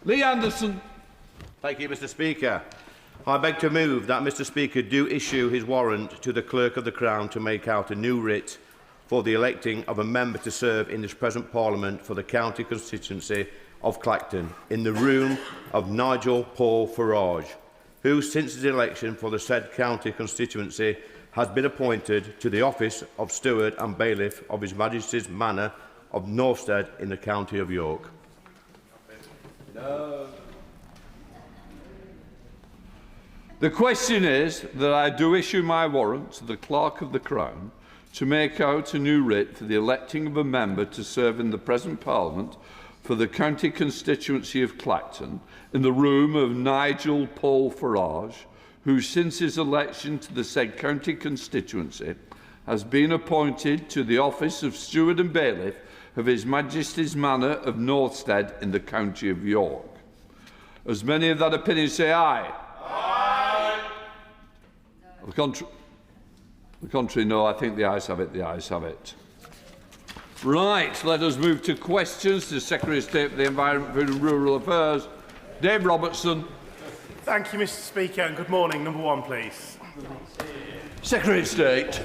Lee Anderson. Thank you, Mr Speaker. I beg to move that Mr Speaker do issue his warrant to the Clerk of the Crown to make out a new writ for the electing of a member to serve in this present Parliament for the county constituency of Clacton in the room of Nigel Paul Farage, who since his election for the said county constituency has been appointed to the office of Steward and Bailiff of His Majesty's Manor of Northstead in the county of York. No. The question is that I do issue my warrant to the Clerk of the Crown to make out a new writ for the electing of a member to serve in the present Parliament for the county constituency of Clacton in the room of Nigel Paul Farage, who since his election to the said county constituency has been appointed to the office of Steward and Bailiff of His Majesty's Manor of Northstead in the county of York. As many of that opinion say aye. Aye. The contrary, no. I think the ayes have it. The ayes have it. Right, let us move to questions to the Secretary of State for the Environment, Food and Rural Affairs, Dave Robertson. Thank you, Mr Speaker, and good morning. Number one, please. Secretary of State.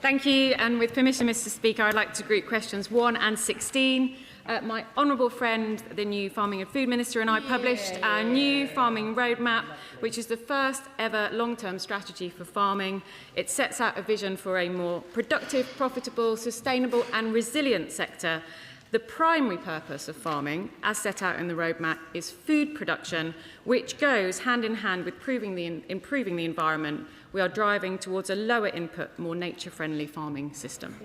Thank you, and with permission, Mr Speaker, I'd like to group questions 1 and 16. My honourable friend, the new Farming and Food Minister, and I published our new farming roadmap, which is the first ever long-term strategy for farming. It sets out a vision for a more productive, profitable, sustainable and resilient sector. The primary purpose of farming, as set out in the roadmap, is food production, which goes hand in hand with improving the environment. We are driving towards a lower input, more nature-friendly farming system.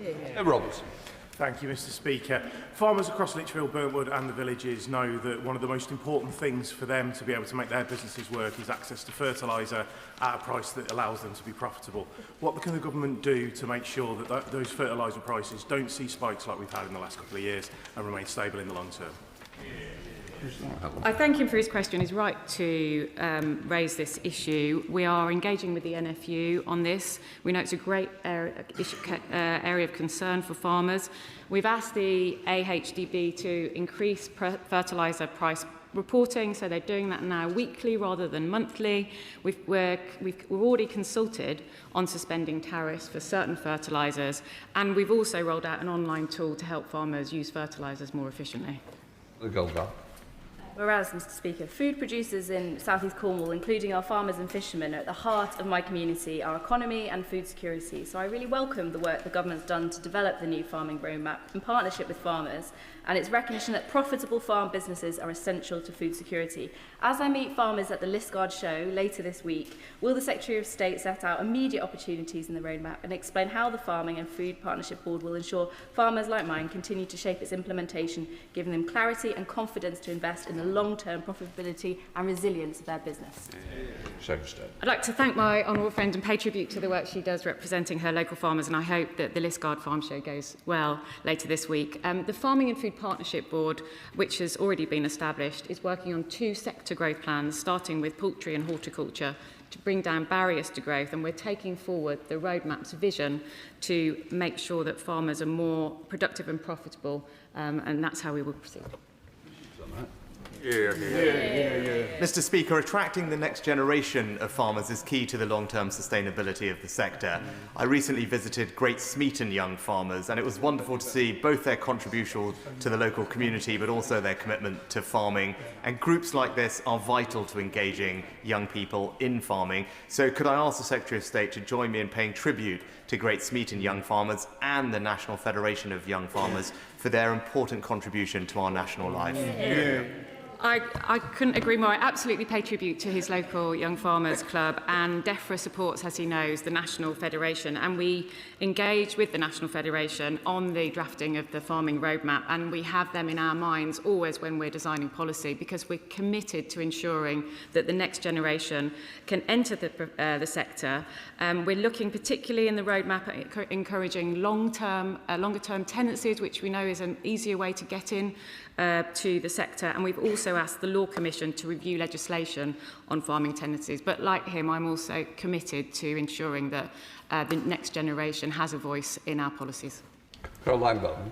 Robertson. Thank you, Mr Speaker. Farmers across Lichfield, Burntwood and the villages know that one of the most important things for them to be able to make their businesses work is access to fertiliser at a price that allows them to be profitable. What can the government do to make sure that those fertiliser prices don't see spikes like we've had in the last couple of years and remain stable in the long term? I thank him for his question. He's right to raise this issue. We are engaging with the NFU on this. We know it's a great area of concern for farmers. We've asked the AHDB to increase fertiliser price reporting, so they're doing that now weekly rather than monthly. We've already consulted on suspending tariffs for certain fertilisers, and we've also rolled out an online tool to help farmers use fertilisers more efficiently. The Goldar. Whereas, Mr Speaker, food producers in South East Cornwall, including our farmers and fishermen, are at the heart of my community, our economy and food security. So I really welcome the work the government's done to develop the new farming roadmap in partnership with farmers and its recognition that profitable farm businesses are essential to food security. As I meet farmers at the Liskeard show later this week, will the Secretary of State set out immediate opportunities in the roadmap and explain how the Farming and Food Partnership Board will ensure farmers like mine continue to shape its implementation, giving them clarity and confidence to invest in the long-term profitability and resilience of their business? I'd like to thank my honourable friend and pay tribute to the work she does representing her local farmers, and I hope that the Liskeard Farm Show goes well later this week. The Farming and Food Partnership Board, which has already been established, is working on 2 sector growth plans, starting with poultry and horticulture, to bring down barriers to growth, and we're taking forward the roadmap's vision to make sure that farmers are more productive and profitable, and that's how we will proceed. Mr Speaker, attracting the next generation of farmers is key to the long-term sustainability of the sector. I recently visited Great Smeaton young farmers, and it was wonderful to see both their contribution to the local community but also their commitment to farming. And groups like this are vital to engaging young people in farming. So could I ask the Secretary of State to join me in paying tribute to Great Smeaton young farmers and the National Federation of Young Farmers for their important contribution to our national life? I couldn't agree more. I absolutely pay tribute to his local Young Farmers Club, and DEFRA supports, as he knows, the National Federation, and we engage with the National Federation on the drafting of the farming roadmap, and we have them in our minds always when we're designing policy, because we're committed to ensuring that the next generation can enter the sector. We're looking particularly in the roadmap at encouraging longer term tenancies, which we know is an easier way to get in to the sector, and we've also asked the Law Commission to review legislation on farming tenancies. But like him, I'm also committed to ensuring that the next generation has a voice in our policies. Caroline Bowman.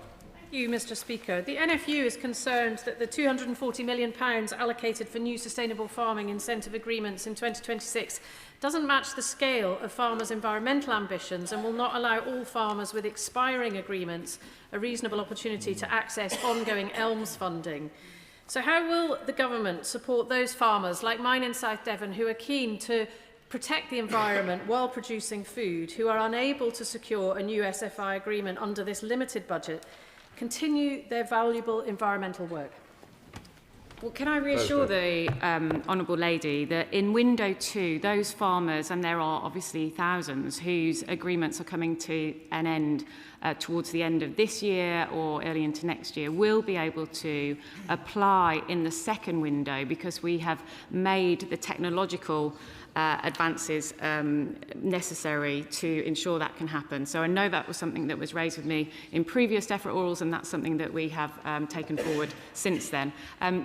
Thank you, Mr Speaker. The NFU is concerned that the £240 million allocated for new sustainable farming incentive agreements in 2026 doesn't match the scale of farmers' environmental ambitions and will not allow all farmers with expiring agreements a reasonable opportunity to access ongoing ELMS funding. So how will the government support those farmers like mine in South Devon who are keen to protect the environment while producing food, who are unable to secure a new SFI agreement under this limited budget, continue their valuable environmental work? Well, can I reassure the Honourable Lady that in window 2, those farmers, and there are obviously thousands whose agreements are coming to an end towards the end of this year or early into next year, will be able to apply in the second window because we have made the technological advances necessary to ensure that can happen. So I know that was something that was raised with me in previous DEFRA orals, and that's something that we have taken forward since then.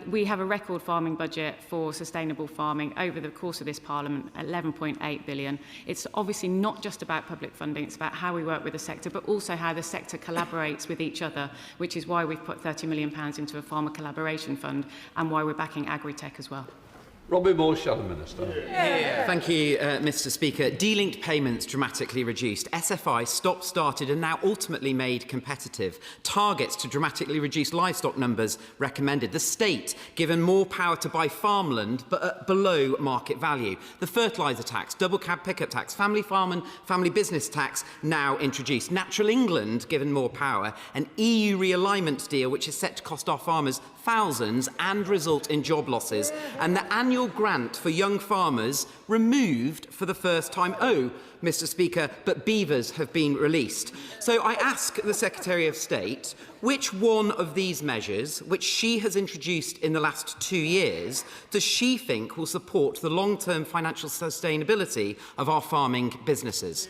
We have a record farming budget for sustainable farming over the course of this Parliament, 11.8 billion. It's obviously not just about public funding, it's about how we work with the sector, but also how the sector collaborates with each other, which is why we've put £30 million into a farmer collaboration fund and why we're backing agri-tech as well. Robin Moore, Shadow Minister. Thank you, Mr Speaker. De-linked payments dramatically reduced. SFI stop-started and now ultimately made competitive. Targets to dramatically reduce livestock numbers recommended. The state given more power to buy farmland but at below market value. The fertiliser tax, double cab pickup tax, family farm and family business tax now introduced. Natural England given more power. An EU realignment deal which is set to cost our farmers thousands and result in job losses. And the annual grant for young farmers removed for the first time. Oh, Mr Speaker, but beavers have been released. So I ask the Secretary of State, which one of these measures, which she has introduced in the last 2 years, does she think will support the long-term financial sustainability of our farming businesses?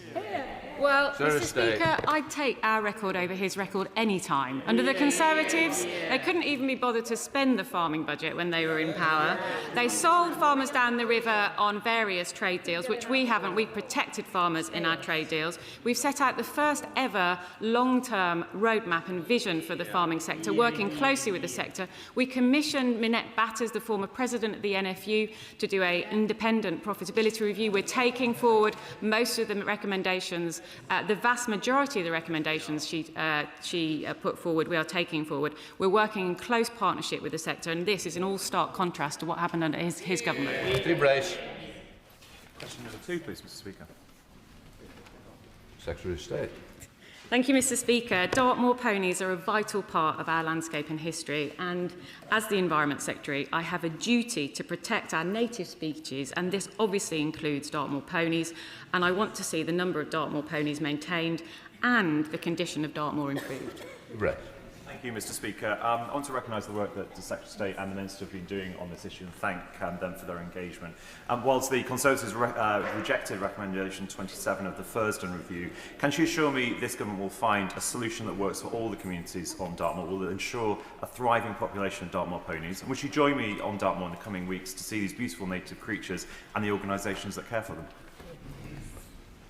Well, Mr Speaker, I'd take our record over his record any time. Under the Conservatives, they couldn't even be bothered to spend the farming budget when they were in power. They sold farmers down the river on various trade deals, which we haven't. We've protected farmers in our trade deals. We've set out the first ever long-term roadmap and vision for the farming sector, working closely with the sector. We commissioned Minette Batters, the former president of the NFU, to do an independent profitability review. We're taking forward most of the recommendations. The vast majority of the recommendations she put forward, we are taking forward. We're working in close partnership with the sector, and this is in all stark contrast to what happened under his government. Steve Race. Question number 2, please, Mr Speaker. Secretary of State. Thank you, Mr Speaker. Dartmoor ponies are a vital part of our landscape and history, and as the Environment Secretary, I have a duty to protect our native species, and this obviously includes Dartmoor ponies, and I want to see the number of Dartmoor ponies maintained and the condition of Dartmoor improved. Right. Thank you, Mr Speaker. I want to recognise the work that the Secretary of State and the Minister have been doing on this issue and thank them for their engagement. Whilst the Conservatives rejected recommendation 27 of the Fursdon review, can she assure me this government will find a solution that works for all the communities on Dartmoor, will ensure a thriving population of Dartmoor ponies? And would she join me on Dartmoor in the coming weeks to see these beautiful native creatures and the organisations that care for them?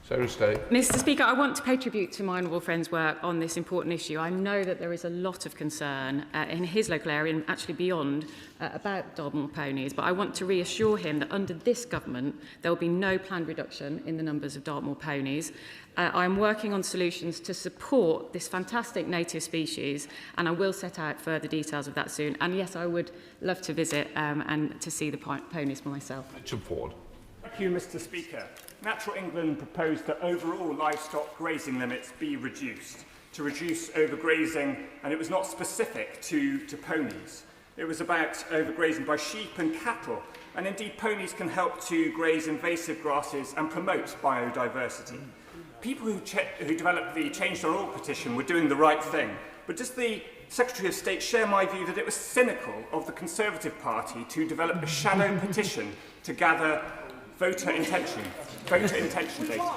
Mr Speaker, I want to pay tribute to my honourable friend's work on this important issue. I know that there is a lot of concern in his local area and actually beyond about Dartmoor ponies, but I want to reassure him that under this government there will be no planned reduction in the numbers of Dartmoor ponies. I'm working on solutions to support this fantastic native species, and I will set out further details of that soon. And yes, I would love to visit and to see the ponies for myself. Richard Ford. Thank you, Mr Speaker. Natural England proposed that overall livestock grazing limits be reduced, to reduce overgrazing, and it was not specific to ponies. It was about overgrazing by sheep and cattle, and indeed ponies can help to graze invasive grasses and promote biodiversity. People who developed the Change.org petition were doing the right thing, but does the Secretary of State share my view that it was cynical of the Conservative Party to develop a shadow petition to gather voter intention data?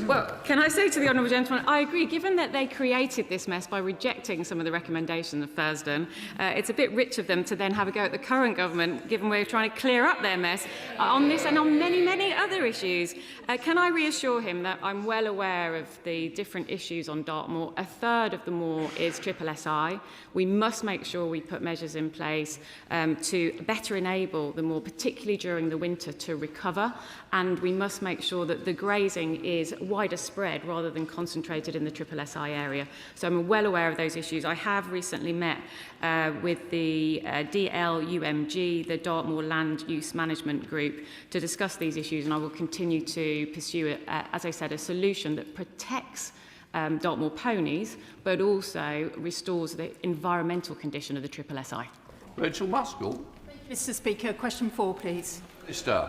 Well, can I say to the honourable gentleman, I agree, given that they created this mess by rejecting some of the recommendations of Thurston, it's a bit rich of them to then have a go at the current government, given we're trying to clear up their mess on this and on many, many other issues. Can I reassure him that I'm well aware of the different issues on Dartmoor? A third of the moor is SSI. We must make sure we put measures in place to better enable the moor, particularly during the winter, to recover, and we must make sure that the grazing is wider spread rather than concentrated in the SSI area. So I'm well aware of those issues. I have recently met with the DLUMG, the Dartmoor Land Use Management Group, to discuss these issues, and I will continue to pursue, as I said, a solution that protects Dartmoor ponies, but also restores the environmental condition of the SSI. Rachel Maskell. Mr. Speaker, question 4, please. Minister.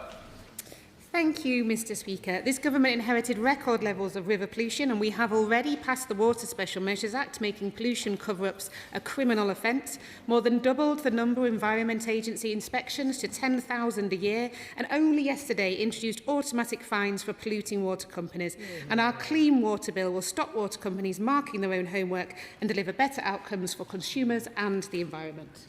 Thank you, Mr. Speaker. This government inherited record levels of river pollution, and we have already passed the Water Special Measures Act, making pollution cover-ups a criminal offence, more than doubled the number of Environment Agency inspections to 10,000 a year, and only yesterday introduced automatic fines for polluting water companies. And our Clean Water Bill will stop water companies marking their own homework and deliver better outcomes for consumers and the environment.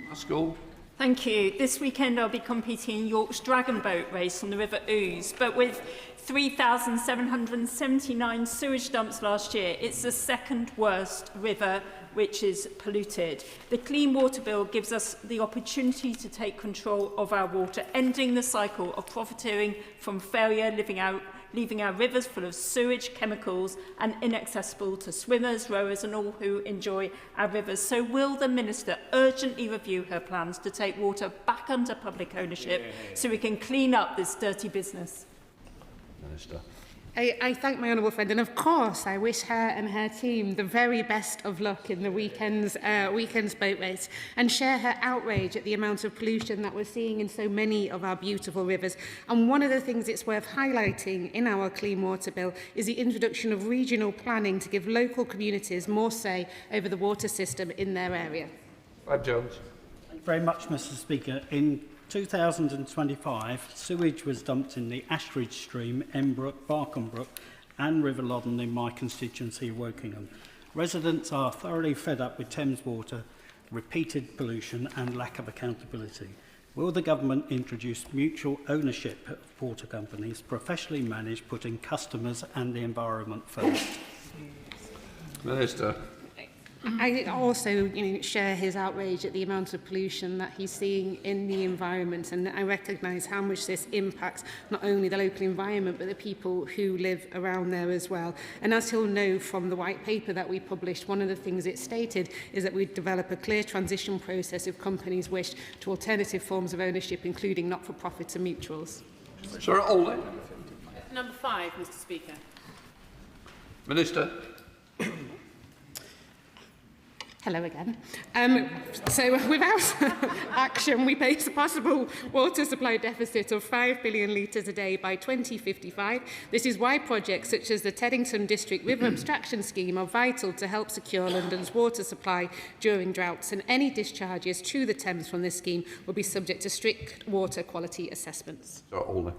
Maskell. Thank you. This weekend I'll be competing in York's Dragon Boat race on the River Ouse, but with 3,779 sewage dumps last year, it's the second worst river which is polluted. The Clean Water Bill gives us the opportunity to take control of our water, ending the cycle of profiteering from failure, leaving our rivers full of sewage, chemicals and inaccessible to swimmers, rowers and all who enjoy our rivers. So will the Minister urgently review her plans to take water back under public ownership so we can clean up this dirty business? Minister. I thank my honourable friend, and of course I wish her and her team the very best of luck in the weekend's boat race, and share her outrage at the amount of pollution that we're seeing in so many of our beautiful rivers. And one of the things it's worth highlighting in our Clean Water Bill is the introduction of regional planning to give local communities more say over the water system in their area. Brad Jones. Thank you very much, Mr. Speaker. In 2025, sewage was dumped in the Ashridge Stream, Embrook, Barkenbrook and River Loddon in my constituency of Wokingham. Residents are thoroughly fed up with Thames Water, repeated pollution and lack of accountability. Will the government introduce mutual ownership of water companies, professionally managed, putting customers and the environment first? Minister. I also share his outrage at the amount of pollution that he's seeing in the environment, and I recognise how much this impacts not only the local environment but the people who live around there as well. And as he'll know from the white paper that we published, one of the things it stated is that we'd develop a clear transition process if companies wish to alternative forms of ownership, including not-for-profits and mutuals. Sir Oley. Number 5, Mr. Speaker. Minister. Hello again. So without action, we face a possible water supply deficit of 5 billion litres a day by 2055. This is why projects such as the Teddington District River Abstraction Scheme are vital to help secure London's water supply during droughts, and any discharges to the Thames from this scheme will be subject to strict water quality assessments. Sir Oley.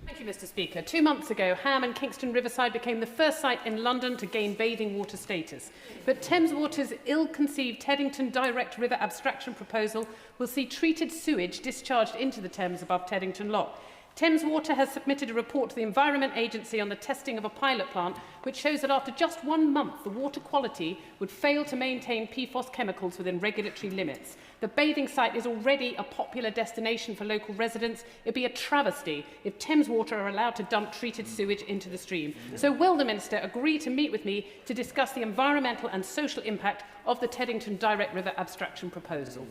Thank you, Mr. Speaker. 2 months ago, Ham and Kingston Riverside became the first site in London to gain bathing water status. But Thames Water's ill-conceived Teddington Direct River Abstraction proposal will see treated sewage discharged into the Thames above Teddington Lock. Thames Water has submitted a report to the Environment Agency on the testing of a pilot plant, which shows that after just 1 month, the water quality would fail to maintain PFOS chemicals within regulatory limits. The bathing site is already a popular destination for local residents. It would be a travesty if Thames Water are allowed to dump treated sewage into the stream. So will the Minister agree to meet with me to discuss the environmental and social impact of the Teddington Direct River Abstraction proposal?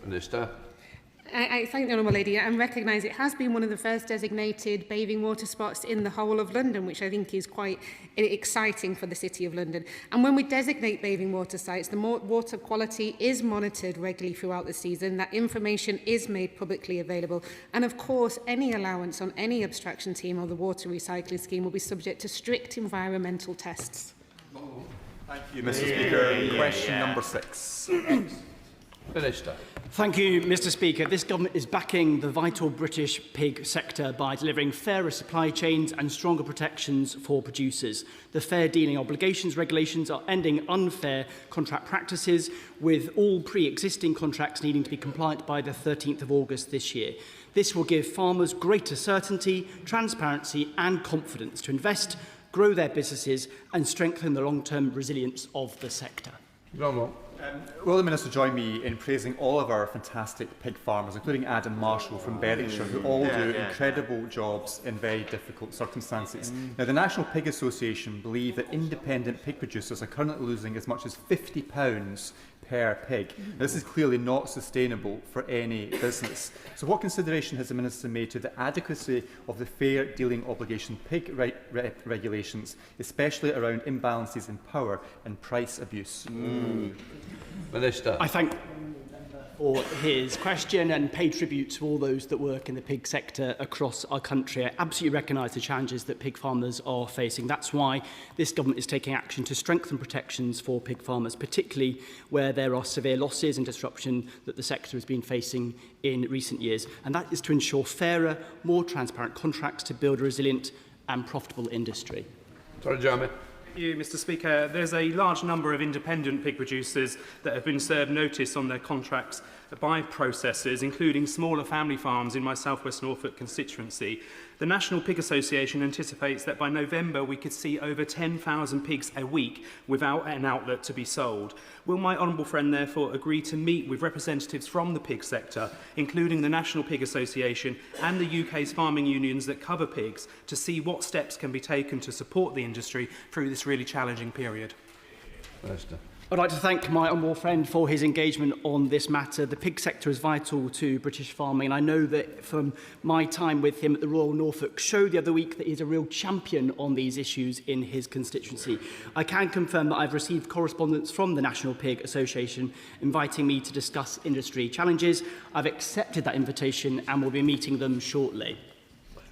Minister. I thank the Honourable Lady and recognise it has been one of the first designated bathing water spots in the whole of London, which I think is quite exciting for the City of London. And when we designate bathing water sites, the water quality is monitored regularly throughout the season. That information is made publicly available. And of course, any allowance on any abstraction team or the water recycling scheme will be subject to strict environmental tests. Thank you, Mr. Speaker. Question number 6. Minister. Thank you, Mr Speaker. This government is backing the vital British pig sector by delivering fairer supply chains and stronger protections for producers. The fair dealing obligations regulations are ending unfair contract practices, with all pre-existing contracts needing to be compliant by the 13th of August this year. This will give farmers greater certainty, transparency and confidence to invest, grow their businesses and strengthen the long-term resilience of the sector. Will the Minister join me in praising all of our fantastic pig farmers, including Adam Marshall from Berwickshire, who all do incredible jobs in very difficult circumstances. Now, the National Pig Association believe that independent pig producers are currently losing as much as £50 per pig. Now, this is clearly not sustainable for any business. So what consideration has the Minister made to the adequacy of the fair dealing obligation pig regulations, especially around imbalances in power and price abuse? Minister. I thank for his question and pay tribute to all those that work in the pig sector across our country. I absolutely recognise the challenges that pig farmers are facing. That's why this government is taking action to strengthen protections for pig farmers, particularly where there are severe losses and disruption that the sector has been facing in recent years. And that is to ensure fairer, more transparent contracts to build a resilient and profitable industry. Sorry, Jeremy. Thank you, Mr Speaker. There's a large number of independent pig producers that have been served notice on their contracts by processors, including smaller family farms in my South West Norfolk constituency. The National Pig Association anticipates that by November we could see over 10,000 pigs a week without an outlet to be sold. Will my honourable friend therefore agree to meet with representatives from the pig sector, including the National Pig Association and the UK's farming unions that cover pigs, to see what steps can be taken to support the industry through this really challenging period? Minister. I'd like to thank my honourable friend for his engagement on this matter. The pig sector is vital to British farming, and I know that from my time with him at the Royal Norfolk Show the other week that he's a real champion on these issues in his constituency. I can confirm that I've received correspondence from the National Pig Association inviting me to discuss industry challenges. I've accepted that invitation and will be meeting them shortly.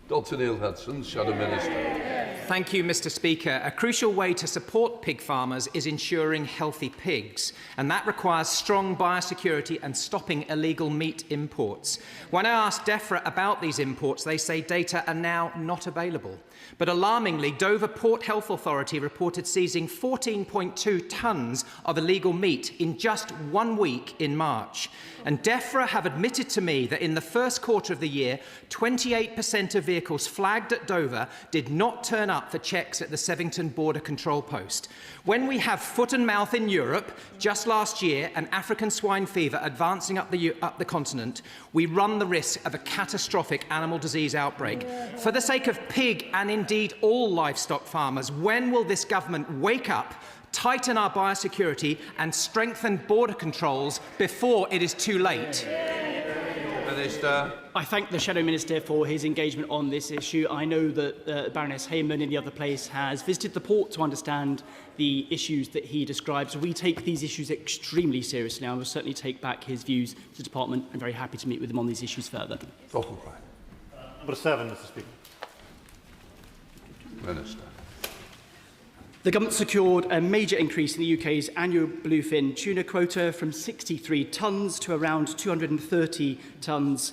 Dr Neil Hudson, Shadow Minister. Thank you, Mr Speaker. A crucial way to support pig farmers is ensuring healthy pigs, and that requires strong biosecurity and stopping illegal meat imports. When I asked DEFRA about these imports, they say data are now not available. But alarmingly, Dover Port Health Authority reported seizing 14.2 tonnes of illegal meat in just 1 week in March. And DEFRA have admitted to me that in the first quarter of the year, 28% of vehicles flagged at Dover did not turn up for checks at the Sevington Border Control Post. When we have foot and mouth in Europe, just last year, and African swine fever advancing up the continent, we run the risk of a catastrophic animal disease outbreak. For the sake of pig and indeed all livestock farmers, when will this government wake up, tighten our biosecurity and strengthen border controls before it is too late? Minister. I thank the Shadow Minister for his engagement on this issue. I know that Baroness Hayman in the other place has visited the port to understand the issues that he describes. We take these issues extremely seriously. I will certainly take back his views to the Department. I'm very happy to meet with him on these issues further. Number 7, Mr Speaker. Minister. The government secured a major increase in the UK's annual bluefin tuna quota from 63 tonnes to around 230 tonnes,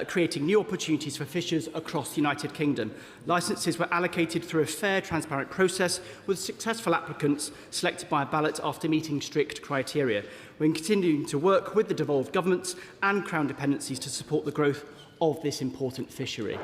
creating new opportunities for fishers across the United Kingdom. Licences were allocated through a fair, transparent process, with successful applicants selected by a ballot after meeting strict criteria. We're continuing to work with the devolved governments and Crown dependencies to support the growth of this important fishery.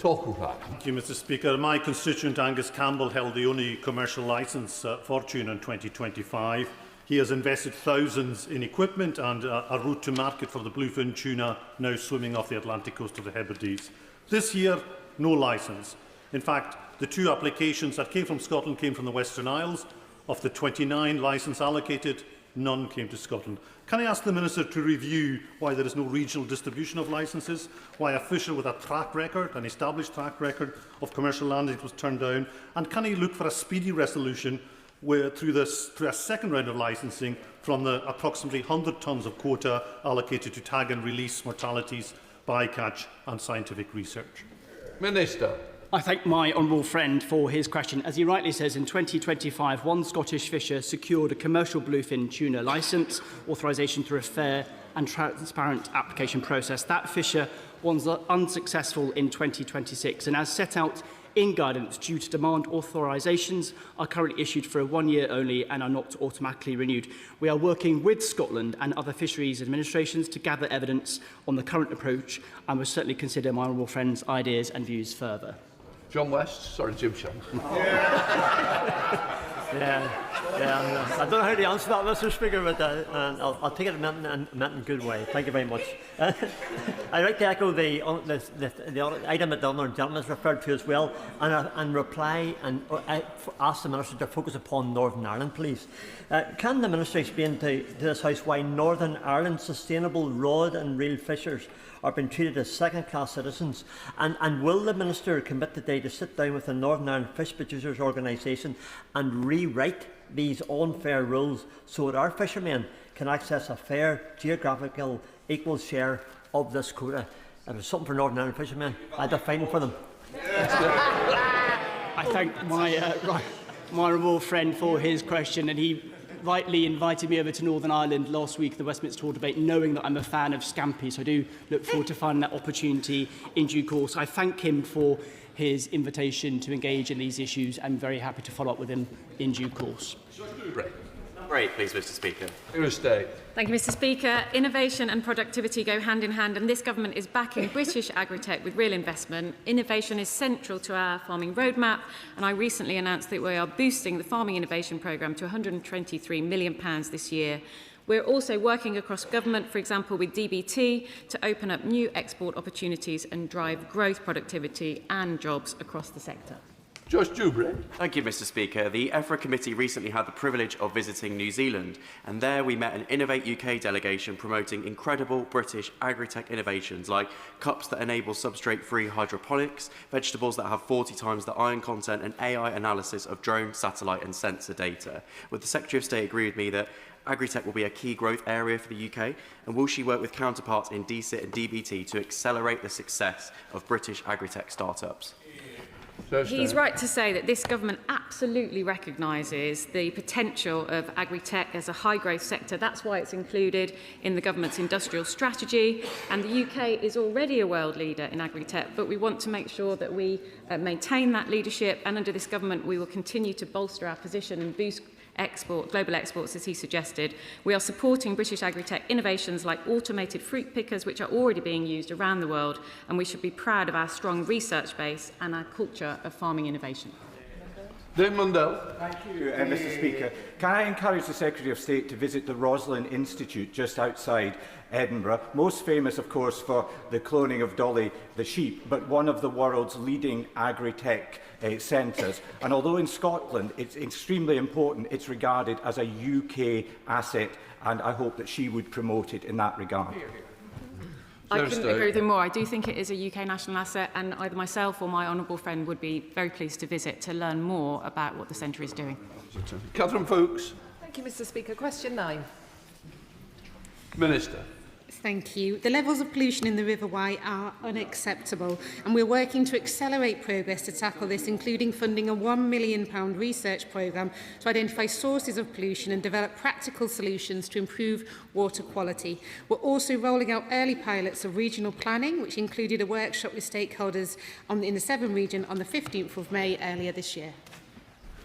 Thank you, Mr Speaker. My constituent Angus Campbell held the only commercial licence for tuna in 2025. He has invested thousands in equipment and a route to market for the bluefin tuna now swimming off the Atlantic coast of the Hebrides. This year, no licence. In fact, the 2 applications that came from Scotland came from the Western Isles. Of the 29 licence allocated, none came to Scotland. Can I ask the Minister to review why there is no regional distribution of licences, why a fisher with a track record, an established track record of commercial landing was turned down, and can he look for a speedy resolution through a second round of licensing from the approximately 100 tonnes of quota allocated to tag and release mortalities, bycatch and scientific research? Minister. I thank my honourable friend for his question. As he rightly says, in 2025, one Scottish fisher secured a commercial bluefin tuna licence authorisation through a fair and transparent application process. That fisher was unsuccessful in 2026, and as set out in guidance, due to demand, authorisations are currently issued for a 1 year only and are not automatically renewed. We are working with Scotland and other fisheries administrations to gather evidence on the current approach, and will certainly consider my honourable friend's ideas and views further. John West, sorry, Jim Shanks. I don't know how to answer that, Mr. Speaker, but I'll take it meant in a good way. Thank you very much. I'd like to echo the item that the Honourable Gentleman has referred to as well, and reply and ask the Minister to focus upon Northern Ireland, please. Can the Minister explain to this House why Northern Ireland's sustainable rod and reel fishers are being treated as second-class citizens? And will the Minister commit today to sit down with the Northern Ireland Fish Producers Organisation and rewrite these unfair rules so that our fishermen can access a fair, geographical, equal share of this quota? If it's something for Northern Ireland fishermen, I'd be fighting for them. I thank my honourable friend for his question, and he rightly invited me over to Northern Ireland last week at the Westminster Hall debate, knowing that I'm a fan of scampi, so I do look forward to finding that opportunity in due course. I thank him for his invitation to engage in these issues. I'm very happy to follow up with him in due course. Great, please, Mr. Speaker. Thank you, Mr. Speaker. Innovation and productivity go hand in hand, and this government is backing British agri-tech with real investment. Innovation is central to our farming roadmap, and I recently announced that we are boosting the farming innovation programme to £123 million this year. We're also working across government, for example, with DBT, to open up new export opportunities and drive growth, productivity and jobs across the sector. Josh Dewberry. Thank you, Mr. Speaker. The EFRA committee recently had the privilege of visiting New Zealand, and there we met an Innovate UK delegation promoting incredible British agri-tech innovations like cups that enable substrate-free hydroponics, vegetables that have 40 times the iron content, and AI analysis of drone, satellite and sensor data. Would the Secretary of State agree with me that agri-tech will be a key growth area for the UK, and will she work with counterparts in DCIT and DBT to accelerate the success of British agri-tech startups? He's right to say that this government absolutely recognises the potential of agri-tech as a high-growth sector. That's why it's included in the government's industrial strategy. And the UK is already a world leader in agri-tech, but we want to make sure that we maintain that leadership. And under this government, we will continue to bolster our position and boost global exports, as he suggested. We are supporting British agri-tech innovations like automated fruit pickers, which are already being used around the world, and we should be proud of our strong research base and our culture of farming innovation. Dave Mundell. Thank you, Mr. Speaker. Can I encourage the Secretary of State to visit the Roslin Institute just outside Edinburgh, most famous, of course, for the cloning of Dolly the sheep, but one of the world's leading agri-tech centres. And although in Scotland it's extremely important, it's regarded as a UK asset, and I hope that she would promote it in that regard. I couldn't agree with him more. I do think it is a UK national asset, and either myself or my honourable friend would be very pleased to visit to learn more about what the centre is doing. Catherine Fuchs. Thank you, Mr. Speaker. Question 9. Minister. Thank you. The levels of pollution in the River Wye are unacceptable, and we're working to accelerate progress to tackle this, including funding a £1 million research programme to identify sources of pollution and develop practical solutions to improve water quality. We're also rolling out early pilots of regional planning, which included a workshop with stakeholders in the Severn region on the 15th of May earlier this year.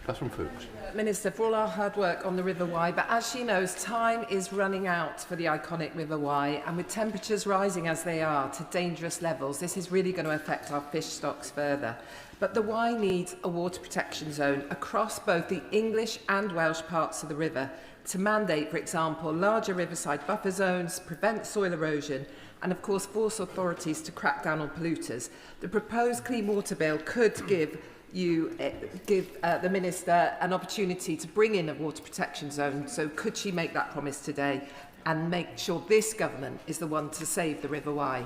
Catherine Fuchs. Minister, for all our hard work on the River Wye, but as she knows, time is running out for the iconic River Wye, and with temperatures rising as they are to dangerous levels, this is really going to affect our fish stocks further. But the Wye needs a water protection zone across both the English and Welsh parts of the river to mandate, for example, larger riverside buffer zones, prevent soil erosion, and of course force authorities to crack down on polluters. The proposed Clean Water Bill could give the Minister an opportunity to bring in a water protection zone. So could she make that promise today and make sure this government is the one to save the River Wye?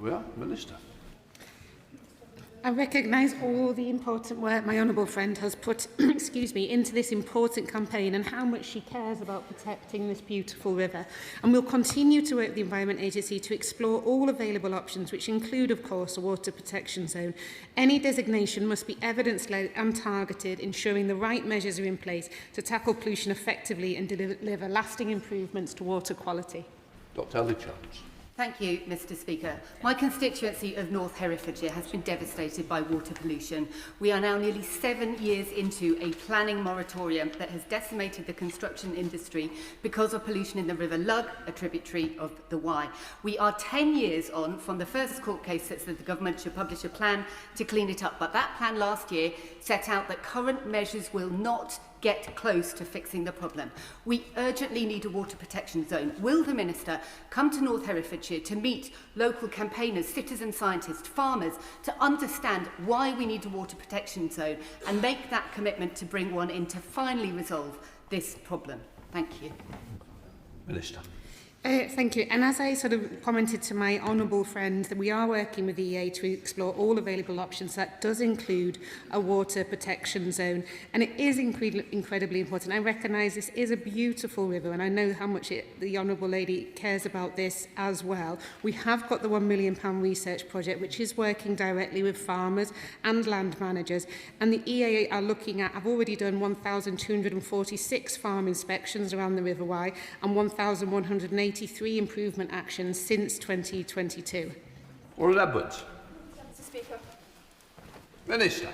We are, Minister. I recognise all the important work my honourable friend has put into this important campaign and how much she cares about protecting this beautiful river. And we'll continue to work with the Environment Agency to explore all available options, which include, of course, a water protection zone. Any designation must be evidence-led and targeted, ensuring the right measures are in place to tackle pollution effectively and deliver lasting improvements to water quality. Dr. Ellie-Jones. Thank you, Mr. Speaker. My constituency of North Herefordshire has been devastated by water pollution. We are now nearly 7 years into a planning moratorium that has decimated the construction industry because of pollution in the River Lug, a tributary of the Wye. We are 10 years on from the first court case that said the government should publish a plan to clean it up, but that plan last year set out that current measures will not get close to fixing the problem. We urgently need a water protection zone. Will the Minister come to North Herefordshire to meet local campaigners, citizen scientists, farmers, to understand why we need a water protection zone and make that commitment to bring one in to finally resolve this problem? Thank you. Minister. Thank you. And as I sort of commented to my honourable friend, that we are working with the EA to explore all available options. That does include a water protection zone. And it is incredibly important. I recognise this is a beautiful river, and I know how much the honourable lady cares about this as well. We have got the £1 million research project, which is working directly with farmers and land managers. And the EA are looking at, I've already done 1,246 farm inspections around the River Wye and 1,183 improvement actions since 2022. Warren Edwards. Mr. Speaker. Minister.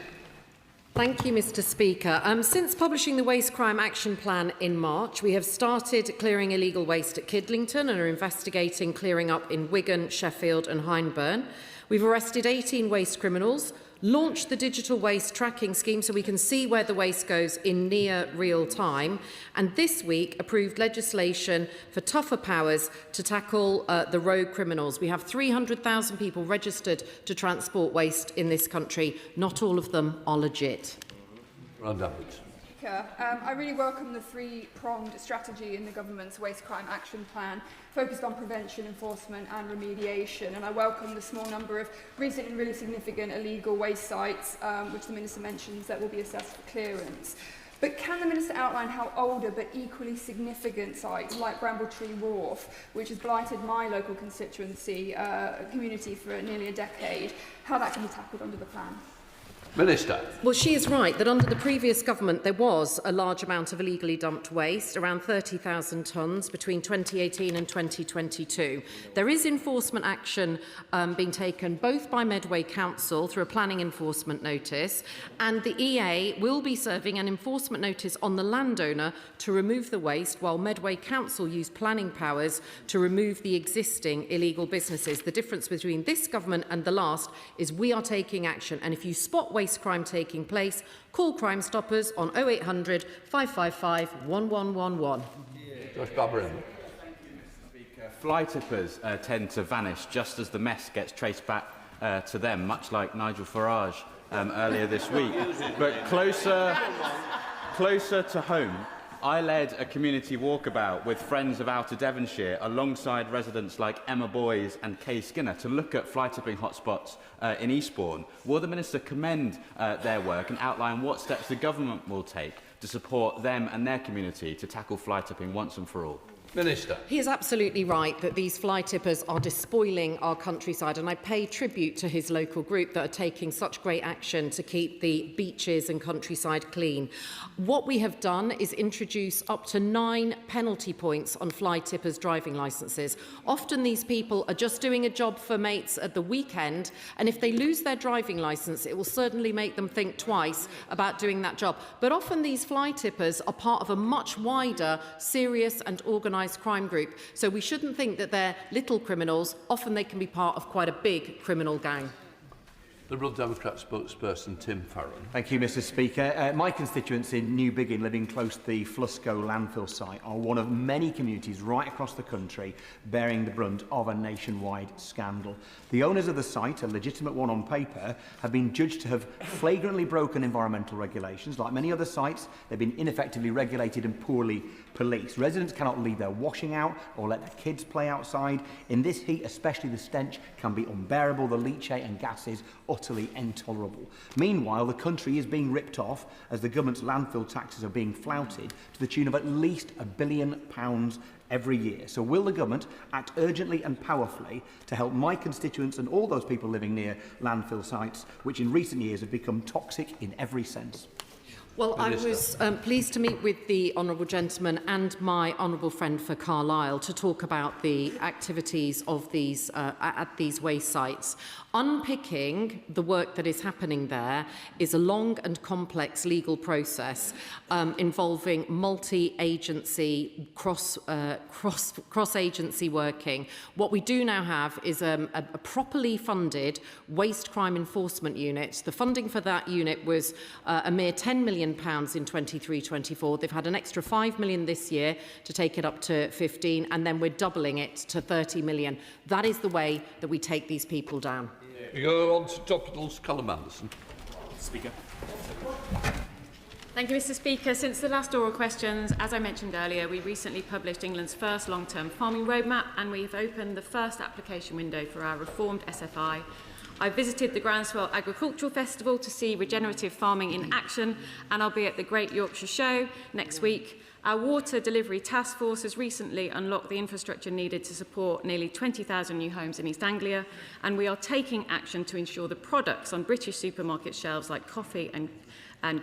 Thank you, Mr. Speaker. Since publishing the Waste Crime Action Plan in March, we have started clearing illegal waste at Kidlington and are investigating clearing up in Wigan, Sheffield and Hyndburn. We've arrested 18 waste criminals, launched the digital waste tracking scheme so we can see where the waste goes in near real time, and this week approved legislation for tougher powers to tackle the rogue criminals. We have 300,000 people registered to transport waste in this country. Not all of them are legit. I really welcome the three-pronged strategy in the government's Waste Crime Action Plan, focused on prevention, enforcement and remediation. And I welcome the small number of recent and really significant illegal waste sites, which the Minister mentions, that will be assessed for clearance. But can the Minister outline how older but equally significant sites like Brambletree Wharf, which has blighted my local constituency community for nearly a decade, how that can be tackled under the plan? Minister. Well, she is right that under the previous government there was a large amount of illegally dumped waste, around 30,000 tonnes between 2018 and 2022. There is enforcement action being taken both by Medway Council through a planning enforcement notice, and the EA will be serving an enforcement notice on the landowner to remove the waste, while Medway Council use planning powers to remove the existing illegal businesses. The difference between this government and the last is we are taking action, and if you spot waste crime taking place, call Crime Stoppers on 0800 555 1111. Josh Barber. Fly tippers tend to vanish just as the mess gets traced back to them, much like Nigel Farage earlier this week. But closer to home, I led a community walkabout with friends of Outer Devonshire alongside residents like Emma Boys and Kay Skinner to look at fly tipping hotspots in Eastbourne. Will the Minister commend their work and outline what steps the government will take to support them and their community to tackle fly tipping once and for all? Minister. He is absolutely right that these fly tippers are despoiling our countryside, and I pay tribute to his local group that are taking such great action to keep the beaches and countryside clean. What we have done is introduce up to 9 penalty points on fly tippers' driving licences. Often these people are just doing a job for mates at the weekend, and if they lose their driving licence, it will certainly make them think twice about doing that job. But often these fly tippers are part of a much wider, serious and organised crime group. So we shouldn't think that they're little criminals. Often they can be part of quite a big criminal gang. Liberal Democrat spokesperson Tim Farron. Thank you, Mr. Speaker. My constituency in New Biggin, living close to the Flusco landfill site, are one of many communities right across the country bearing the brunt of a nationwide scandal. The owners of the site, a legitimate one on paper, have been judged to have flagrantly broken environmental regulations. Like many other sites, they've been ineffectively regulated and poorly policed. Residents cannot leave their washing out or let their kids play outside. In this heat, especially, the stench can be unbearable. The leachate and gases utterly intolerable. Meanwhile, the country is being ripped off as the government's landfill taxes are being flouted to the tune of at least £1 billion every year. So will the government act urgently and powerfully to help my constituents and all those people living near landfill sites, which in recent years have become toxic in every sense? Well, I was pleased to meet with the honourable gentleman and my honourable friend for Carlisle to talk about the activities of these at these waste sites. Unpicking the work that is happening there is a long and complex legal process involving multi-agency, cross-agency working. What we do now have is a properly funded waste crime enforcement unit. The funding for that unit was a mere £10 million in 23-24. They've had an extra £5 million this year to take it up to 15, and then we're doubling it to 30 million. That is the way that we take these people down. We go on to topicals. Callum Anderson. Speaker. Thank you, Mr. Speaker. Since the last oral questions, as I mentioned earlier, we recently published England's first long-term farming roadmap, and we've opened the first application window for our reformed SFI. I visited the Groundswell Agricultural Festival to see regenerative farming in action, and I'll be at the Great Yorkshire Show next week. Our Water Delivery Task Force has recently unlocked the infrastructure needed to support nearly 20,000 new homes in East Anglia, and we are taking action to ensure the products on British supermarket shelves like coffee and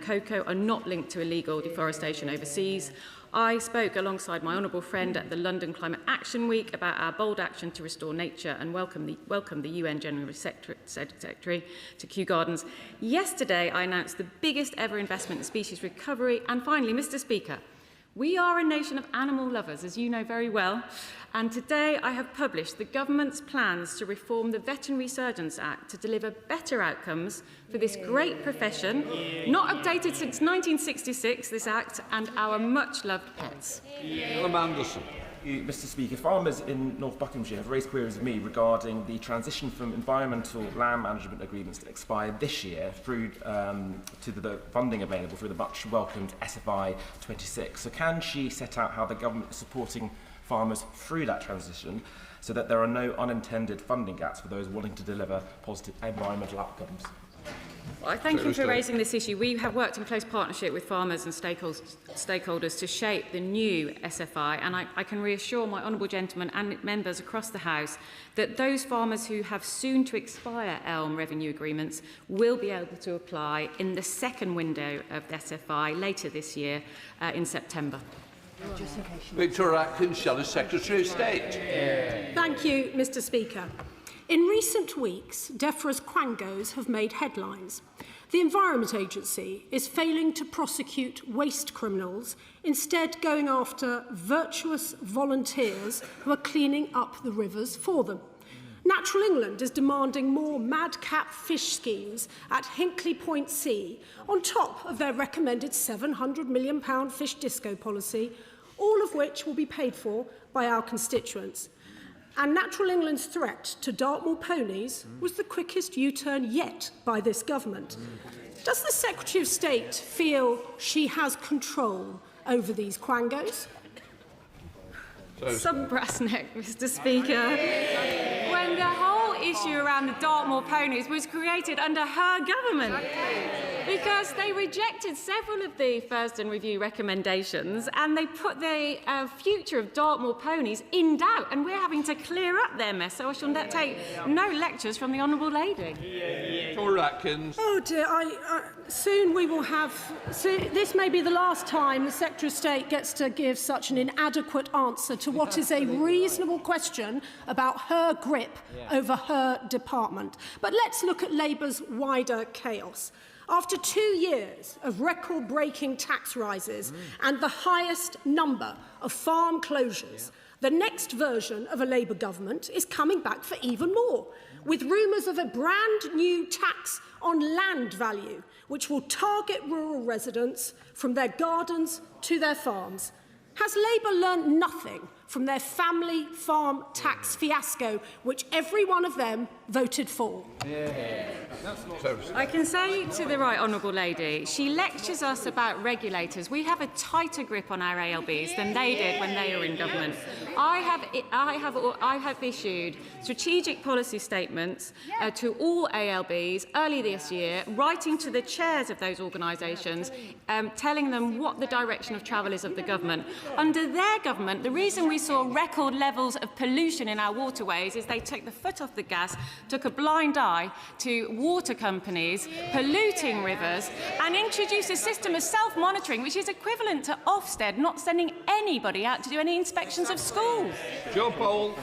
cocoa are not linked to illegal deforestation overseas. I spoke alongside my honourable friend at the London Climate Action Week about our bold action to restore nature and welcome the UN General Secretary to Kew Gardens. Yesterday, I announced the biggest ever investment in species recovery. And finally, Mr. Speaker, we are a nation of animal lovers, as you know very well, and today I have published the government's plans to reform the Veterinary Surgeons Act to deliver better outcomes for this great profession, not updated since 1966, this act, and our much-loved pets. Anderson. Mr. Speaker, farmers in North Buckinghamshire have raised queries with me regarding the transition from environmental land management agreements that expire this year through to the funding available through the much-welcomed SFI 26. So can she set out how the government is supporting farmers through that transition so that there are no unintended funding gaps for those wanting to deliver positive environmental outcomes? Well, I thank you for raising this issue. We have worked in close partnership with farmers and stakeholders to shape the new SFI, and I can reassure my honourable gentleman and members across the House that those farmers who have soon to expire ELM revenue agreements will be able to apply in the second window of the SFI later this year in September. Victoria Atkins, Shadow Secretary of State. Thank you, Mr. Speaker. In recent weeks, DEFRA's quangos have made headlines. The Environment Agency is failing to prosecute waste criminals, instead going after virtuous volunteers who are cleaning up the rivers for them. Natural England is demanding more madcap fish schemes at Hinkley Point C, on top of their recommended £700 million fish disco policy, all of which will be paid for by our constituents. And Natural England's threat to Dartmoor ponies was the quickest U-turn yet by this government. Does the Secretary of State feel she has control over these quangos? Some brass neck, Mr. Speaker. When the whole issue around the Dartmoor ponies was created under her government. Because they rejected several of the Thurston Review recommendations and they put the future of Dartmoor ponies in doubt, and we're having to clear up their mess, so I shall take no lectures from the Honourable Lady. Victoria Atkins. Oh dear, soon we will have... this may be the last time the Secretary of State gets to give such an inadequate answer to what is a reasonable question about her grip over her department. But let's look at Labour's wider chaos. After 2 years of record-breaking tax rises and the highest number of farm closures, the next version of a Labour government is coming back for even more, with rumours of a brand-new tax on land value, which will target rural residents from their gardens to their farms. Has Labour learnt nothing from their family farm tax fiasco, which every one of them voted for. I can say to the right honourable lady, she lectures us about regulators. We have a tighter grip on our ALBs than they did when they were in government. I have issued strategic policy statements to all ALBs early this year, writing to the chairs of those organisations, telling them what the direction of travel is of the government. Under their government, the reason we saw record levels of pollution in our waterways is they took the foot off the gas, took a blind eye to water companies polluting rivers, and introduced a system of self-monitoring which is equivalent to Ofsted not sending anybody out to do any inspections of schools. Joe Powell.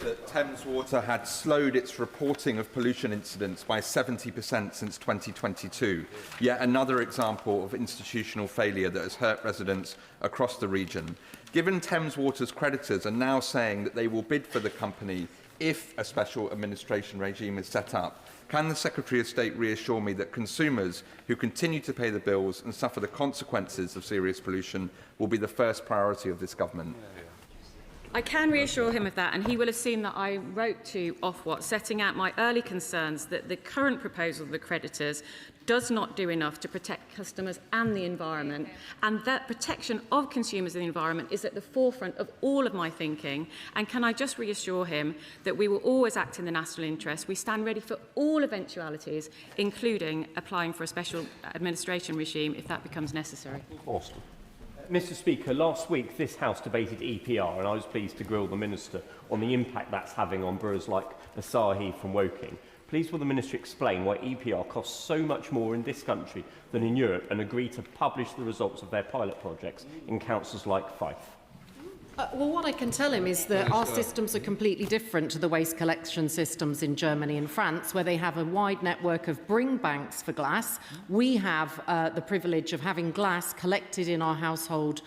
That Thames Water had slowed its reporting of pollution incidents by 70% since 2022. Yet another example of institutional failure that has hurt residents across the region. Given Thames Water's creditors are now saying that they will bid for the company if a special administration regime is set up, can the Secretary of State reassure me that consumers who continue to pay the bills and suffer the consequences of serious pollution will be the first priority of this government? I can reassure him of that, and he will have seen that I wrote to Ofwat setting out my early concerns that the current proposal of the creditors does not do enough to protect customers and the environment, and that protection of consumers and the environment is at the forefront of all of my thinking. And can I just reassure him that we will always act in the national interest. We stand ready for all eventualities, including applying for a special administration regime if that becomes necessary. Austin. Mr Speaker, last week this House debated EPR, and I was pleased to grill the Minister on the impact that's having on boroughs like Asahi from Woking. Please will the Minister explain why EPR costs so much more in this country than in Europe, and agree to publish the results of their pilot projects in councils like Fife? Well, what I can tell him is that our systems are completely different to the waste collection systems in Germany and France, where they have a wide network of bring banks for glass. We have the privilege of having glass collected in our household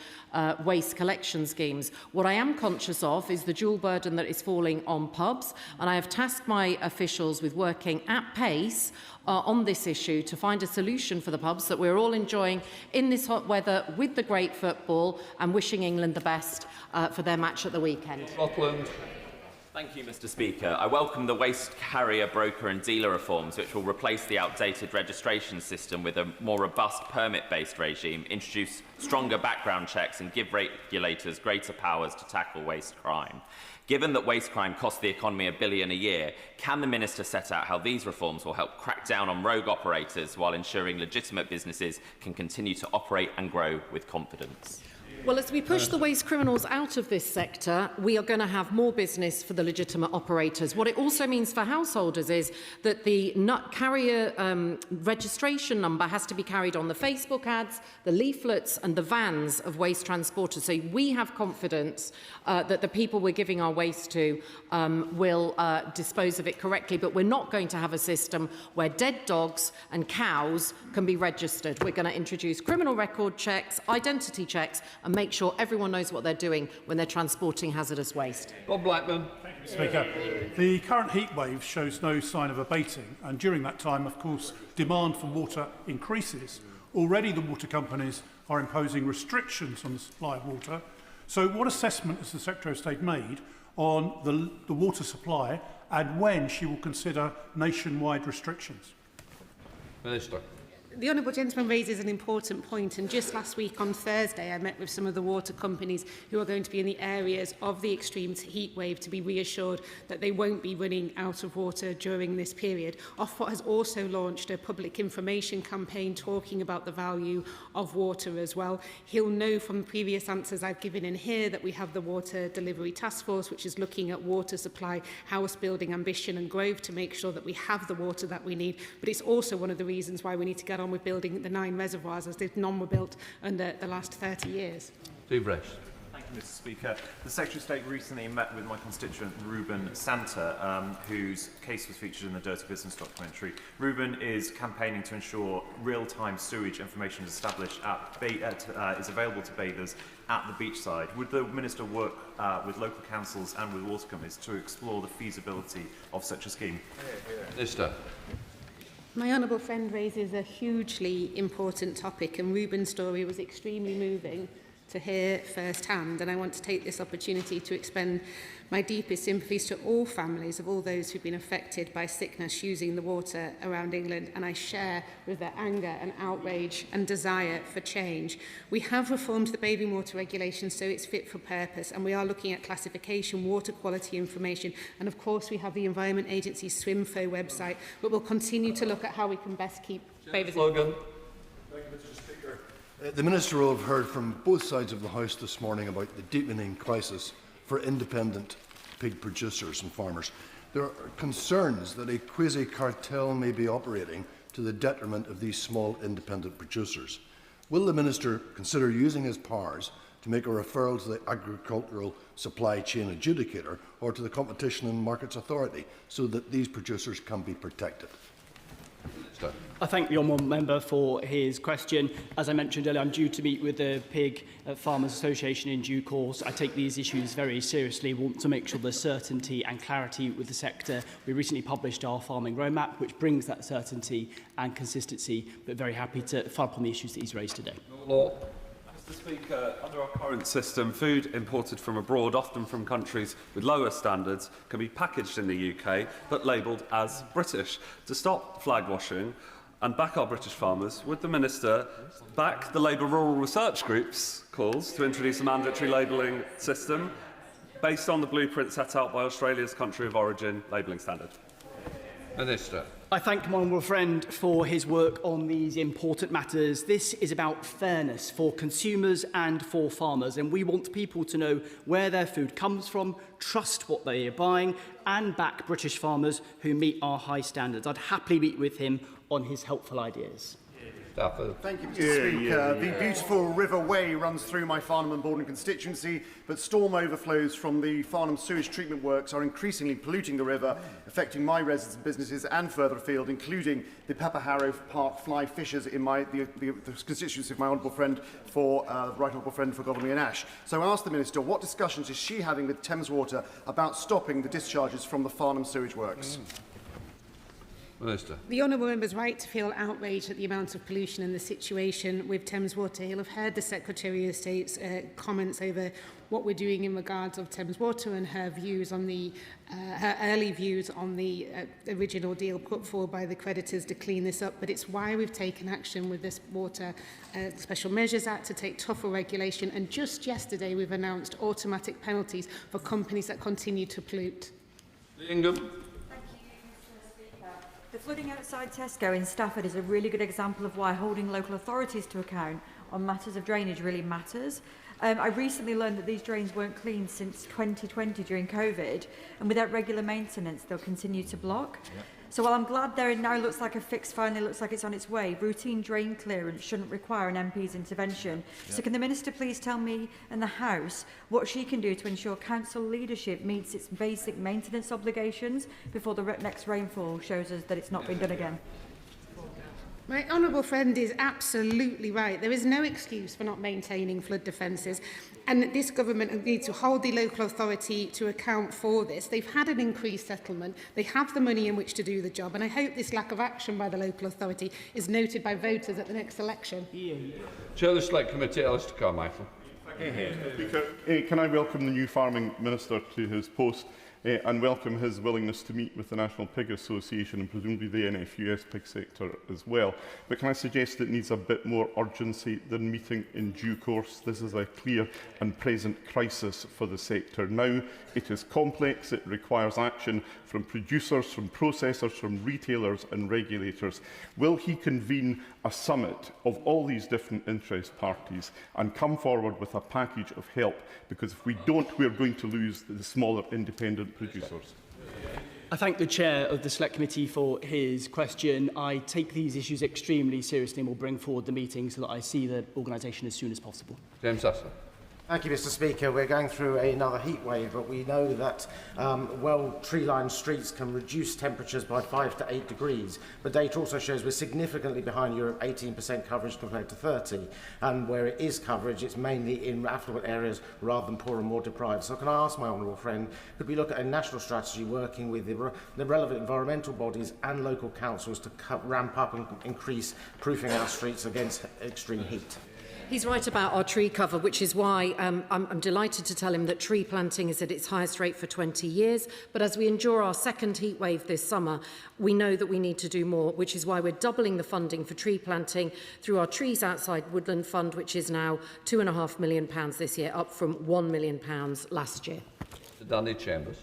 waste collection schemes. What I am conscious of is the dual burden that is falling on pubs, and I have tasked my officials with working at pace on this issue to find a solution for the pubs that we're all enjoying in this hot weather with the great football, and wishing England the best for their match at the weekend. Scotland. Thank you, Mr Speaker. I welcome the waste carrier, broker and dealer reforms which will replace the outdated registration system with a more robust permit-based regime, introduce stronger background checks and give regulators greater powers to tackle waste crime. Given that waste crime costs the economy $1 billion a year, can the Minister set out how these reforms will help crack down on rogue operators while ensuring legitimate businesses can continue to operate and grow with confidence? Well, as we push the waste criminals out of this sector, we are going to have more business for the legitimate operators. What it also means for householders is that the nut carrier registration number has to be carried on the Facebook ads, the leaflets and the vans of waste transporters. So we have confidence that the people we're giving our waste to will dispose of it correctly. But we're not going to have a system where dead dogs and cows can be registered. We're going to introduce criminal record checks, identity checks, and make sure everyone knows what they're doing when they're transporting hazardous waste. Bob Blackman. Thank you, Speaker. The current heat wave shows no sign of abating, and during that time, of course, demand for water increases. Already the water companies are imposing restrictions on the supply of water. So what assessment has the Secretary of State made on the water supply, and when she will consider nationwide restrictions? Minister. The Honourable Gentleman raises an important point, and just last week on Thursday I met with some of the water companies who are going to be in the areas of the extreme heat wave to be reassured that they won't be running out of water during this period. Ofwat has also launched a public information campaign talking about the value of water as well. He'll know from previous answers I've given in here that we have the Water Delivery Task Force, which is looking at water supply, house building ambition and growth to make sure that we have the water that we need. But it's also one of the reasons why we need to get on with building the 9 reservoirs, as none were built under the last 30 years. Steve Resch. Thank you, Mr Speaker. The Secretary of State recently met with my constituent Ruben Santa, whose case was featured in the Dirty Business documentary. Ruben is campaigning to ensure real-time sewage information is established is available to bathers at the beachside. Would the Minister work with local councils and with water companies to explore the feasibility of such a scheme? Minister. My honourable friend raises a hugely important topic, and Ruben's story was extremely moving. to hear firsthand, and I want to take this opportunity to expend my deepest sympathies to all families of all those who've been affected by sickness using the water around England, and I share with their anger and outrage and desire for change. We have reformed the bathing water regulation so it's fit for purpose, and we are looking at classification, water quality information, and of course we have the Environment Agency's SwimFo website, but we'll continue to look at how we can best keep babies. The Minister will have heard from both sides of the House this morning about the deepening crisis for independent pig producers and farmers. There are concerns that a quasi-cartel may be operating to the detriment of these small independent producers. Will the Minister consider using his powers to make a referral to the Agricultural Supply Chain Adjudicator or to the Competition and Markets Authority so that these producers can be protected? I thank the honourable member for his question. As I mentioned earlier, I'm due to meet with the Pig Farmers Association in due course. I take these issues very seriously, want to make sure there's certainty and clarity with the sector. We recently published our farming roadmap, which brings that certainty and consistency, but very happy to follow up on the issues that he's raised today. Mr. Speaker, under our current system, food imported from abroad, often from countries with lower standards, can be packaged in the UK but labelled as British. To stop flag washing and back our British farmers, would the Minister back the Labour Rural Research Group's calls to introduce a mandatory labelling system based on the blueprint set out by Australia's country of origin labelling standard? Minister. I thank my honourable friend for his work on these important matters. This is about fairness for consumers and for farmers, and we want people to know where their food comes from, trust what they are buying, and back British farmers who meet our high standards. I'd happily meet with him on his helpful ideas. Thank you, Mr. Speaker. The beautiful River Wey runs through my Farnham and Borden constituency, but storm overflows from the Farnham sewage treatment works are increasingly polluting the river, affecting my residents and businesses and further afield, including the Pepper Harrow Park fly fishers in the constituency of my honourable friend for right honourable friend for Godalming and Ash. So I asked the Minister, what discussions is she having with Thames Water about stopping the discharges from the Farnham sewage works? Minister. The honourable member is right to feel outraged at the amount of pollution and the situation with Thames Water. He'll have heard the Secretary of State's comments over what we're doing in regards of Thames Water and her views on the her early views on the original deal put forward by the creditors to clean this up. But it's why we've taken action with this Water Special Measures Act to take tougher regulation. And just yesterday we've announced automatic penalties for companies that continue to pollute. Ingham. The flooding outside Tesco in Stafford is a really good example of why holding local authorities to account on matters of drainage really matters. I recently learned that these drains weren't cleaned since 2020 during COVID, and without regular maintenance, they'll continue to block. Yep. So while I'm glad there now looks like a fix finally looks like it's on its way, routine drain clearance shouldn't require an MP's intervention. Yep. So can the Minister please tell me and the House what she can do to ensure council leadership meets its basic maintenance obligations before the next rainfall shows us that it's not been done again? My honourable friend is absolutely right. There is no excuse for not maintaining flood defences, and this government needs to hold the local authority to account for this. They've had an increased settlement. They have the money in which to do the job, and I hope this lack of action by the local authority is noted by voters at the next election. Chair of the Select Committee, Alistair Carmichael. Speaker, can I welcome the new Farming Minister to his post and welcome his willingness to meet with the National Pig Association and presumably the NFUS pig sector as well. But can I suggest it needs a bit more urgency than meeting in due course? This is a clear and present crisis for the sector. Now it is complex, it requires action from producers, from processors, from retailers and regulators. Will he convene a summit of all these different interest parties and come forward with a package of help? Because if we don't, we are going to lose the smaller independent producers. I thank the Chair of the Select Committee for his question. I take these issues extremely seriously and will bring forward the meeting so that I see the organisation as soon as possible. James Sasser. Thank you, Mr. Speaker. We're going through another heat wave, but we know that tree-lined streets can reduce temperatures by 5 to 8 degrees. But data also shows we're significantly behind Europe, 18% coverage compared to 30. And where it is coverage, it's mainly in affluent areas rather than poor and more deprived. So can I ask my honourable friend, could we look at a national strategy working with the relevant environmental bodies and local councils to ramp up and increase proofing our streets against extreme heat? He's right about our tree cover, which is why I'm delighted to tell him that tree planting is at its highest rate for 20 years. But as we endure our second heat wave this summer, we know that we need to do more, which is why we're doubling the funding for tree planting through our Trees Outside Woodland Fund, which is now £2.5 million this year, up from £1 million last year. Mr. Danny Chambers.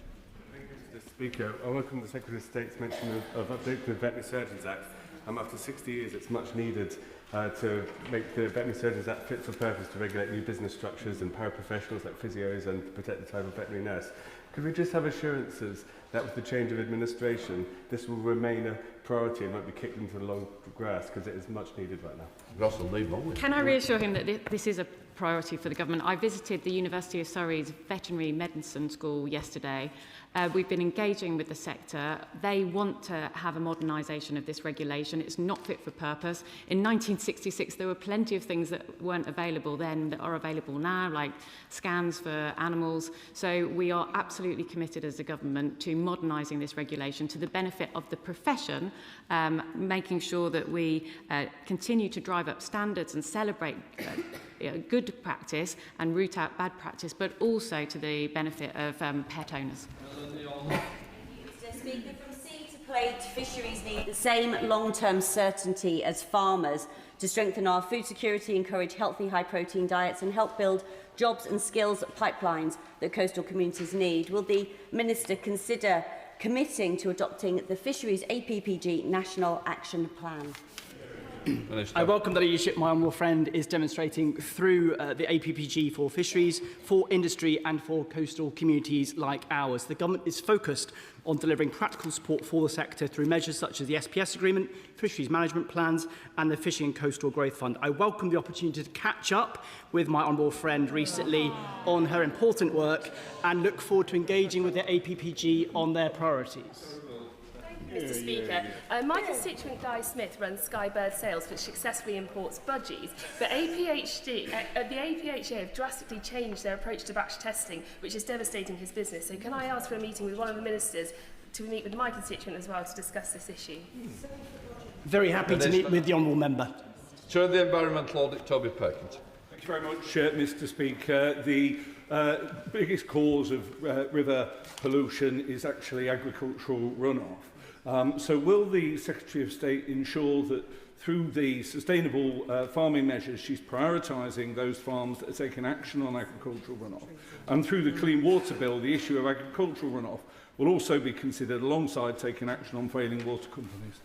Thank you, Mr. Speaker. I welcome the Secretary of State's mention of updating the Veterinary Surgeons Act. After 60 years, it's much needed to make the Veterinary Surgeons Act fit for purpose to regulate new business structures and paraprofessionals like physios and protect the title of veterinary nurse. Could we just have assurances that with the change of administration, this will remain a priority and won't be kicked into the long grass, because it is much needed right now? Russell, leave on. Can I reassure him that this is a priority for the government? I visited the University of Surrey's Veterinary Medicine School yesterday. We've been engaging with the sector. They want to have a modernisation of this regulation. It's not fit for purpose. In 1966, there were plenty of things that weren't available then that are available now, like scans for animals. So we are absolutely committed as a government to modernising this regulation to the benefit of the profession, making sure that we continue to drive up standards and celebrate good practice and root out bad practice, but also to the benefit of pet owners. Mr. Speaker, from sea to plate, fisheries need the same long-term certainty as farmers to strengthen our food security, encourage healthy, high-protein diets and help build jobs and skills pipelines that coastal communities need. Will the Minister consider committing to adopting the Fisheries APPG National Action Plan? I welcome the leadership my honourable friend is demonstrating through the APPG for fisheries, for industry and for coastal communities like ours. The government is focused on delivering practical support for the sector through measures such as the SPS agreement, fisheries management plans and the Fishing and Coastal Growth Fund. I welcome the opportunity to catch up with my honourable friend recently on her important work and look forward to engaging with the APPG on their priorities. Mr. Speaker, my constituent Guy Smith runs Skybird Sales, which successfully imports budgies, but the APHA have drastically changed their approach to batch testing, which is devastating his business. So can I ask for a meeting with one of the ministers to meet with my constituent as well to discuss this issue? Very happy to meet with the honourable member. Chair of the Environmental Audit, Toby Perkins. Thank you very much, Mr. Speaker. The biggest cause of river pollution is actually agricultural runoff. So will the Secretary of State ensure that through the sustainable farming measures she's prioritising those farms that are taking action on agricultural runoff, and through the Clean Water Bill the issue of agricultural runoff will also be considered alongside taking action on failing water companies?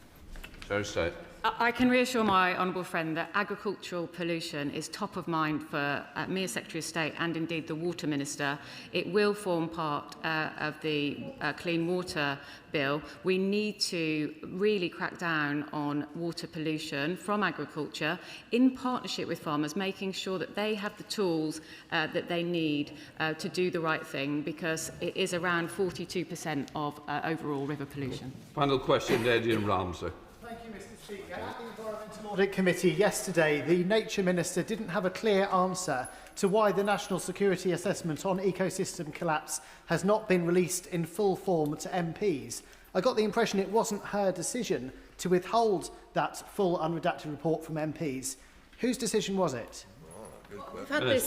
Secretary of State. I can reassure my honourable friend that agricultural pollution is top of mind for me as Secretary of State and indeed the Water Minister. It will form part of the Clean Water Bill. We need to really crack down on water pollution from agriculture in partnership with farmers, making sure that they have the tools that they need to do the right thing, because it is around 42% of overall river pollution. Final question, Adrian Ramsey. Thank you, Mr. Speaker. At the Environmental Audit Committee yesterday, the Nature Minister didn't have a clear answer to why the National Security Assessment on Ecosystem Collapse has not been released in full form to MPs. I got the impression it wasn't her decision to withhold that full unredacted report from MPs. Whose decision was it?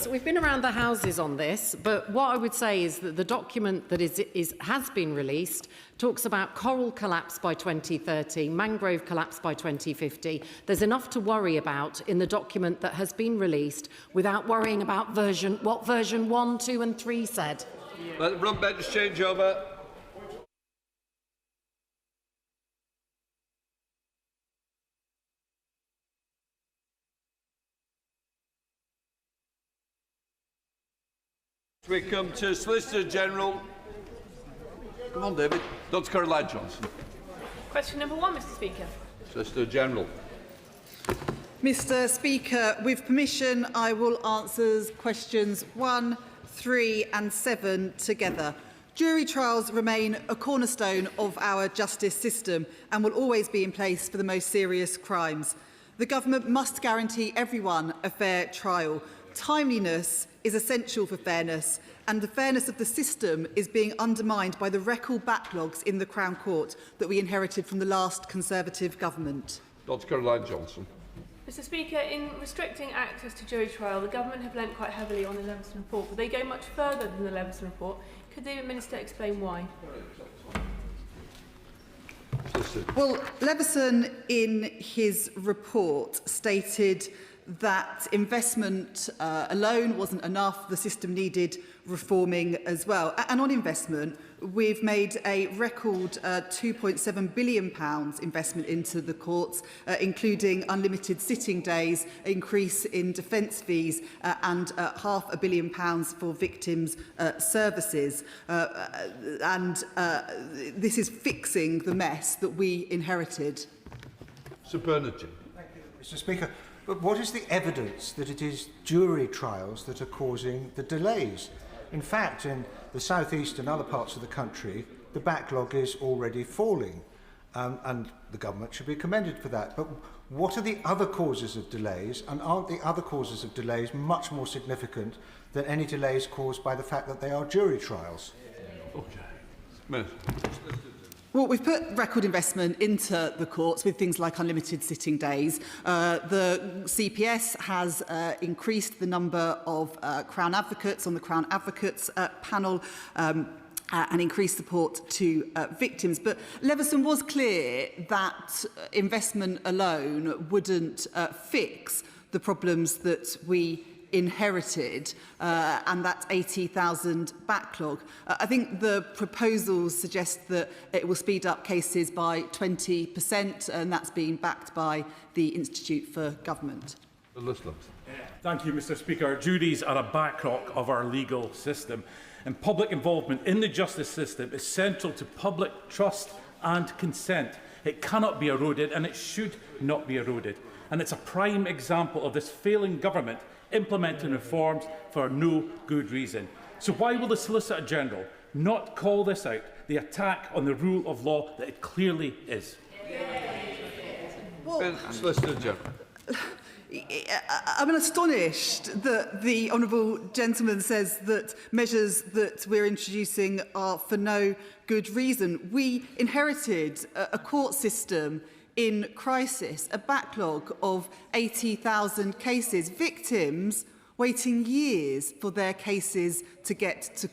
We've been around the houses on this, but what I would say is that the document that has been released talks about coral collapse by 2030, mangrove collapse by 2050. There's enough to worry about in the document that has been released without worrying about what version 1, 2 and 3 said. Let the front bench change over. We come to Solicitor General. Come on, David. Dr. Caroline Johnson. Question number 1, Mr. Speaker. Solicitor General. Mr. Speaker, with permission, I will answer questions 1, 3 and 7 together. Jury trials remain a cornerstone of our justice system and will always be in place for the most serious crimes. The government must guarantee everyone a fair trial. Timeliness is essential for fairness, and the fairness of the system is being undermined by the record backlogs in the Crown Court that we inherited from the last Conservative government. Dr. Caroline Johnson. Mr Speaker, in restricting access to jury trial, the government have lent quite heavily on the Leveson report, but they go much further than the Leveson report. Could the Minister explain why? Well, Leveson, in his report, stated that investment alone wasn't enough. The system needed reforming as well. And on investment, we've made a record £2.7 billion investment into the courts, including unlimited sitting days, increase in defence fees and £500 million for victims' services. This is fixing the mess that we inherited. Sir Bernard. Thank you, Mr Speaker. But what is the evidence that it is jury trials that are causing the delays? In fact, in the South East and other parts of the country, the backlog is already falling, and the government should be commended for that. But what are the other causes of delays, and aren't the other causes of delays much more significant than any delays caused by the fact that they are jury trials? Okay. Well, we've put record investment into the courts with things like unlimited sitting days. The CPS has increased the number of Crown Advocates on the Crown Advocates panel and increased support to victims. But Leveson was clear that investment alone wouldn't fix the problems that we inherited, and that 80,000 backlog. I think the proposals suggest that it will speed up cases by 20%, and that's being backed by the Institute for Government. Thank you, Mr Speaker. Juries are a bedrock of our legal system, and public involvement in the justice system is central to public trust and consent. It cannot be eroded, and it should not be eroded. And it's a prime example of this failing government implementing reforms for no good reason. So why will the Solicitor General not call this out, the attack on the rule of law that it clearly is? Well, Solicitor General. I'm astonished that the honourable gentleman says that measures that we're introducing are for no good reason. We inherited a court system in crisis, a backlog of 80,000 cases, victims waiting years for their cases to get to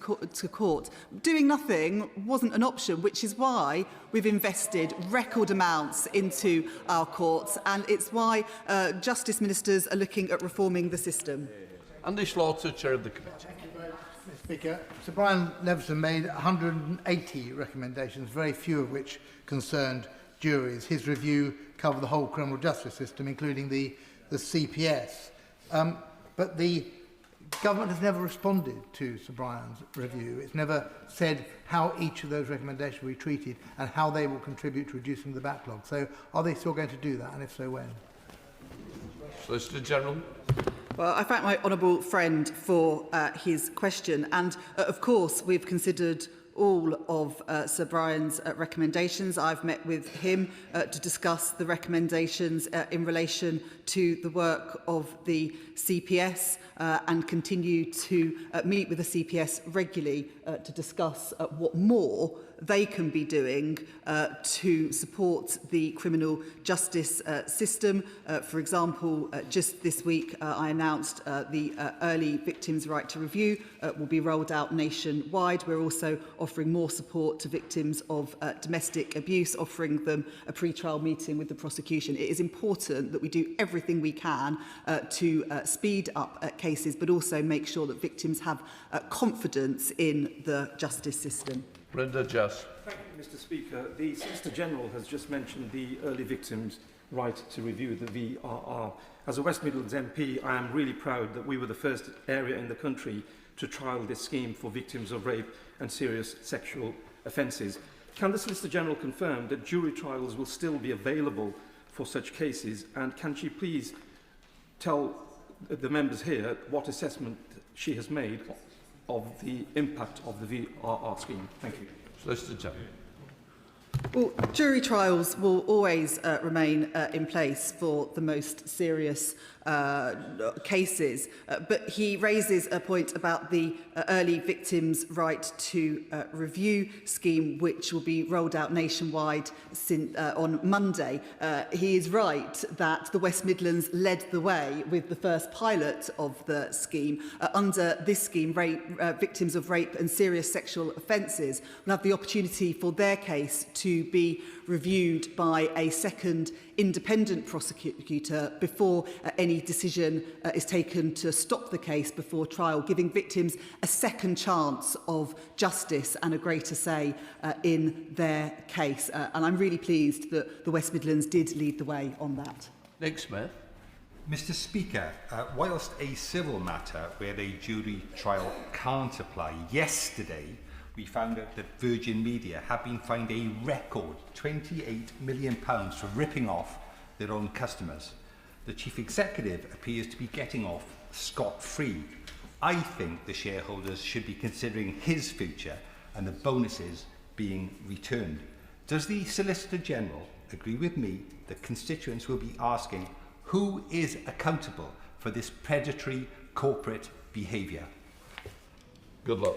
court. Doing nothing wasn't an option, which is why we've invested record amounts into our courts, and it's why Justice Ministers are looking at reforming the system. Andy Slaughter, Chair of the Committee. Mr Speaker, Sir Brian Leveson made 180 recommendations, very few of which concerned juries. His review covered the whole criminal justice system, including the CPS. But the government has never responded to Sir Brian's review. It's never said how each of those recommendations will be treated and how they will contribute to reducing the backlog. So are they still going to do that, and if so, when? Solicitor General. Well, I thank my honourable friend for his question, and of course we've considered all of Sir Brian's recommendations. I've met with him to discuss the recommendations in relation to the work of the CPS and continue to meet with the CPS regularly to discuss what more they can be doing to support the criminal justice system. For example, just this week I announced the Early Victims' Right to Review will be rolled out nationwide. We're also offering more support to victims of domestic abuse, offering them a pre-trial meeting with the prosecution. It is important that we do everything we can to speed up cases, but also make sure that victims have confidence in the justice system. Brenda Just. Thank you, Mr Speaker. The Solicitor General has just mentioned the Early Victims' Right to Review, the VRR. As a West Midlands MP, I am really proud that we were the first area in the country to trial this scheme for victims of rape and serious sexual offences. Can the Solicitor General confirm that jury trials will still be available for such cases, and can she please tell the members here what assessment she has made of the impact of the VRR scheme? Thank you. Solicitor General. Well, jury trials will always remain in place for the most serious cases, but he raises a point about the early victims' right to review scheme, which will be rolled out nationwide on Monday. He is right that the West Midlands led the way with the first pilot of the scheme. Under this scheme, victims of rape and serious sexual offences will have the opportunity for their case to be reviewed by a second independent prosecutor before any decision is taken to stop the case before trial, giving victims a second chance of justice and a greater say in their case. And I'm really pleased that the West Midlands did lead the way on that. Nick Smith. Mr Speaker, whilst a civil matter where a jury trial can't apply, yesterday we found out that Virgin Media have been fined a record £28 million for ripping off their own customers. The chief executive appears to be getting off scot-free. I think the shareholders should be considering his future and the bonuses being returned. Does the Solicitor General agree with me that constituents will be asking who is accountable for this predatory corporate behaviour? Good luck.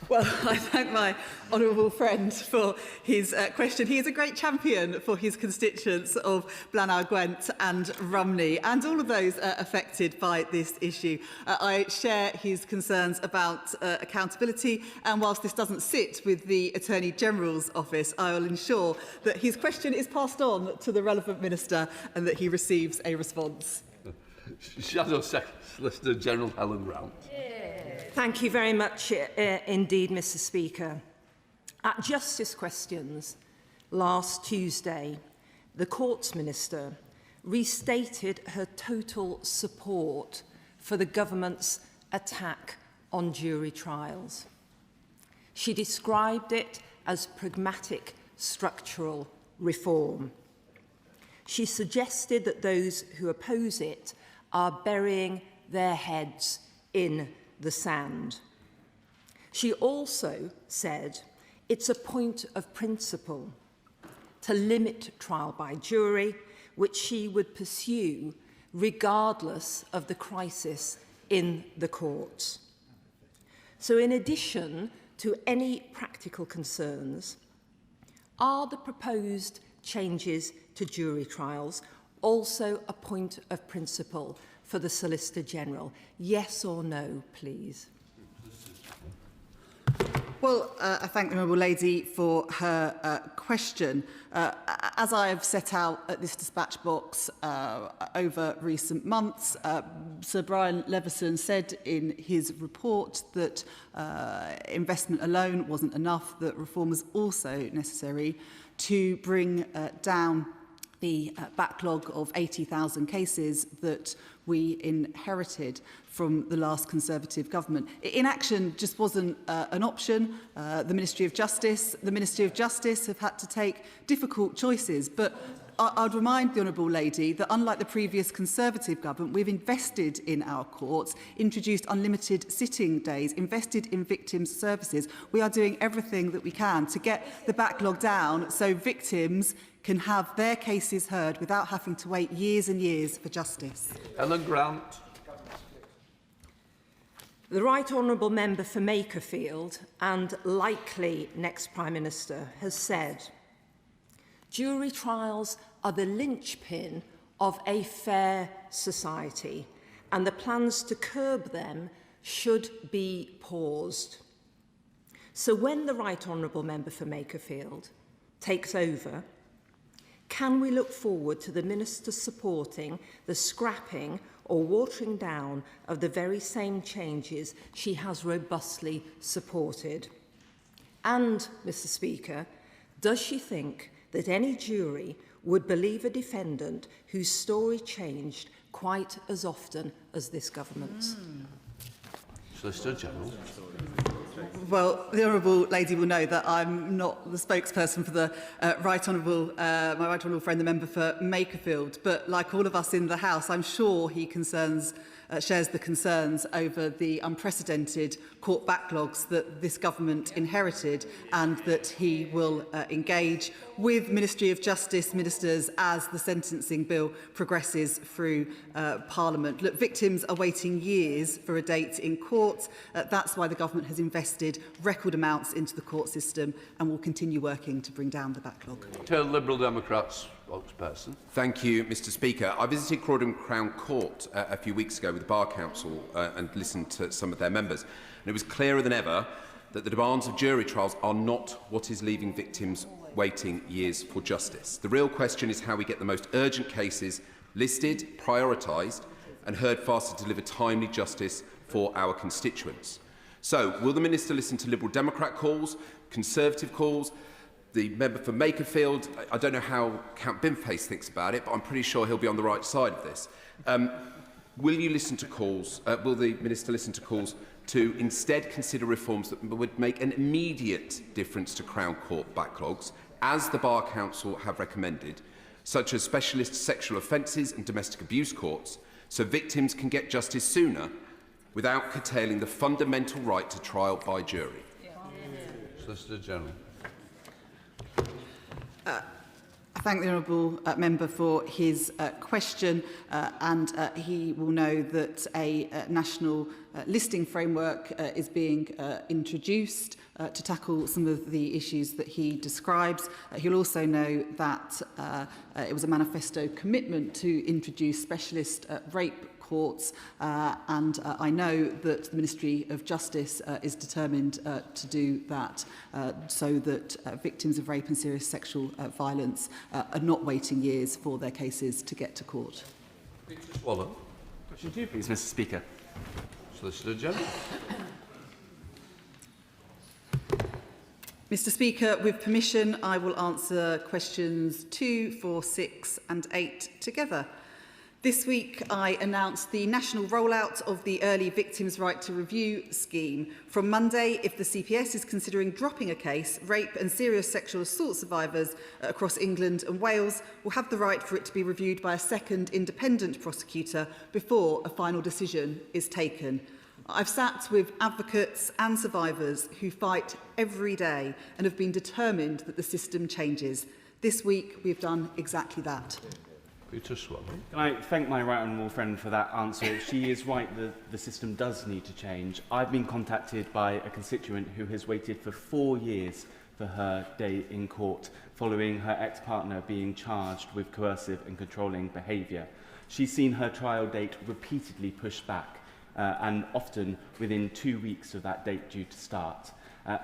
Well, I thank my honourable friend for his question. He is a great champion for his constituents of Blaenau Gwent and Rumney and all of those affected by this issue. I share his concerns about accountability, and whilst this doesn't sit with the Attorney General's office, I will ensure that his question is passed on to the relevant minister and that he receives a response. Shadow Solicitor General Helen Grant. Thank you very much indeed, Mr Speaker. At Justice Questions last Tuesday, the Courts Minister restated her total support for the government's attack on jury trials. She described it as pragmatic structural reform. She suggested that those who oppose it are burying their heads in the sand. She also said it's a point of principle to limit trial by jury, which she would pursue regardless of the crisis in the courts. So in addition to any practical concerns, are the proposed changes to jury trials also a point of principle for the Solicitor General? Yes or no, please? Well, I thank the Honourable Lady for her question. As I have set out at this dispatch box over recent months, Sir Brian Leveson said in his report that investment alone wasn't enough, that reform was also necessary to bring down the backlog of 80,000 cases that we inherited from the last Conservative government. Inaction just wasn't an option. The Ministry of Justice have had to take difficult choices, but I'd remind the Honourable Lady that unlike the previous Conservative government, we've invested in our courts, introduced unlimited sitting days, invested in victims' services. We are doing everything that we can to get the backlog down so victims can have their cases heard without having to wait years and years for justice. Helen Grant. The Right Honourable Member for Makerfield and likely next Prime Minister has said, jury trials are the linchpin of a fair society and the plans to curb them should be paused. So when the Right Honourable Member for Makerfield takes over, can we look forward to the Minister supporting the scrapping or watering down of the very same changes she has robustly supported? And, Mr Speaker, does she think that any jury would believe a defendant whose story changed quite as often as this government's? Solicitor General. Well, the Honourable Lady will know that I'm not the spokesperson for the my Right Honourable friend, the member for Makerfield. But like all of us in the House, I'm sure he concerns shares the concerns over the unprecedented court backlogs that this government inherited, and that he will engage with Ministry of Justice ministers as the sentencing bill progresses through Parliament. Look, victims are waiting years for a date in court. That's why the government has invested record amounts into the court system and will continue working to bring down the backlog. To Liberal Democrats spokesperson. Thank you, Mr Speaker. I visited Croydon Crown Court a few weeks ago with the Bar Council and listened to some of their members. And it was clearer than ever that the demands of jury trials are not what is leaving victims waiting years for justice. The real question is how we get the most urgent cases listed, prioritised and heard fast to deliver timely justice for our constituents. So, will the Minister listen to Liberal Democrat calls, Conservative calls, the member for Makerfield? I don't know how Count Binface thinks about it, but I'm pretty sure he'll be on the right side of this. Will you listen to calls, will the Minister listen to calls to instead consider reforms that would make an immediate difference to Crown Court backlogs, as the Bar Council have recommended, such as specialist sexual offences and domestic abuse courts, so victims can get justice sooner without curtailing the fundamental right to trial by jury? Solicitor General. I thank the honourable member for his question, and he will know that a national listing framework is being introduced to tackle some of the issues that he describes. He'll also know that it was a manifesto commitment to introduce specialist rape courts, and I know that the Ministry of Justice is determined to do that, so that victims of rape and serious sexual violence are not waiting years for their cases to get to court. Swallow. Question 2, please, Mr Speaker. Solicitor General. Mr Speaker, with permission, I will answer questions 2, 4, 6 and 8 together. This week, I announced the national rollout of the Early Victims' Right to Review scheme. From Monday, if the CPS is considering dropping a case, rape and serious sexual assault survivors across England and Wales will have the right for it to be reviewed by a second independent prosecutor before a final decision is taken. I've sat with advocates and survivors who fight every day and have been determined that the system changes. This week, we've done exactly that. Can I thank my right honourable friend for that answer? She is right that the system does need to change. I've been contacted by a constituent who has waited for 4 years for her day in court following her ex-partner being charged with coercive and controlling behaviour. She's seen her trial date repeatedly pushed back and often within 2 weeks of that date due to start.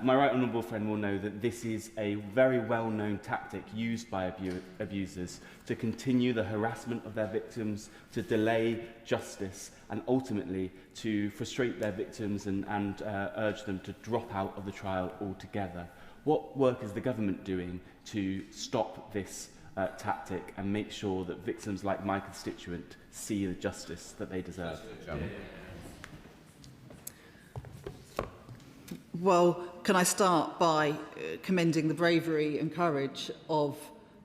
My right honourable friend will know that this is a very well-known tactic used by abusers to continue the harassment of their victims, to delay justice and ultimately to frustrate their victims and urge them to drop out of the trial altogether. What work is the government doing to stop this tactic and make sure that victims like my constituent see the justice that they deserve? Well, can I start by commending the bravery and courage of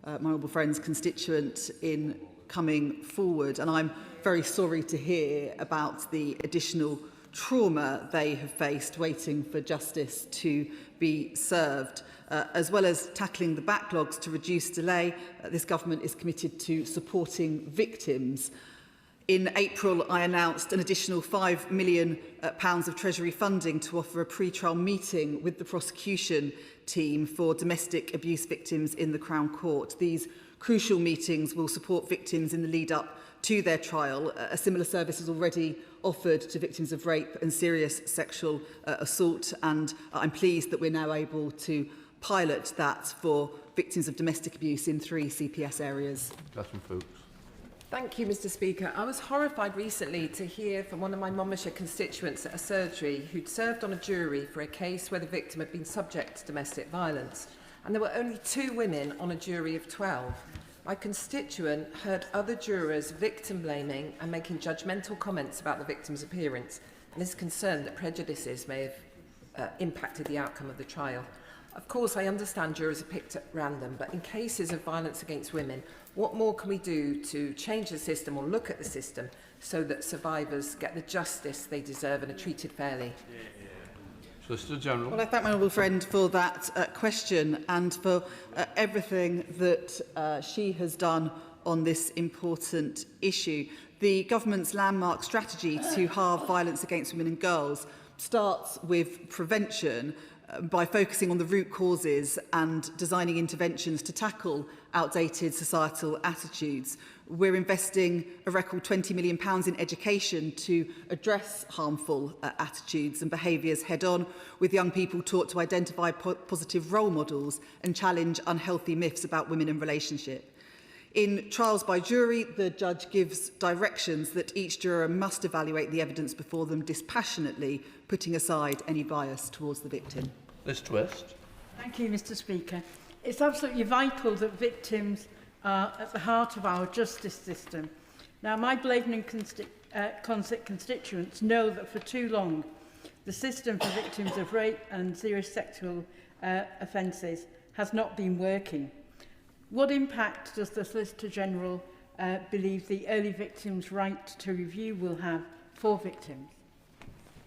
my honourable friend's constituent in coming forward, and I'm very sorry to hear about the additional trauma they have faced waiting for justice to be served. As well as tackling the backlogs to reduce delay, this government is committed to supporting victims. In April, I announced an additional £5 million of Treasury funding to offer a pre-trial meeting with the prosecution team for domestic abuse victims in the Crown Court. These crucial meetings will support victims in the lead-up to their trial. A similar service is already offered to victims of rape and serious sexual assault, and I'm pleased that we're now able to pilot that for victims of domestic abuse in 3 CPS areas. Catherine Fuchs. Thank you, Mr Speaker. I was horrified recently to hear from one of my Monmouthshire constituents at a surgery who'd served on a jury for a case where the victim had been subject to domestic violence. And there were only 2 women on a jury of 12. My constituent heard other jurors victim-blaming and making judgmental comments about the victim's appearance and is concerned that prejudices may have impacted the outcome of the trial. Of course, I understand jurors are picked at random, but in cases of violence against women, what more can we do to change the system or look at the system so that survivors get the justice they deserve and are treated fairly? Solicitor General. Well, I thank my honourable friend for that question and for everything that she has done on this important issue. The government's landmark strategy to halve violence against women and girls starts with prevention by focusing on the root causes and designing interventions to tackle outdated societal attitudes. We're investing a record £20 million in education to address harmful attitudes and behaviours head-on, with young people taught to identify positive role models and challenge unhealthy myths about women and relationships. In trials by jury, the judge gives directions that each juror must evaluate the evidence before them dispassionately, putting aside any bias towards the victim. Liz Twist. Thank you, Mr. Speaker. It's absolutely vital that victims are at the heart of our justice system. Now, my Bladenham constituents know that for too long, the system for victims of rape and serious sexual offences has not been working. What impact does the Solicitor General believe the early victims' right to review will have for victims?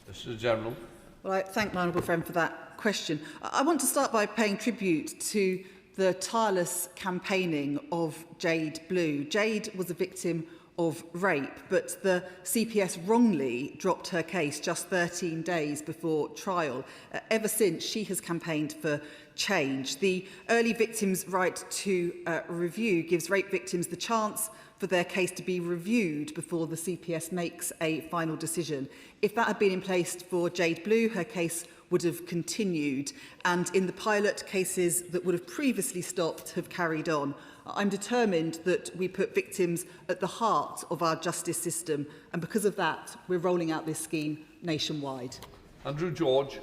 Solicitor General. Well, I thank my honourable friend for that question. I want to start by paying tribute to the tireless campaigning of Jade Blue. Jade was a victim of rape, but the CPS wrongly dropped her case just 13 days before trial. Ever since, she has campaigned for change. The early victims' right to review gives rape victims the chance for their case to be reviewed before the CPS makes a final decision. If that had been in place for Jade Blue, her case would have continued, and in the pilot, cases that would have previously stopped have carried on. I'm determined that we put victims at the heart of our justice system, and because of that, we're rolling out this scheme nationwide. Andrew George.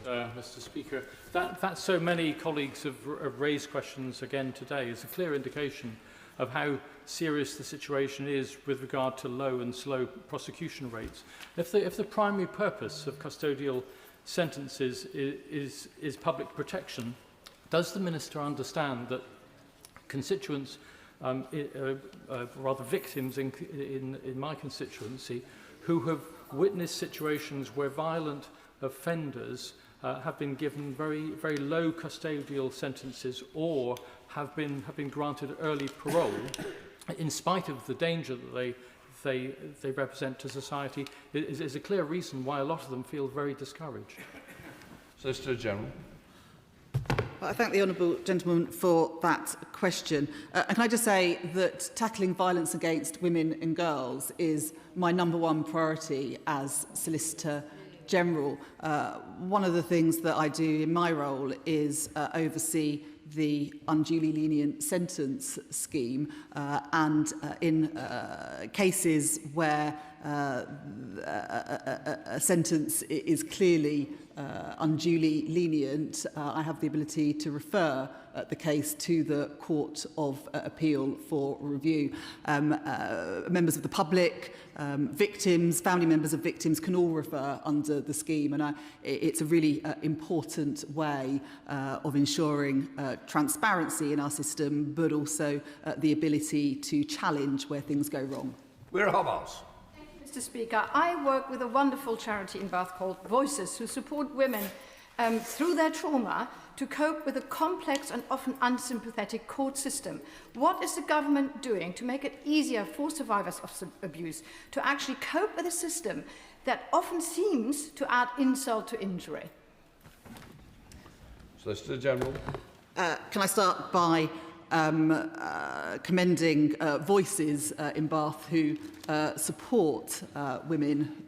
Mr. Speaker, that so many colleagues have raised questions again today is a clear indication of how serious the situation is with regard to low and slow prosecution rates. If the primary purpose of custodial sentences is public protection, does the Minister understand that constituents, rather victims in my constituency, who have witnessed situations where violent offenders have been given very low custodial sentences or have been granted early parole in spite of the danger that they represent to society, is a clear reason why a lot of them feel very discouraged. Solicitor General. I thank the honourable gentleman for that question. And can I just say that tackling violence against women and girls is my #1 priority as Solicitor General. One of the things that I do in my role is oversee the unduly lenient sentence scheme, and in cases where a sentence is clearly unduly lenient, I have the ability to refer the case to the Court of Appeal for review. Members of the public, victims, family members of victims can all refer under the scheme, and it's a really important way of ensuring transparency in our system, but also the ability to challenge where things go wrong. We're Hamas. Mr. Speaker, I work with a wonderful charity in Bath called Voices, who support women through their trauma to cope with a complex and often unsympathetic court system. What is the government doing to make it easier for survivors of abuse to actually cope with a system that often seems to add insult to injury? Solicitor General. Can I start by commending Voices in Bath who support women.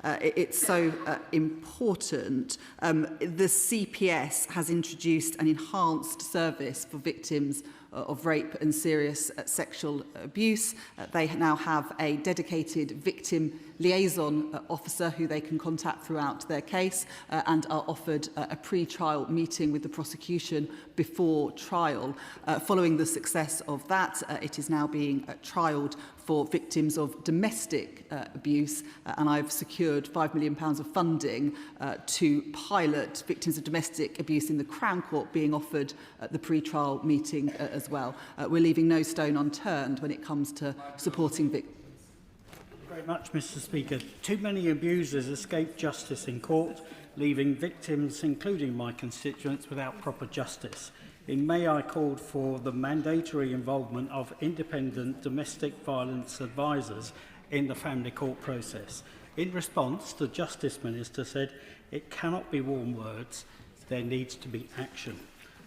It's so important. The CPS has introduced an enhanced service for victims of rape and serious sexual abuse. They now have a dedicated victim liaison officer who they can contact throughout their case, and are offered a pre-trial meeting with the prosecution before trial. Following the success of that, it is now being trialled for victims of domestic abuse, and I've secured £5 million of funding to pilot victims of domestic abuse in the Crown Court being offered at the pre-trial meeting as well. We're leaving no stone unturned when it comes to supporting victims. Very much, Mr. Speaker. Too many abusers escape justice in court, leaving victims, including my constituents, without proper justice. In May, I called for the mandatory involvement of independent domestic violence advisors in the family court process. In response, the Justice Minister said it cannot be warm words, there needs to be action.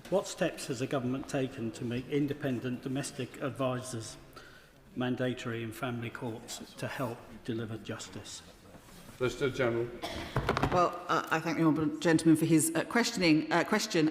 What steps has the government taken to make independent domestic advisors mandatory in family courts to help deliver justice? Solicitor General. Well, I thank the honourable gentleman for his question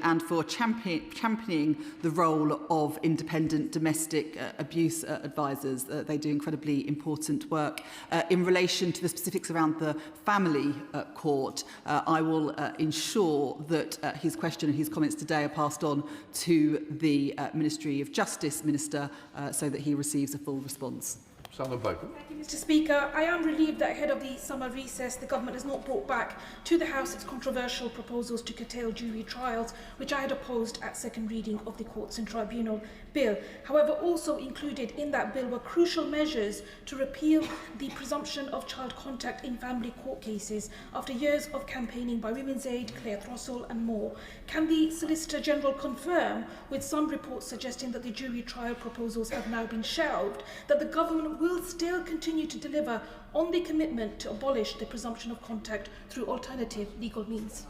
and for championing the role of independent domestic abuse advisors. They do incredibly important work. In relation to the specifics around the family court, I will ensure that his question and his comments today are passed on to the Ministry of Justice Minister so that he receives a full response. Thank you, Mr. Speaker. I am relieved that ahead of the summer recess, the government has not brought back to the House its controversial proposals to curtail jury trials, which I had opposed at second reading of the Courts and Tribunal Bill. However, also included in that bill were crucial measures to repeal the presumption of child contact in family court cases after years of campaigning by Women's Aid, Claire Throssell and more. Can the Solicitor General confirm, with some reports suggesting that the jury trial proposals have now been shelved, that the government will still continue to deliver on the commitment to abolish the presumption of contact through alternative legal means?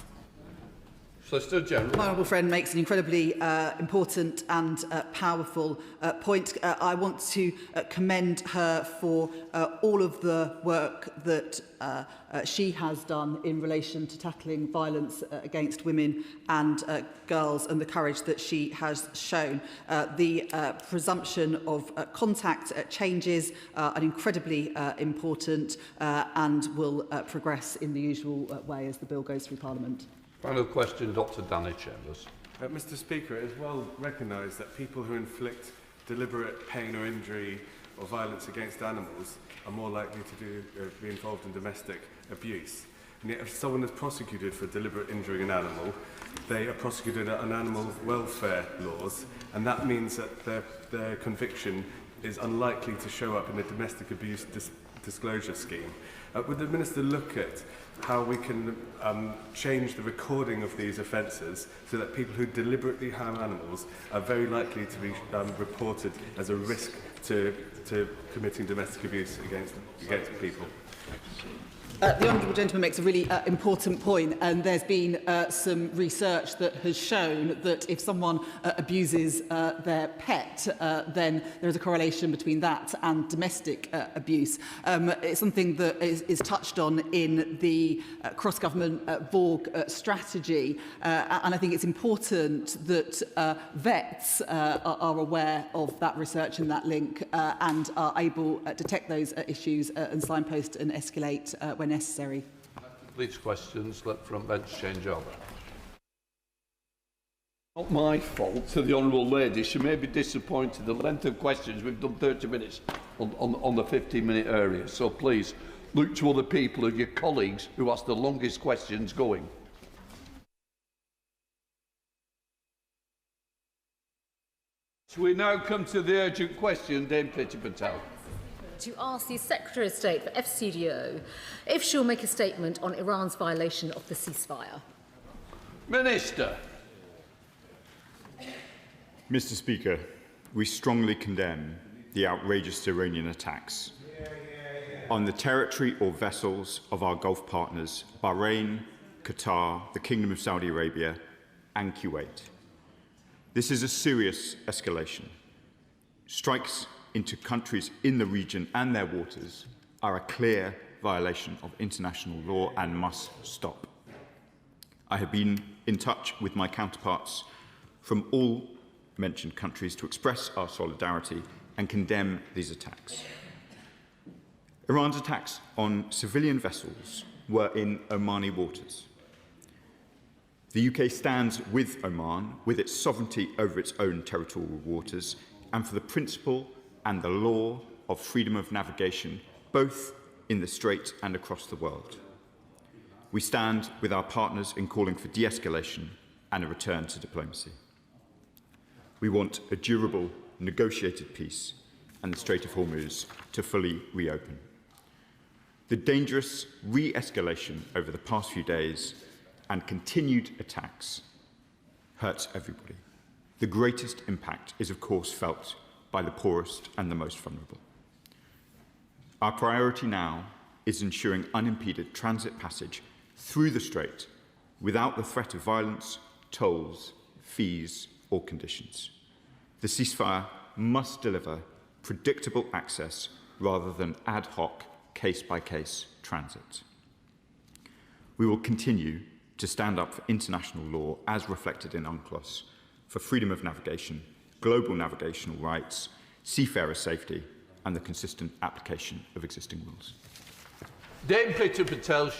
Solicitor General. My honourable friend makes an incredibly important and powerful point. I want to commend her for all of the work that she has done in relation to tackling violence against women and girls, and the courage that she has shown. The presumption of contact changes are incredibly important and will progress in the usual way as the bill goes through Parliament. Final question, Dr. Danny Chambers. Mr. Speaker, it is well recognised that people who inflict deliberate pain or injury or violence against animals are more likely to be involved in domestic abuse. And yet if someone is prosecuted for deliberate injuring an animal, they are prosecuted on animal welfare laws, and that means that their conviction is unlikely to show up in a domestic abuse disclosure scheme. Would the Minister look at how we can change the recording of these offences so that people who deliberately harm animals are very likely to be reported as a risk to committing domestic abuse against people? The honourable gentleman makes a really important point, and there's been some research that has shown that if someone abuses their pet, then there is a correlation between that and domestic abuse. It's something that is touched on in the cross-government VORG strategy, and I think it's important that vets are aware of that research and that link and are able to detect those issues and signpost and escalate when necessary. Please questions, let front bench change over. Not my fault to the honourable lady. She may be disappointed. The length of questions, we've done 30 minutes on the 15-minute area. So please look to other people, of your colleagues, who ask the longest questions going. So we now come to the urgent question, Dame Priti Patel. To ask the Secretary of State for FCDO if she'll make a statement on Iran's violation of the ceasefire. Minister. Mr. Speaker, we strongly condemn the outrageous Iranian attacks on the territory or vessels of our Gulf partners, Bahrain, Qatar, the Kingdom of Saudi Arabia and Kuwait. This is a serious escalation. Strikes into countries in the region and their waters are a clear violation of international law and must stop. I have been in touch with my counterparts from all mentioned countries to express our solidarity and condemn these attacks. Iran's attacks on civilian vessels were in Omani waters. The UK stands with Oman, with its sovereignty over its own territorial waters, and for the principle and the law of freedom of navigation, both in the Strait and across the world. We stand with our partners in calling for de-escalation and a return to diplomacy. We want a durable, negotiated peace and the Strait of Hormuz to fully reopen. The dangerous re-escalation over the past few days and continued attacks hurts everybody. The greatest impact is, of course, felt by the poorest and the most vulnerable. Our priority now is ensuring unimpeded transit passage through the Strait without the threat of violence, tolls, fees or conditions. The ceasefire must deliver predictable access rather than ad hoc, case-by-case transit. We will continue to stand up for international law as reflected in UNCLOS, for freedom of navigation, global navigational rights, seafarer safety and the consistent application of existing rules. Dame Peter Patel.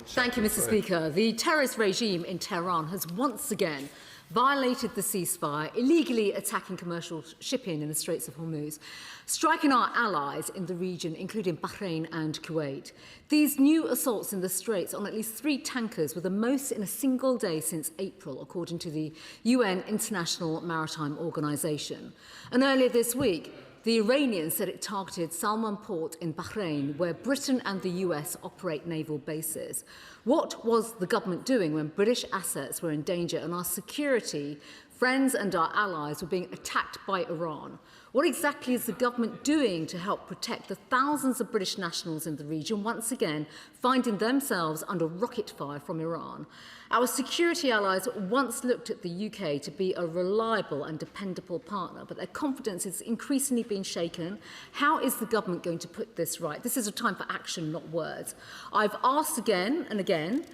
Thank you, Mr. Speaker. The terrorist regime in Tehran has once again violated the ceasefire, illegally attacking commercial shipping in the Straits of Hormuz, striking our allies in the region, including Bahrain and Kuwait. These new assaults in the Straits on at least 3 tankers were the most in a single day since April, according to the UN International Maritime Organization. And earlier this week, the Iranians said it targeted Salman Port in Bahrain, where Britain and the US operate naval bases. What was the government doing when British assets were in danger and our security, friends and our allies were being attacked by Iran? What exactly is the government doing to help protect the thousands of British nationals in the region, once again finding themselves under rocket fire from Iran? Our security allies once looked at the UK to be a reliable and dependable partner, but their confidence is increasingly being shaken. How is the government going to put this right? This is a time for action, not words. I've asked again and again,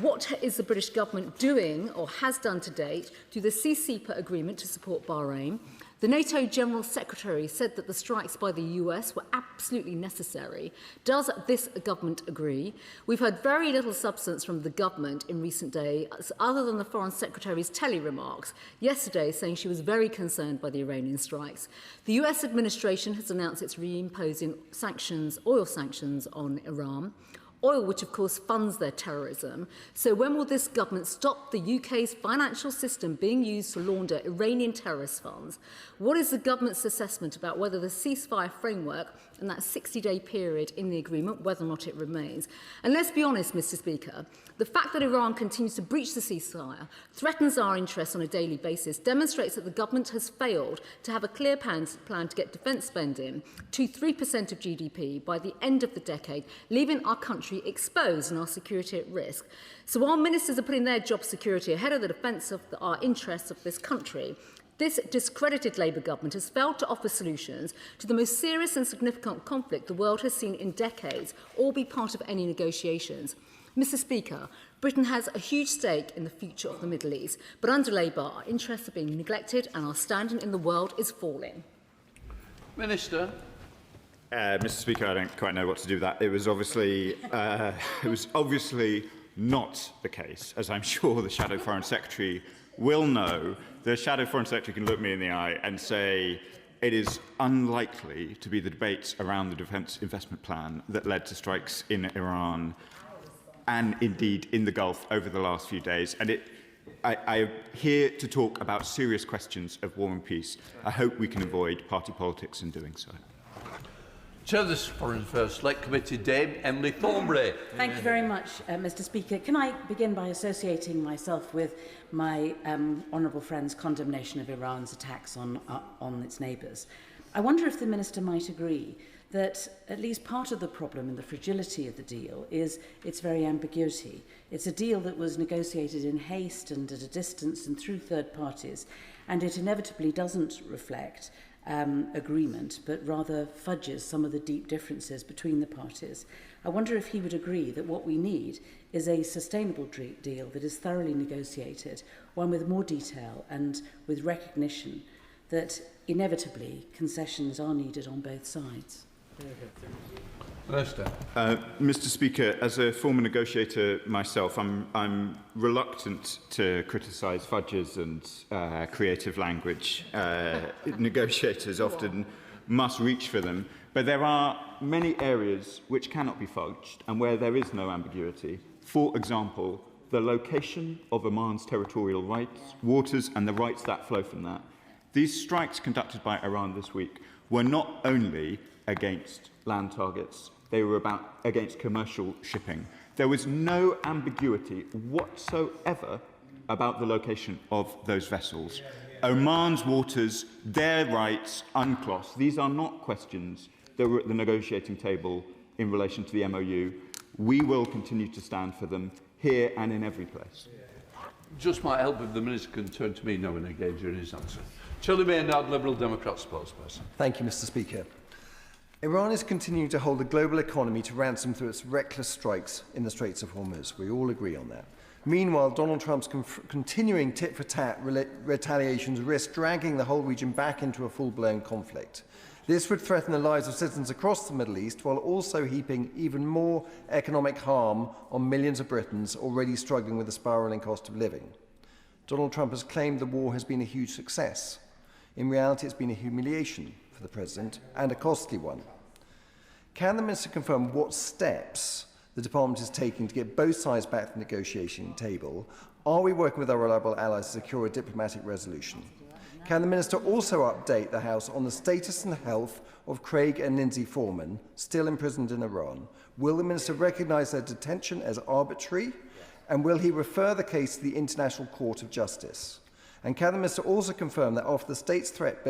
what is the British government doing or has done to date through the CCPA agreement to support Bahrain? The NATO General Secretary said that the strikes by the US were absolutely necessary. Does this government agree? We've heard very little substance from the government in recent days, other than the Foreign Secretary's tele-remarks yesterday saying she was very concerned by the Iranian strikes. The US administration has announced it's reimposing sanctions, oil sanctions on Iran. Oil, which of course funds their terrorism. So when will this government stop the UK's financial system being used to launder Iranian terrorist funds? What is the government's assessment about whether the ceasefire framework and that 60-day period in the agreement, whether or not it remains? And let's be honest, Mr. Speaker, the fact that Iran continues to breach the ceasefire, threatens our interests on a daily basis, demonstrates that the government has failed to have a clear plan to get defence spending to 3% of GDP by the end of the decade, leaving our country exposed and our security at risk. So while ministers are putting their job security ahead of the defence of our interests of this country, this discredited Labour government has failed to offer solutions to the most serious and significant conflict the world has seen in decades, or be part of any negotiations. Mr. Speaker, Britain has a huge stake in the future of the Middle East, but under Labour, our interests are being neglected and our standing in the world is falling. Minister. Mr. Speaker, I don't quite know what to do with that. It was obviously not the case, as I'm sure the Shadow Foreign Secretary will know. The Shadow Foreign Secretary can look me in the eye and say it is unlikely to be the debates around the defence investment plan that led to strikes in Iran and indeed in the Gulf over the last few days. And I'm here to talk about serious questions of war and peace. I hope we can avoid party politics in doing so. Chair of the Foreign Affairs Select Committee, Dame Emily Thornbury. Thank you very much, Mr. Speaker. Can I begin by associating myself with my honourable friend's condemnation of Iran's attacks on its neighbours? I wonder if the Minister might agree that at least part of the problem and the fragility of the deal is its very ambiguity. It's a deal that was negotiated in haste and at a distance and through third parties, and it inevitably doesn't reflect agreement, but rather fudges some of the deep differences between the parties. I wonder if he would agree that what we need is a sustainable deal that is thoroughly negotiated, one with more detail and with recognition that inevitably concessions are needed on both sides. Mr. Speaker, as a former negotiator myself, I'm reluctant to criticise fudges and creative language. Negotiators often must reach for them. But there are many areas which cannot be fudged and where there is no ambiguity. For example, the location of Oman's territorial rights, waters and the rights that flow from that. These strikes conducted by Iran this week were not only against land targets, they were against commercial shipping. There was no ambiguity whatsoever about the location of those vessels. Oman's waters, their rights, UNCLOS, these are not questions that were at the negotiating table in relation to the MOU. We will continue to stand for them here and in every place. Just might help if the Minister can turn to me now and engage in his answer. Charlie Maynard, Liberal Democrat spokesperson. Thank you, Mr. Speaker. Iran is continuing to hold the global economy to ransom through its reckless strikes in the Straits of Hormuz. We all agree on that. Meanwhile, Donald Trump's continuing tit-for-tat retaliations risk dragging the whole region back into a full-blown conflict. This would threaten the lives of citizens across the Middle East while also heaping even more economic harm on millions of Britons already struggling with the spiralling cost of living. Donald Trump has claimed the war has been a huge success. In reality, it's been a humiliation for the President and a costly one. Can the Minister confirm what steps the Department is taking to get both sides back to the negotiation table? Are we working with our reliable allies to secure a diplomatic resolution? Can the Minister also update the House on the status and health of Craig and Lindsay Foreman, still imprisoned in Iran? Will the Minister recognise their detention as arbitrary? And will he refer the case to the International Court of Justice? And can the Minister also confirm that after the State Threats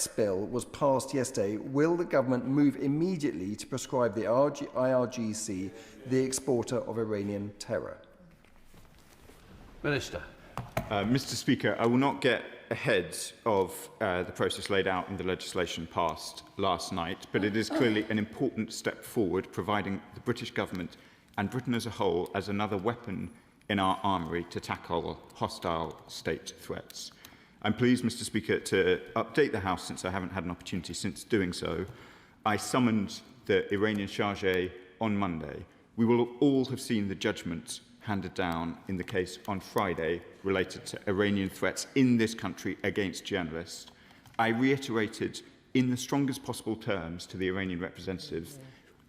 Bill was passed yesterday, will the government move immediately to prescribe the IRGC, the exporter of Iranian terror? Minister. Mr. Speaker, I will not get ahead of the process laid out in the legislation passed last night, but it is clearly an important step forward, providing the British government and Britain as a whole as another weapon in our armoury to tackle hostile state threats. I'm pleased, Mr. Speaker, to update the House, since I haven't had an opportunity since doing so. I summoned the Iranian Chargé on Monday. We will all have seen the judgment handed down in the case on Friday related to Iranian threats in this country against journalists. I reiterated in the strongest possible terms to the Iranian representatives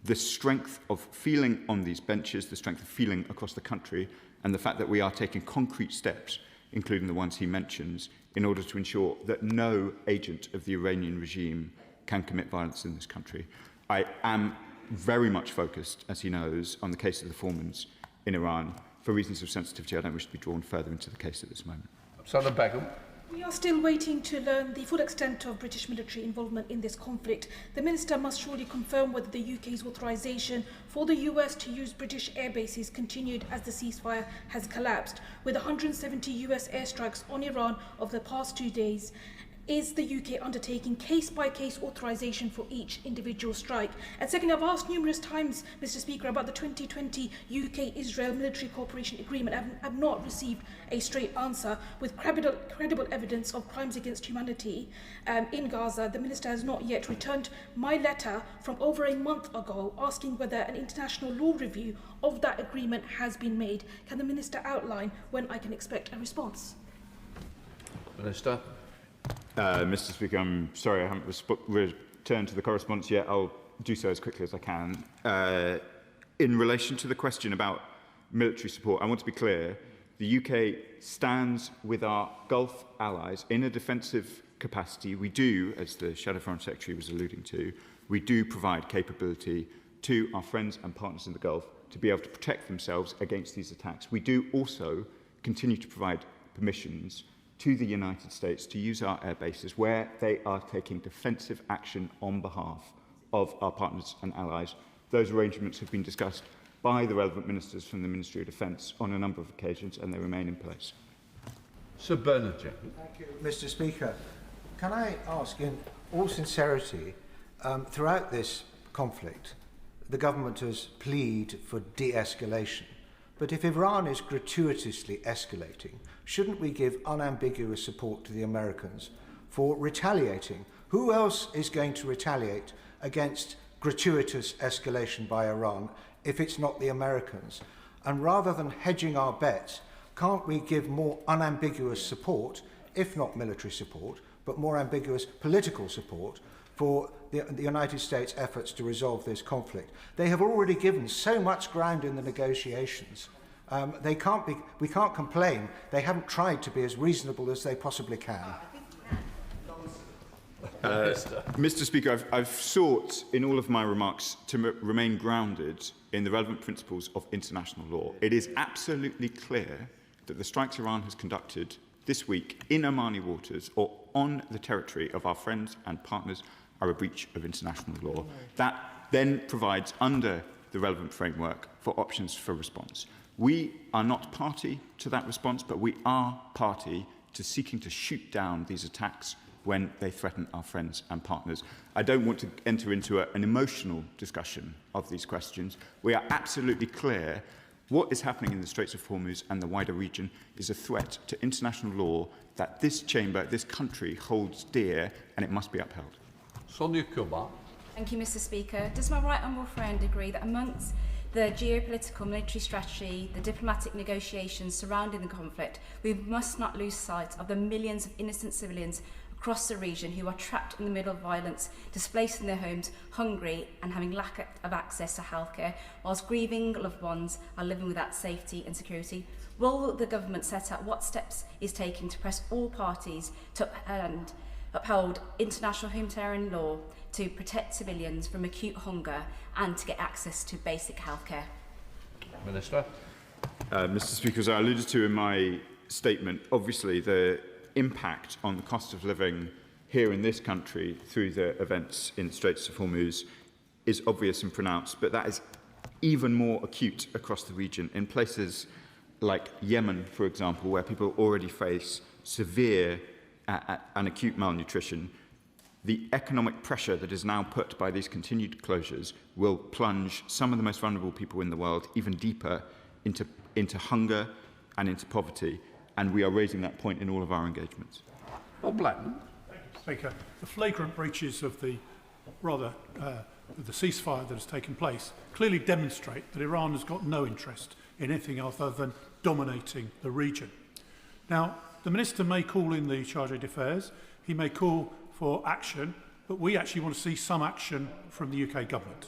the strength of feeling on these benches, the strength of feeling across the country, and the fact that we are taking concrete steps, including the ones he mentions, in order to ensure that no agent of the Iranian regime can commit violence in this country. I am very much focused, as he knows, on the case of the Foremans in Iran. For reasons of sensitivity, I don't wish to be drawn further into the case at this moment. Senator Beckham. We are still waiting to learn the full extent of British military involvement in this conflict. The Minister must surely confirm whether the UK's authorisation for the US to use British air bases continued as the ceasefire has collapsed, with 170 US airstrikes on Iran over the past 2 days. Is the UK undertaking case-by-case authorisation for each individual strike? And secondly, I've asked numerous times, Mr. Speaker, about the 2020 UK-Israel military cooperation agreement. I've not received a straight answer. With credible evidence of crimes against humanity in Gaza, the Minister has not yet returned my letter from over a month ago asking whether an international law review of that agreement has been made. Can the Minister outline when I can expect a response? Minister. Mr. Speaker, I'm sorry I haven't returned to the correspondence yet. I'll do so as quickly as I can. In relation to the question about military support, I want to be clear. The UK stands with our Gulf allies in a defensive capacity. We do, as the Shadow Foreign Secretary was alluding to, we do provide capability to our friends and partners in the Gulf to be able to protect themselves against these attacks. We do also continue to provide permissions to the United States to use our air bases where they are taking defensive action on behalf of our partners and allies. Those arrangements have been discussed by the relevant ministers from the Ministry of Defence on a number of occasions, and they remain in place. Sir Bernard. Thank you, Mr. Speaker. Can I ask, in all sincerity, throughout this conflict, the government has pleaded for de-escalation. But if Iran is gratuitously escalating, shouldn't we give unambiguous support to the Americans for retaliating? Who else is going to retaliate against gratuitous escalation by Iran if it's not the Americans? And rather than hedging our bets, can't we give more unambiguous support, if not military support, but more ambiguous political support for the United States' efforts to resolve this conflict. They have already given so much ground in the negotiations. We can't complain. They haven't tried to be as reasonable as they possibly can. Mr. Speaker, I've sought in all of my remarks to remain grounded in the relevant principles of international law. It is absolutely clear that the strikes Iran has conducted this week in Omani waters or on the territory of our friends and partners are a breach of international law. That then provides, under the relevant framework, for options for response. We are not party to that response, but we are party to seeking to shoot down these attacks when they threaten our friends and partners. I don't want to enter into an emotional discussion of these questions. We are absolutely clear what is happening in the Straits of Hormuz and the wider region is a threat to international law that this chamber, this country, holds dear, and it must be upheld. Sonia Kumar. Thank you, Mr. Speaker. Does my right honourable friend agree that amongst the geopolitical military strategy, the diplomatic negotiations surrounding the conflict, we must not lose sight of the millions of innocent civilians across the region who are trapped in the middle of violence, displaced in their homes, hungry and having lack of access to healthcare, whilst grieving loved ones are living without safety and security? Will the government set out what steps is taking to press all parties to uphold international humanitarian law to protect civilians from acute hunger and to get access to basic healthcare? Minister. Mr. Speaker, as I alluded to in my statement, obviously the impact on the cost of living here in this country through the events in the Straits of Hormuz is obvious and pronounced, but that is even more acute across the region in places like Yemen, for example, where people already face severe and acute malnutrition. The economic pressure that is now put by these continued closures will plunge some of the most vulnerable people in the world even deeper into hunger and into poverty. And we are raising that point in all of our engagements. Bob Blackman. Thank you, Speaker. The flagrant breaches of the ceasefire that has taken place clearly demonstrate that Iran has got no interest in anything other than dominating the region. Now, the Minister may call in the Charge d'Affaires, he may call for action, but we actually want to see some action from the UK government.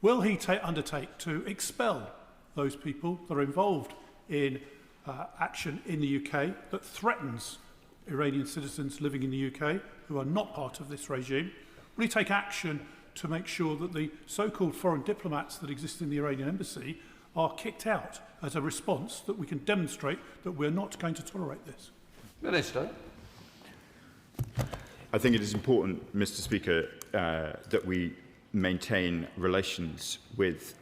Will he undertake to expel those people that are involved in action in the UK that threatens Iranian citizens living in the UK who are not part of this regime? Will he take action to make sure that the so-called foreign diplomats that exist in the Iranian embassy are kicked out as a response that we can demonstrate that we're not going to tolerate this? Minister. I think it is important, Mr. Speaker, that we maintain relations with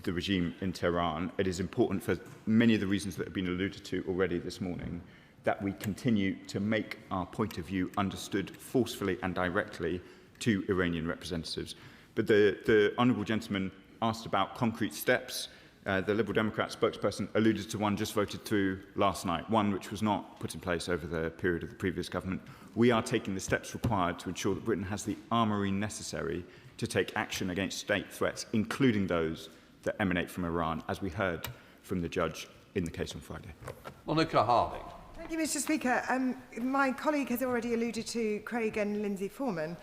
the regime in Tehran. It is important for many of the reasons that have been alluded to already this morning that we continue to make our point of view understood forcefully and directly to Iranian representatives. But the honourable gentleman asked about concrete steps. The Liberal Democrat spokesperson alluded to one just voted through last night, one which was not put in place over the period of the previous government. We are taking the steps required to ensure that Britain has the armoury necessary to take action against state threats, including those that emanate from Iran, as we heard from the judge in the case on Friday. Monica Harding. Thank you, Mr. Speaker. My colleague has already alluded to Craig and Lindsay Foreman,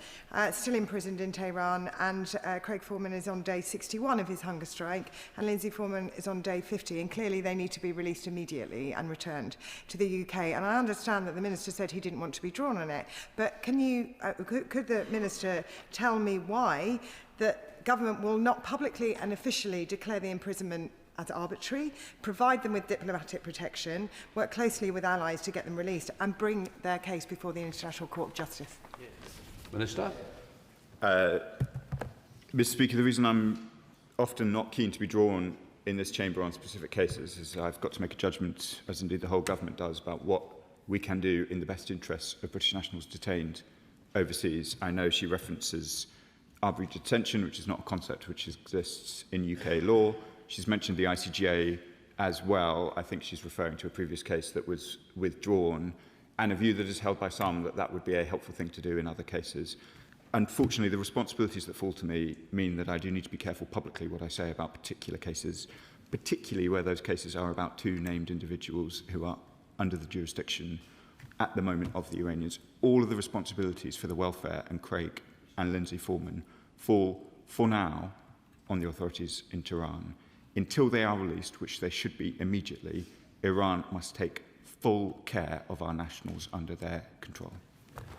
still imprisoned in Tehran, and Craig Foreman is on day 61 of his hunger strike, and Lindsay Foreman is on day 50, and clearly they need to be released immediately and returned to the UK. And I understand that the Minister said he didn't want to be drawn on it, but can you, could the Minister tell me why the government will not publicly and officially declare the imprisonment as arbitrary, provide them with diplomatic protection, work closely with allies to get them released, and bring their case before the International Court of Justice? Yes. Minister. Mr. Speaker, the reason I'm often not keen to be drawn in this chamber on specific cases is I've got to make a judgment, as indeed the whole government does, about what we can do in the best interests of British nationals detained overseas. I know she references arbitrary detention, which is not a concept which exists in UK law. She's mentioned the ICJ as well. I think she's referring to a previous case that was withdrawn, and a view that is held by some that that would be a helpful thing to do in other cases. Unfortunately, the responsibilities that fall to me mean that I do need to be careful publicly what I say about particular cases, particularly where those cases are about two named individuals who are under the jurisdiction at the moment of the Iranians. All of the responsibilities for the welfare, and Craig and Lindsay Foreman fall, for now, on the authorities in Tehran. Until they are released, which they should be immediately, Iran must take full care of our nationals under their control.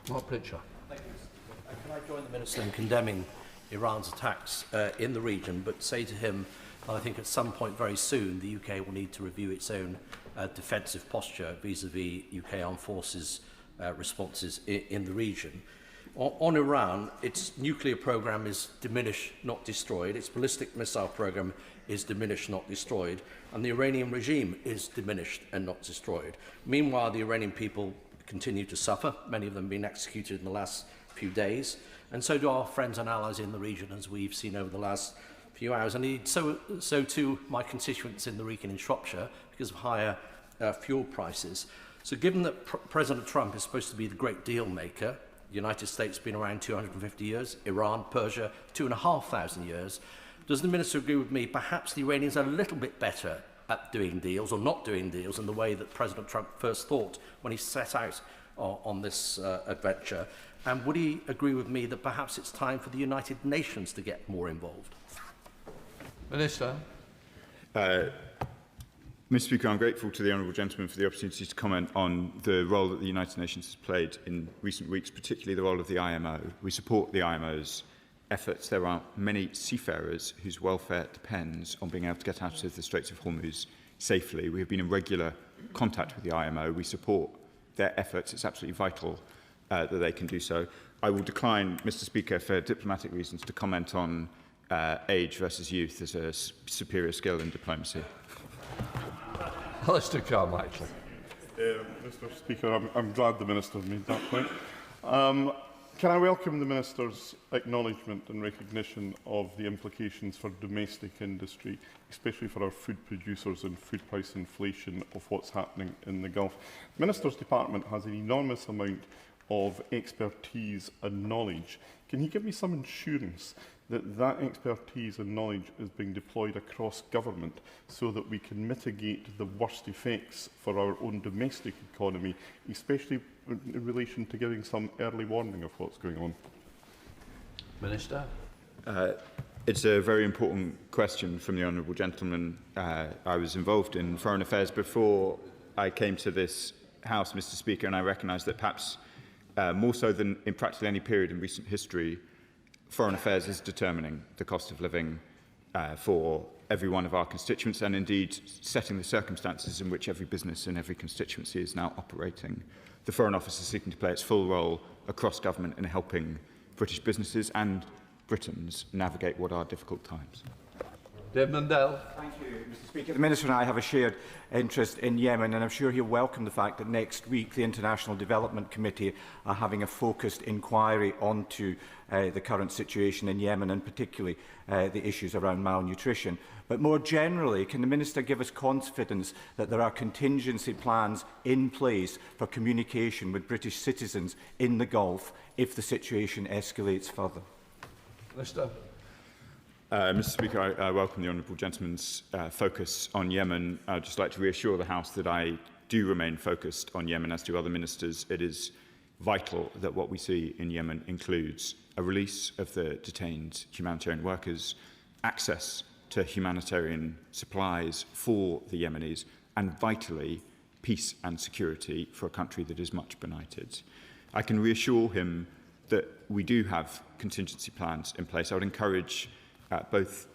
Mark Pritchard. Thank you. Can I join the Minister in condemning Iran's attacks in the region, but say to him that I think at some point very soon the UK will need to review its own defensive posture vis-à-vis UK armed forces responses in the region. On Iran, its nuclear programme is diminished, not destroyed. Its ballistic missile programme is diminished, not destroyed. And the Iranian regime is diminished and not destroyed. Meanwhile, the Iranian people continue to suffer. Many of them have been executed in the last few days. And so do our friends and allies in the region, as we've seen over the last few hours. And so too my constituents in the region in Shropshire, because of higher fuel prices. So given that President Trump is supposed to be the great deal maker, the United States has been around 250 years, Iran, Persia, 2,500 years. Does the Minister agree with me perhaps the Iranians are a little bit better at doing deals or not doing deals in the way that President Trump first thought when he set out on this adventure? And would he agree with me that perhaps it's time for the United Nations to get more involved? Minister. Mr. Speaker, I'm grateful to the honourable gentleman for the opportunity to comment on the role that the United Nations has played in recent weeks, particularly the role of the IMO. We support the IMO's efforts. There are many seafarers whose welfare depends on being able to get out of the Straits of Hormuz safely. We have been in regular contact with the IMO. We support their efforts. It's absolutely vital that they can do so. I will decline, Mr. Speaker, for diplomatic reasons, to comment on age versus youth as a superior skill in diplomacy. Alistair Carmichael. Mr. Speaker, I'm glad the Minister made that point. Can I welcome the Minister's acknowledgement and recognition of the implications for domestic industry, especially for our food producers and food price inflation of what's happening in the Gulf? The Minister's department has an enormous amount of expertise and knowledge. Can he give me some assurance that that expertise and knowledge is being deployed across government so that we can mitigate the worst effects for our own domestic economy, especially in relation to giving some early warning of what's going on? Minister. It's a very important question from the honourable gentleman. I was involved in foreign affairs before I came to this House, Mr. Speaker, and I recognise that perhaps more so than in practically any period in recent history, foreign affairs is determining the cost of living for every one of our constituents, and indeed setting the circumstances in which every business and every constituency is now operating. The Foreign Office is seeking to play its full role across government in helping British businesses and Britons navigate what are difficult times. Dave Mundell. Thank you, Mr. Speaker. The Minister and I have a shared interest in Yemen, and I'm sure he'll welcome the fact that next week the International Development Committee are having a focused inquiry onto the current situation in Yemen, and particularly the issues around malnutrition. But more generally, can the Minister give us confidence that there are contingency plans in place for communication with British citizens in the Gulf if the situation escalates further? Minister. Mr. Speaker, I welcome the honourable gentleman's focus on Yemen. I'd just like to reassure the House that I do remain focused on Yemen, as do other ministers. It is vital that what we see in Yemen includes a release of the detained humanitarian workers, access to humanitarian supplies for the Yemenis, and vitally, peace and security for a country that is much benighted. I can reassure him that we do have contingency plans in place. I would encourage both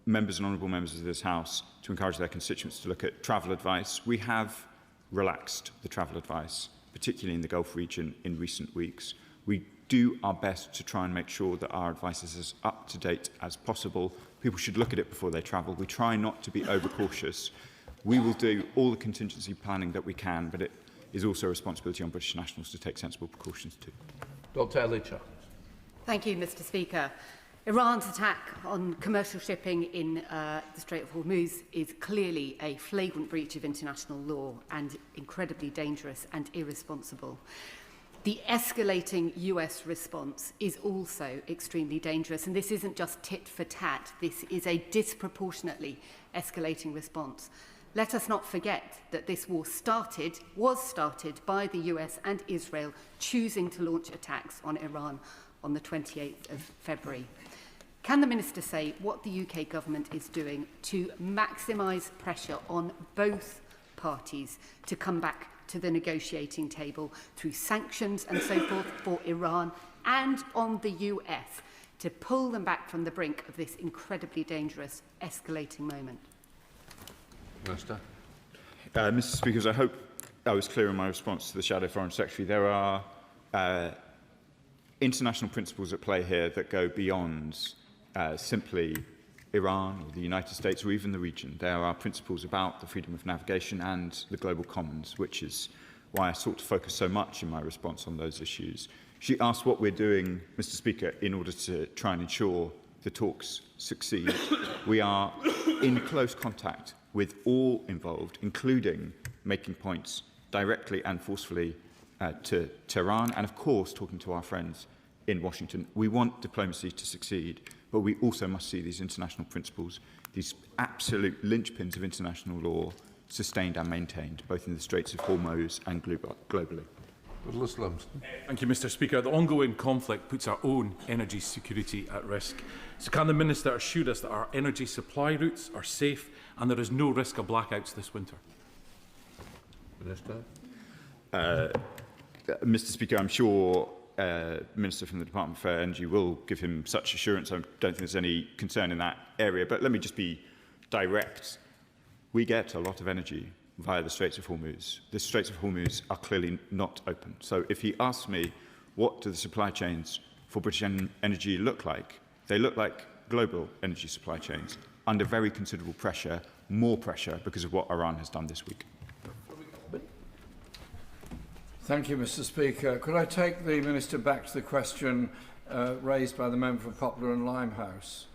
members and honourable members of this House to encourage their constituents to look at travel advice. We have relaxed the travel advice, particularly in the Gulf region, in recent weeks. We do our best to try and make sure that our advice is as up to date as possible. People should look at it before they travel. We try not to be overcautious. We will do all the contingency planning that we can, but it is also a responsibility on British nationals to take sensible precautions too. Dr. Ellicher. Thank you, Mr. Speaker. Iran's attack on commercial shipping in the Strait of Hormuz is clearly a flagrant breach of international law and incredibly dangerous and irresponsible. The escalating US response is also extremely dangerous, and this isn't just tit for tat. This is a disproportionately escalating response. Let us not forget that this war was started by the US and Israel choosing to launch attacks on Iran on the 28th of February. Can the Minister say what the UK Government is doing to maximise pressure on both parties to come back to the negotiating table through sanctions and so forth for Iran and on the US to pull them back from the brink of this incredibly dangerous escalating moment? Minister. Mr. Speaker, I hope I was clear in my response to the Shadow Foreign Secretary. There are international principles at play here that go beyond simply Iran or the United States or even the region. There are principles about the freedom of navigation and the global commons, which is why I sought to focus so much in my response on those issues. She asked what we're doing, Mr. Speaker, in order to try and ensure the talks succeed. We are in close contact with all involved, including making points directly and forcefully to Tehran and, of course, talking to our friends in Washington. We want diplomacy to succeed, but we also must see these international principles, these absolute linchpins of international law, sustained and maintained, both in the Straits of Hormuz and globally. Thank you, Mr. Speaker. The ongoing conflict puts our own energy security at risk. So can the Minister assure us that our energy supply routes are safe and there is no risk of blackouts this winter? Minister. Mr. Speaker, I'm sure Minister from the Department for Energy will give him such assurance. I don't think there's any concern in that area. But let me just be direct. We get a lot of energy via the Straits of Hormuz. The Straits of Hormuz are clearly not open. So if he asks me, what do the supply chains for British energy look like? They look like global energy supply chains under very considerable pressure, more pressure because of what Iran has done this week. Thank you, Mr. Speaker. Could I take the Minister back to the question raised by the member for Poplar and Limehouse?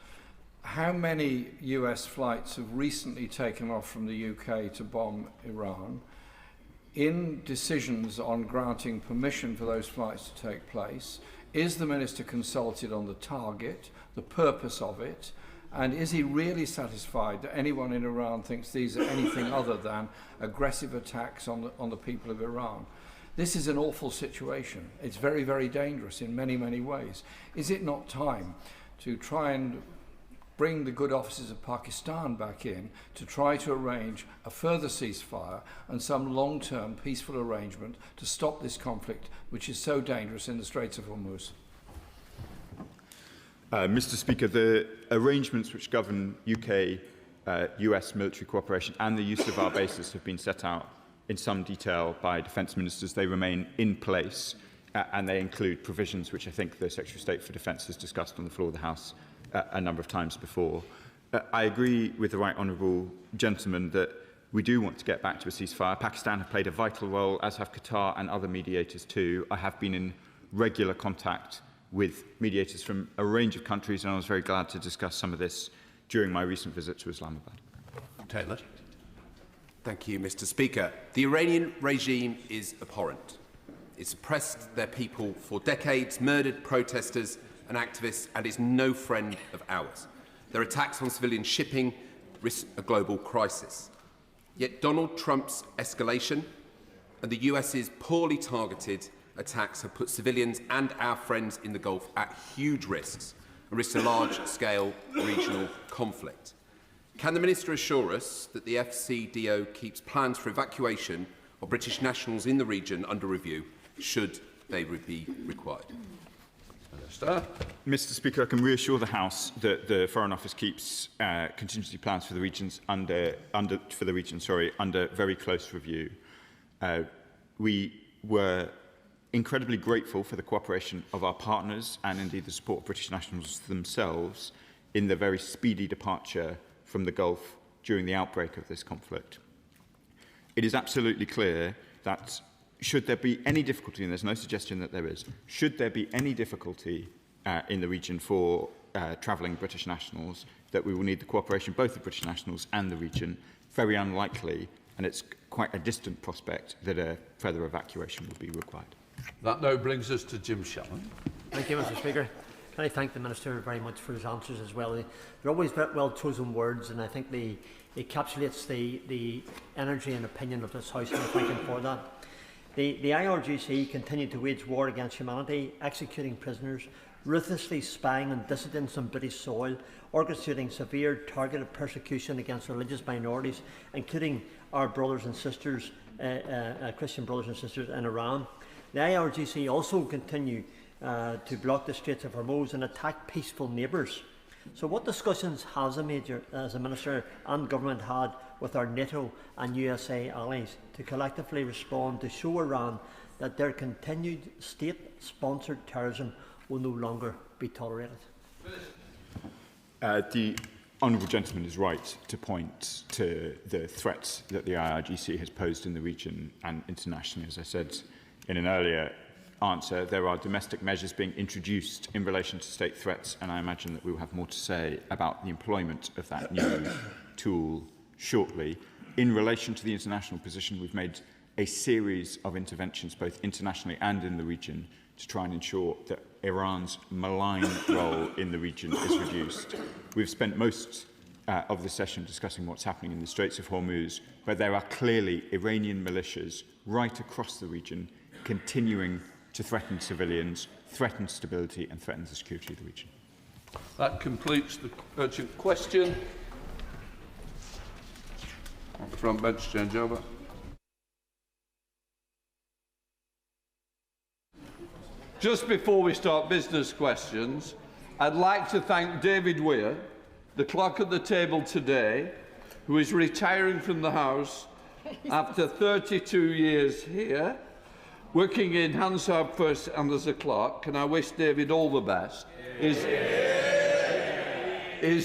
How many US flights have recently taken off from the UK to bomb Iran? In decisions on granting permission for those flights to take place, is the Minister consulted on the target, the purpose of it, and is he really satisfied that anyone in Iran thinks these are anything other than aggressive attacks on the people of Iran? This is an awful situation. It's very, very dangerous in many, many ways. Is it not time to try and bring the good offices of Pakistan back in to try to arrange a further ceasefire and some long-term peaceful arrangement to stop this conflict, which is so dangerous in the Straits of Hormuz? Mr. Speaker, the arrangements which govern UK-US military cooperation and the use of our bases have been set out in some detail by defence ministers. They remain in place and they include provisions which I think the Secretary of State for Defence has discussed on the floor of the House a number of times before. I agree with the right honourable gentleman that we do want to get back to a ceasefire. Pakistan have played a vital role, as have Qatar and other mediators too. I have been in regular contact with mediators from a range of countries, and I was very glad to discuss some of this during my recent visit to Islamabad. Taylor. Thank you, Mr. Speaker. The Iranian regime is abhorrent. It's oppressed their people for decades, murdered protesters and activists, and is no friend of ours. Their attacks on civilian shipping risk a global crisis. Yet Donald Trump's escalation and the US's poorly targeted attacks have put civilians and our friends in the Gulf at huge risks and risk a large-scale regional conflict. Can the Minister assure us that the FCDO keeps plans for evacuation of British nationals in the region under review, should they be required? Minister. Mr. Speaker, I can reassure the House that the Foreign Office keeps contingency plans for the regions under very close review. We were incredibly grateful for the cooperation of our partners and indeed the support of British nationals themselves in the very speedy departure from the Gulf during the outbreak of this conflict. It is absolutely clear that should there be any difficulty, and there's no suggestion that there is, should there be any difficulty in the region for travelling British nationals, that we will need the cooperation both of British nationals and the region. Very unlikely, and it's quite a distant prospect, that a further evacuation will be required. That now brings us to Jim Shannon. Thank you, Mr. Speaker. Can I thank the Minister very much for his answers as well. They're always very well chosen words, and I think they encapsulates the energy and opinion of this House, and I thank him for that. The IRGC continued to wage war against humanity, executing prisoners, ruthlessly spying on dissidents on British soil, orchestrating severe targeted persecution against religious minorities, including our brothers and sisters, Christian brothers and sisters in Iran. The IRGC also continue to block the Straits of Hormuz and attack peaceful neighbours. So what discussions has a Minister and Government had with our NATO and USA allies to collectively respond to show Iran that their continued state-sponsored terrorism will no longer be tolerated? The honourable gentleman is right to point to the threats that the IRGC has posed in the region and internationally. As I said in an earlier answer, there are domestic measures being introduced in relation to state threats, and I imagine that we will have more to say about the employment of that new tool shortly. In relation to the international position, we've made a series of interventions, both internationally and in the region, to try and ensure that Iran's malign role in the region is reduced. We've spent most of the session discussing what's happening in the Straits of Hormuz, where there are clearly Iranian militias right across the region continuing to threaten civilians, threaten stability and threaten the security of the region. That completes the urgent question. Front bench, change over. Just before we start business questions, I'd like to thank David Weir, the clerk at the table today, who is retiring from the House after 32 years here, working in Hansard first and as a clerk. And I wish David all the best. He's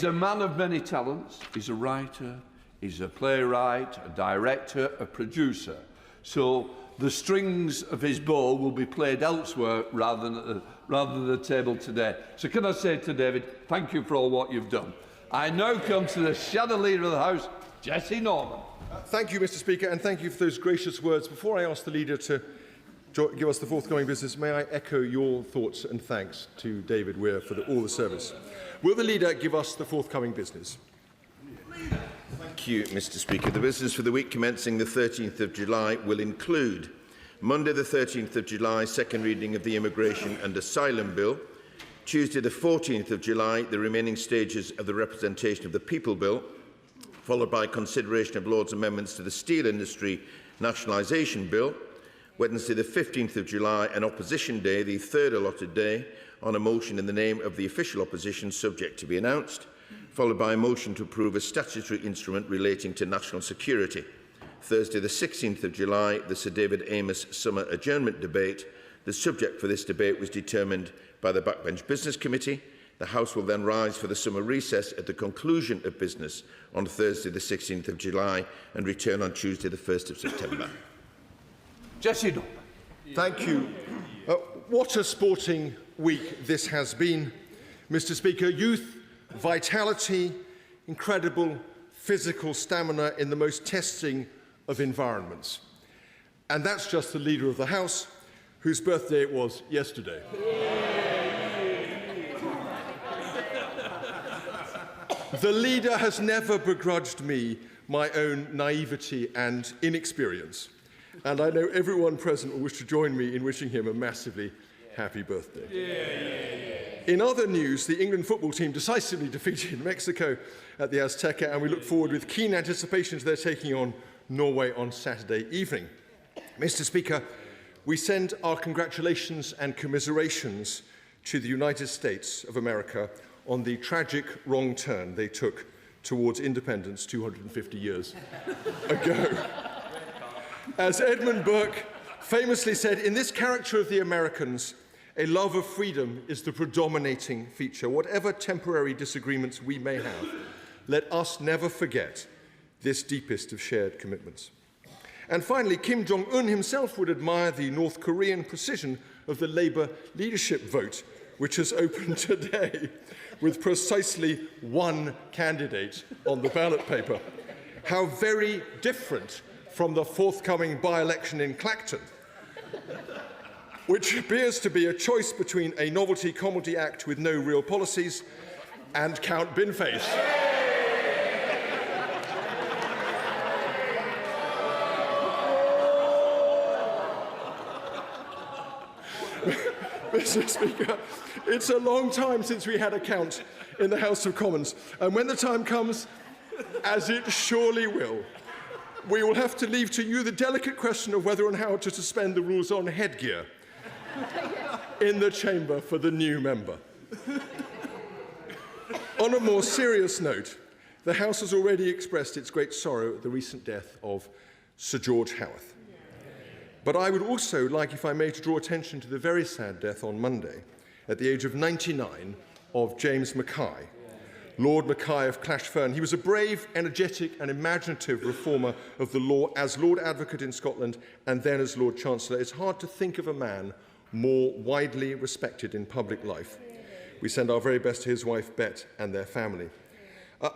a man of many talents. He's a writer, he's a playwright, a director, a producer. So the strings of his bow will be played elsewhere rather than the table today. So can I say to David, thank you for all what you've done. I now come to the shadow leader of the House, Jesse Norman. Thank you, Mr. Speaker, and thank you for those gracious words. Before I ask the leader to give us the forthcoming business, may I echo your thoughts and thanks to David Weir for all the service. Will the leader give us the forthcoming business? Thank you, Mr. Speaker. The business for the week commencing the 13th of July will include Monday the 13th of July, second reading of the Immigration and Asylum Bill. Tuesday the 14th of July, the remaining stages of the Representation of the People Bill, followed by consideration of Lord's amendments to the Steel Industry Nationalisation Bill. Wednesday the 15th of July, an Opposition Day, the third allotted day, on a motion in the name of the official opposition subject to be announced, followed by a motion to approve a statutory instrument relating to national security. Thursday the 16th of July, the Sir David Amess Summer Adjournment Debate. The subject for this debate was determined by the Backbench Business Committee. The House will then rise for the summer recess at the conclusion of business on Thursday the 16th of July and return on Tuesday the 1st of September. Jesse. Thank you. What a sporting week this has been, Mr. Speaker. Youth, vitality, incredible physical stamina in the most testing of environments. And that's just the leader of the House, whose birthday it was yesterday. The leader has never begrudged me my own naivety and inexperience, and I know everyone present will wish to join me in wishing him a massively happy birthday. In other news, the England football team decisively defeated Mexico at the Azteca, and we look forward with keen anticipation to their taking on Norway on Saturday evening. Mr. Speaker, we send our congratulations and commiserations to the United States of America on the tragic wrong turn they took towards independence 250 years ago. As Edmund Burke famously said, in this character of the Americans, a love of freedom is the predominating feature. Whatever temporary disagreements we may have, let us never forget this deepest of shared commitments. And finally, Kim Jong-un himself would admire the North Korean precision of the Labour leadership vote, which has opened today with precisely one candidate on the ballot paper. How very different from the forthcoming by-election in Clacton, which appears to be a choice between a novelty comedy act with no real policies and Count Binface. Mr. Speaker, it's a long time since we had a count in the House of Commons, and when the time comes, as it surely will, we will have to leave to you the delicate question of whether and how to suspend the rules on headgear in the chamber for the new member. On a more serious note, the House has already expressed its great sorrow at the recent death of Sir George Howarth. But I would also like, if I may, to draw attention to the very sad death on Monday, at the age of 99, of James Mackay, Lord Mackay of Clashfern. He was a brave, energetic and imaginative reformer of the law as Lord Advocate in Scotland and then as Lord Chancellor. It's hard to think of a man more widely respected in public life. We send our very best to his wife, Bet, and their family.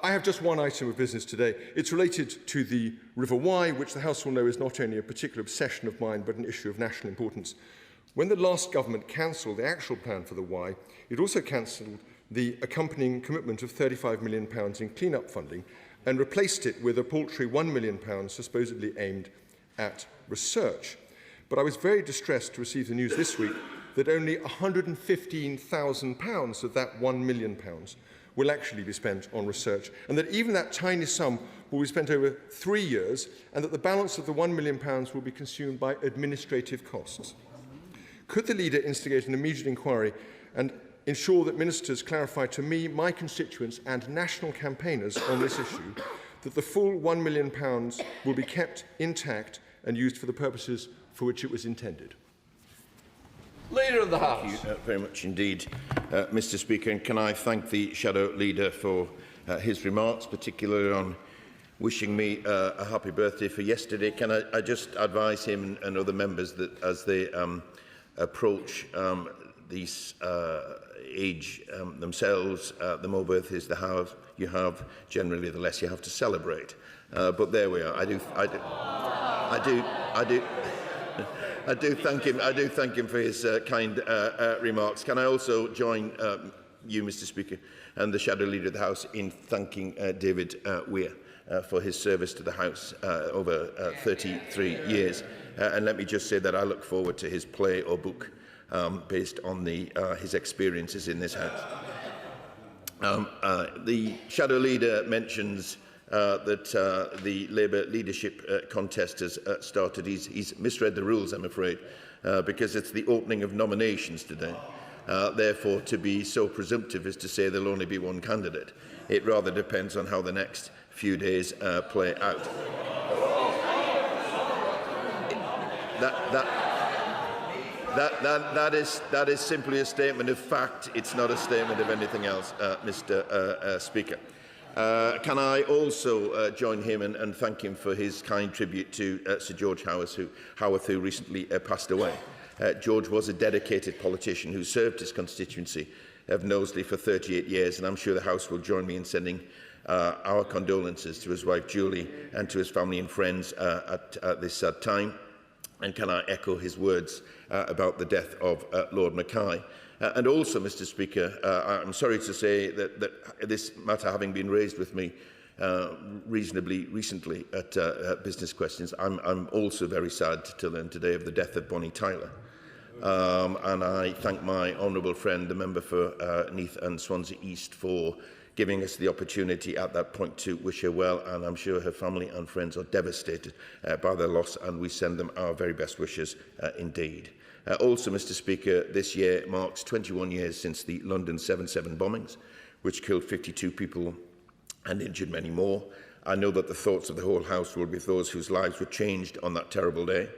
I have just one item of business today. It's related to the River Wye, which the House will know is not only a particular obsession of mine, but an issue of national importance. When the last government cancelled the actual plan for the Wye, it also cancelled the accompanying commitment of £35 million in clean-up funding and replaced it with a paltry £1 million supposedly aimed at research. But I was very distressed to receive the news this week that only £115,000 of that £1 million will actually be spent on research, and that even that tiny sum will be spent over 3 years, and that the balance of the £1 million will be consumed by administrative costs. Could the leader instigate an immediate inquiry and ensure that ministers clarify to me, my constituents and national campaigners on this issue that the full £1 million will be kept intact and used for the purposes for which it was intended? Leader of the House. Thank you very much indeed, Mr. Speaker. And can I thank the Shadow Leader for his remarks, particularly on wishing me a happy birthday for yesterday. Can I just advise him and other members that as they approach these age themselves, the more birthdays you have, generally the less you have to celebrate. But there we are. I do thank him for his kind remarks. Can I also join you, Mr. Speaker, and the Shadow Leader of the House in thanking David Weir for his service to the House over 33 years. And let me just say that I look forward to his play or book based on his experiences in this House. The Shadow Leader mentions that the Labour leadership contest has started. He's misread the rules, I'm afraid, because it's the opening of nominations today. Therefore, to be so presumptive as to say there'll only be one candidate, it rather depends on how the next few days play out. That is simply a statement of fact. It's not a statement of anything else, Mr. Speaker. Can I also join him and thank him for his kind tribute to Sir George Howarth, who recently passed away. George was a dedicated politician who served his constituency of Knowsley for 38 years, and I'm sure the House will join me in sending our condolences to his wife Julie and to his family and friends at this sad time. And can I echo his words about the death of Lord Mackay. And also, Mr. Speaker, I'm sorry to say that this matter having been raised with me reasonably recently at Business Questions, I'm also very sad to learn today of the death of Bonnie Tyler. And I thank my honourable friend, the member for Neath and Swansea East, for giving us the opportunity at that point to wish her well, and I'm sure her family and friends are devastated by their loss, and we send them our very best wishes indeed. Also, Mr. Speaker, this year marks 21 years since the London 7/7 bombings, which killed 52 people and injured many more. I know that the thoughts of the whole House will be with those whose lives were changed on that terrible day,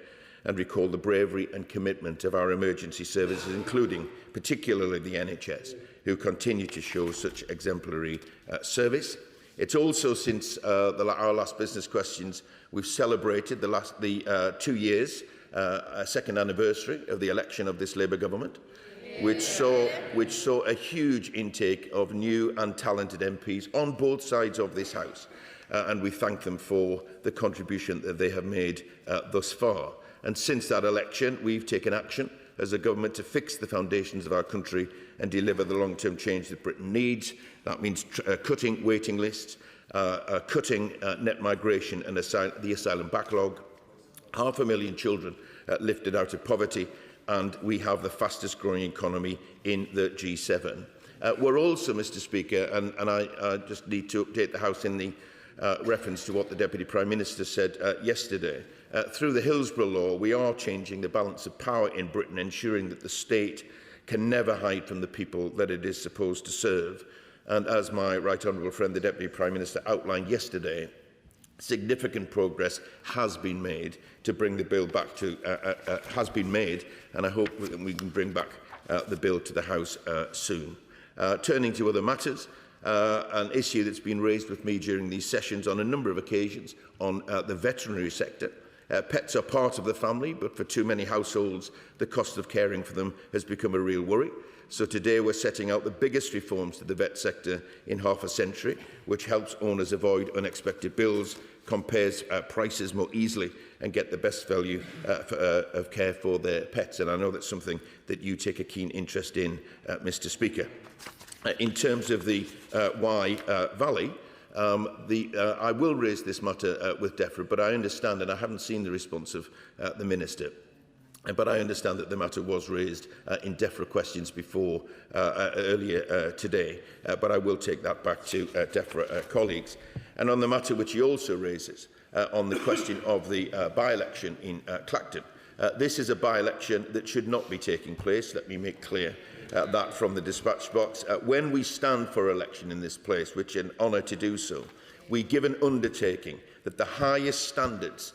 and recall the bravery and commitment of our emergency services, including particularly the NHS, who continue to show such exemplary service. It's also since our last Business Questions, we've celebrated the 2 years, second anniversary of the election of this Labour government, which saw a huge intake of new and talented MPs on both sides of this House. And we thank them for the contribution that they have made thus far. And since that election, we've taken action as a government to fix the foundations of our country and deliver the long-term change that Britain needs. That means cutting waiting lists, cutting net migration and the asylum backlog, 500,000 children lifted out of poverty, and we have the fastest growing economy in the G7. We're also, Mr Speaker, and I just need to update the House in the reference to what the Deputy Prime Minister said yesterday. Through the Hillsborough Law, we are changing the balance of power in Britain, ensuring that the state can never hide from the people that it is supposed to serve. And as my right honourable friend, the Deputy Prime Minister, outlined yesterday, significant progress has been made to bring the bill back to, and I hope that we can bring back the bill to the House soon. Turning to other matters, an issue that's been raised with me during these sessions on a number of occasions on the veterinary sector. Pets are part of the family, but for too many households, the cost of caring for them has become a real worry. So today we're setting out the biggest reforms to the vet sector in half a century, which helps owners avoid unexpected bills, compares prices more easily and get the best value of care for their pets. And I know that's something that you take a keen interest in, Mr Speaker. In terms of the Wye Valley, I will raise this matter with DEFRA, but I understand, and I haven't seen the response of the Minister, but I understand that the matter was raised in DEFRA questions before earlier today, but I will take that back to DEFRA colleagues. And on the matter which he also raises, on the question of the by-election in Clacton, this is a by-election that should not be taking place, let me make clear. That from the dispatch box. When we stand for election in this place, which is an honour to do so, we give an undertaking that the highest standards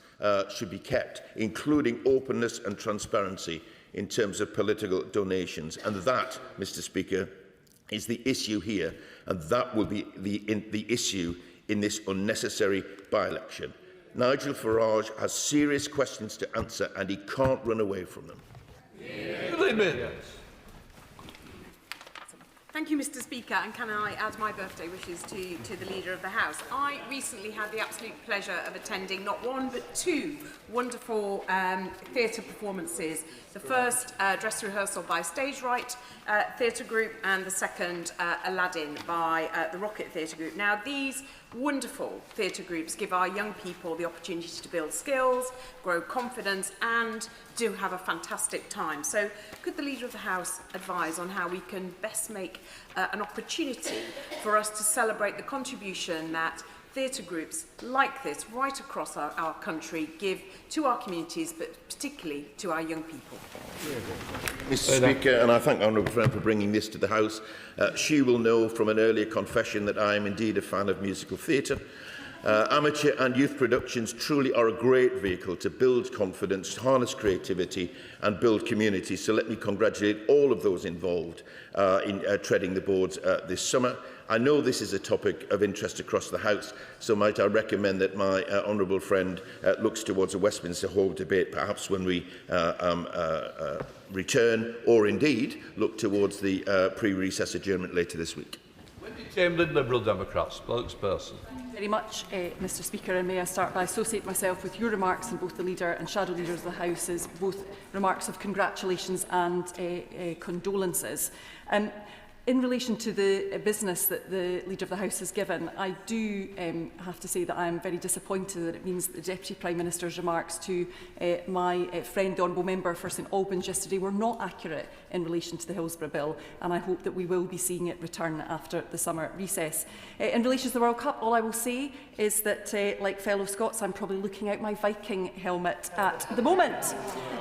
should be kept, including openness and transparency in terms of political donations. And that, Mr Speaker, is the issue here, and that will be the issue in this unnecessary by-election. Nigel Farage has serious questions to answer, and he can't run away from them. Thank you, Mr Speaker, and can I add my birthday wishes to the Leader of the House. I recently had the absolute pleasure of attending not one but two wonderful theatre performances. The first dress rehearsal by Stage Right Theatre Group and the second Aladdin by the Rocket Theatre Group. Now these wonderful theatre groups give our young people the opportunity to build skills, grow confidence and do have a fantastic time. So could the Leader of the House advise on how we can best make an opportunity for us to celebrate the contribution that theatre groups like this right across our country give to our communities, but particularly to our young people? Mr Speaker, and I thank the honourable friend for bringing this to the House. She will know from an earlier confession that I am indeed a fan of musical theatre. Amateur and youth productions truly are a great vehicle to build confidence, harness creativity and build community. So let me congratulate all of those involved in treading the boards this summer. I know this is a topic of interest across the House, so might I recommend that my honourable friend looks towards a Westminster Hall debate, perhaps when we return, or indeed look towards the pre-recess adjournment later this week. Wendy Chamberlain, Liberal Democrat, spokesperson. Very much, Mr Speaker, and may I start by associating myself with your remarks and both the Leader and Shadow Leaders of the House as both remarks of congratulations and condolences. In relation to the business that the Leader of the House has given, I do have to say that I am very disappointed that it means that the Deputy Prime Minister's remarks to my friend, the Honourable Member for St Albans yesterday, were not accurate in relation to the Hillsborough Bill, and I hope that we will be seeing it return after the summer recess. In relation to the World Cup, all I will say is that, like fellow Scots, I'm probably looking out my Viking helmet at the moment.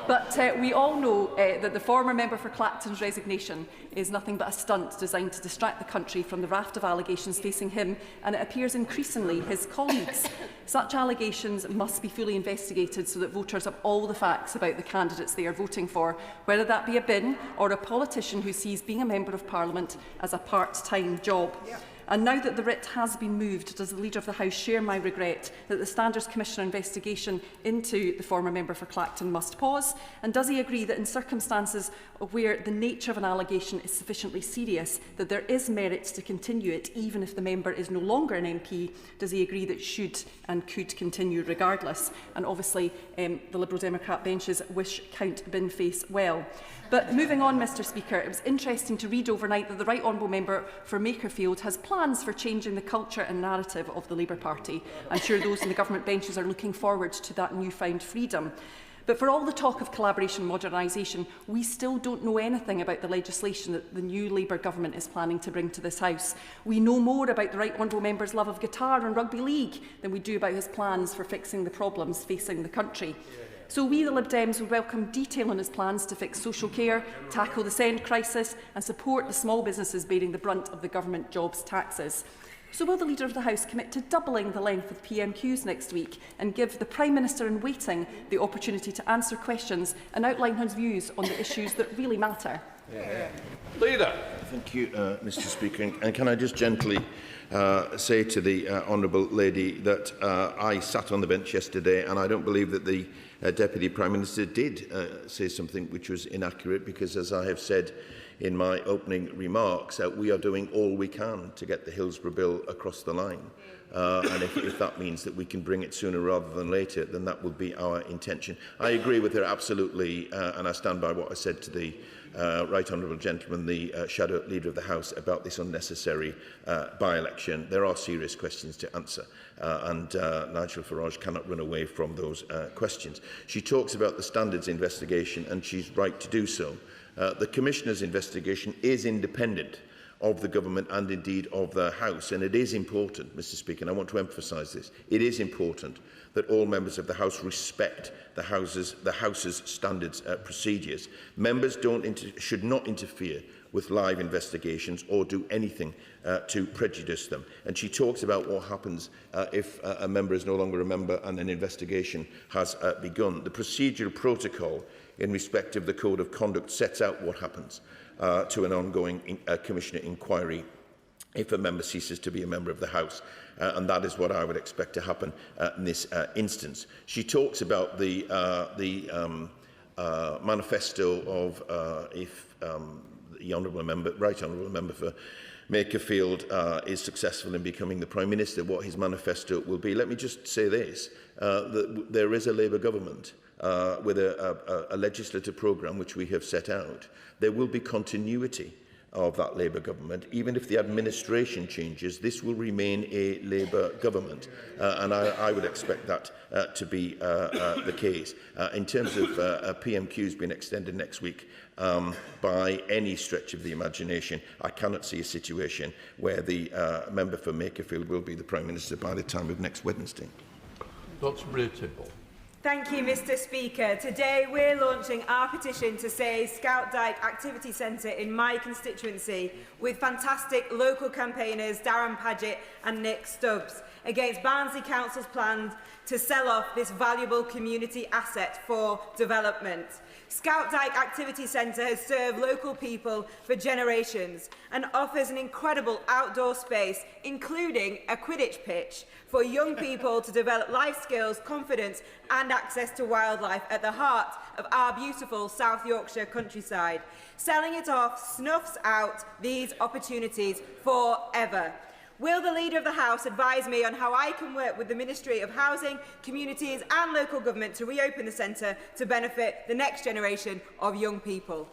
But we all know that the former member for Clacton's resignation is nothing but a stunt designed to distract the country from the raft of allegations facing him, and it appears increasingly his colleagues. Such allegations must be fully investigated so that voters have all the facts about the candidates they are voting for, whether that be a bin or a politician who sees being a Member of Parliament as a part-time job. And now that the writ has been moved, does the Leader of the House share my regret that the Standards Commissioner investigation into the former member for Clacton must pause? And does he agree that in circumstances where the nature of an allegation is sufficiently serious, that there is merit to continue it even if the member is no longer an MP? Does he agree that should and could continue regardless? And obviously the Liberal Democrat benches wish Count Binface well. But moving on, Mr Speaker, it was interesting to read overnight that the Right Honourable Member for Makerfield has plans for changing the culture and narrative of the Labour Party. I'm sure those in the government benches are looking forward to that newfound freedom. But for all the talk of collaboration and modernisation, we still don't know anything about the legislation that the new Labour government is planning to bring to this House. We know more about the Right Honourable Member's love of guitar and rugby league than we do about his plans for fixing the problems facing the country. So we, the Lib Dems, would welcome detail on his plans to fix social care, tackle the SEND crisis and support the small businesses bearing the brunt of the government jobs taxes. So will the Leader of the House commit to doubling the length of PMQs next week and give the Prime Minister in waiting the opportunity to answer questions and outline his views on the issues that really matter? Leader. Thank you, Mr Speaker. And can I just gently say to the Honourable Lady that I sat on the bench yesterday and I don't believe that the Deputy Prime Minister did say something which was inaccurate, because as I have said in my opening remarks, we are doing all we can to get the Hillsborough Bill across the line. And if that means that we can bring it sooner rather than later, then that will be our intention. I agree with her absolutely, and I stand by what I said to the Right Honourable Gentleman, the Shadow Leader of the House, about this unnecessary by-election. There are serious questions to answer, and Nigel Farage cannot run away from those questions. She talks about the standards investigation, and she's right to do so. The Commissioner's investigation is independent of the government and indeed of the House, and it is important, Mr Speaker, and I want to emphasise this, it is important that all members of the House respect the House's standards procedures. Members should not interfere with live investigations or do anything to prejudice them. And she talks about what happens if a member is no longer a member and an investigation has begun. The procedural protocol in respect of the Code of Conduct sets out what happens to an ongoing Commissioner inquiry if a member ceases to be a member of the House. And that is what I would expect to happen in this instance. She talks about the manifesto of if the Right Honourable Member for Makerfield is successful in becoming the Prime Minister, what his manifesto will be. Let me just say this, that there is a Labour government with a legislative programme which we have set out. There will be continuity of that Labour government. Even if the administration changes, this will remain a Labour government, and I would expect that to be the case. In terms of PMQs being extended next week, by any stretch of the imagination, I cannot see a situation where the member for Makerfield will be the Prime Minister by the time of next Wednesday. Dr. Bray-Tidball. Thank you, Mr Speaker. Today we're launching our petition to save Scout Dyke Activity Centre in my constituency with fantastic local campaigners Darren Paget and Nick Stubbs against Barnsley Council's plans to sell off this valuable community asset for development. Scout Dyke Activity Centre has served local people for generations and offers an incredible outdoor space, including a Quidditch pitch, for young people to develop life skills, confidence and access to wildlife at the heart of our beautiful South Yorkshire countryside. Selling it off snuffs out these opportunities forever. Will the Leader of the House advise me on how I can work with the Ministry of Housing, Communities and Local Government to reopen the centre to benefit the next generation of young people?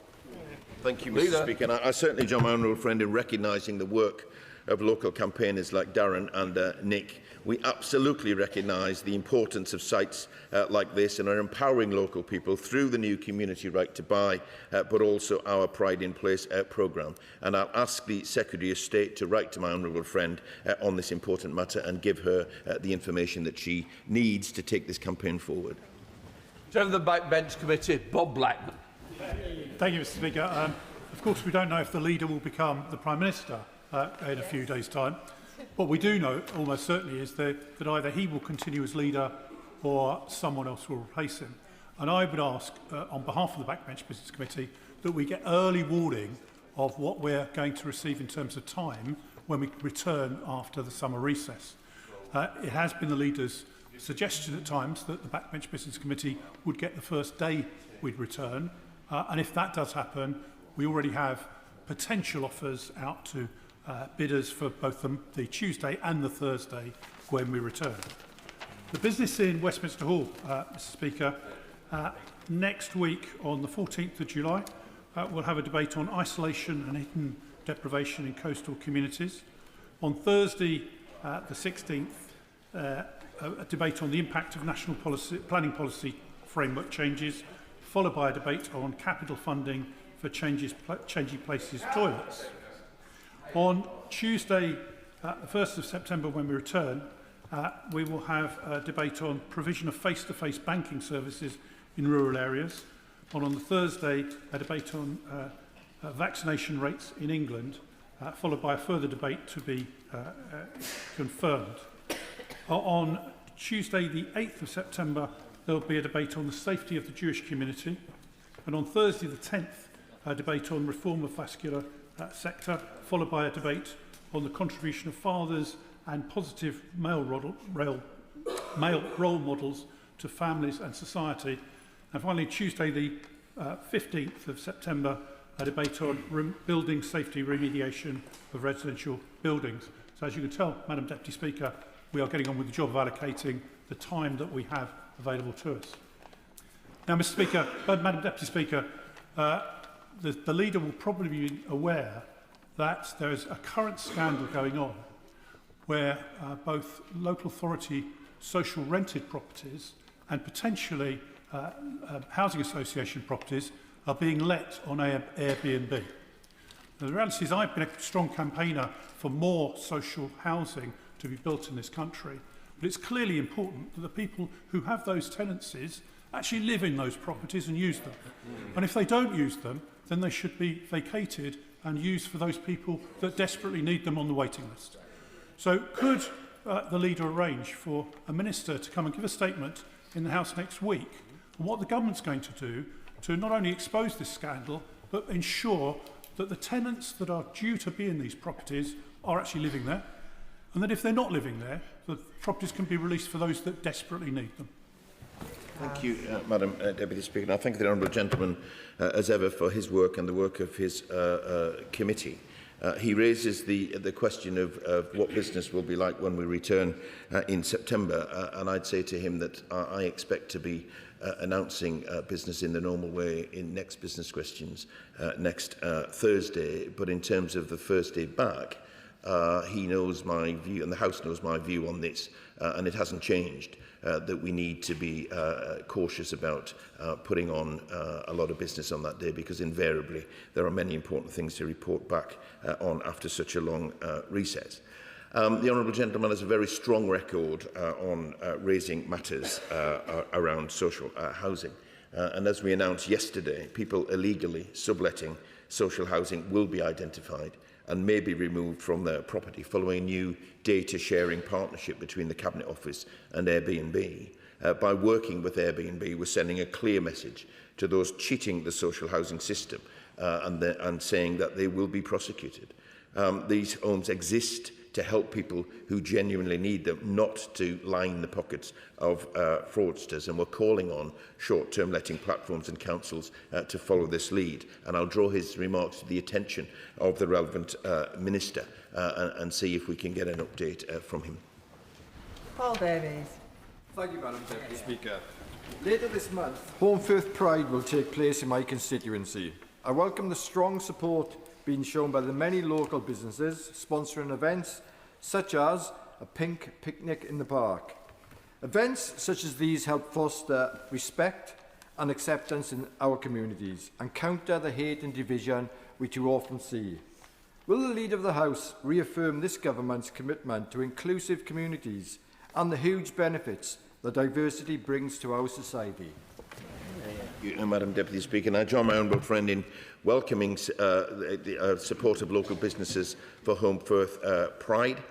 Thank you, Mr Speaker. And I certainly join my honourable friend in recognising the work of local campaigners like Darren and Nick. We absolutely recognise the importance of sites like this and are empowering local people through the new Community Right to Buy, but also our Pride in Place programme. And I'll ask the Secretary of State to write to my honourable friend on this important matter and give her the information that she needs to take this campaign forward. Chair of the Backbench Committee, Bob Blackman. Thank you, Mr Speaker. Of course, we don't know if the Leader will become the Prime Minister in a few days' time. What we do know, almost certainly, is that either he will continue as leader or someone else will replace him. And I would ask, on behalf of the Backbench Business Committee, that we get early warning of what we're going to receive in terms of time when we return after the summer recess. It has been the Leader's suggestion at times that the Backbench Business Committee would get the first day we'd return. And if that does happen, we already have potential offers out to bidders for both the Tuesday and the Thursday when we return. The business in Westminster Hall, Mr Speaker, next week on the 14th of July, we'll have a debate on isolation and hidden deprivation in coastal communities. On Thursday, the 16th, a debate on the impact of national planning policy framework changes, followed by a debate on capital funding for changing places toilets. On Tuesday, the 1st of September, when we return, we will have a debate on provision of face-to-face banking services in rural areas. On the Thursday, a debate on vaccination rates in England, followed by a further debate to be confirmed. On Tuesday, the 8th of September, there will be a debate on the safety of the Jewish community. And on Thursday, the 10th, a debate on reform of vascular sector, followed by a debate on the contribution of fathers and positive male role models to families and society. And finally, Tuesday, the 15th of September, a debate on building safety remediation of residential buildings. So as you can tell, Madam Deputy Speaker, we are getting on with the job of allocating the time that we have available to us. Now, Mr. Speaker, Madam Deputy Speaker, the leader will probably be aware that there is a current scandal going on where both local authority social rented properties and potentially housing association properties are being let on Airbnb. Now, the reality is I've been a strong campaigner for more social housing to be built in this country, but it's clearly important that the people who have those tenancies actually live in those properties and use them. And if they don't use them, then they should be vacated and used for those people that desperately need them on the waiting list. So could the leader arrange for a minister to come and give a statement in the House next week on what the government's going to do to not only expose this scandal, but ensure that the tenants that are due to be in these properties are actually living there, and that if they're not living there, the properties can be released for those that desperately need them. Thank you, Madam Deputy Speaker. And I thank the honourable gentleman, as ever, for his work and the work of his committee. He raises the question of what business will be like when we return in September, and I'd say to him that I expect to be announcing business in the normal way in next business questions next Thursday. But in terms of the first day back, he knows my view, and the House knows my view on this, and it hasn't changed. That we need to be cautious about putting on a lot of business on that day, because invariably there are many important things to report back on after such a long recess. The honourable gentleman has a very strong record on raising matters around social housing. And as we announced yesterday, people illegally subletting social housing will be identified and may be removed from their property following a new data-sharing partnership between the Cabinet Office and Airbnb. By working with Airbnb, we're sending a clear message to those cheating the social housing system and saying that they will be prosecuted. These homes exist to help people who genuinely need them, not to line the pockets of fraudsters. And we're calling on short-term letting platforms and councils to follow this lead. And I'll draw his remarks to the attention of the relevant minister and see if we can get an update from him. Paul Davies. Thank you, Madam Deputy Speaker. Later this month, Home Firth Pride will take place in my constituency. I welcome the strong support being shown by the many local businesses sponsoring events such as a pink picnic in the park. Events such as these help foster respect and acceptance in our communities and counter the hate and division we too often see. Will the Leader of the House reaffirm this government's commitment to inclusive communities and the huge benefits that diversity brings to our society? Madam Deputy Speaker, and I join my honourable friend in welcoming the support of local businesses for Home Firth Pride.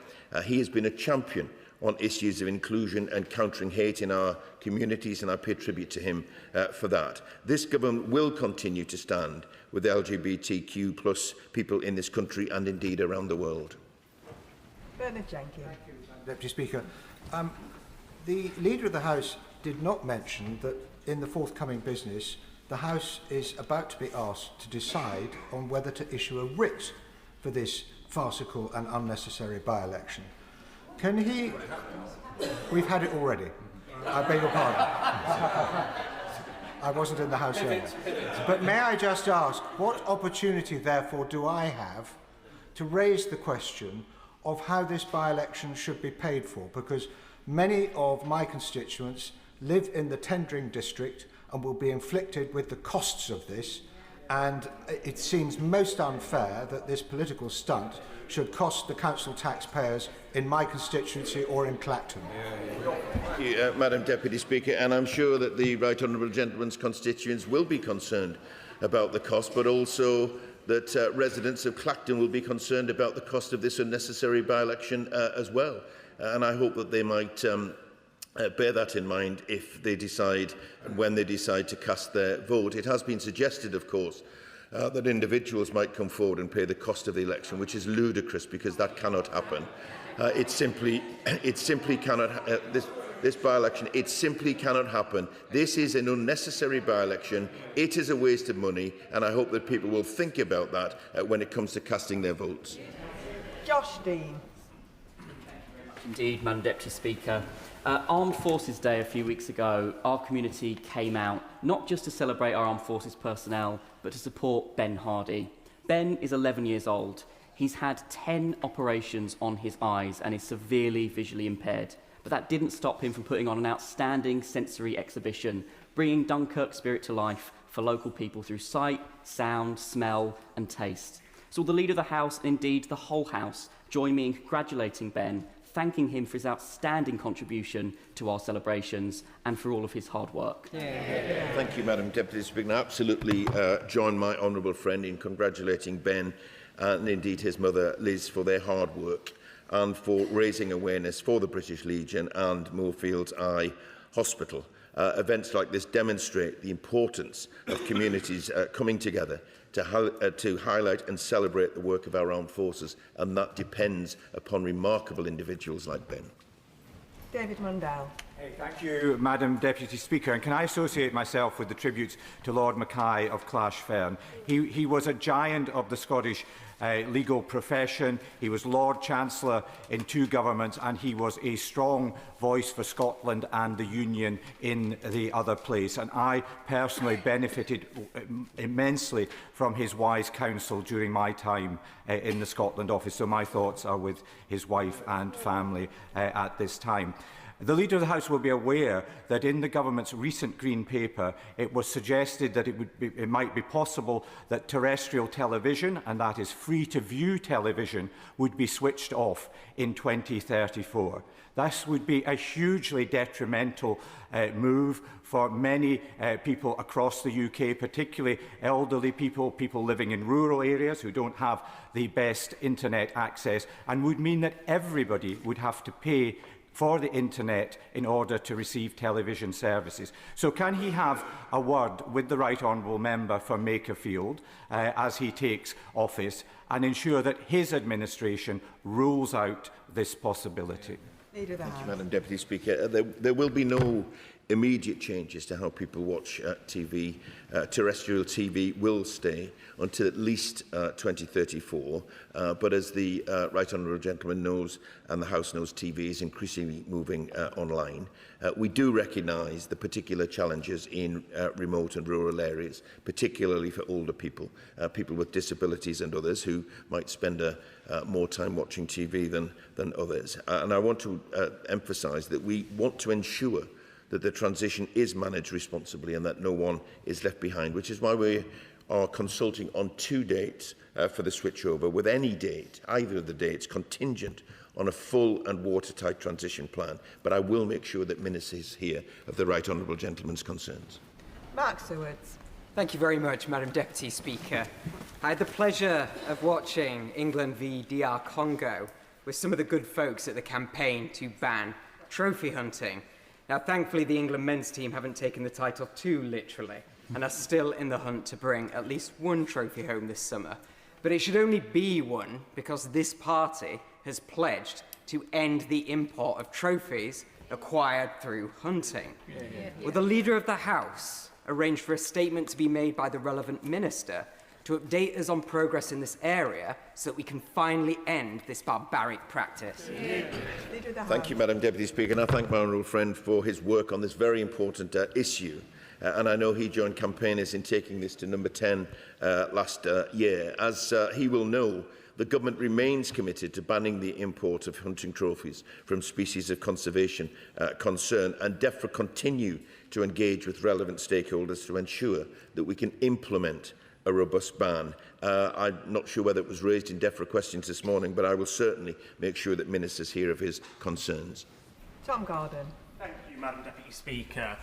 He has been a champion on issues of inclusion and countering hate in our communities, and I pay tribute to him for that. This government will continue to stand with LGBTQ+ people in this country and indeed around the world. Bernard Jenkins. Thank you, Deputy Speaker. The Leader of the House did not mention that in the forthcoming business, the House is about to be asked to decide on whether to issue a writ for this farcical and unnecessary by-election. Can he... We've had it already. I beg your pardon. I wasn't in the House yet. But may I just ask, what opportunity, therefore, do I have to raise the question of how this by-election should be paid for? Because many of my constituents live in the tendering district and will be inflicted with the costs of this. And it seems most unfair that this political stunt should cost the council taxpayers in my constituency or in Clacton. Thank you, Madam Deputy Speaker, and I'm sure that the Right Honourable Gentleman's constituents will be concerned about the cost, but also that residents of Clacton will be concerned about the cost of this unnecessary by-election as well. And I hope that they might bear that in mind if they decide, when they decide to cast their vote. It has been suggested, of course, that individuals might come forward and pay the cost of the election, which is ludicrous because that cannot happen. It simply cannot. This by-election, it simply cannot happen. This is an unnecessary by-election. It is a waste of money, and I hope that people will think about that when it comes to casting their votes. Josh Dean. Indeed, Madam Deputy Speaker. Armed Forces Day a few weeks ago, our community came out not just to celebrate our armed forces personnel, but to support Ben Hardy. Ben is 11 years old. He's had 10 operations on his eyes and is severely visually impaired. But that didn't stop him from putting on an outstanding sensory exhibition, bringing Dunkirk spirit to life for local people through sight, sound, smell and taste. So the Leader of the House, and indeed the whole House, join me in congratulating Ben, thanking him for his outstanding contribution to our celebrations and for all of his hard work. Thank you, Madam Deputy Speaker. I absolutely join my honourable friend in congratulating Ben and indeed his mother Liz for their hard work and for raising awareness for the British Legion and Moorfields Eye Hospital. Events like this demonstrate the importance of communities coming together to highlight and celebrate the work of our armed forces, and that depends upon remarkable individuals like Ben. David Mundell. Thank you, Madam Deputy Speaker. And can I associate myself with the tributes to Lord Mackay of Clashfern? He was a giant of the Scottish legal profession. He was Lord Chancellor in 2 governments, and he was a strong voice for Scotland and the Union in the other place. And I personally benefited immensely from his wise counsel during my time in the Scotland office. So my thoughts are with his wife and family at this time. The Leader of the House will be aware that in the Government's recent Green Paper, it was suggested that it might be possible that terrestrial television, and that is free-to-view television, would be switched off in 2034. This would be a hugely detrimental move for many people across the UK, particularly elderly people, people living in rural areas who don't have the best internet access, and would mean that everybody would have to pay for the internet in order to receive television services. So can he have a word with the Right Honourable Member for Makerfield as he takes office and ensure that his administration rules out this possibility? Thank you, Madam Deputy Speaker. There will be no immediate changes to how people watch TV. Terrestrial TV will stay until at least 2034. But as the Right Honourable Gentleman knows, and the House knows, TV is increasingly moving online. We do recognise the particular challenges in remote and rural areas, particularly for older people, people with disabilities and others who might spend more time watching TV than others. And I want to emphasise that we want to ensure that the transition is managed responsibly and that no one is left behind, which is why we are consulting on 2 dates for the switchover, with any date, either of the dates, contingent on a full and watertight transition plan. But I will make sure that ministers hear of the Right Honourable Gentleman's concerns. Mark Sewards. Thank you very much, Madam Deputy Speaker. I had the pleasure of watching England v DR Congo with some of the good folks at the campaign to ban trophy hunting. Now, thankfully, the England men's team haven't taken the title too literally and are still in the hunt to bring at least 1 trophy home this summer. But it should only be 1 because this party has pledged to end the import of trophies acquired through hunting. Will the Leader of the House arrange for a statement to be made by the relevant minister to update us on progress in this area so that we can finally end this barbaric practice? Thank you, Madam Deputy Speaker, and I thank my honourable friend for his work on this very important issue. and I know he joined campaigners in taking this to number 10 last year. As he will know, the government remains committed to banning the import of hunting trophies from species of conservation concern, and DEFRA continue to engage with relevant stakeholders to ensure that we can implement a robust ban. I'm not sure whether it was raised in DEFRA questions this morning, but I will certainly make sure that ministers hear of his concerns. Tom Gordon. Thank you, Madam Deputy Speaker.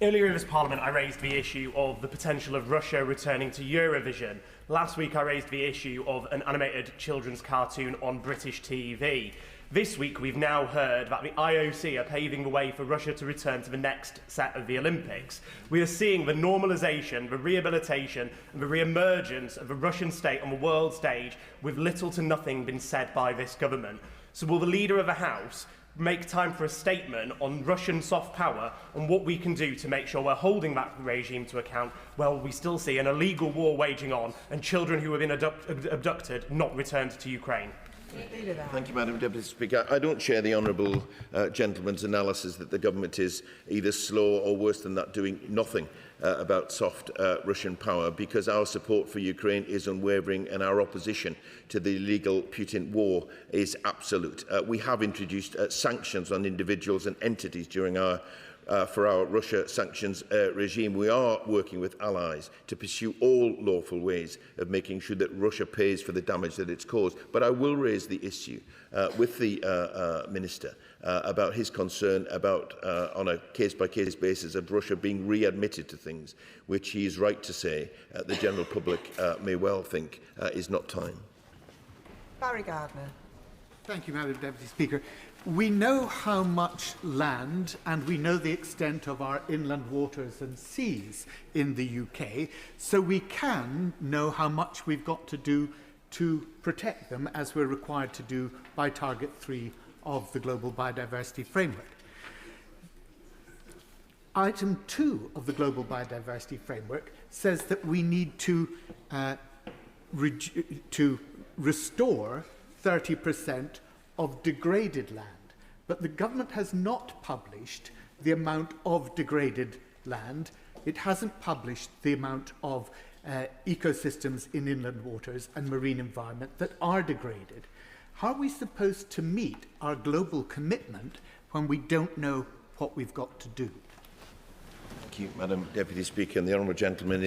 Earlier in this Parliament, I raised the issue of the potential of Russia returning to Eurovision. Last week, I raised the issue of an animated children's cartoon on British TV. This week, we've now heard that the IOC are paving the way for Russia to return to the next set of the Olympics. We are seeing the normalisation, the rehabilitation and the re-emergence of the Russian state on the world stage with little to nothing been said by this government. So will the Leader of the House make time for a statement on Russian soft power and what we can do to make sure we're holding that regime to account while we still see an illegal war waging on and children who have been abducted not returned to Ukraine? Thank you, Madam Deputy Speaker. I don't share the honourable gentleman's analysis that the government is either slow or, worse than that, doing nothing about soft Russian power, because our support for Ukraine is unwavering and our opposition to the illegal Putin war is absolute. We have introduced sanctions on individuals and entities during for our Russia sanctions regime. We are working with allies to pursue all lawful ways of making sure that Russia pays for the damage that it's caused. But I will raise the issue with the Minister about his concern about, on a case-by-case basis, of Russia being readmitted to things which he is right to say the general public may well think is not time. Barry Gardner. Thank you, Madam Deputy Speaker. We know how much land and we know the extent of our inland waters and seas in the UK, so we can know how much we've got to do to protect them, as we're required to do by Target 3 of the Global Biodiversity Framework. Item 2 of the Global Biodiversity Framework says that we need to restore 30% of degraded land. But the government has not published the amount of degraded land. It hasn't published the amount of ecosystems in inland waters and marine environment that are degraded. How are we supposed to meet our global commitment when we don't know what we've got to do? Thank you, Madam Deputy Speaker. And the honourable gentleman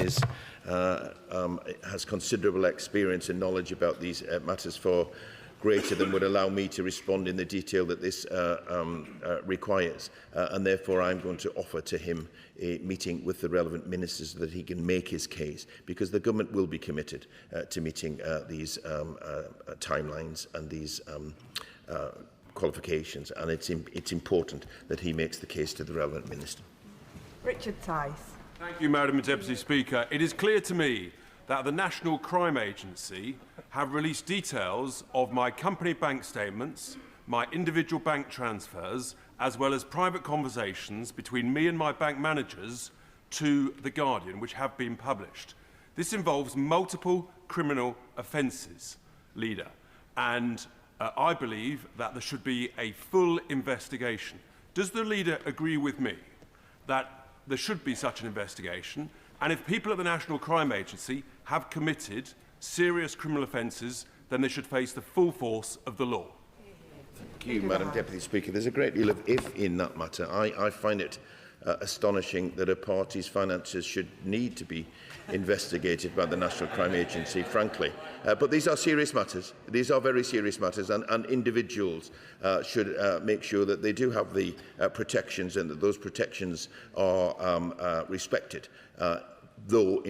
has considerable experience and knowledge about these matters, for greater than would allow me to respond in the detail that this requires. And therefore, I'm going to offer to him a meeting with the relevant ministers so that he can make his case, because the government will be committed to meeting these timelines and these qualifications. And it's important that he makes the case to the relevant minister. Richard Tice. Thank you, Madam Deputy Speaker. It is clear to me that the National Crime Agency have released details of my company bank statements, my individual bank transfers, as well as private conversations between me and my bank managers to The Guardian, which have been published. This involves multiple criminal offences, Leader, and I believe that there should be a full investigation. Does the Leader agree with me that there should be such an investigation? And if people at the National Crime Agency have committed serious criminal offences, then they should face the full force of the law. Thank you, Madam Deputy Speaker. There's a great deal of if in that matter. I find it astonishing that a party's finances should need to be investigated by the National Crime Agency, frankly. But these are serious matters. These are very serious matters, and individuals should make sure that they do have the protections and that those protections are respected, though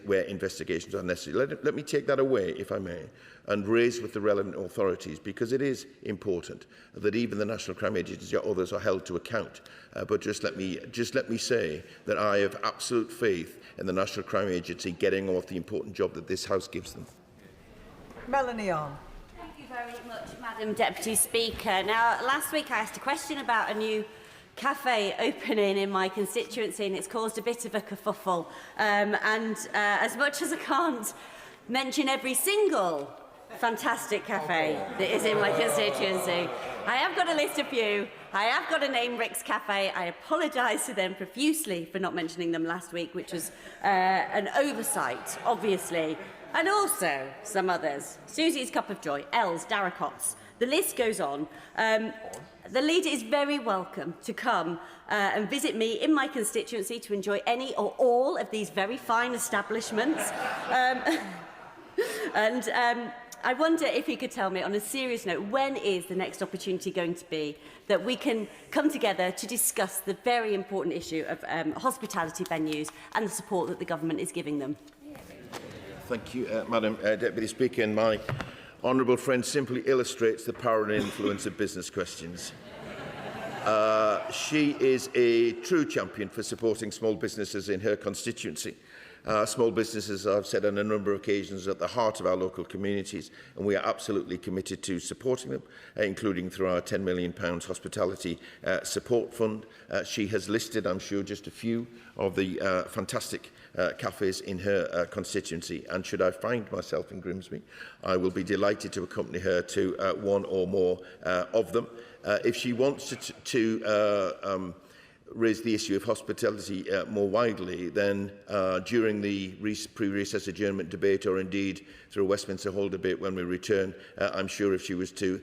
where investigations are necessary. Let me take that away, if I may, and raise with the relevant authorities, because it is important that even the National Crime Agency or others are held to account. But just let me say that I have absolute faith in the National Crime Agency getting on with the important job that this House gives them. Melanie On. Thank you very much, Madam Deputy Speaker. Now, last week I asked a question about a new cafe opening in my constituency, and it's caused a bit of a kerfuffle. As much as I can't mention every single fantastic cafe that is in my constituency. I have got a list of few. I have got to name Rick's Cafe. I apologise to them profusely for not mentioning them last week, which was an oversight, obviously. And also some others. Susie's Cup of Joy, L's, Darracot's. The list goes on. The leader is very welcome to come and visit me in my constituency to enjoy any or all of these very fine establishments. I wonder if you could tell me, on a serious note, when is the next opportunity going to be that we can come together to discuss the very important issue of hospitality venues and the support that the government is giving them? Thank you, Madam Deputy Speaker. And my honourable friend simply illustrates the power and influence of business questions. She is a true champion for supporting small businesses in her constituency. Small businesses, I've said on a number of occasions, are at the heart of our local communities, and we are absolutely committed to supporting them, including through our £10 million Hospitality Support Fund. She has listed, I'm sure, just a few of the fantastic cafes in her constituency, and should I find myself in Grimsby, I will be delighted to accompany her to one or more of them. If she wants to raise the issue of hospitality more widely, then during the pre-recess adjournment debate, or indeed through a Westminster Hall debate when we return, I'm sure if she was to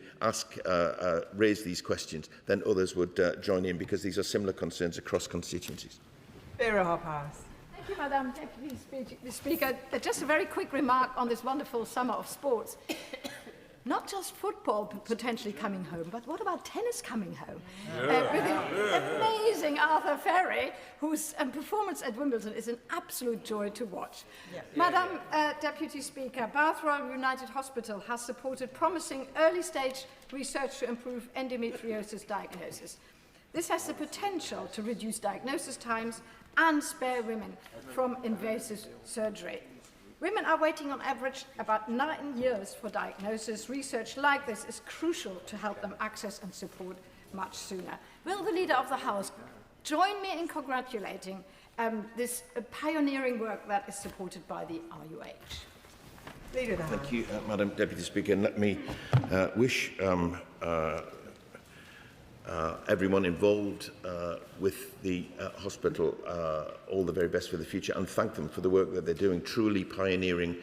raise these questions, then others would join in, because these are similar concerns across constituencies. Vera Hophouse. Thank you, Madam Deputy Speaker. Just a very quick remark on this wonderful summer of sports. Not just football potentially coming home, but what about tennis coming home? With the amazing Arthur Ferry, whose performance at Wimbledon is an absolute joy to watch. Madam Deputy Speaker, Bath Royal United Hospital has supported promising early-stage research to improve endometriosis diagnosis. This has the potential to reduce diagnosis times and spare women from invasive surgery. Women are waiting on average about 9 years for diagnosis. Research like this is crucial to help them access and support much sooner. Will the Leader of the House join me in congratulating this pioneering work that is supported by the RUH? Leader of the House. Thank you, Madam Deputy Speaker. And let me wish everyone involved with the hospital all the very best for the future, and thank them for the work that they're doing, truly pioneering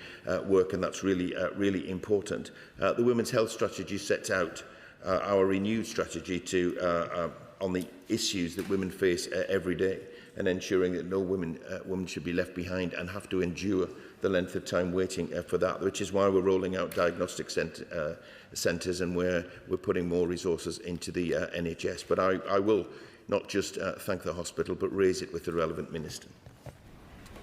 work, and that's really, really important. The Women's Health Strategy sets out our renewed strategy to on the issues that women face every day, and ensuring that no woman should be left behind and have to endure the length of time waiting for that, which is why we're rolling out diagnostic centres and where we're putting more resources into the NHS. But I will not just thank the hospital, but raise it with the relevant minister.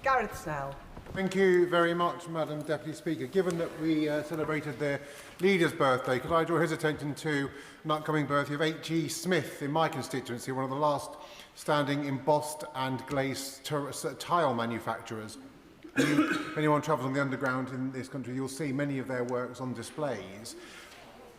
Gareth Snell. Thank you very much, Madam Deputy Speaker. Given that we celebrated their leader's birthday, could I draw his attention to an upcoming birthday of H.G. Smith in my constituency, one of the last standing embossed and glazed tile manufacturers. If anyone travels on the underground in this country, you'll see many of their works on displays.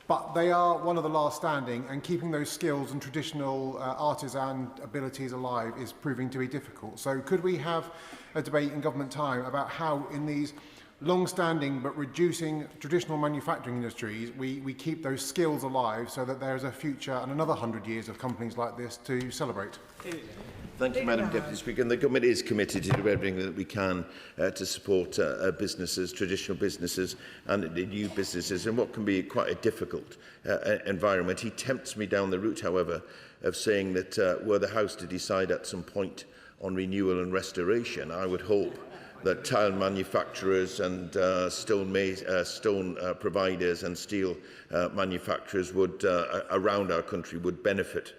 But they are one of the last standing, and keeping those skills and traditional artisan abilities alive is proving to be difficult. So could we have a debate in government time about how in these long-standing but reducing traditional manufacturing industries we keep those skills alive, so that there is a future and another 100 years of companies like this to celebrate? Thank you, Madam Deputy Speaker. And the government is committed to do everything that we can to support businesses, traditional businesses and new businesses in what can be quite a difficult environment. He tempts me down the route, however, of saying that were the House to decide at some point on renewal and restoration, I would hope that tile manufacturers and stone providers and steel manufacturers would around our country would benefit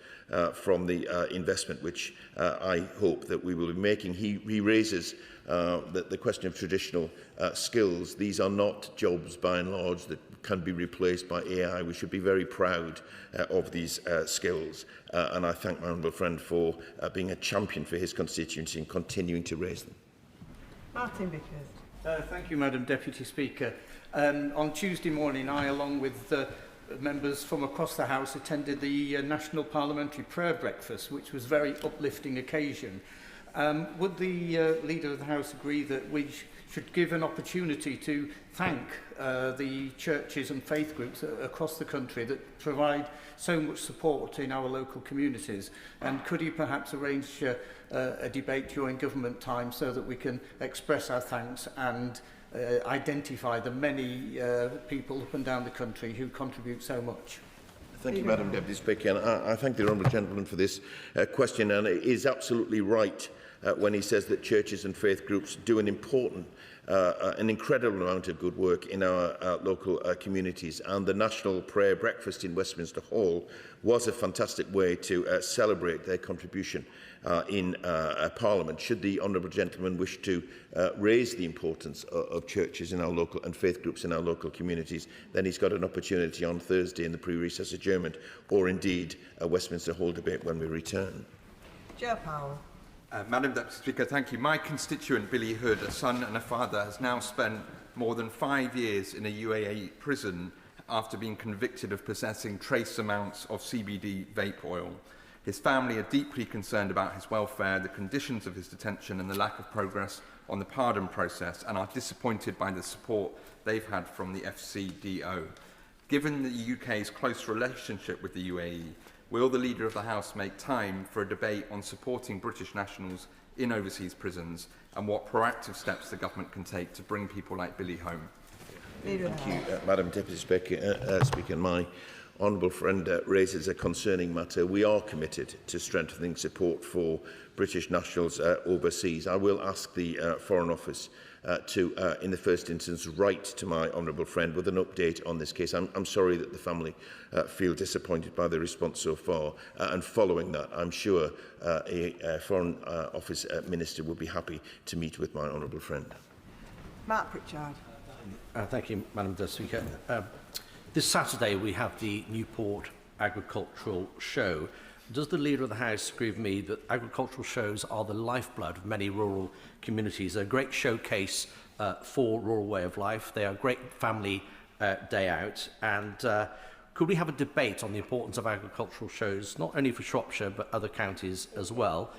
from the investment which I hope that we will be making. He raises the question of traditional skills. These are not jobs, by and large, that can be replaced by AI. We should be very proud of these skills. And I thank my honourable friend for being a champion for his constituency and continuing to raise them. Martin Vickers. Thank you, Madam Deputy Speaker. On Tuesday morning, I, along with members from across the House, attended the National Parliamentary Prayer Breakfast, which was a very uplifting occasion. Would the Leader of the House agree that we should give an opportunity to thank the churches and faith groups across the country that provide so much support in our local communities. And could he perhaps arrange a debate during government time so that we can express our thanks and identify the many people up and down the country who contribute so much? Thank you, Madam Deputy Speaker. And I thank the honourable gentleman for this question. And it is absolutely right when he says that churches and faith groups do an incredible amount of good work in our local communities. And the National Prayer Breakfast in Westminster Hall was a fantastic way to celebrate their contribution in Parliament. Should the honourable gentleman wish to raise the importance of churches in our local and faith groups in our local communities, then he's got an opportunity on Thursday in the pre-recess adjournment, or indeed a Westminster Hall debate when we return. Joe Powell. Madam Deputy Speaker, thank you. My constituent Billy Hood, a son and a father, has now spent more than 5 years in a UAE prison after being convicted of possessing trace amounts of CBD vape oil. His family are deeply concerned about his welfare, the conditions of his detention and the lack of progress on the pardon process, and are disappointed by the support they've had from the FCDO. Given the UK's close relationship with the UAE, will the Leader of the House make time for a debate on supporting British nationals in overseas prisons and what proactive steps the government can take to bring people like Billy home? Thank you, Madam Deputy Speaker. My honourable friend raises a concerning matter. We are committed to strengthening support for British nationals overseas. I will ask the Foreign Office to, in the first instance, write to my honourable friend with an update on this case. I'm sorry that the family feel disappointed by the response so far, and following that, I'm sure a Foreign Office Minister would be happy to meet with my honourable friend. Mark Pritchard. Thank you, Madam Speaker. This Saturday we have the Newport Agricultural Show. Does the Leader of the House agree with me that agricultural shows are the lifeblood of many rural communities? They're a great showcase for rural way of life. They are a great family day out. And could we have a debate on the importance of agricultural shows, not only for Shropshire, but other counties as well?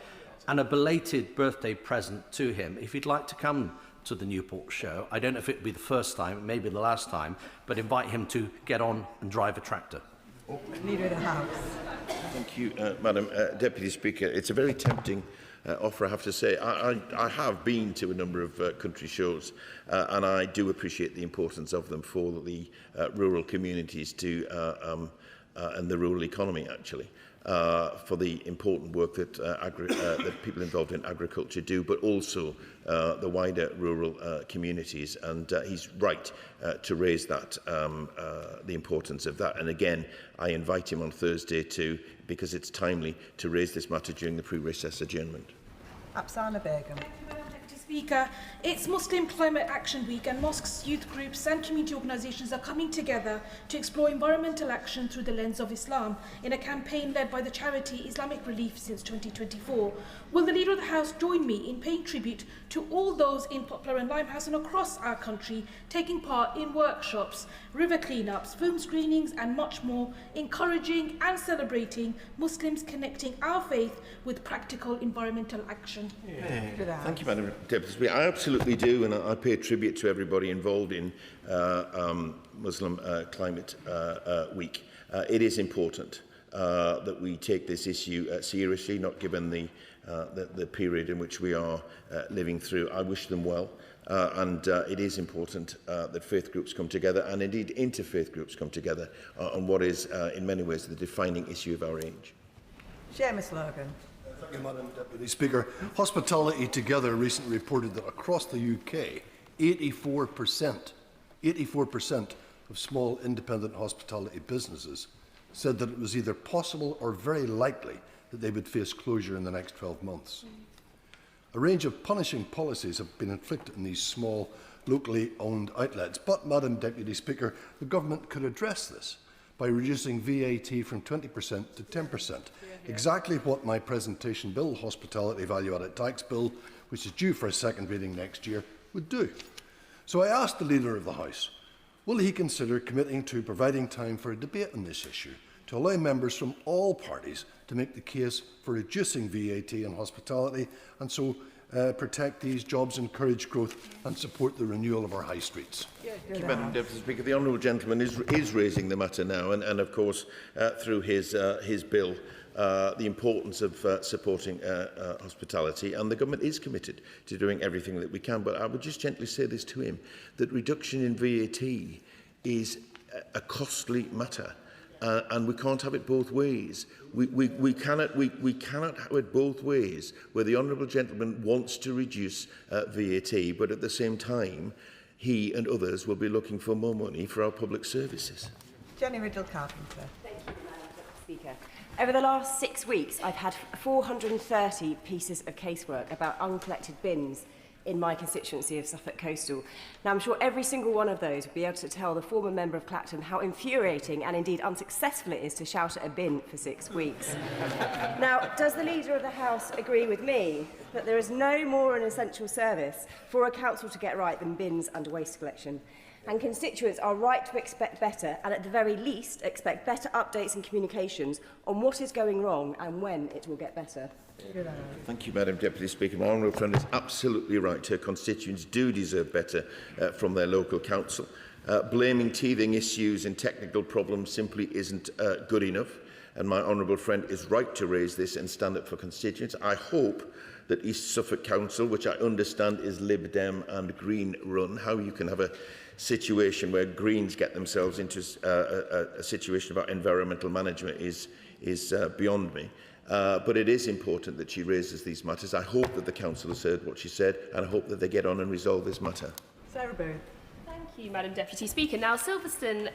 And a belated birthday present to him, if he'd like to come to the Newport show. I don't know if it would be the first time, it may be the last time, but invite him to get on and drive a tractor. Leader of the House. Thank you, Madam Deputy Speaker. It's a very tempting offer, I have to say. I have been to a number of country shows, and I do appreciate the importance of them for the rural communities and the rural economy, actually. For the important work that, that people involved in agriculture do, but also the wider rural communities. And he's right to raise that, the importance of that. And again, I invite him on Thursday because it's timely, to raise this matter during the pre-recess adjournment. Apsana Begum. Speaker, it's Muslim Climate Action Week and mosques, youth groups and community organisations are coming together to explore environmental action through the lens of Islam in a campaign led by the charity Islamic Relief since 2024. Will the Leader of the House join me in paying tribute to all those in Poplar and Limehouse and across our country taking part in workshops, river cleanups, film screenings and much more, encouraging and celebrating Muslims connecting our faith with practical environmental action? Thank you, Madam Deputy Speaker. I absolutely do, and I pay tribute to everybody involved in Muslim Climate Week. It is important that we take this issue seriously, not given the period in which we are living through. I wish them well, and it is important that faith groups come together, and indeed interfaith groups come together on what is, in many ways, the defining issue of our age. Seamus Logan. Thank you, Madam Deputy Speaker. Hospitality Together recently reported that across the UK, 84% of small independent hospitality businesses said that it was either possible or very likely that they would face closure in the next 12 months. A range of punishing policies have been inflicted on these small, locally owned outlets. But, Madam Deputy Speaker, the government could address this by reducing VAT from 20% to 10%. Exactly what my presentation bill, Hospitality Value Added Tax Bill, which is due for a second reading next year, would do. So I asked the Leader of the House, will he consider committing to providing time for a debate on this issue to allow members from all parties to make the case for reducing VAT on hospitality, and so protect these jobs, encourage growth and support the renewal of our high streets. Thank you, Madam Deputy Speaker. The honourable gentleman is raising the matter now, and of course, through his bill, the importance of supporting hospitality, and the government is committed to doing everything that we can. But I would just gently say this to him, that reduction in VAT is a costly matter. And we can't have it both ways. We cannot have it both ways, where the honourable gentleman wants to reduce VAT, but at the same time, he and others will be looking for more money for our public services. Jenny Riddle-Carpenter. Thank you, Madam Speaker. Over the last 6 weeks, I've had 430 pieces of casework about uncollected bins in my constituency of Suffolk Coastal. Now, I'm sure every single one of those would be able to tell the former member of Clacton how infuriating and indeed unsuccessful it is to shout at a bin for 6 weeks. Now, does the Leader of the House agree with me that there is no more an essential service for a council to get right than bins and waste collection? And constituents are right to expect better, and at the very least expect better updates and communications on what is going wrong and when it will get better. Thank you, Madam Deputy Speaker. My honourable friend is absolutely right. Her constituents do deserve better from their local council. Blaming teething issues and technical problems simply isn't good enough, and my honourable friend is right to raise this and stand up for constituents. I hope that East Suffolk Council, which I understand is Lib Dem and Green run, how you can have a situation where Greens get themselves into a situation about environmental management is beyond me. But it is important that she raises these matters. I hope that the Council has heard what she said, and I hope that they get on and resolve this matter. Sarah Byrne. Thank you, Madam Deputy Speaker. Now, Silverstone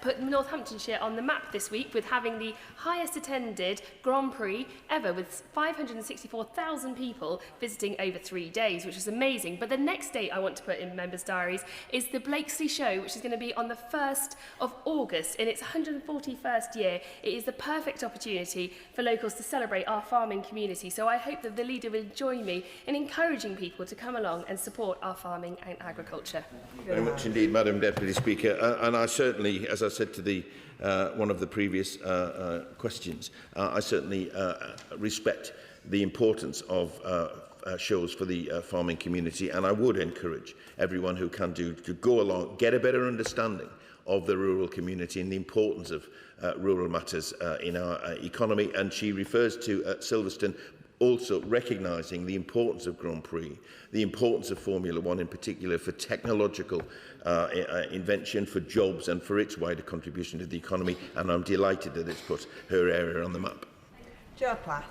put Northamptonshire on the map this week with having the highest attended Grand Prix ever, with 564,000 people visiting over 3 days, which is amazing. But the next date I want to put in members' diaries is the Blakesley Show, which is going to be on the 1st of August in its 141st year. It is the perfect opportunity for locals to celebrate our farming community. So I hope that the leader will join me in encouraging people to come along and support our farming and agriculture. Very much indeed, Madam Deputy Speaker, and I certainly, as I said to the one of the previous questions, I certainly respect the importance of shows for the farming community, and I would encourage everyone who can to go along, get a better understanding of the rural community and the importance of rural matters in our economy. And she refers to Silverstone also recognising the importance of Grand Prix, the importance of Formula One in particular for technological invention, for jobs and for its wider contribution to the economy, and I'm delighted that it's put her area on the map. Jo Platt.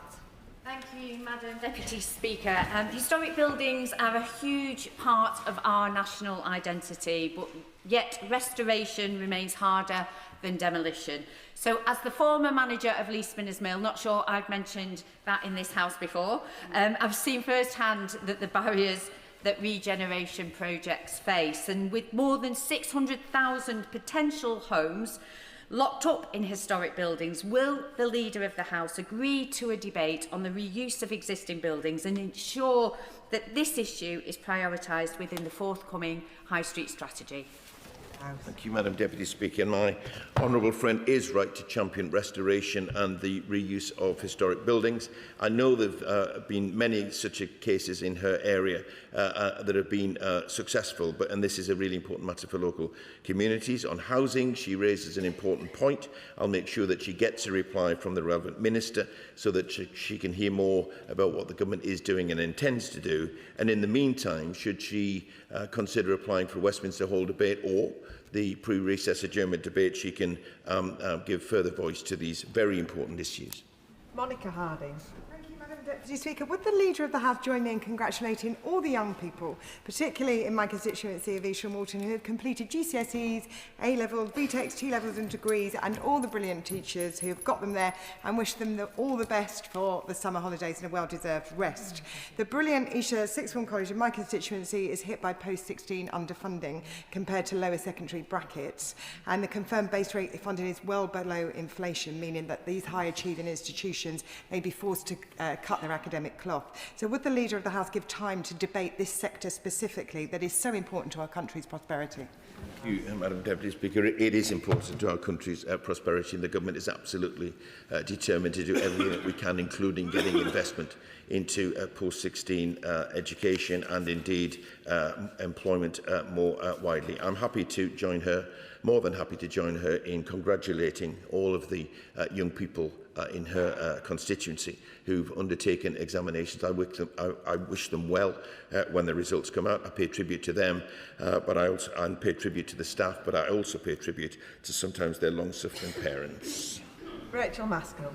Thank you, Madam Deputy Speaker. Historic buildings are a huge part of our national identity, but yet restoration remains harder than demolition. So as the former manager of Lee Spinners Mill, not sure I've mentioned that in this House before, I've seen firsthand that the barriers that regeneration projects face, and with more than 600,000 potential homes locked up in historic buildings, will the Leader of the House agree to a debate on the reuse of existing buildings and ensure that this issue is prioritised within the forthcoming High Street strategy? Thank you, Madam Deputy Speaker. And my honourable friend is right to champion restoration and the reuse of historic buildings. I know there have been many such cases in her area that have been successful, and this is a really important matter for local communities. On housing, she raises an important point. I'll make sure that she gets a reply from the relevant minister so that she can hear more about what the government is doing and intends to do. And in the meantime, should she consider applying for a Westminster Hall debate or the pre-recess adjournment debate, she can give further voice to these very important issues. Monica Harding. Thank you, Madam Deputy Speaker. Would the Leader of the House join me in congratulating all the young people, particularly in my constituency of East Shortmalton, who have completed GCSEs, A-levels, BTECs, T-levels and degrees, and all the brilliant teachers who have got them there, and wish them all the best for the summer holidays and a well-deserved rest. The brilliant Isha Sixth Form College in my constituency is hit by post-16 underfunding compared to lower secondary brackets, and the confirmed base rate funding is well below inflation, meaning that these high-achieving institutions may be forced to cut cut their academic cloth. So would the Leader of the House give time to debate this sector specifically that is so important to our country's prosperity? Thank you, Madam Deputy Speaker. It is important to our country's prosperity, and the government is absolutely determined to do everything that we can, including getting investment into post-16 education and indeed employment more widely. I'm happy to join her, more than happy to join her in congratulating all of the young people in her constituency who've undertaken examinations. I wish them well when the results come out. I pay tribute to them, but I pay tribute to the staff, but I also pay tribute to sometimes their long-suffering parents. Rachel Maskell.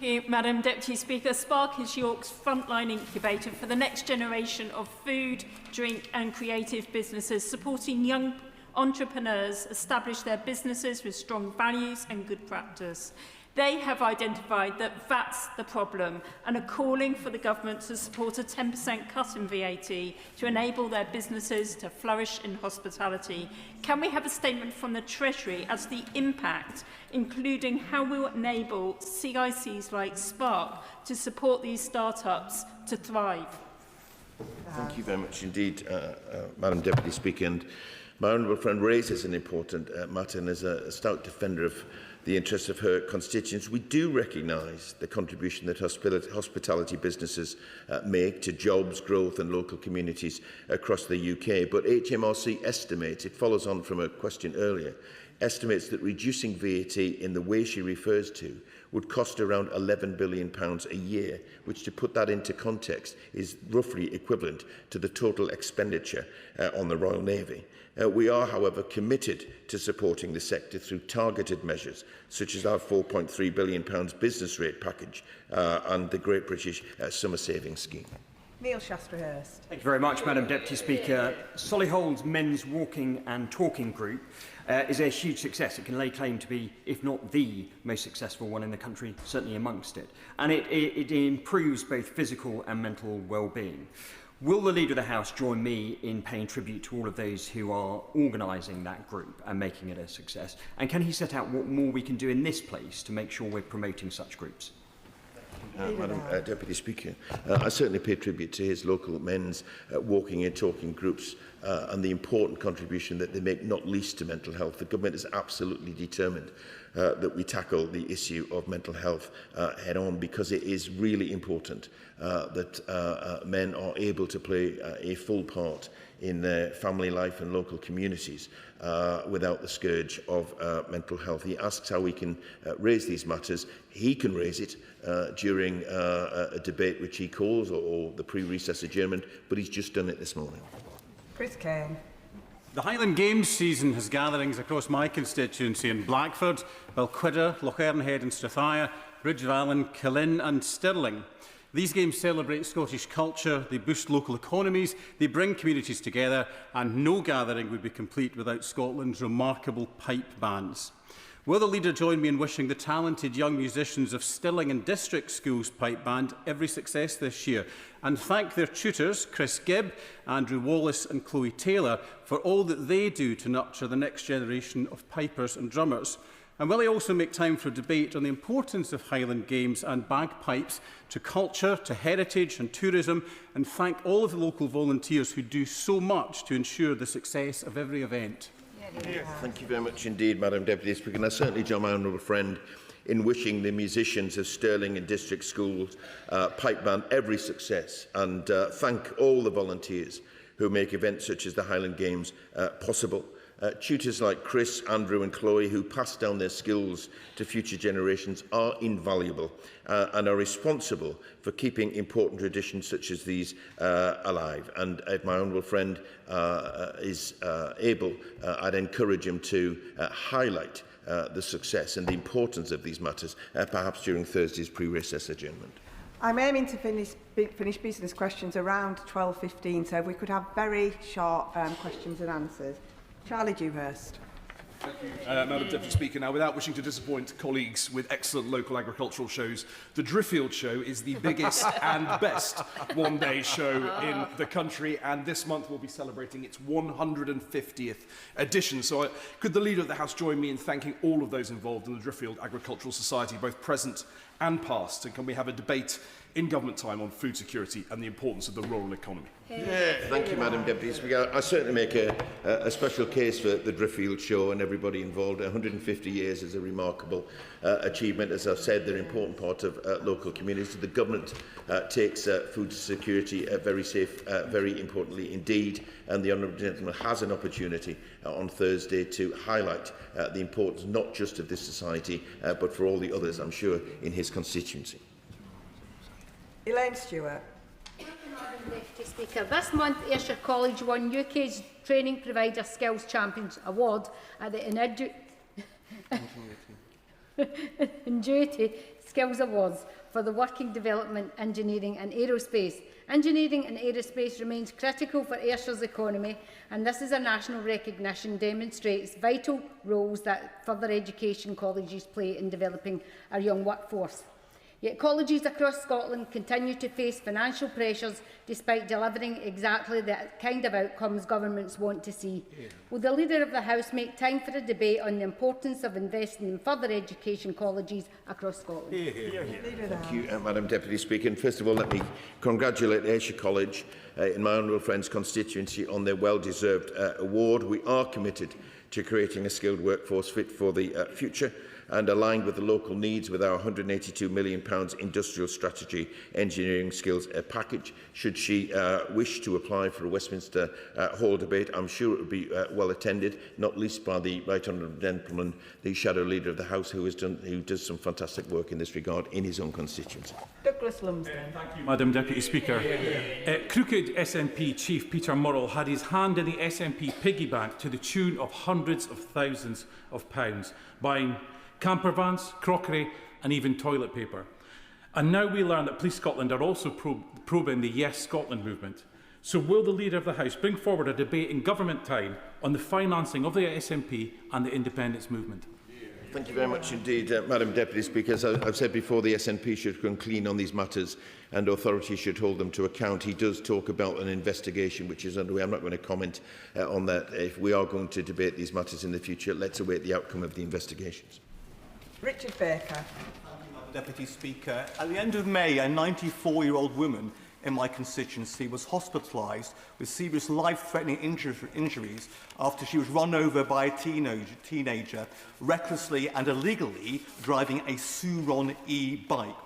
Thank you, Madam Deputy Speaker. Spark is York's frontline incubator for the next generation of food, drink and creative businesses, supporting young entrepreneurs establish their businesses with strong values and good practice. They have identified that that's the problem and are calling for the government to support a 10% cut in VAT to enable their businesses to flourish in hospitality. Can we have a statement from the Treasury as to the impact, including how we will enable CICs like Spark to support these startups to thrive? Thank you very much indeed, Madam Deputy Speaker. And my honourable friend raises an important matter, and as a stout defender of the interests of her constituents, we do recognise the contribution that hospitality businesses make to jobs, growth and local communities across the UK. But HMRC estimates, it follows on from a question earlier, estimates that reducing VAT in the way she refers to would cost around £11 billion a year, which, to put that into context, is roughly equivalent to the total expenditure on the Royal Navy. We are, however, committed to supporting the sector through targeted measures, such as our £4.3 billion business rate package and the Great British Summer Savings Scheme. Neil Shastrahurst. Thank you very much, Madam Deputy Speaker. Solihull's Men's Walking and Talking Group is a huge success. It can lay claim to be, if not the most successful one in the country, certainly amongst it. And it improves both physical and mental well-being. Will the Leader of the House join me in paying tribute to all of those who are organising that group and making it a success? And can he set out what more we can do in this place to make sure we're promoting such groups? Madam Deputy Speaker, I certainly pay tribute to his local men's walking and talking groups and the important contribution that they make, not least to mental health. The government is absolutely determined that we tackle the issue of mental health head on, because it is really important that men are able to play a full part in their family life and local communities without the scourge of mental health. He asks how we can raise these matters. He can raise it during a debate which he calls, or the pre-recess adjournment, but he's just done it this morning. Chris Kane. The Highland Games season has gatherings across my constituency in Blackford, Balquidder, Lochernhead and Strathire, Bridge of Allen, Killin and Stirling. These games celebrate Scottish culture, they boost local economies, they bring communities together, and no gathering would be complete without Scotland's remarkable pipe bands. Will the Leader join me in wishing the talented young musicians of Stirling and District Schools Pipe Band every success this year, and thank their tutors, Chris Gibb, Andrew Wallace and Chloe Taylor, for all that they do to nurture the next generation of pipers and drummers? And will he also make time for debate on the importance of Highland Games and bagpipes to culture, to heritage and tourism, and thank all of the local volunteers who do so much to ensure the success of every event? Thank you very much indeed, Madam Deputy Speaker. And I certainly join my honourable friend in wishing the musicians of Stirling and District Schools Pipe Band every success, and thank all the volunteers who make events such as the Highland Games possible. Tutors like Chris, Andrew and Chloe, who pass down their skills to future generations, are invaluable and are responsible for keeping important traditions such as these alive. And if my honourable friend is able, I'd encourage him to highlight the success and the importance of these matters, perhaps during Thursday's pre-recess adjournment. I'm aiming to finish business questions around 12:15, so if we could have very sharp questions and answers. Charlie Dewhurst. Thank you, Madam Deputy Speaker. Now, without wishing to disappoint colleagues with excellent local agricultural shows, the Driffield Show is the biggest and best one-day show in the country, and this month we'll be celebrating its 150th edition. So could the Leader of the House join me in thanking all of those involved in the Driffield Agricultural Society, both present and past? And can we have a debate in government time on food security and the importance of the rural economy. Thank you, Madam Deputy Speaker. I certainly make a special case for the Driffield Show and everybody involved. 150 years is a remarkable achievement. As I've said, they're an important part of local communities. The government takes food security very safe, very importantly indeed, and the Honourable Gentleman has an opportunity on Thursday to highlight the importance not just of this society, but for all the others, I'm sure, in his constituency. Elaine Stewart. Deputy Speaker, this month Ayrshire College won UK's Training Provider Skills Champions Award at the Ingenuity Skills Awards for the Working Development, Engineering and Aerospace. Engineering and aerospace remains critical for Ayrshire's economy, and this is a national recognition demonstrates vital roles that further education colleges play in developing our young workforce. Yet colleges across Scotland continue to face financial pressures despite delivering exactly the kind of outcomes governments want to see. Will the Leader of the House make time for a debate on the importance of investing in further education colleges across Scotland? Thank you, Madam Deputy Speaker. And first of all, let me congratulate Ayrshire College in my honourable friend's constituency on their well-deserved award. We are committed to creating a skilled workforce fit for the future and aligned with the local needs with our £182 million industrial strategy engineering skills package. Should she wish to apply for a Westminster Hall debate, I'm sure it would be well attended, not least by the Right Honourable Gentleman, the Shadow Leader of the House, who does some fantastic work in this regard in his own constituency. Douglas Lumsden. Thank you, Madam Deputy Speaker. Crooked SNP Chief Peter Murrell had his hand in the SNP piggy bank to the tune of hundreds of thousands of pounds, buying camper vans, crockery and even toilet paper. And now we learn that Police Scotland are also probing the Yes Scotland movement. So will the Leader of the House bring forward a debate in government time on the financing of the SNP and the independence movement? Thank you very much indeed, Madam Deputy Speaker. As I've said before, the SNP should come clean on these matters and authorities should hold them to account. He does talk about an investigation which is underway. I'm not going to comment on that. If we are going to debate these matters in the future, let's await the outcome of the investigations. Richard Baker. Deputy Speaker, at the end of May, a 94-year-old woman in my constituency was hospitalised with serious life-threatening injuries after she was run over by a teenager recklessly and illegally driving a Suron e-bike.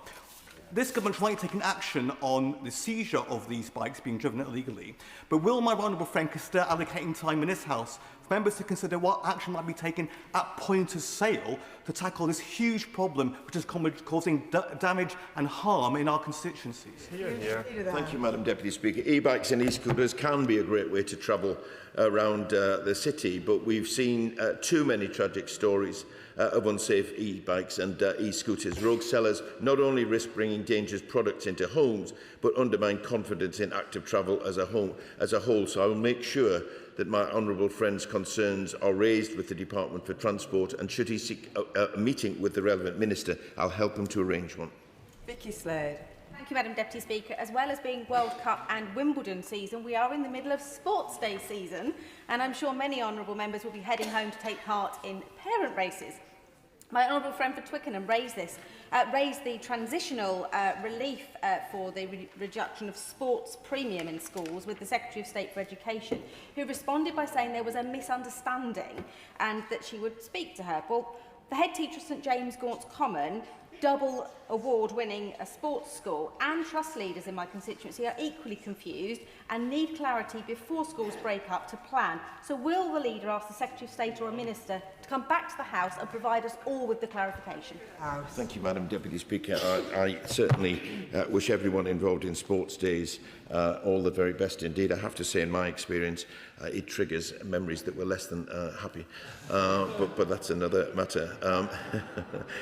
This government trying to take an action on the seizure of these bikes being driven illegally, but will my honourable friend consider allocating time in this House for members to consider what action might be taken at point of sale to tackle this huge problem which is causing damage and harm in our constituencies? Thank you, Madam Deputy Speaker. E-bikes and e-scooters can be a great way to travel around the city, but we've seen too many tragic stories of unsafe e-bikes and e-scooters. Rogue sellers not only risk bringing dangerous products into homes, but undermine confidence in active travel as a whole. So I will make sure that my honourable friend's concerns are raised with the Department for Transport, and should he seek a meeting with the relevant minister, I'll help him to arrange one. Vicky Slade. Thank you, Madam Deputy Speaker. As well as being World Cup and Wimbledon season, we are in the middle of Sports Day season, and I'm sure many honourable members will be heading home to take part in parent races. My honourable friend for Twickenham raised the transitional relief for the reduction of sports premium in schools with the Secretary of State for Education, who responded by saying there was a misunderstanding and that she would speak to her. Well, the head teacher of St James Gaunt's Common, double award-winning sports school, and trust leaders in my constituency are equally confused and need clarity before schools break up to plan. So will the Leader ask the Secretary of State or a Minister to come back to the House and provide us all with the clarification? Thank you, Madam Deputy Speaker. I certainly wish everyone involved in sports days all the very best indeed. I have to say, in my experience, it triggers memories that were less than happy. But that's another matter.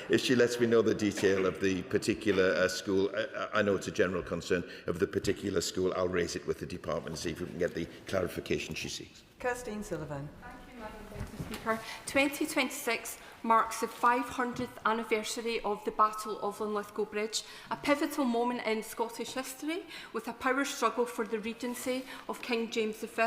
If she lets me know the detail of the particular school, I know it's a general concern of the particular school, I'll raise it with the department and see if we can get the clarification she seeks. Kirstine Sullivan. Thank you, Madam Deputy Speaker. 2026 marks the 500th anniversary of the Battle of Linlithgow Bridge, a pivotal moment in Scottish history with a power struggle for the regency of King James V.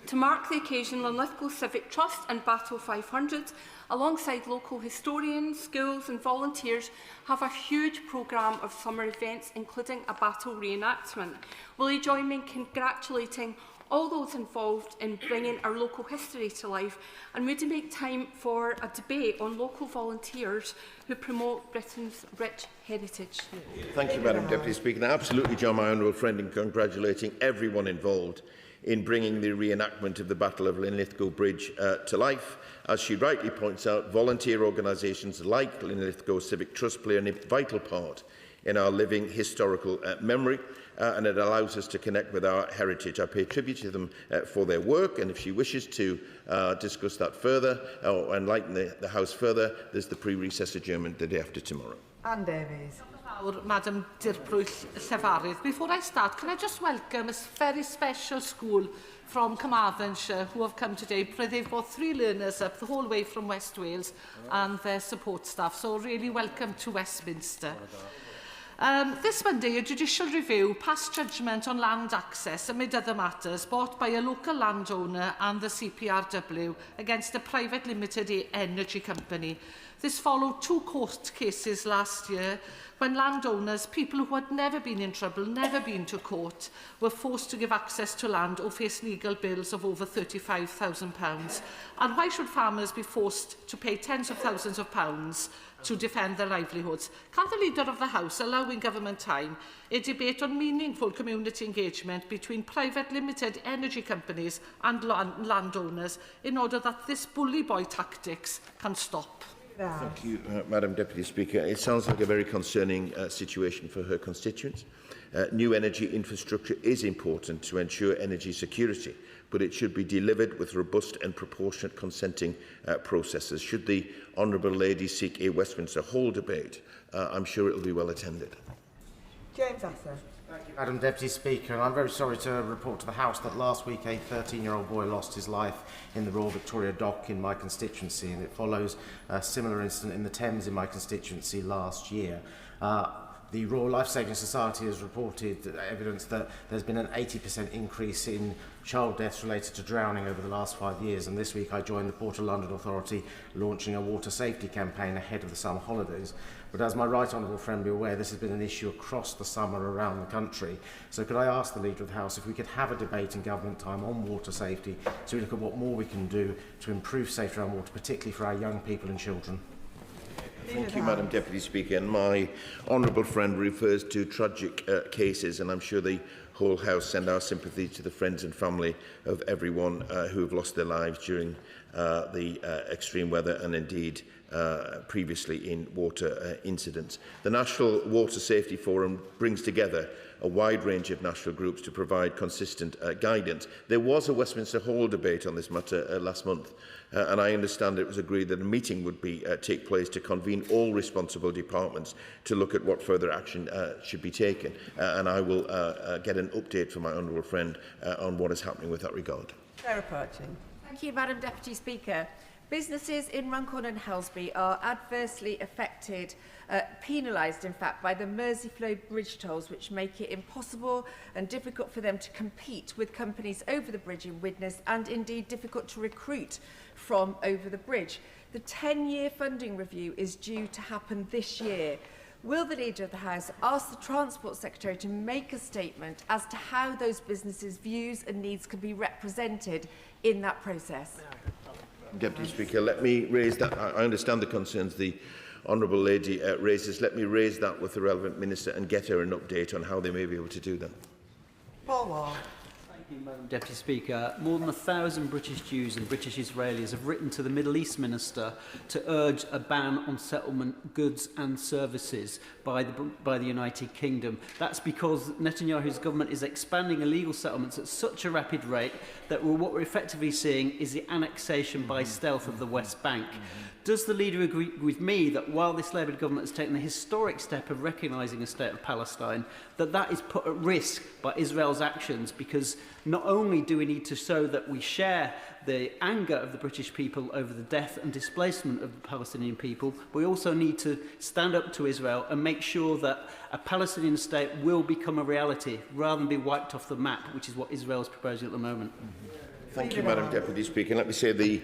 To mark the occasion, Linlithgow Civic Trust and Battle 500, alongside local historians, schools and volunteers, have a huge programme of summer events, including a battle reenactment. Will you join me in congratulating all those involved in bringing our local history to life, and would you make time for a debate on local volunteers who promote Britain's rich heritage? Thank you, Madam Deputy Speaker. I absolutely join my honourable friend in congratulating everyone involved in bringing the reenactment of the Battle of Linlithgow Bridge to life. As she rightly points out, volunteer organisations like Linlithgow Civic Trust play a vital part in our living historical memory, and it allows us to connect with our heritage. I pay tribute to them for their work, and if she wishes to discuss that further or enlighten the House further, there's the pre-recess adjournment the day after tomorrow. Anne Davies. Madam Dirprwy Llefarydd. Before I start, can I just welcome a very special school from Carmarthenshire who have come today. They've got 3 learners up the whole way from West Wales and their support staff. So really welcome to Westminster. This Monday, a judicial review passed judgment on land access amid other matters bought by a local landowner and the CPRW against a private limited energy company. This followed 2 court cases last year when landowners, people who had never been in trouble, never been to court, were forced to give access to land or face legal bills of over £35,000. And why should farmers be forced to pay tens of thousands of pounds to defend their livelihoods? Can the Leader of the House allow in government time a debate on meaningful community engagement between private limited energy companies and landowners in order that this bully boy tactics can stop? Thank you, Madam Deputy Speaker. It sounds like a very concerning situation for her constituents. New energy infrastructure is important to ensure energy security, but it should be delivered with robust and proportionate consenting processes. Should the Honourable Lady seek a Westminster Hall debate, I'm sure it will be well attended. James Asser. Thank you, Madam Deputy Speaker. And I'm very sorry to report to the House that last week a 13-year-old boy lost his life in the Royal Victoria Dock in my constituency, and it follows a similar incident in the Thames in my constituency last year. The Royal Life Saving Society has reported evidence that there's been an 80% increase in child deaths related to drowning over the last 5 years, and this week I joined the Port of London Authority launching a water safety campaign ahead of the summer holidays. But as my right honourable friend be aware, this has been an issue across the summer around the country. So could I ask the Leader of the House if we could have a debate in government time on water safety, so we look at what more we can do to improve safety around water, particularly for our young people and children? Thank you, Madam Deputy Speaker. And my honourable friend refers to tragic cases, and I'm sure the whole House send our sympathy to the friends and family of everyone who have lost their lives during the extreme weather and indeed previously in water incidents. The National Water Safety Forum brings together a wide range of national groups to provide consistent guidance. There was a Westminster Hall debate on this matter last month, and I understand it was agreed that a meeting would take place to convene all responsible departments to look at what further action should be taken. And I will get an update from my honourable friend on what is happening with that regard. Sarah Perching. Thank you, Madam Deputy Speaker. Businesses in Runcorn and Helsby are adversely affected, penalised in fact, by the Merseyflow bridge tolls, which make it impossible and difficult for them to compete with companies over the bridge in Widnes, and indeed difficult to recruit from over the bridge. The 10-year funding review is due to happen this year. Will the Leader of the House ask the Transport Secretary to make a statement as to how those businesses' views and needs can be represented in that process? Deputy Speaker, let me raise that. I understand the concerns the Honourable Lady raises. Let me raise that with the relevant Minister and get her an update on how they may be able to do that. Paul Ward. Thank you, Madam Deputy Speaker. More than 1,000 British Jews and British Israelis have written to the Middle East Minister to urge a ban on settlement goods and services by the United Kingdom. That's because Netanyahu's government is expanding illegal settlements at such a rapid rate that what we're effectively seeing is the annexation by stealth of the West Bank. Does the Leader agree with me that while this Labour government has taken the historic step of recognising a state of Palestine, that is put at risk by Israel's actions? Because not only do we need to show that we share the anger of the British people over the death and displacement of the Palestinian people, we also need to stand up to Israel and make sure that a Palestinian state will become a reality rather than be wiped off the map, which is what Israel is proposing at the moment. Thank you, Madam Deputy Speaker. Let me say the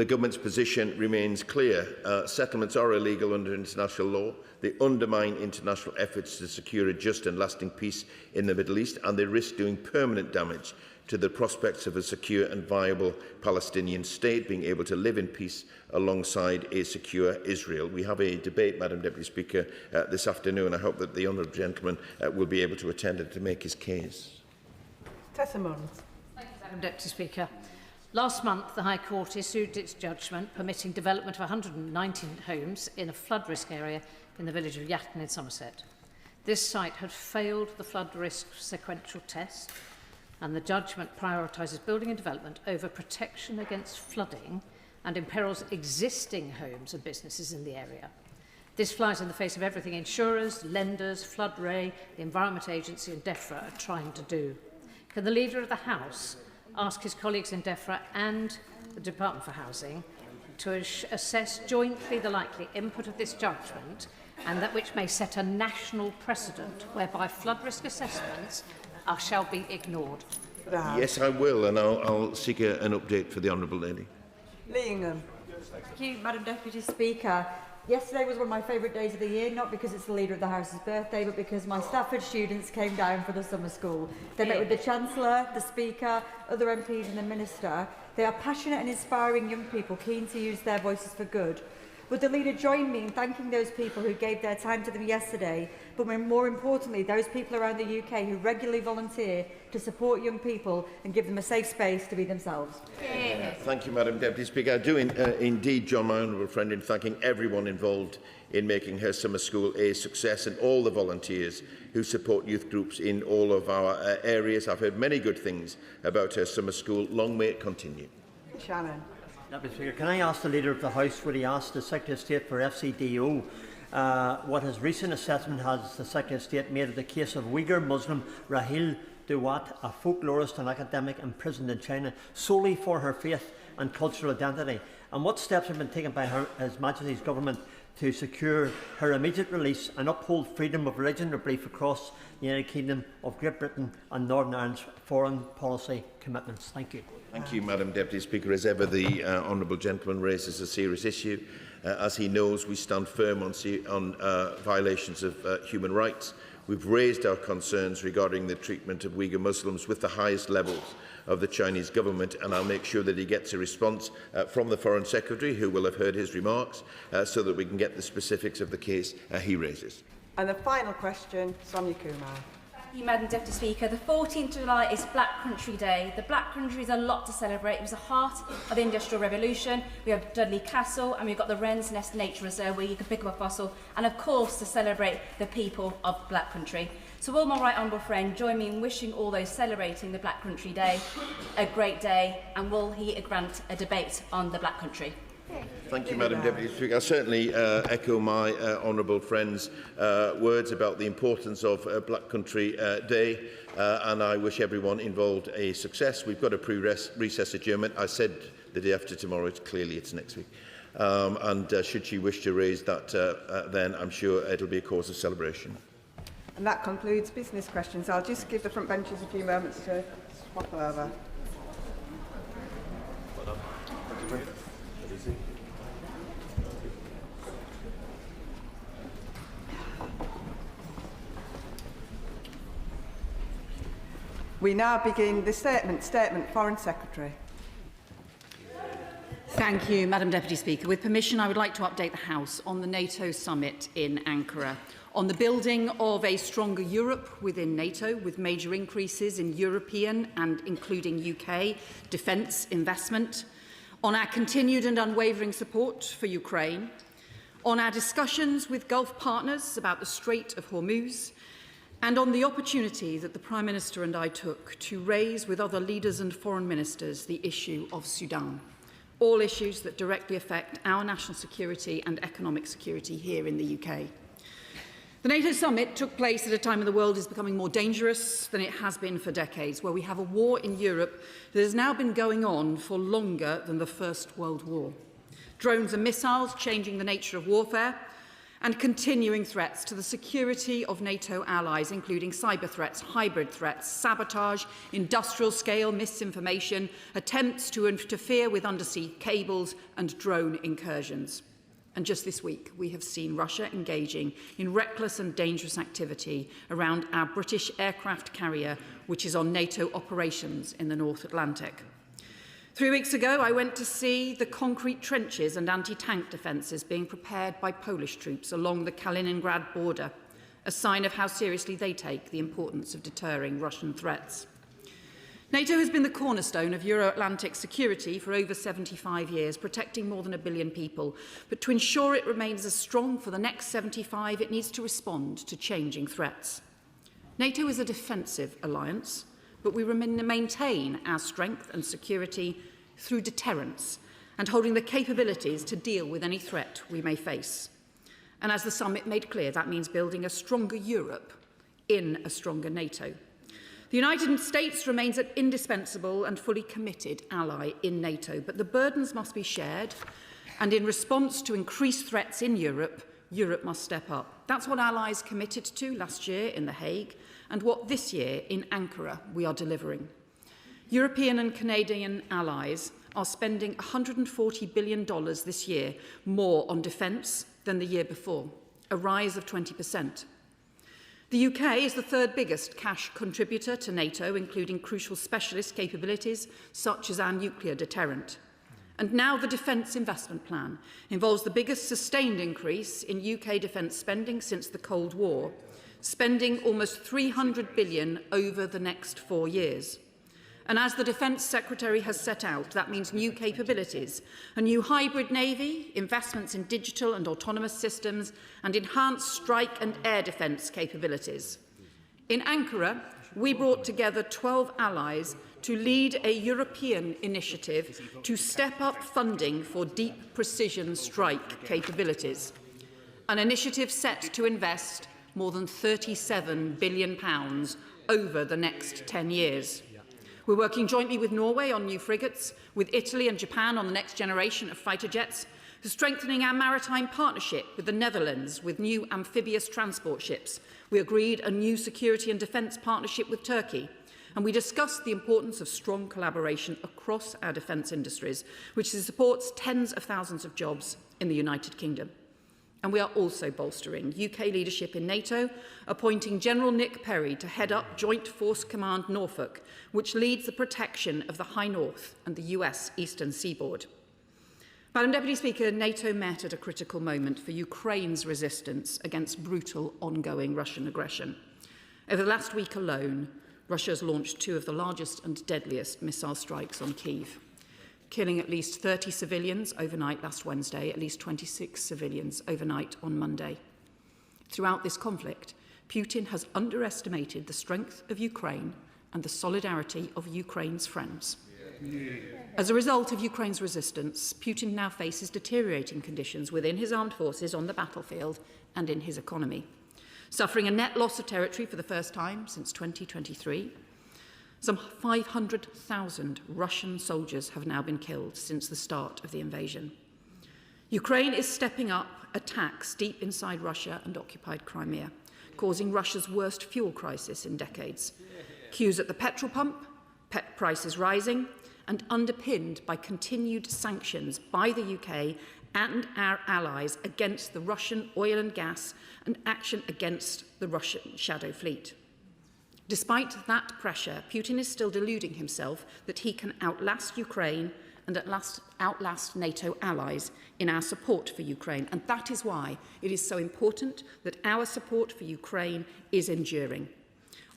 Government's position remains clear. Settlements are illegal under international law. They undermine international efforts to secure a just and lasting peace in the Middle East, and they risk doing permanent damage to the prospects of a secure and viable Palestinian state being able to live in peace alongside a secure Israel. We have a debate, Madam Deputy Speaker, this afternoon. I hope that the honourable gentleman will be able to attend it to make his case. Tessa Mullins. Madam Deputy Speaker. Last month, the High Court issued its judgment permitting development of 119 homes in a flood risk area in the village of Yatton in Somerset. This site had failed the flood risk sequential test, and the judgment prioritises building and development over protection against flooding and imperils existing homes and businesses in the area. This flies in the face of everything insurers, lenders, Flood Ray, the Environment Agency and DEFRA are trying to do. Can the Leader of the House ask his colleagues in DEFRA and the Department for Housing to assess jointly the likely input of this judgment, and that which may set a national precedent whereby flood risk assessments shall be ignored? Yes, I will, and I'll seek an update for the Honourable Lady. Leingham. Thank you, Madam Deputy Speaker. Yesterday was one of my favourite days of the year, not because it's the Leader of the House's birthday, but because my Stafford students came down for the summer school. They met with the Chancellor, the Speaker, other MPs and the Minister. They are passionate and inspiring young people keen to use their voices for good. Would the Leader join me in thanking those people who gave their time to them yesterday, but more importantly, those people around the UK who regularly volunteer to support young people and give them a safe space to be themselves? Thank you, Madam Deputy Speaker. I do indeed join my honourable friend in thanking everyone involved in making her summer school a success, and all the volunteers who support youth groups in all of our areas. I've heard many good things about her summer school. Long may it continue. Shannon. Deputy Speaker, can I ask the Leader of the House, would he ask the Secretary of State for FCDO what his recent assessment has the Secretary of State made of the case of Uyghur Muslim Rahil Dawat, a folklorist and academic imprisoned in China solely for her faith and cultural identity, and what steps have been taken by His Majesty's Government to secure her immediate release and uphold freedom of religion or belief across the United Kingdom of Great Britain and Northern Ireland's foreign policy commitments? Thank you. Thank you, Madam Deputy Speaker. As ever, the honourable gentleman raises a serious issue. As he knows, we stand firm on violations of human rights. We've raised our concerns regarding the treatment of Uyghur Muslims with the highest levels of the Chinese government, and I'll make sure that he gets a response from the Foreign Secretary, who will have heard his remarks, so that we can get the specifics of the case he raises. And the final question, Sonia Kumar. Thank you, Madam Deputy Speaker. The 14th of July is Black Country Day. The Black Country is a lot to celebrate. It was the heart of the Industrial Revolution. We have Dudley Castle, and we've got the Wren's Nest Nature Reserve, where you can pick up a fossil, and of course to celebrate the people of Black Country. So will my right honourable friend join me in wishing all those celebrating the Black Country Day a great day, and will he grant a debate on the Black Country? Thank you, Madam Deputy Speaker. I certainly echo my honourable friend's words about the importance of Black Country Day, and I wish everyone involved a success. We've got a pre-recess adjournment. I said the day after tomorrow. Clearly it's next week. And should she wish to raise that, then I'm sure it'll be a cause of celebration. And that concludes business questions. I'll just give the front benches a few moments to swap over. We now begin the statement. Foreign Secretary. Thank you, Madam Deputy Speaker. With permission, I would like to update the House on the NATO summit in Ankara, on the building of a stronger Europe within NATO, with major increases in European and including UK defence investment, on our continued and unwavering support for Ukraine, on our discussions with Gulf partners about the Strait of Hormuz, and on the opportunity that the Prime Minister and I took to raise with other leaders and foreign ministers the issue of Sudan, all issues that directly affect our national security and economic security here in the UK. The NATO summit took place at a time when the world is becoming more dangerous than it has been for decades, where we have a war in Europe that has now been going on for longer than the First World War. Drones and missiles changing the nature of warfare, and continuing threats to the security of NATO allies, including cyber threats, hybrid threats, sabotage, industrial-scale misinformation, attempts to interfere with undersea cables and drone incursions. And just this week, we have seen Russia engaging in reckless and dangerous activity around our British aircraft carrier, which is on NATO operations in the North Atlantic. 3 weeks ago, I went to see the concrete trenches and anti-tank defences being prepared by Polish troops along the Kaliningrad border, a sign of how seriously they take the importance of deterring Russian threats. NATO has been the cornerstone of Euro-Atlantic security for over 75 years, protecting more than 1 billion people. But to ensure it remains as strong for the next 75, it needs to respond to changing threats. NATO is a defensive alliance, but we maintain our strength and security through deterrence and holding the capabilities to deal with any threat we may face. And as the summit made clear, that means building a stronger Europe in a stronger NATO. The United States remains an indispensable and fully committed ally in NATO, but the burdens must be shared, and in response to increased threats in Europe, Europe must step up. That's what allies committed to last year in The Hague, and what this year in Ankara we are delivering. European and Canadian allies are spending $140 billion this year more on defence than the year before, a rise of 20%. The UK is the third biggest cash contributor to NATO, including crucial specialist capabilities such as our nuclear deterrent. And now the Defence Investment Plan involves the biggest sustained increase in UK defence spending since the Cold War, spending almost $300 billion over the next 4 years. And as the Defence Secretary has set out, that means new capabilities, a new hybrid navy, investments in digital and autonomous systems, and enhanced strike and air defence capabilities. In Ankara, we brought together 12 allies to lead a European initiative to step up funding for deep precision strike capabilities, an initiative set to invest more than £37 billion over the next 10 years. We're working jointly with Norway on new frigates, with Italy and Japan on the next generation of fighter jets, strengthening our maritime partnership with the Netherlands with new amphibious transport ships. We agreed a new security and defence partnership with Turkey, and we discussed the importance of strong collaboration across our defence industries, which supports tens of thousands of jobs in the United Kingdom. And we are also bolstering UK leadership in NATO, appointing General Nick Perry to head up Joint Force Command Norfolk, which leads the protection of the High North and the US Eastern Seaboard. Madam Deputy Speaker, NATO met at a critical moment for Ukraine's resistance against brutal ongoing Russian aggression. Over the last week alone, Russia has launched 2 of the largest and deadliest missile strikes on Kyiv, killing at least 30 civilians overnight last Wednesday, at least 26 civilians overnight on Monday. Throughout this conflict, Putin has underestimated the strength of Ukraine and the solidarity of Ukraine's friends. As a result of Ukraine's resistance, Putin now faces deteriorating conditions within his armed forces on the battlefield and in his economy, suffering a net loss of territory for the first time since 2023. Some 500,000 Russian soldiers have now been killed since the start of the invasion. Ukraine is stepping up attacks deep inside Russia and occupied Crimea, causing Russia's worst fuel crisis in decades. Queues at the petrol pump, pet prices rising, and underpinned by continued sanctions by the UK and our allies against the Russian oil and gas and action against the Russian shadow fleet. Despite that pressure, Putin is still deluding himself that he can outlast Ukraine and at last outlast NATO allies in our support for Ukraine. And that is why it is so important that our support for Ukraine is enduring.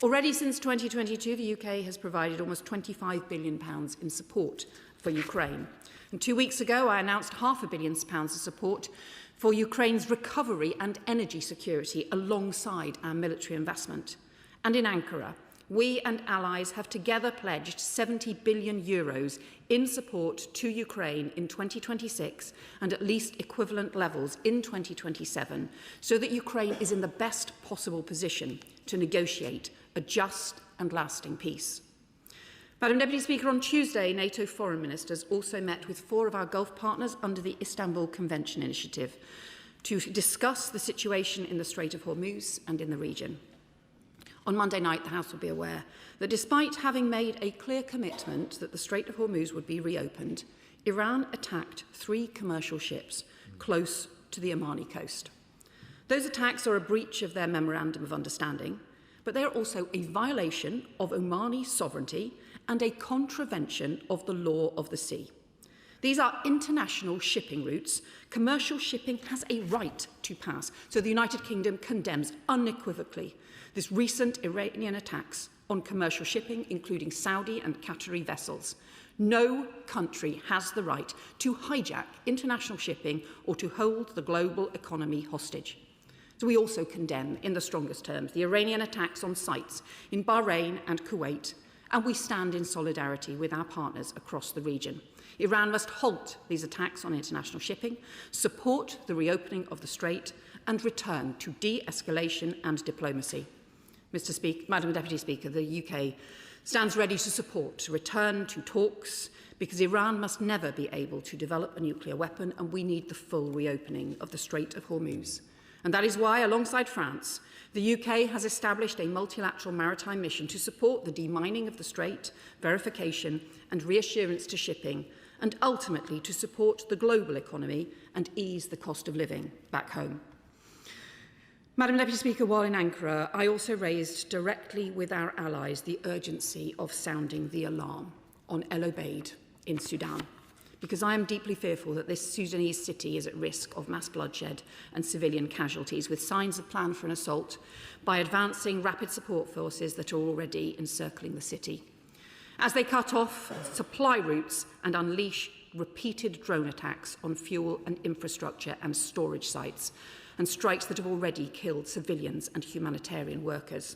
Already since 2022, the UK has provided almost £25 billion in support for Ukraine. And 2 weeks ago, I announced £500 million of support for Ukraine's recovery and energy security alongside our military investment. And in Ankara, we and allies have together pledged €70 billion in support to Ukraine in 2026 and at least equivalent levels in 2027, so that Ukraine is in the best possible position to negotiate a just and lasting peace. Madam Deputy Speaker, on Tuesday, NATO foreign ministers also met with 4 of our Gulf partners under the Istanbul Convention initiative to discuss the situation in the Strait of Hormuz and in the region. On Monday night, the House will be aware that despite having made a clear commitment that the Strait of Hormuz would be reopened, Iran attacked 3 commercial ships close to the Omani coast. Those attacks are a breach of their Memorandum of Understanding, but they are also a violation of Omani sovereignty and a contravention of the law of the sea. These are international shipping routes. Commercial shipping has a right to pass, so the United Kingdom condemns unequivocally this recent Iranian attacks on commercial shipping, including Saudi and Qatari vessels. No country has the right to hijack international shipping or to hold the global economy hostage. So we also condemn, in the strongest terms, the Iranian attacks on sites in Bahrain and Kuwait, and we stand in solidarity with our partners across the region. Iran must halt these attacks on international shipping, support the reopening of the Strait, and return to de-escalation and diplomacy. Madam Deputy Speaker, the UK stands ready to support to return to talks because Iran must never be able to develop a nuclear weapon, and we need the full reopening of the Strait of Hormuz. And that is why, alongside France, the UK has established a multilateral maritime mission to support the demining of the Strait, verification and reassurance to shipping, and ultimately to support the global economy and ease the cost of living back home. Madam Deputy Speaker, while in Ankara, I also raised directly with our allies the urgency of sounding the alarm on El Obeid in Sudan, because I am deeply fearful that this Sudanese city is at risk of mass bloodshed and civilian casualties, with signs of plan for an assault by advancing rapid support forces that are already encircling the city. As they cut off supply routes and unleash repeated drone attacks on fuel and infrastructure and storage sites, and strikes that have already killed civilians and humanitarian workers.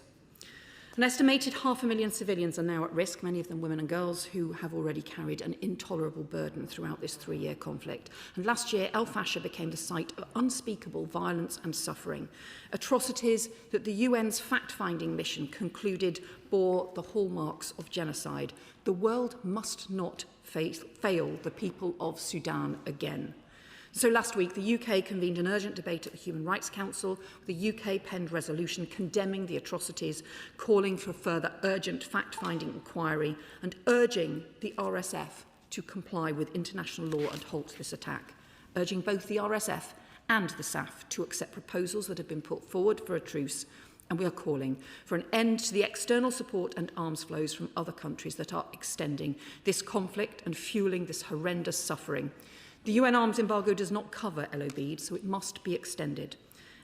An estimated 500,000 civilians are now at risk, many of them women and girls who have already carried an intolerable burden throughout this 3-year conflict. And last year, El Fasher became the site of unspeakable violence and suffering, atrocities that the UN's fact-finding mission concluded bore the hallmarks of genocide. The world must not fail the people of Sudan again. So last week, the UK convened an urgent debate at the Human Rights Council. The UK penned resolution condemning the atrocities, calling for further urgent fact-finding inquiry and urging the RSF to comply with international law and halt this attack, urging both the RSF and the SAF to accept proposals that have been put forward for a truce, and we are calling for an end to the external support and arms flows from other countries that are extending this conflict and fueling this horrendous suffering. The UN arms embargo does not cover El Obeid, so it must be extended.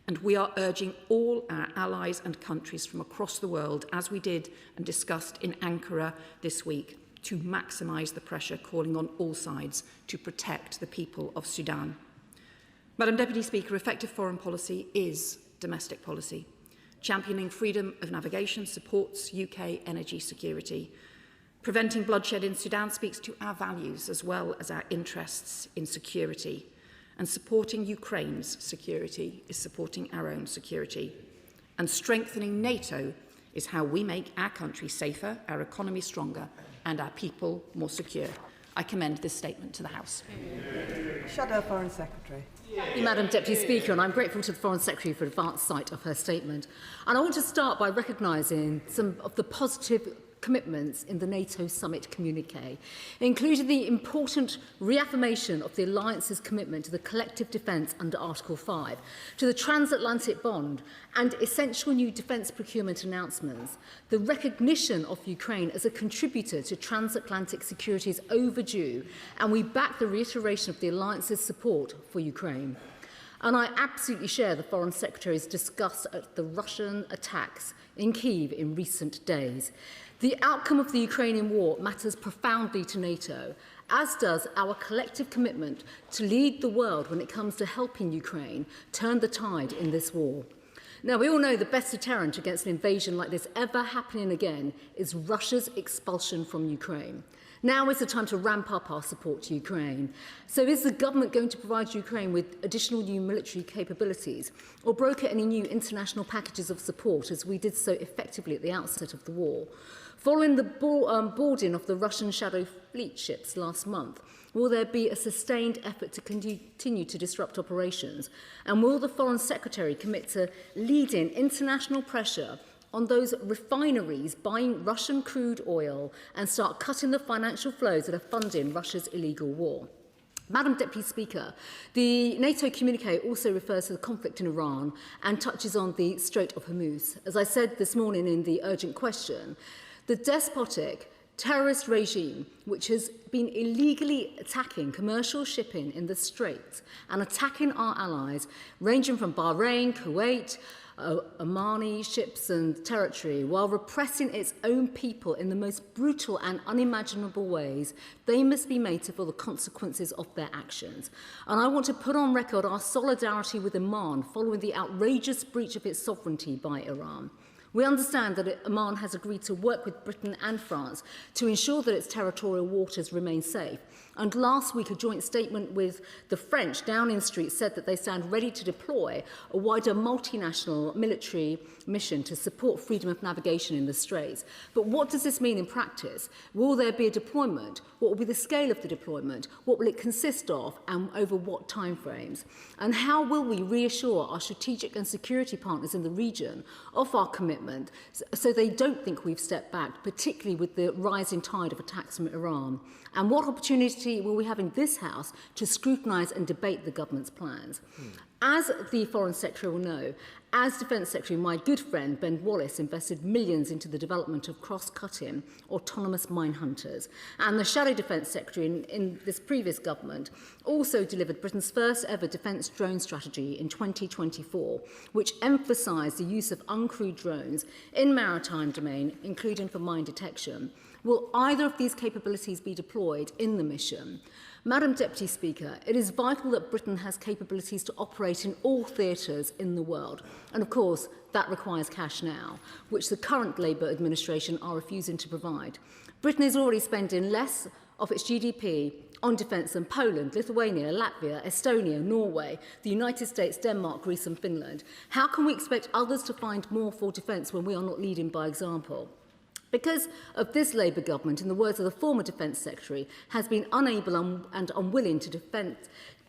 And we are urging all our allies and countries from across the world, as we did and discussed in Ankara this week, to maximise the pressure, calling on all sides to protect the people of Sudan. Madam Deputy Speaker, effective foreign policy is domestic policy. Championing freedom of navigation supports UK energy security. Preventing bloodshed in Sudan speaks to our values as well as our interests in security. And supporting Ukraine's security is supporting our own security. And strengthening NATO is how we make our country safer, our economy stronger, and our people more secure. I commend this statement to the House. Shadow Foreign Secretary. Thank you, Madam Deputy Speaker, and I'm grateful to the Foreign Secretary for advance sight of her statement. And I want to start by recognising some of the positive commitments in the NATO summit communique, including the important reaffirmation of the alliance's commitment to the collective defence under Article 5, to the transatlantic bond and essential new defence procurement announcements, the recognition of Ukraine as a contributor to transatlantic security is overdue, and we back the reiteration of the alliance's support for Ukraine. And I absolutely share the Foreign Secretary's disgust at the Russian attacks in Kyiv in recent days. The outcome of the Ukrainian war matters profoundly to NATO, as does our collective commitment to lead the world when it comes to helping Ukraine turn the tide in this war. Now, we all know the best deterrent against an invasion like this ever happening again is Russia's expulsion from Ukraine. Now is the time to ramp up our support to Ukraine. So is the government going to provide Ukraine with additional new military capabilities or broker any new international packages of support, as we did so effectively at the outset of the war? Following the boarding of the Russian Shadow Fleet ships last month, Will there be a sustained effort to continue to disrupt operations? And will the Foreign Secretary commit to leading international pressure on those refineries buying Russian crude oil and start cutting the financial flows that are funding Russia's illegal war? Madam Deputy Speaker, the NATO communique also refers to the conflict in Iran and touches on the Strait of Hormuz. As I said this morning in the urgent question, the despotic terrorist regime, which has been illegally attacking commercial shipping in the Strait and attacking our allies, ranging from Bahrain, Kuwait, Omani ships and territory, while repressing its own people in the most brutal and unimaginable ways, they must be made to feel the consequences of their actions. And I want to put on record our solidarity with Oman following the outrageous breach of its sovereignty by Iran. We understand that Oman has agreed to work with Britain and France to ensure that its territorial waters remain safe. And last week, a joint statement with the French, Downing Street, said that they stand ready to deploy a wider multinational military mission to support freedom of navigation in the Straits. But what does this mean in practice? Will there be a deployment? What will be the scale of the deployment? What will it consist of, and over what timeframes? And how will we reassure our strategic and security partners in the region of our commitment so they don't think we've stepped back, particularly with the rising tide of attacks from Iran? And what opportunity will we have in this House to scrutinise and debate the government's plans? As the Foreign Secretary will know, as Defence Secretary, my good friend Ben Wallace invested millions into the development of cross-cutting autonomous mine hunters. And the Shadow Defence Secretary in this previous government also delivered Britain's first ever defence drone strategy in 2024, which emphasised the use of uncrewed drones in maritime domain, including for mine detection. Will either of these capabilities be deployed in the mission? Madam Deputy Speaker, it is vital that Britain has capabilities to operate in all theatres in the world. And of course, that requires cash now, which the current Labour administration are refusing to provide. Britain is already spending less of its GDP on defence than Poland, Lithuania, Latvia, Estonia, Norway, the United States, Denmark, Greece and Finland. How can we expect others to find more for defence when we are not leading by example? Because of this Labour government, in the words of the former Defence Secretary, has been unable and unwilling to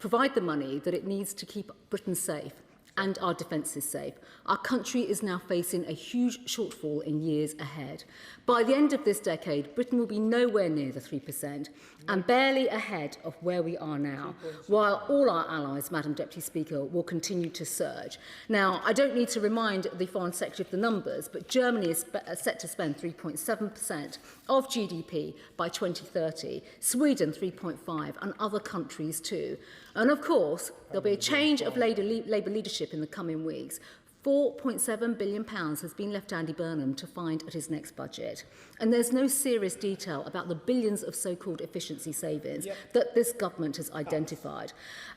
provide the money that it needs to keep Britain safe and our defences safe. Our country is now facing a huge shortfall in years ahead. By the end of this decade, Britain will be nowhere near the 3% and barely ahead of where we are now, while all our allies, Madam Deputy Speaker, will continue to surge. Now, I don't need to remind the Foreign Secretary of the numbers, but Germany is set to spend 3.7% of GDP by 2030, Sweden 3.5%, and other countries too. And of course, there'll be a change of Labour leadership in the coming weeks. £4.7 billion has been left Andy Burnham to find at his next budget. And there's no serious detail about the billions of so-called efficiency savings that this government has identified.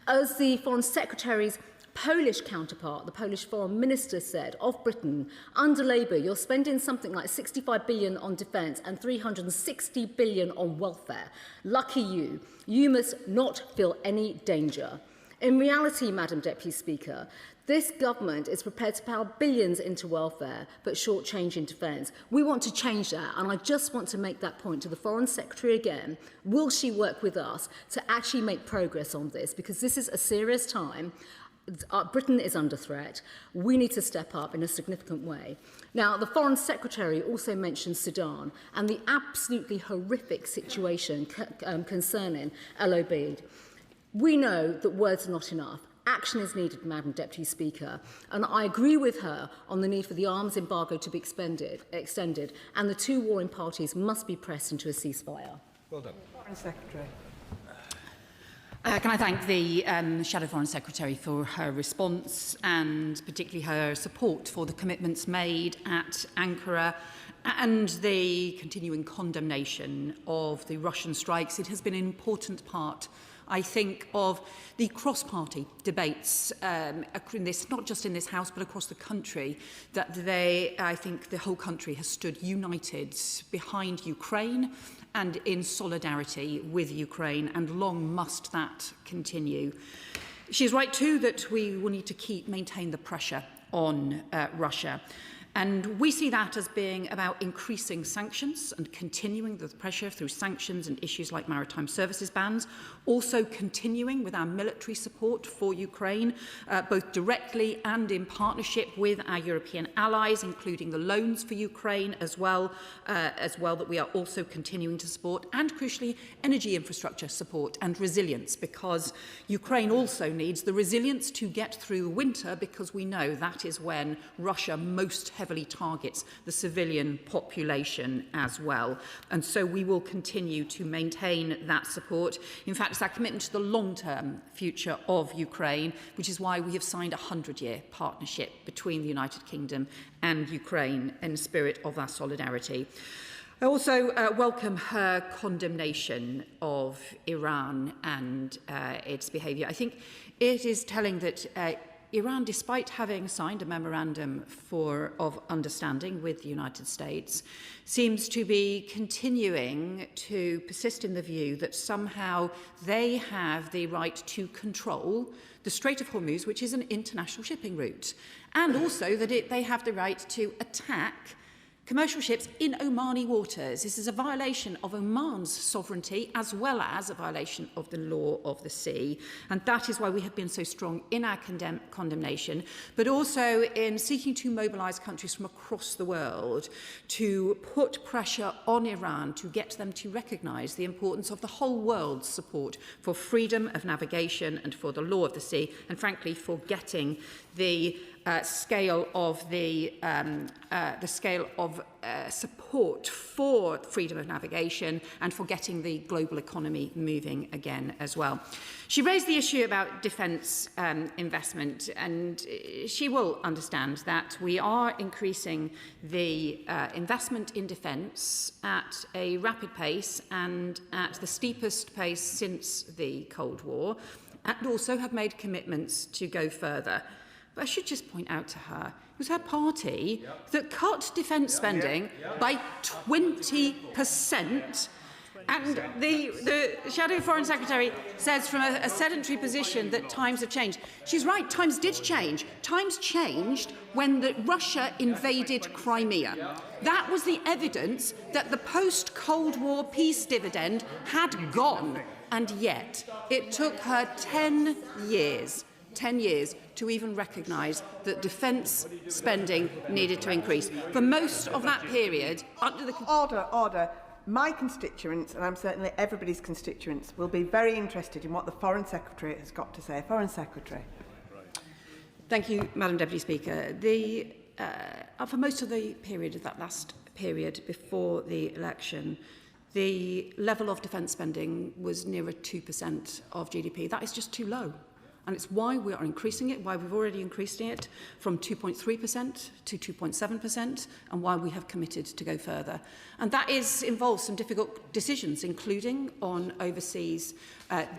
As the Foreign Secretary's Polish counterpart, the Polish Foreign Minister, said of Britain, under Labour, you're spending something like 65 billion on defence and 360 billion on welfare. Lucky you. You must not feel any danger. In reality, Madam Deputy Speaker, this government is prepared to plough billions into welfare, but shortchange in defence. We want to change that, and I just want to make that point to the Foreign Secretary again. Will she work with us to actually make progress on this? Because this is a serious time. Britain is under threat. We need to step up in a significant way. Now, the Foreign Secretary also mentioned Sudan and the absolutely horrific situation concerning El Obeid. We know that words are not enough. Action is needed, Madam Deputy Speaker, and I agree with her on the need for the arms embargo to be extended, and the two warring parties must be pressed into a ceasefire. Well done. Foreign Secretary. Can I thank the Shadow Foreign Secretary for her response and particularly her support for the commitments made at Ankara and the continuing condemnation of the Russian strikes. It has been an important part, I think, of the cross-party debates in this, not just in this House, but across the country, that I think the whole country has stood united behind Ukraine and in solidarity with Ukraine, and long must that continue. She is right too that we will need to maintain the pressure on Russia. And we see that as being about increasing sanctions and continuing the pressure through sanctions and issues like maritime services bans, also continuing with our military support for Ukraine, both directly and in partnership with our European allies, including the loans for Ukraine as well that we are also continuing to support, and crucially energy infrastructure support and resilience, because Ukraine also needs the resilience to get through the winter, because we know that is when Russia most heavily targets the civilian population as well. And so we will continue to maintain that support. In fact, it's our commitment to the long-term future of Ukraine, which is why we have signed a 100-year partnership between the United Kingdom and Ukraine in the spirit of our solidarity. I also welcome her condemnation of Iran and its behaviour. I think it is telling that Iran, despite having signed a memorandum of understanding with the United States, seems to be continuing to persist in the view that somehow they have the right to control the Strait of Hormuz, which is an international shipping route, and also that they have the right to attack commercial ships in Omani waters. This is a violation of Oman's sovereignty as well as a violation of the law of the sea. And that is why we have been so strong in our condemnation, but also in seeking to mobilise countries from across the world to put pressure on Iran to get them to recognise the importance of the whole world's support for freedom of navigation and for the law of the sea, and frankly for getting the scale of support for freedom of navigation and for getting the global economy moving again as well. She raised the issue about defence investment, and she will understand that we are increasing the investment in defence at a rapid pace and at the steepest pace since the Cold War, and also have made commitments to go further. But I should just point out to her, it was her party that cut defence spending by 20%. And the Shadow Foreign Secretary says from a sedentary position that times have changed. She's right, times did change. Times changed when Russia invaded Crimea. That was the evidence that the post-Cold War peace dividend had gone. And yet, it took her 10 years to even recognise that defence spending needed to increase. For most of that period, under the... Order. My constituents, and I'm certainly everybody's constituents, will be very interested in what the Foreign Secretary has got to say. Foreign Secretary. Thank you, Madam Deputy Speaker. For most of the period of that last period before the election, the level of defence spending was nearer 2% of GDP. That is just too low. And it's why we are increasing it, why we've already increased it from 2.3% to 2.7%, and why we have committed to go further. And that involves some difficult decisions, including on overseas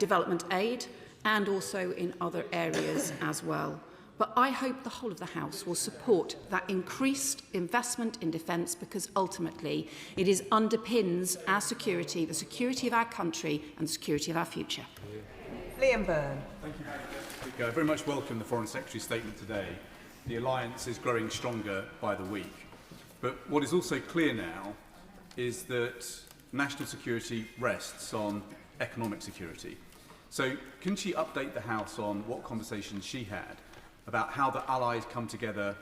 development aid and also in other areas as well. But I hope the whole of the House will support that increased investment in defence, because ultimately it underpins our security, the security of our country and the security of our future. Liam Byrne. Thank you, Madam Speaker. I very much welcome the Foreign Secretary's statement today. The alliance is growing stronger by the week. But what is also clear now is that national security rests on economic security. So can she update the House on what conversations she had about how the allies come together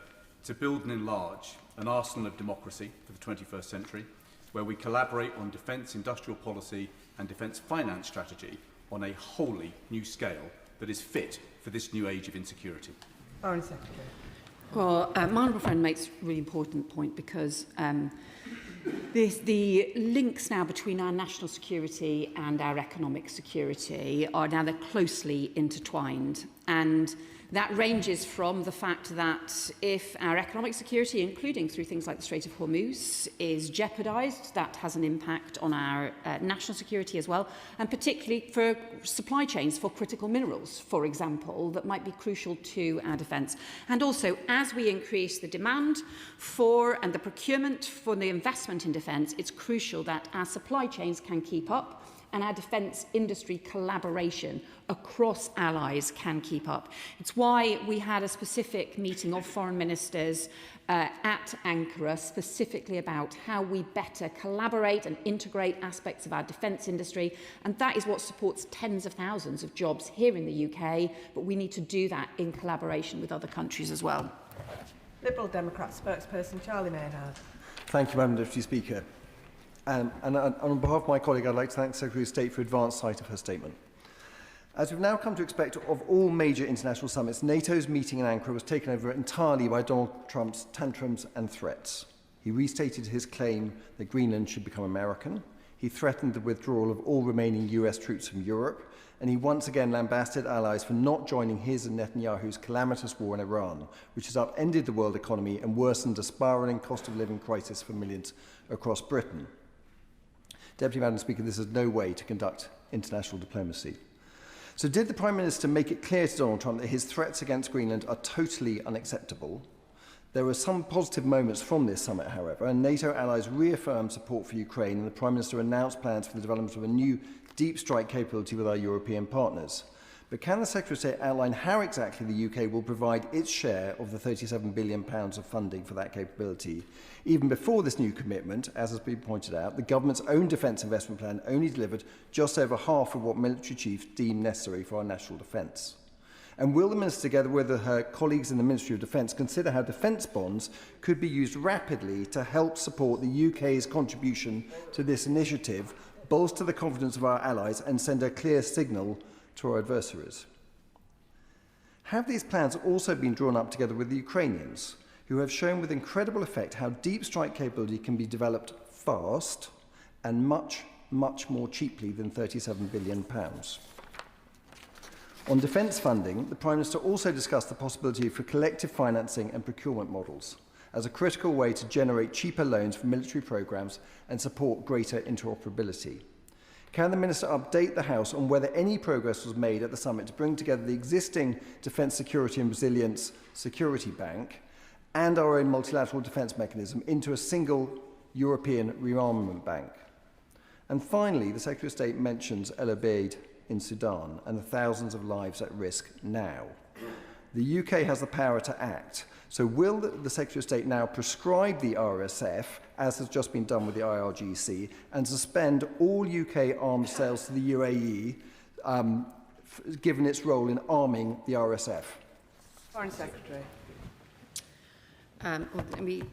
to build and enlarge an arsenal of democracy for the 21st century, where we collaborate on defence industrial policy and defence finance strategy on a wholly new scale that is fit for this new age of insecurity? Foreign Secretary. Well, my honourable friend makes a really important point, because the links now between our national security and our economic security are now closely intertwined. And that ranges from the fact that if our economic security, including through things like the Strait of Hormuz, is jeopardised, that has an impact on our national security as well, and particularly for supply chains for critical minerals, for example, that might be crucial to our defence. And also, as we increase the demand for and the procurement for the investment in defence, it's crucial that our supply chains can keep up and our defence industry collaboration across allies can keep up. It's why we had a specific meeting of foreign ministers at Ankara specifically about how we better collaborate and integrate aspects of our defence industry, and that is what supports tens of thousands of jobs here in the UK, but we need to do that in collaboration with other countries as well. Liberal Democrat spokesperson Charlie Maynard. Thank you, Madam Deputy Speaker. And on behalf of my colleague, I'd like to thank the Secretary of State for advance sight of her statement. As we've now come to expect of all major international summits, NATO's meeting in Ankara was taken over entirely by Donald Trump's tantrums and threats. He restated his claim that Greenland should become American. He threatened the withdrawal of all remaining US troops from Europe. And he once again lambasted allies for not joining his and Netanyahu's calamitous war in Iran, which has upended the world economy and worsened a spiralling cost of living crisis for millions across Britain. Deputy Madam Speaker, this is no way to conduct international diplomacy. So did the Prime Minister make it clear to Donald Trump that his threats against Greenland are totally unacceptable? There were some positive moments from this summit, however, and NATO allies reaffirmed support for Ukraine, and the Prime Minister announced plans for the development of a new deep strike capability with our European partners. But can the Secretary of State outline how exactly the UK will provide its share of the £37 billion of funding for that capability? Even before this new commitment, as has been pointed out, the government's own defence investment plan only delivered just over half of what military chiefs deem necessary for our national defence. And will the Minister, together with her colleagues in the Ministry of Defence, consider how defence bonds could be used rapidly to help support the UK's contribution to this initiative, bolster the confidence of our allies and send a clear signal to our adversaries? Have these plans also been drawn up together with the Ukrainians, who have shown with incredible effect how deep strike capability can be developed fast and much, much more cheaply than £37 billion? On defence funding, the Prime Minister also discussed the possibility for collective financing and procurement models as a critical way to generate cheaper loans for military programmes and support greater interoperability. Can the Minister update the House on whether any progress was made at the summit to bring together the existing Defence Security and Resilience Security Bank and our own multilateral defence mechanism into a single European rearmament bank? And finally, the Secretary of State mentions El Obeid in Sudan and the thousands of lives at risk now. The UK has the power to act. So will the Secretary of State now prescribe the RSF, as has just been done with the IRGC, and suspend all UK arms sales to the UAE, given its role in arming the RSF? Foreign Secretary. Well, let me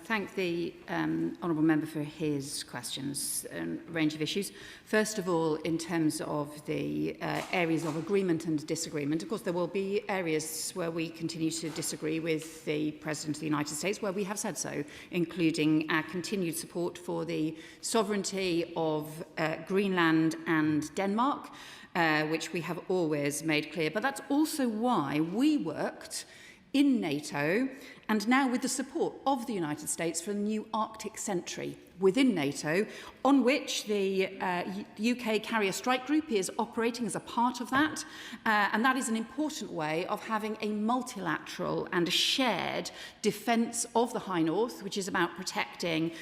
thank the honourable member for his questions and range of issues. First of all, in terms of the areas of agreement and disagreement, of course, there will be areas where we continue to disagree with the President of the United States, where we have said so, including our continued support for the sovereignty of Greenland and Denmark, which we have always made clear. But that's also why we worked in NATO, and now with the support of the United States, for the new Arctic Sentry within NATO, on which the UK Carrier Strike Group is operating as a part of that. And that is an important way of having a multilateral and a shared defence of the High North, which is about protecting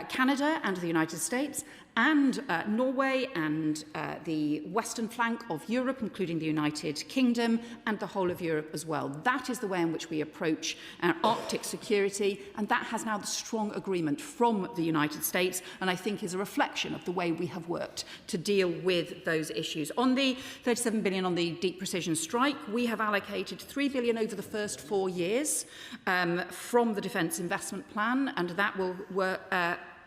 Canada and the United States, and Norway and the western flank of Europe, including the United Kingdom and the whole of Europe as well. That is the way in which we approach Arctic security, and that has now the strong agreement from the United States, and I think is a reflection of the way we have worked to deal with those issues. On the £37 billion on the deep precision strike, we have allocated £3 billion over the first 4 years from the Defence Investment Plan, and that will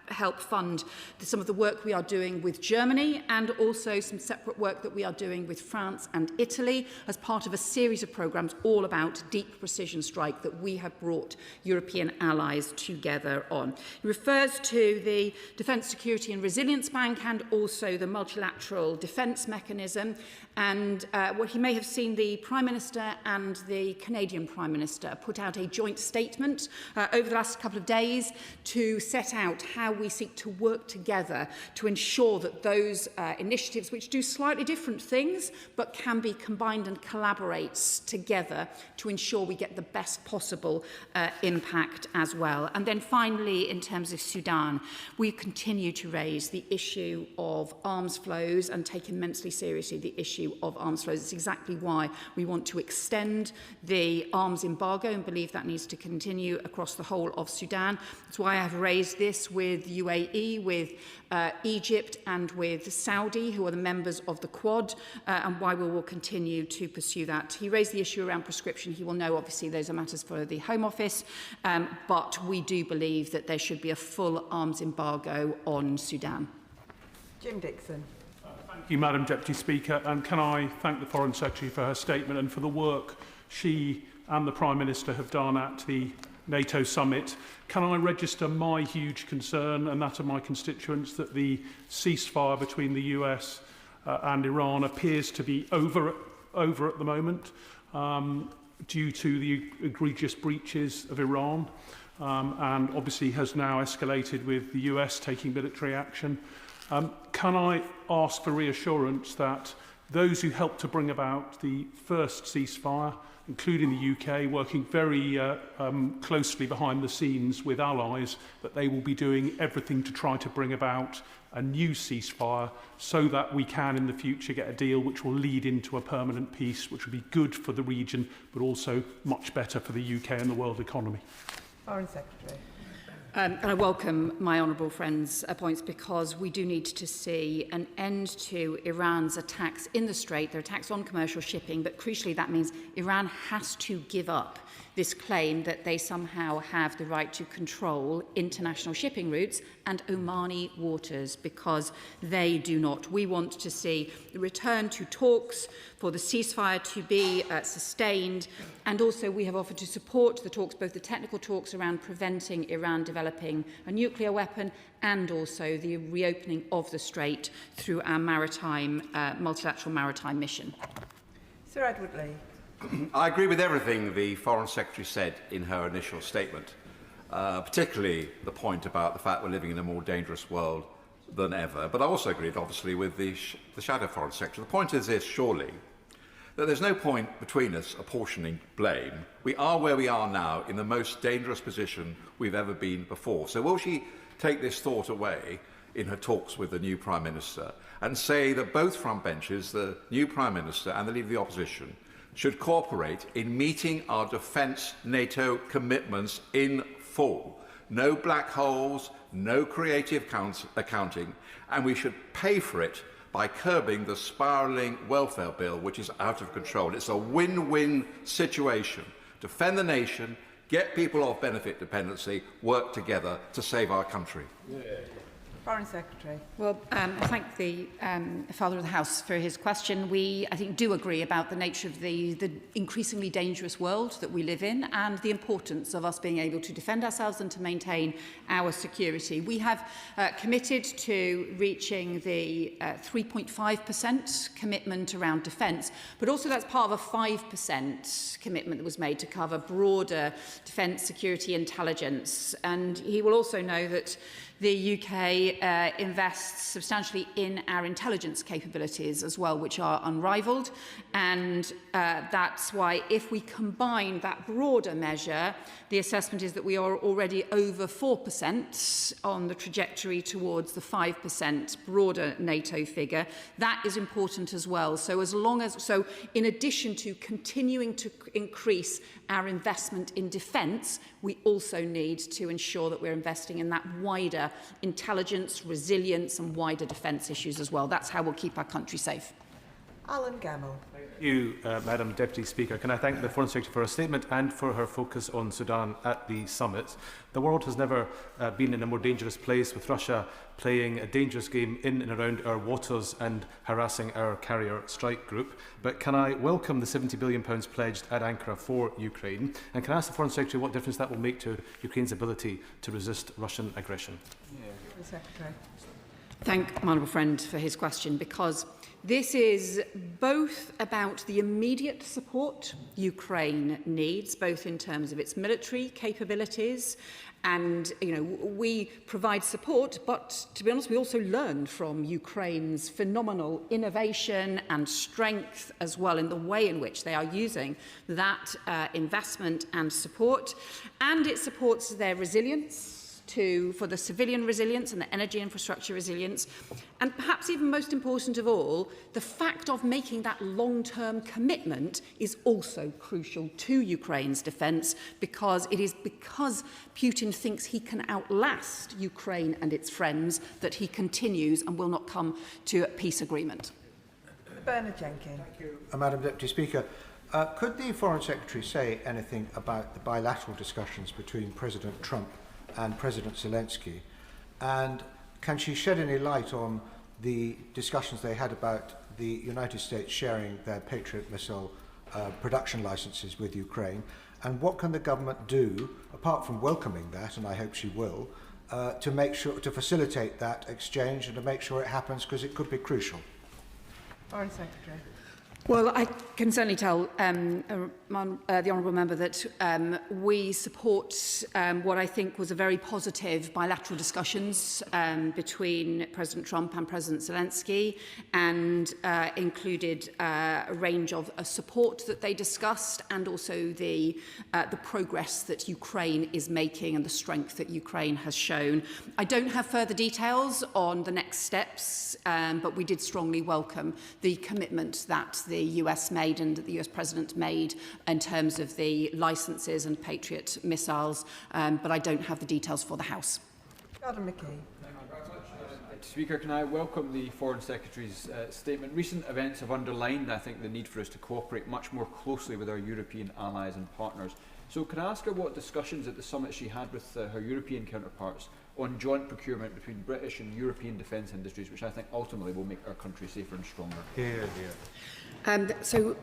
help fund some of the work we are doing with Germany, and also some separate work that we are doing with France and Italy as part of a series of programmes all about deep precision strike that we have brought European allies together on. He refers to the Defence Security and Resilience Bank and also the multilateral defence mechanism, and what he may have seen, the Prime Minister and the Canadian Prime Minister put out a joint statement over the last couple of days to set out how we seek to work together to ensure that those initiatives, which do slightly different things, but can be combined and collaborate together to ensure we get the best possible impact as well. And then finally, in terms of Sudan, we continue to raise the issue of arms flows and take immensely seriously the issue of arms flows. It's exactly why we want to extend the arms embargo and believe that needs to continue across the whole of Sudan. That's why I have raised this with UAE, with Egypt and with Saudi, who are the members of the Quad, and why we will continue to pursue that. He raised the issue around prescription. He will know, obviously, those are matters for the Home Office, but we do believe that there should be a full arms embargo on Sudan. Jim Dixon. Thank you, Madam Deputy Speaker, and can I thank the Foreign Secretary for her statement and for the work she and the Prime Minister have done at the NATO summit. Can I register my huge concern and that of my constituents that the ceasefire between the US and Iran appears to be over at the moment due to the egregious breaches of Iran and obviously has now escalated with the US taking military action. Can I ask for reassurance that those who helped to bring about the first ceasefire, including the UK, working very closely behind the scenes with allies, that they will be doing everything to try to bring about a new ceasefire so that we can in the future get a deal which will lead into a permanent peace, which will be good for the region, but also much better for the UK and the world economy? Foreign Secretary. And I welcome my honourable friend's points because we do need to see an end to Iran's attacks in the Strait. They're attacks on commercial shipping, but crucially that means Iran has to give up this claim that they somehow have the right to control international shipping routes and Omani waters, because they do not. We want to see the return to talks for the ceasefire to be sustained, and also we have offered to support the talks, both the technical talks around preventing Iran developing a nuclear weapon and also the reopening of the Strait through our multilateral maritime mission. Sir Edward Lee. I agree with everything the Foreign Secretary said in her initial statement, particularly the point about the fact we're living in a more dangerous world than ever. But I also agreed, obviously, with the Shadow Foreign Secretary. The point is this, surely, that there's no point between us apportioning blame. We are where we are now in the most dangerous position we've ever been before. So will she take this thought away in her talks with the new Prime Minister and say that both front benches, the new Prime Minister and the Leader of the Opposition, should cooperate in meeting our defence NATO commitments in full? No black holes, no creative accounting, and we should pay for it by curbing the spiralling welfare bill, which is out of control. It's a win-win situation. Defend the nation, get people off benefit dependency, work together to save our country. Yeah. Foreign Secretary. Well, I thank the Father of the House for his question. We, I think, do agree about the nature of the increasingly dangerous world that we live in and the importance of us being able to defend ourselves and to maintain our security. We have committed to reaching the 3.5% commitment around defence, but also that's part of a 5% commitment that was made to cover broader defence, security, intelligence. And he will also know that the UK invests substantially in our intelligence capabilities as well, which are unrivalled. And that's why if we combine that broader measure, the assessment is that we are already over 4% on the trajectory towards the 5% broader NATO figure. That is important as well. So in addition to continuing to increase our investment in defence, we also need to ensure that we're investing in that wider intelligence, resilience and wider defence issues as well. That's how we'll keep our country safe. Alan Gamble. Thank you, Madam Deputy Speaker. Can I thank the Foreign Secretary for her statement and for her focus on Sudan at the summit. The world has never been in a more dangerous place, with Russia playing a dangerous game in and around our waters and harassing our carrier strike group. But can I welcome the £70 billion pledged at Ankara for Ukraine? And can I ask the Foreign Secretary what difference that will make to Ukraine's ability to resist Russian aggression? Secretary. Thank my honourable friend for his question, because this is both about the immediate support Ukraine needs, both in terms of its military capabilities, and we provide support, but to be honest, we also learn from Ukraine's phenomenal innovation and strength as well in the way in which they are using that investment and support, and it supports their resilience for the civilian resilience and the energy infrastructure resilience, and perhaps even most important of all, the fact of making that long-term commitment is also crucial to Ukraine's defence, because it is because Putin thinks he can outlast Ukraine and its friends that he continues and will not come to a peace agreement. Bernard Jenkins. Thank you, Madam Deputy Speaker. Could the Foreign Secretary say anything about the bilateral discussions between President Trump and President Zelensky, and can she shed any light on the discussions they had about the United States sharing their Patriot missile production licenses with Ukraine, and what can the government do, apart from welcoming that, and I hope she will, to facilitate that exchange and to make sure it happens, because it could be crucial? Foreign Secretary. Well, I can certainly tell the honourable member that we support what I think was a very positive bilateral discussions between President Trump and President Zelensky, and included a range of support that they discussed, and also the progress that Ukraine is making and the strength that Ukraine has shown. I don't have further details on the next steps, but we did strongly welcome the commitment that the US made and that the US President made in terms of the licences and Patriot missiles, but I don't have the details for the House. Gordon McKee. Speaker, can I welcome the Foreign Secretary's statement. Recent events have underlined, I think, the need for us to cooperate much more closely with our European allies and partners. So can I ask her what discussions at the summit she had with her European counterparts on joint procurement between British and European defence industries, which I think ultimately will make our country safer and stronger? So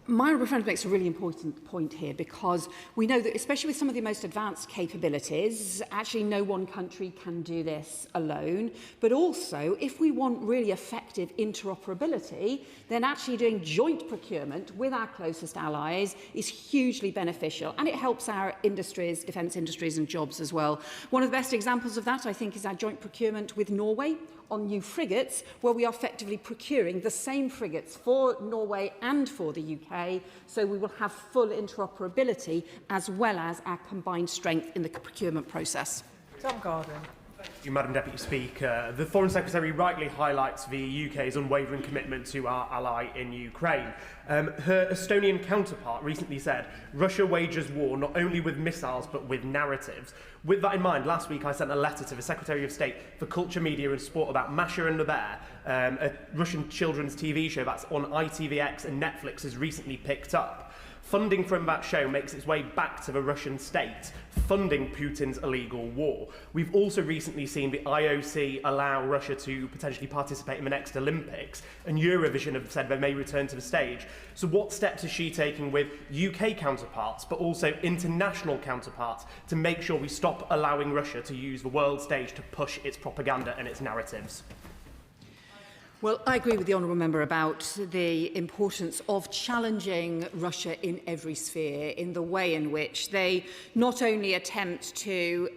my honourable friend makes a really important point here, because we know that, especially with some of the most advanced capabilities, actually no one country can do this alone. But also, if we want really effective interoperability, then actually doing joint procurement with our closest allies is hugely beneficial, and it helps our industries, defence industries and jobs as well. One of the best examples of that, I think, is our joint procurement with Norway on new frigates, where we are effectively procuring the same frigates for Norway and for the UK, so we will have full interoperability as well as our combined strength in the procurement process. Tom Gordon. Thank you, Madam Deputy Speaker. The Foreign Secretary rightly highlights the UK's unwavering commitment to our ally in Ukraine. Her Estonian counterpart recently said, Russia wages war not only with missiles but with narratives. With that in mind, last week I sent a letter to the Secretary of State for Culture, Media and Sport about Masha and the Bear, a Russian children's TV show that's on ITVX and Netflix has recently picked up. Funding from that show makes its way back to the Russian state, funding Putin's illegal war. We've also recently seen the IOC allow Russia to potentially participate in the next Olympics, and Eurovision have said they may return to the stage. So what steps is she taking with UK counterparts, but also international counterparts, to make sure we stop allowing Russia to use the world stage to push its propaganda and its narratives? Well, I agree with the honourable member about the importance of challenging Russia in every sphere, in the way in which they not only attempt to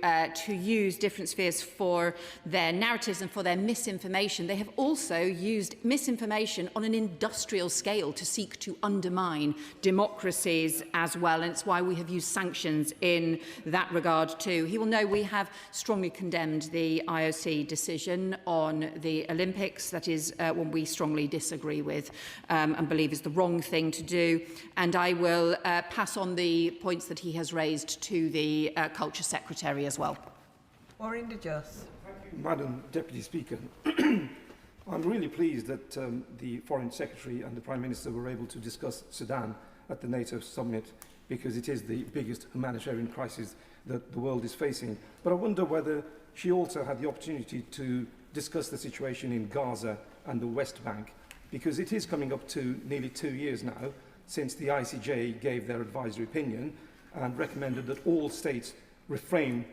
use different spheres for their narratives and for their misinformation, they have also used misinformation on an industrial scale to seek to undermine democracies as well, and it's why we have used sanctions in that regard too. He will know we have strongly condemned the IOC decision on the Olympics. That is one we strongly disagree with and believe is the wrong thing to do. And I will pass on the points that he has raised to the Culture Secretary as well. Maureen de Jos. Madam Deputy Speaker, I'm really pleased that the Foreign Secretary and the Prime Minister were able to discuss Sudan at the NATO summit, because it is the biggest humanitarian crisis that the world is facing. But I wonder whether she also had the opportunity to discuss the situation in Gaza and the West Bank, because it is coming up to nearly 2 years now since the ICJ gave their advisory opinion and recommended that all states refrain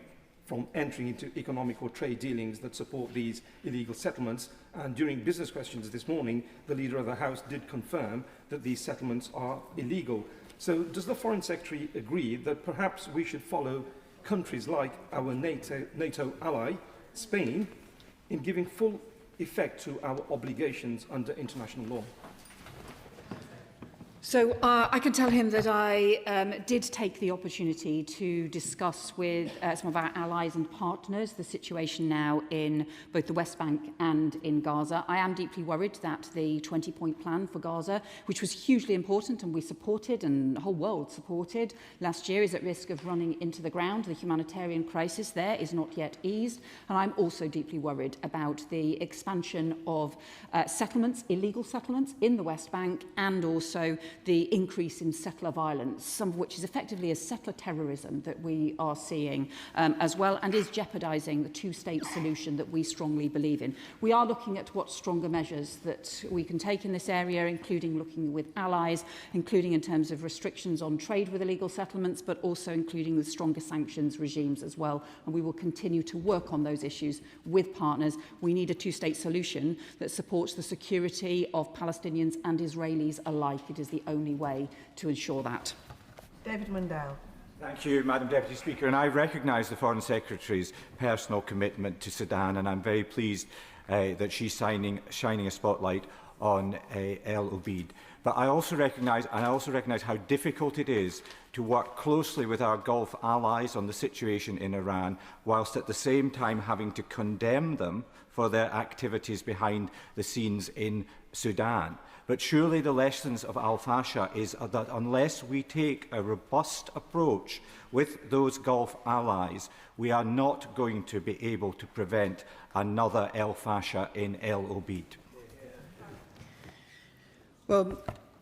from entering into economic or trade dealings that support these illegal settlements. And during business questions this morning, the Leader of the House did confirm that these settlements are illegal. So does the Foreign Secretary agree that perhaps we should follow countries like our NATO ally, Spain, in giving full effect to our obligations under international law? So I can tell him that I did take the opportunity to discuss with some of our allies and partners the situation now in both the West Bank and in Gaza. I am deeply worried that the 20-point plan for Gaza, which was hugely important and we supported and the whole world supported last year, is at risk of running into the ground. The humanitarian crisis there is not yet eased. And I'm also deeply worried about the expansion of settlements, illegal settlements in the West Bank, and also the increase in settler violence, some of which is effectively a settler terrorism that we are seeing as well, and is jeopardising the two-state solution that we strongly believe in. We are looking at what stronger measures that we can take in this area, including looking with allies, including in terms of restrictions on trade with illegal settlements, but also including with stronger sanctions regimes as well. And we will continue to work on those issues with partners. We need a two-state solution that supports the security of Palestinians and Israelis alike. It is the only way to ensure that. David Mundell. Thank you, Madam Deputy Speaker. And I recognise the Foreign Secretary's personal commitment to Sudan, and I'm very pleased that she's shining a spotlight on El Obeid. But I also recognise how difficult it is to work closely with our Gulf allies on the situation in Iran, whilst at the same time having to condemn them for their activities behind the scenes in Sudan. But surely the lessons of Al-Fasha is that unless we take a robust approach with those Gulf allies, we are not going to be able to prevent another Al-Fasha in El Obeid. Well,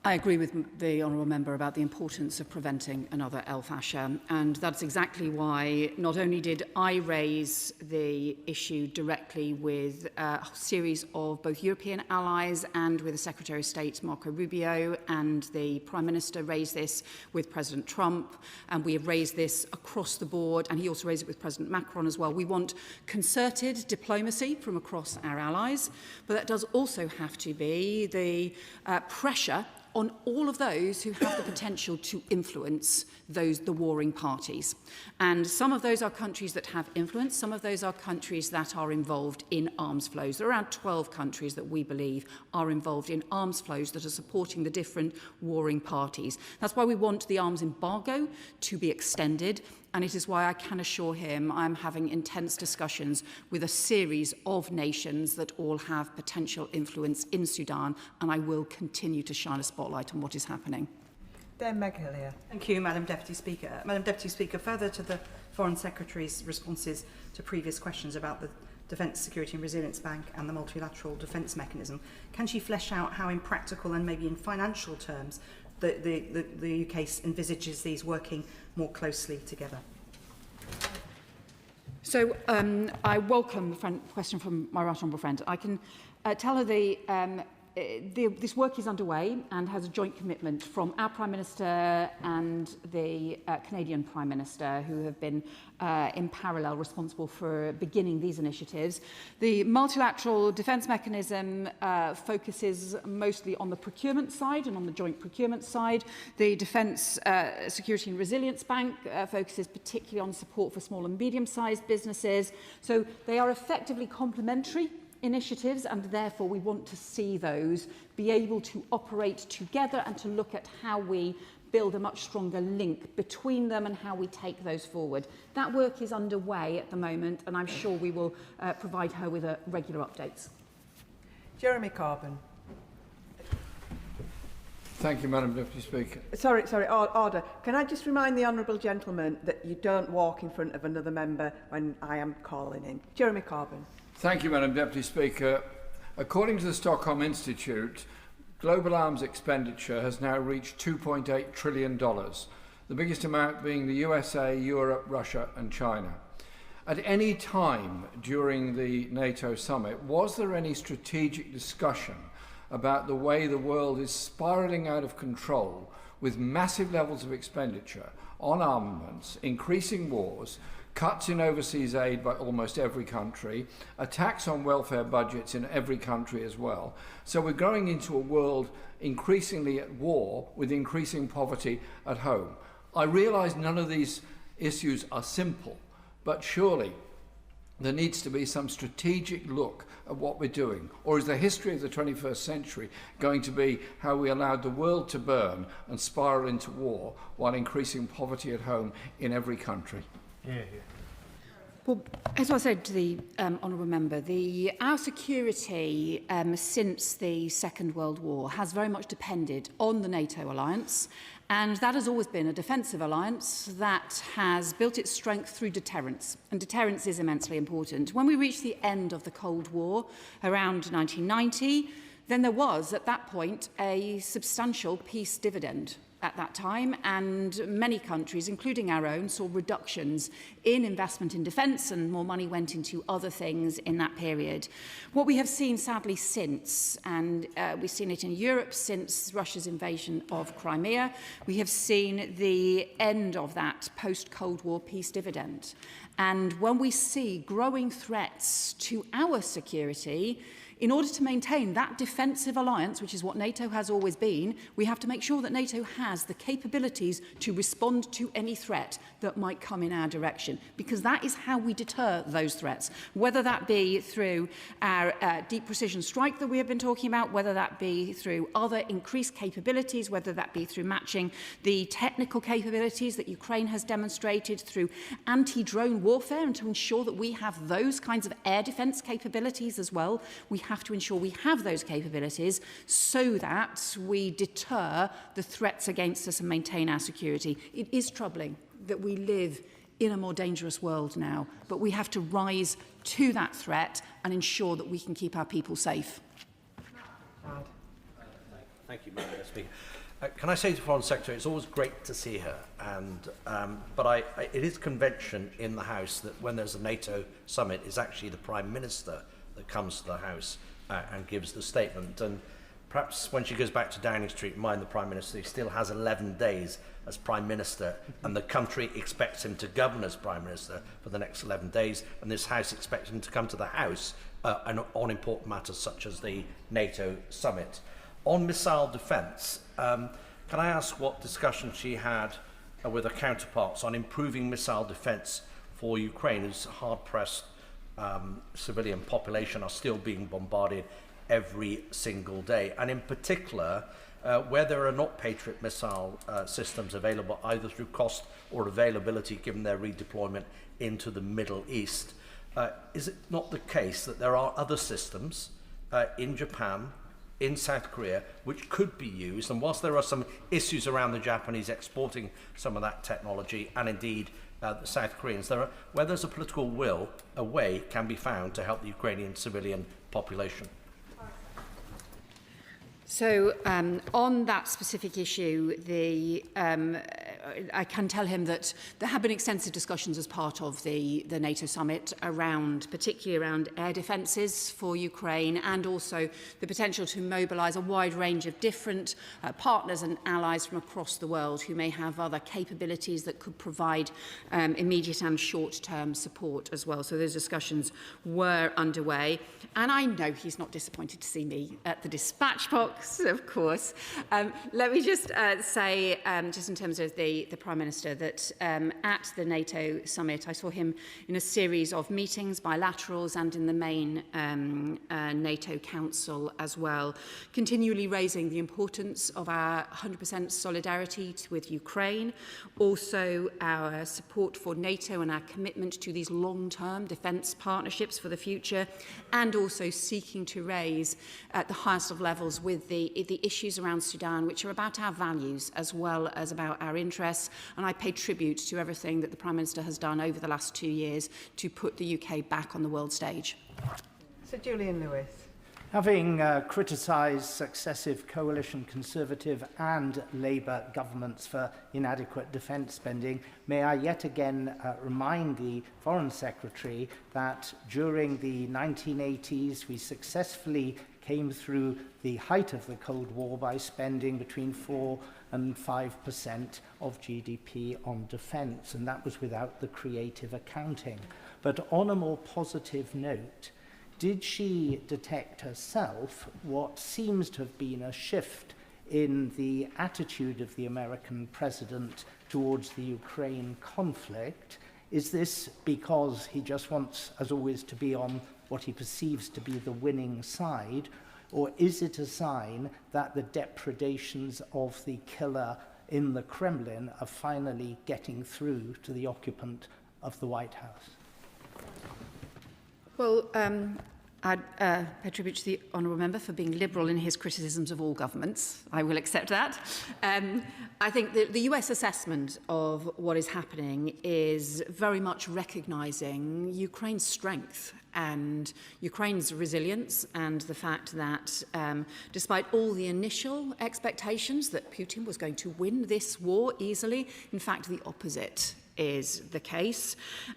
I agree with the Honourable Member about the importance of preventing another Al-Fasha, and that's exactly why not only did I raise the issue directly with a series of both European allies and with the Secretary of State, Marco Rubio, and the Prime Minister raised this with President Trump, and we have raised this across the board, and he also raised it with President Macron as well. We want concerted diplomacy from across our allies, but that does also have to be the pressure on all of those who have the potential to influence the warring parties. And some of those are countries that have influence, some of those are countries that are involved in arms flows. There are around 12 countries that we believe are involved in arms flows that are supporting the different warring parties. That's why we want the arms embargo to be extended, and it is why I can assure him I'm having intense discussions with a series of nations that all have potential influence in Sudan, and I will continue to shine a spotlight on what is happening. Then Meg Hillier. Thank you, Madam Deputy Speaker. Madam Deputy Speaker, further to the Foreign Secretary's responses to previous questions about the Defence Security and Resilience Bank and the multilateral defence mechanism, can she flesh out how in practical and maybe in financial terms the UK envisages these working more closely together? So I welcome the question from my right honourable friend. I can tell her this work is underway and has a joint commitment from our Prime Minister and the Canadian Prime Minister, who have been in parallel responsible for beginning these initiatives. The multilateral defence mechanism focuses mostly on the procurement side and on the joint procurement side. The Defence Security and Resilience Bank focuses particularly on support for small and medium-sized businesses. So they are effectively complementary initiatives, and therefore we want to see those be able to operate together and to look at how we build a much stronger link between them and how we take those forward. That work is underway at the moment, and I'm sure we will provide her with regular updates. Jeremy Corbyn. Thank you, Madam Deputy Speaker. Sorry, order. Can I just remind the honourable gentleman that you don't walk in front of another member when I am calling in. Jeremy Corbyn. Thank you, Madam Deputy Speaker. According to the Stockholm Institute, global arms expenditure has now reached $2.8 trillion, the biggest amount being the USA, Europe, Russia and China. At any time during the NATO summit, was there any strategic discussion about the way the world is spiralling out of control with massive levels of expenditure on armaments, increasing wars, cuts in overseas aid by almost every country, attacks on welfare budgets in every country as well. So we're going into a world increasingly at war with increasing poverty at home. I realise none of these issues are simple, but surely there needs to be some strategic look at what we're doing. Or is the history of the 21st century going to be how we allowed the world to burn and spiral into war while increasing poverty at home in every country? Well, as I said to the honourable member, our security since the Second World War has very much depended on the NATO alliance, and that has always been a defensive alliance that has built its strength through deterrence, and deterrence is immensely important. When we reached the end of the Cold War around 1990, then there was, at that point, a substantial peace dividend at that time, and many countries, including our own, saw reductions in investment in defence, and more money went into other things in that period. What we have seen, sadly, since, and we've seen it in Europe since Russia's invasion of Crimea, we have seen the end of that post-Cold War peace dividend. And when we see growing threats to our security, in order to maintain that defensive alliance, which is what NATO has always been, we have to make sure that NATO has the capabilities to respond to any threat that might come in our direction, because that is how we deter those threats, whether that be through our deep precision strike that we have been talking about, whether that be through other increased capabilities, whether that be through matching the technical capabilities that Ukraine has demonstrated through anti-drone warfare, and to ensure that we have those kinds of air defence capabilities as well. We have to ensure we have those capabilities so that we deter the threats against us and maintain our security. It is troubling that we live in a more dangerous world now, but we have to rise to that threat and ensure that we can keep our people safe. Thank you, Madam Speaker. Can I say to the Foreign Secretary, it's always great to see her, and but it is convention in the House that when there's a NATO summit, it's actually the Prime Minister that comes to the House and gives the statement. And perhaps when she goes back to Downing Street, remind the Prime Minister he still has 11 days as Prime Minister, and the country expects him to govern as Prime Minister for the next 11 days, and this House expects him to come to the House on important matters such as the NATO summit. On missile defence, can I ask what discussion she had with her counterparts on improving missile defence for Ukraine, whose hard-pressed civilian population are still being bombarded every single day, and in particular where there are not Patriot missile systems available either through cost or availability given their redeployment into the Middle East. Is it not the case that there are other systems in Japan, in South Korea, which could be used, and whilst there are some issues around the Japanese exporting some of that technology, and indeed the South Koreans, where there's a political will, a way can be found to help the Ukrainian civilian population? So on that specific issue, I can tell him that there have been extensive discussions as part of the NATO summit particularly around air defences for Ukraine, and also the potential to mobilise a wide range of different partners and allies from across the world who may have other capabilities that could provide immediate and short-term support as well. So those discussions were underway, and I know he's not disappointed to see me at the dispatch box, of course. Let me just say, just in terms of the Prime Minister, that at the NATO summit, I saw him in a series of meetings, bilaterals, and in the main NATO Council as well, continually raising the importance of our 100% solidarity with Ukraine, also our support for NATO and our commitment to these long-term defence partnerships for the future, and also seeking to raise at the highest of levels with the issues around Sudan, which are about our values as well as about our interests. And I pay tribute to everything that the Prime Minister has done over the last 2 years to put the UK back on the world stage. Sir Julian Lewis. Having criticised successive coalition Conservative and Labour governments for inadequate defence spending, may I yet again remind the Foreign Secretary that during the 1980s we successfully came through the height of the Cold War by spending between 4 and 5% of GDP on defence, and that was without the creative accounting. But on a more positive note, did she detect herself what seems to have been a shift in the attitude of the American president towards the Ukraine conflict? Is this because he just wants, as always, to be on what he perceives to be the winning side, or is it a sign that the depredations of the killer in the Kremlin are finally getting through to the occupant of the White House? Well, I pay tribute to the honourable member for being liberal in his criticisms of all governments. I will accept that. I think the US assessment of what is happening is very much recognising Ukraine's strength and Ukraine's resilience, and the fact that despite all the initial expectations that Putin was going to win this war easily, in fact the opposite is the case.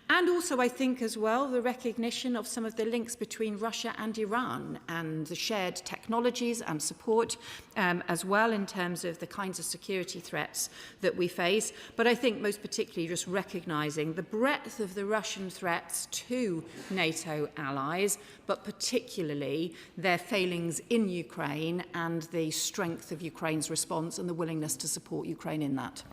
And also, I think as well, the recognition of some of the links between Russia and Iran and the shared technologies and support as well in terms of the kinds of security threats that we face. But I think most particularly just recognising the breadth of the Russian threats to NATO allies, but particularly their failings in Ukraine and the strength of Ukraine's response and the willingness to support Ukraine in that.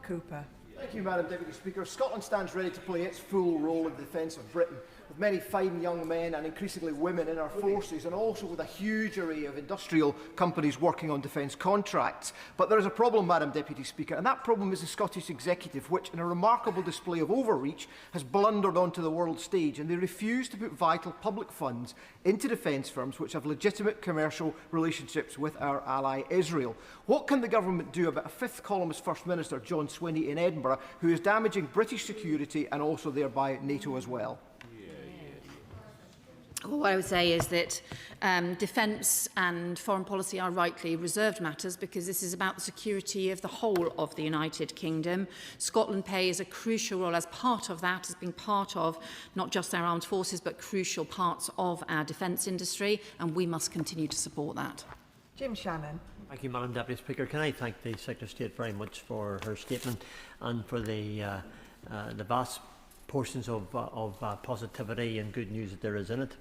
Cooper. Thank you, Madam Deputy Speaker. Scotland stands ready to play its full role in the defence of Britain, with many fine young men and increasingly women in our forces, and also with a huge array of industrial companies working on defence contracts. But there is a problem, Madam Deputy Speaker, and that problem is the Scottish Executive, which, in a remarkable display of overreach, has blundered onto the world stage, and they refuse to put vital public funds into defence firms which have legitimate commercial relationships with our ally Israel. What can the government do about a fifth columnist First Minister, John Swinney, in Edinburgh, who is damaging British security and also thereby NATO as well? Well, what I would say is that defence and foreign policy are rightly reserved matters, because this is about the security of the whole of the United Kingdom. Scotland plays a crucial role as part of that, as being part of not just our armed forces but crucial parts of our defence industry, and we must continue to support that. Jim Shannon. Thank you, Madam Deputy Speaker. Can I thank the Secretary of State very much for her statement and for the vast portions of positivity and good news that there is in it.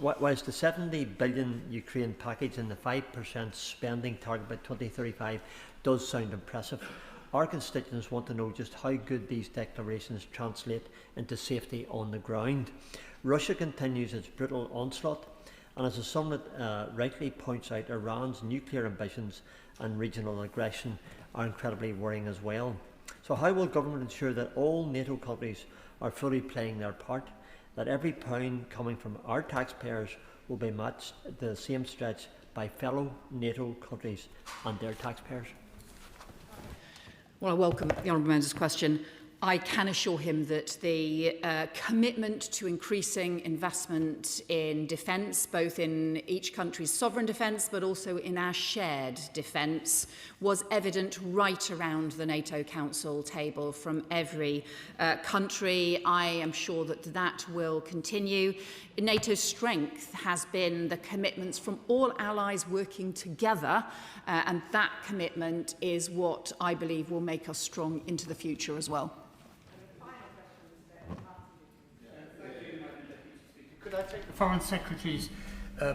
Whilst the 70 billion Ukraine package and the 5% spending target by 2035 does sound impressive, our constituents want to know just how good these declarations translate into safety on the ground. Russia continues its brutal onslaught, and as the summit rightly points out, Iran's nuclear ambitions and regional aggression are incredibly worrying as well. So how will government ensure that all NATO countries are fully playing their part, that every pound coming from our taxpayers will be matched the same stretch by fellow NATO countries and their taxpayers? Well, I welcome the honourable member's question. I can assure him that the commitment to increasing investment in defence, both in each country's sovereign defence but also in our shared defence, was evident right around the NATO Council table from every country. I am sure that that will continue. NATO's strength has been the commitments from all allies working together, and that commitment is what I believe will make us strong into the future as well. Could I take the Foreign Secretary's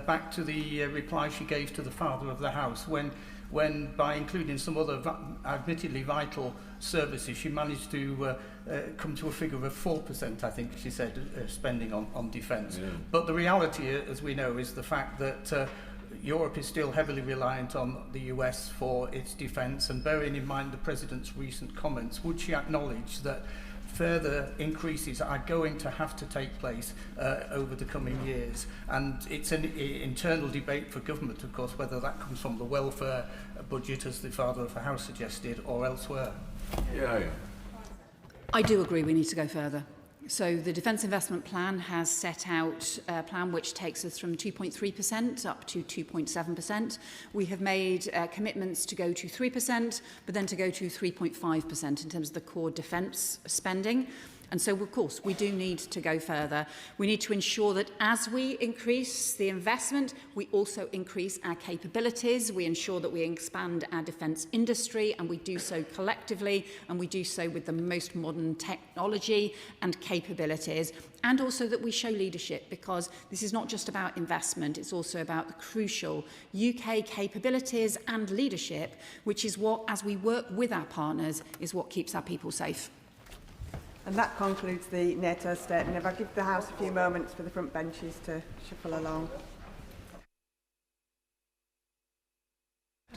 back to the reply she gave to the Father of the House when by including some other admittedly vital services, she managed to come to a figure of 4%, I think she said, spending on defence. Yeah. But the reality, as we know, is the fact that Europe is still heavily reliant on the US for its defence, and bearing in mind the President's recent comments, would she acknowledge that further increases are going to have to take place over the coming years? And it's an internal debate for government, of course, whether that comes from the welfare budget, as the Father of the House suggested, or elsewhere. Yeah. I do agree we need to go further. So the Defence Investment Plan has set out a plan which takes us from 2.3% up to 2.7%. We have made commitments to go to 3%, but then to go to 3.5% in terms of the core defence spending. And so, of course, we do need to go further. We need to ensure that as we increase the investment, we also increase our capabilities. We ensure that we expand our defence industry, and we do so collectively, and we do so with the most modern technology and capabilities. And also that we show leadership, because this is not just about investment, it's also about the crucial UK capabilities and leadership, which is what, as we work with our partners, is what keeps our people safe. And that concludes the NATO statement. If I give the House a few moments for the front benches to shuffle along.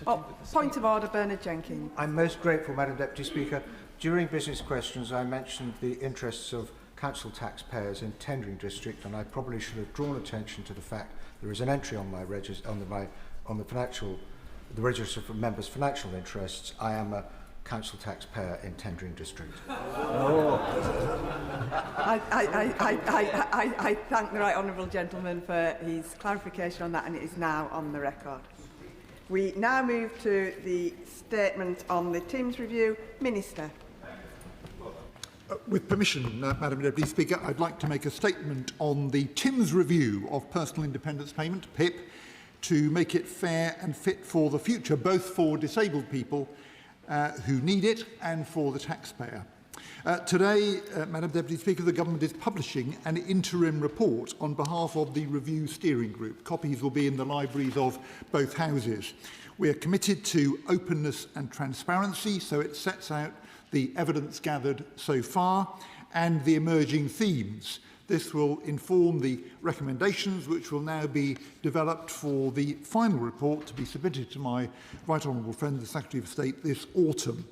Point of order, Bernard Jenkins. I'm most grateful, Madam Deputy Speaker. During business questions, I mentioned the interests of council taxpayers in tendering district, and I probably should have drawn attention to the fact there is an entry on my the register for members' financial interests. I am a council taxpayer in tendering district. I thank the right honourable gentleman for his clarification on that, and it is now on the record. We now move to the statement on the Timms review. Minister. With permission, Madam Deputy Speaker, I'd like to make a statement on the Timms review of personal independence payment, PIP, to make it fair and fit for the future, both for disabled people who need it and for the taxpayer. Today, Madam Deputy Speaker, the Government is publishing an interim report on behalf of the Review Steering Group. Copies will be in the libraries of both houses. We are committed to openness and transparency, so it sets out the evidence gathered so far and the emerging themes. This will inform the recommendations which will now be developed for the final report to be submitted to my right honourable friend, the Secretary of State, this autumn.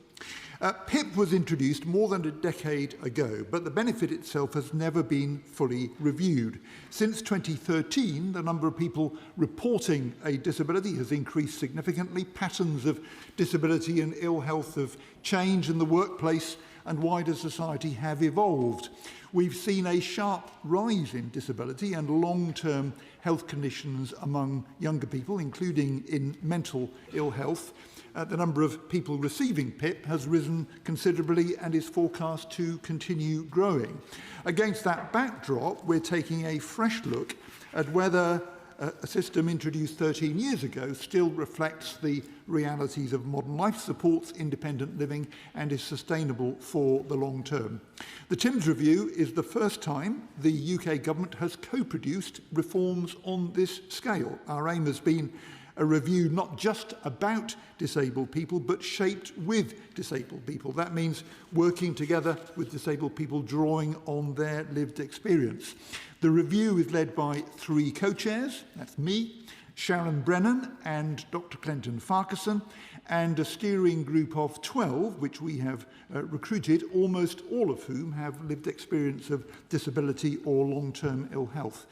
PIP was introduced more than a decade ago, but the benefit itself has never been fully reviewed. Since 2013, the number of people reporting a disability has increased significantly. Patterns of disability and ill health have changed, and the workplace and wider society have evolved. We've seen a sharp rise in disability and long-term health conditions among younger people, including in mental ill health. The number of people receiving PIP has risen considerably and is forecast to continue growing. Against that backdrop, we're taking a fresh look at whether a system introduced 13 years ago still reflects the realities of modern life, supports independent living and is sustainable for the long term. The Timms review is the first time the UK Government has co-produced reforms on this scale. Our aim has been a review not just about disabled people, but shaped with disabled people. That means working together with disabled people, drawing on their lived experience. The review is led by 3 co-chairs, that's me, Sharon Brennan and Dr. Clinton Farquharson, and a steering group of 12, which we have recruited, almost all of whom have lived experience of disability or long-term ill health.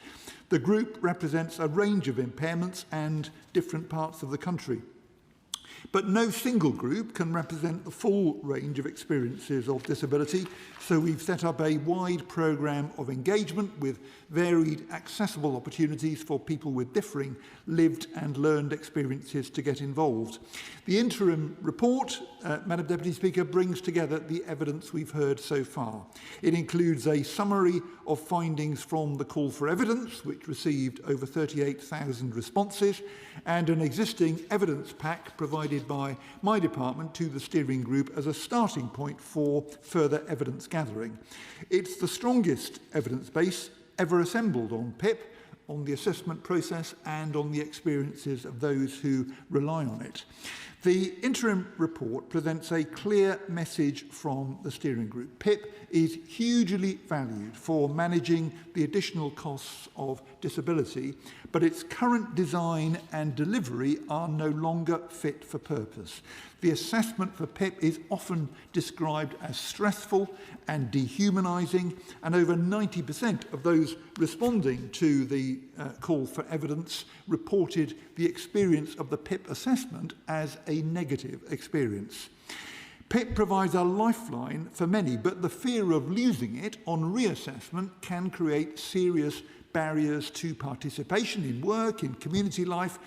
The group represents a range of impairments and different parts of the country. But no single group can represent the full range of experiences of disability, so we've set up a wide programme of engagement with varied accessible opportunities for people with differing lived and learned experiences to get involved. The interim report, Madam Deputy Speaker, brings together the evidence we've heard so far. It includes a summary of findings from the call for evidence, which received over 38,000 responses, and an existing evidence pack provided by my department to the steering group as a starting point for further evidence gathering. It's the strongest evidence base ever assembled on PIP, on the assessment process and on the experiences of those who rely on it. The interim report presents a clear message from the steering group. PIP is hugely valued for managing the additional costs of disability, but its current design and delivery are no longer fit for purpose. The assessment for PIP is often described as stressful and dehumanising, and over 90% of those responding to the call for evidence reported the experience of the PIP assessment as a negative experience. PIP provides a lifeline for many, but the fear of losing it on reassessment can create serious barriers to participation in work, in community life,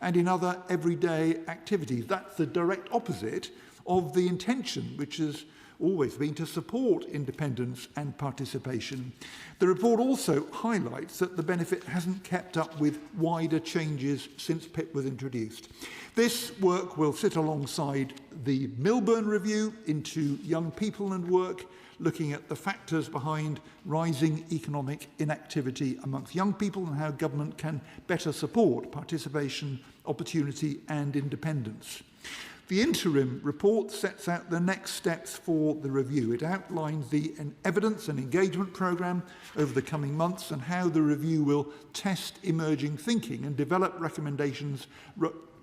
and in other everyday activities. That's the direct opposite of the intention which has always been to support independence and participation. The report also highlights that the benefit hasn't kept up with wider changes since PIP was introduced. This work will sit alongside the Milburn Review into young people and work, looking at the factors behind rising economic inactivity amongst young people and how government can better support participation, opportunity and independence. The interim report sets out the next steps for the review. It outlines the evidence and engagement programme over the coming months and how the review will test emerging thinking and develop recommendations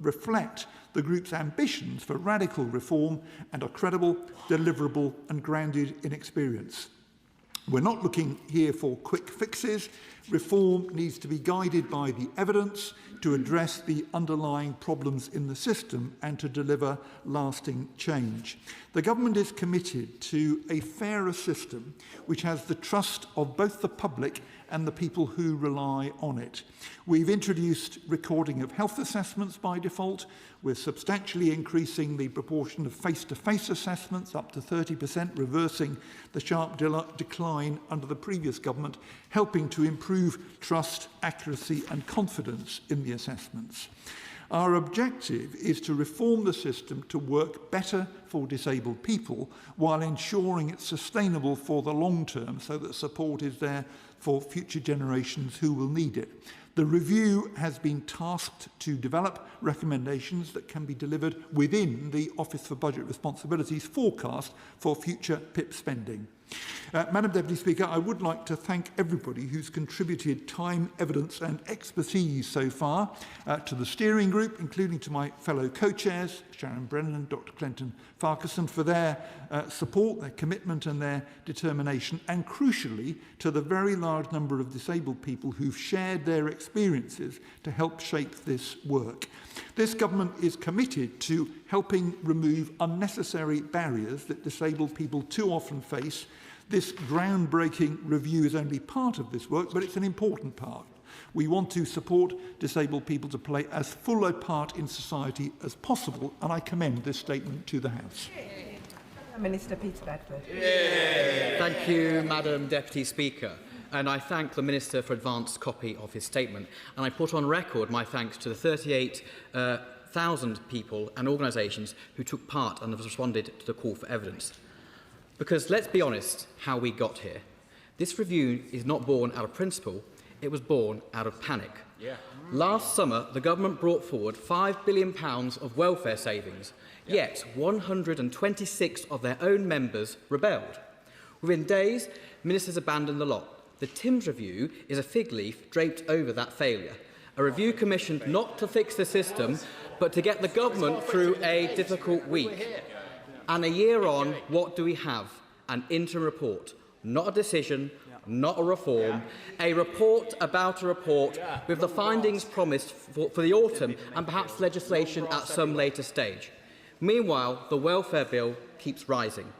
reflect the group's ambitions for radical reform and are credible, deliverable and grounded in experience. We're not looking here for quick fixes. Reform needs to be guided by the evidence to address the underlying problems in the system and to deliver lasting change. The government is committed to a fairer system which has the trust of both the public and the people who rely on it. We've introduced recording of health assessments by default. We're substantially increasing the proportion of face-to-face assessments up to 30%, reversing the sharp decline under the previous government, helping to improve trust, accuracy and confidence in the assessments. Our objective is to reform the system to work better for disabled people while ensuring it's sustainable for the long term so that support is there for future generations who will need it. The review has been tasked to develop recommendations that can be delivered within the Office for Budget Responsibilities forecast for future PIP spending. Madam Deputy Speaker, I would like to thank everybody who's contributed time, evidence and expertise so far to the steering group, including to my fellow co-chairs, Sharon Brennan and Dr Clinton Farquharson, for their support, their commitment and their determination, and crucially to the very large number of disabled people who've shared their experiences to help shape this work. This government is committed to helping remove unnecessary barriers that disabled people too often face. This groundbreaking review is only part of this work, but it's an important part. We want to support disabled people to play as full a part in society as possible, and I commend this statement to the House. Minister Peter Bedford. Thank you, Madam Deputy Speaker. And I thank the Minister for advance copy of his statement. And I put on record my thanks to the 38,000 people and organisations who took part and have responded to the call for evidence. Because let's be honest how we got here. This review is not born out of principle, it was born out of panic. Last summer, the government brought forward £5 billion of welfare savings, yet 126 of their own members rebelled. Within days, ministers abandoned the lot. The Timms review is a fig leaf draped over that failure, a review commissioned not to fix the system, but to get the government through a difficult week. And a year on, what do we have? An interim report, not a decision, not a reform, a report about a report with the findings promised for the autumn and perhaps legislation at some later stage. Meanwhile, the welfare bill keeps rising.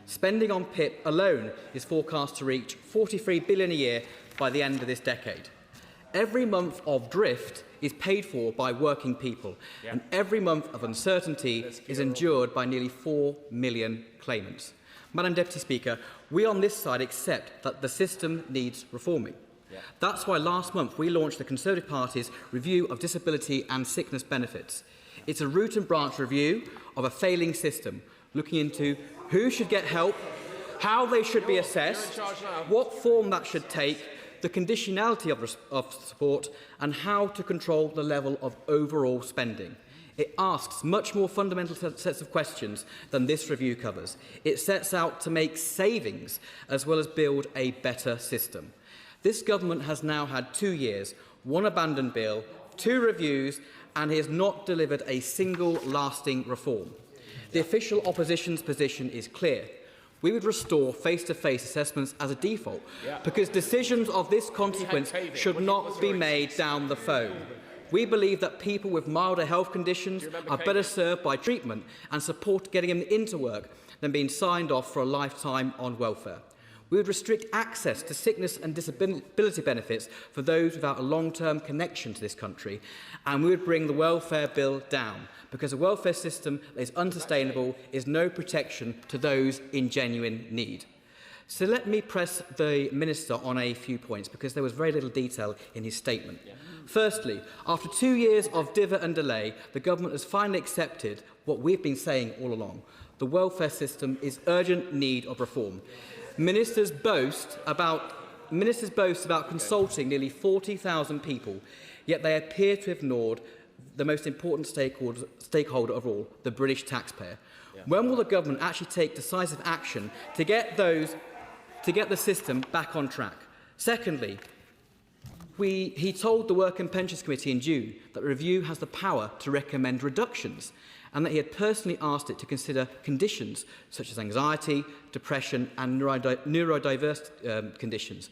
Spending on PIP alone is forecast to reach £43 billion a year by the end of this decade. Every month of drift is paid for by working people, and every month of uncertainty is endured by nearly 4 million claimants. Madam Deputy Speaker, we on this side accept that the system needs reforming. That's why last month we launched the Conservative Party's review of disability and sickness benefits. It's a root and branch review of a failing system, looking into who should get help, how they should be assessed, what form that should take, the conditionality of support, and how to control the level of overall spending. It asks much more fundamental sets of questions than this review covers. It sets out to make savings as well as build a better system. This government has now had 2 years, 1 abandoned bill, 2 reviews, and he has not delivered a single lasting reform. The official opposition's position is clear. We would restore face-to-face assessments as a default, because decisions of this consequence should not be made down the phone. We believe that people with milder health conditions are better served by treatment and support getting them into work than being signed off for a lifetime on welfare. We would restrict access to sickness and disability benefits for those without a long-term connection to this country, and we would bring the welfare bill down, because a welfare system that is unsustainable is no protection to those in genuine need. So let me press the Minister on a few points, because there was very little detail in his statement. Firstly, after 2 years of divot and delay, the Government has finally accepted what we've been saying all along. The welfare system is urgent need of reform. Ministers boast about consulting nearly 40,000 people, yet they appear to have ignored the most important stakeholder of all, the British taxpayer. When will the Government actually take decisive action to get the system back on track? Secondly, he told the Work and Pensions Committee in June that the review has the power to recommend reductions, and that he had personally asked it to consider conditions such as anxiety, depression and neurodiverse conditions.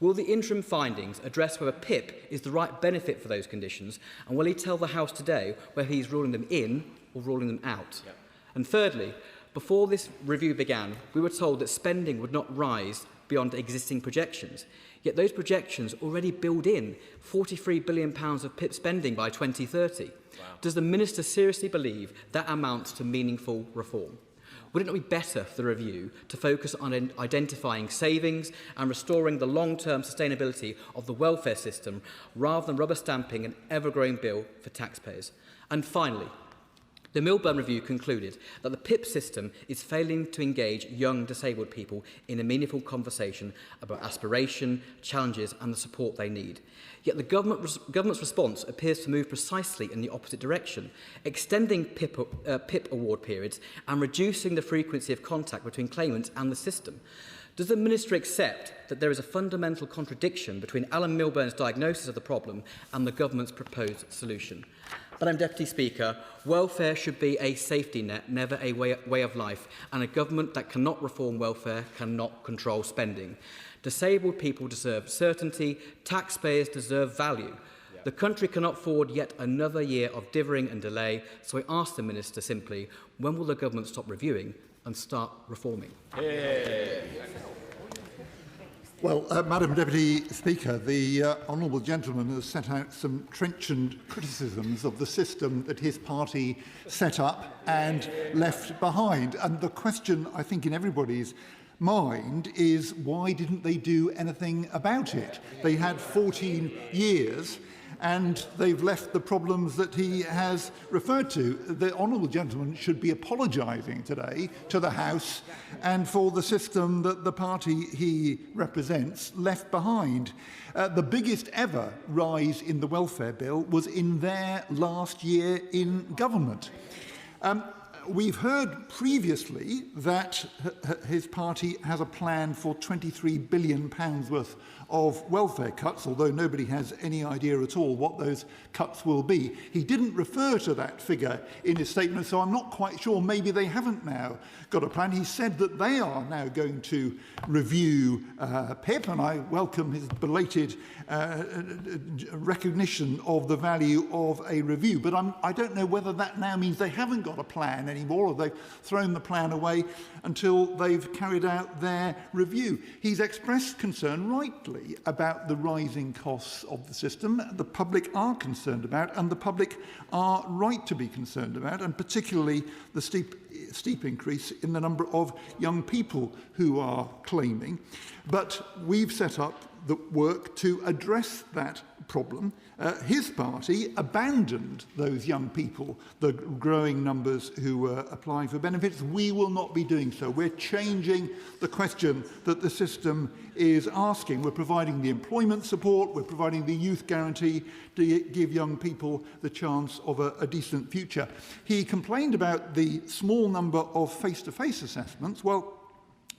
Will the interim findings address whether PIP is the right benefit for those conditions, and will he tell the House today whether he is ruling them in or ruling them out? And thirdly, before this review began, we were told that spending would not rise beyond existing projections. Yet those projections already build in £43 billion of PIP spending by 2030. Wow. Does the Minister seriously believe that amounts to meaningful reform? Would it not be better for the review to focus on identifying savings and restoring the long-term sustainability of the welfare system, rather than rubber stamping an ever-growing bill for taxpayers? And finally, the Milburn Review concluded that the PIP system is failing to engage young disabled people in a meaningful conversation about aspiration, challenges and the support they need. Yet the government's response appears to move precisely in the opposite direction, extending PIP award periods and reducing the frequency of contact between claimants and the system. Does the Minister accept that there is a fundamental contradiction between Alan Milburn's diagnosis of the problem and the Government's proposed solution? Madam Deputy Speaker, welfare should be a safety net, never a way of life, and a government that cannot reform welfare cannot control spending. Disabled people deserve certainty, taxpayers deserve value. The country cannot afford yet another year of dithering and delay, so I ask the Minister simply, when will the Government stop reviewing and start reforming? Well, Madam Deputy Speaker, the honourable gentleman has set out some trenchant criticisms of the system that his party set up and left behind. And the question, I think, in everybody's mind is, why didn't they do anything about it? They had 14 years and they've left the problems that he has referred to. The honourable gentleman should be apologising today to the House and for the system that the party he represents left behind. The biggest ever rise in the welfare bill was in their last year in government. We've heard previously that his party has a plan for £23 billion worth of welfare cuts, although nobody has any idea at all what those cuts will be. He didn't refer to that figure in his statement, so I'm not quite sure. Maybe they haven't now got a plan. He said that they are now going to review PIP, and I welcome his belated recognition of the value of a review. But I don't know whether that now means they haven't got a plan anymore, or they've thrown the plan away until they've carried out their review. He's expressed concern, rightly, about the rising costs of the system. The public are concerned about, and the public are right to be concerned about, and particularly the steep increase in the number of young people who are claiming. But we've set up the work to address that problem. His party abandoned those young people, the growing numbers who were applying for benefits. We will not be doing so. We're changing the question that the system is asking. We're providing the employment support, we're providing the youth guarantee to give young people the chance of a decent future. He complained about the small number of face-to-face assessments. Well,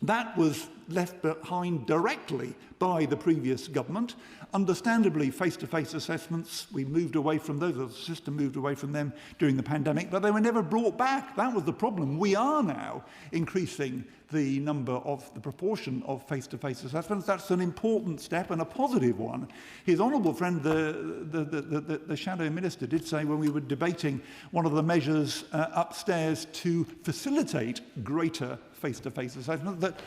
that was left behind directly by the previous government. Understandably, face-to-face assessments, we moved away from those, the system moved away from them during the pandemic, but they were never brought back. That was the problem. We are now increasing the proportion of face-to-face assessments. That's an important step and a positive one. His honourable friend, the Shadow Minister, did say when we were debating one of the measures upstairs to facilitate greater face-to-face assessment, that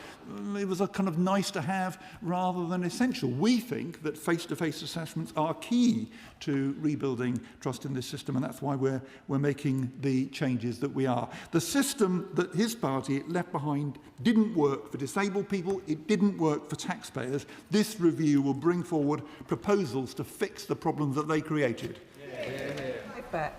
it was a kind of nice to have rather than essential. We think that face-to-face assessments are key to rebuilding trust in this system, and that's why we're making the changes that we are. The system that his party left behind didn't work for disabled people, it didn't work for taxpayers. This review will bring forward proposals to fix the problems that they created. I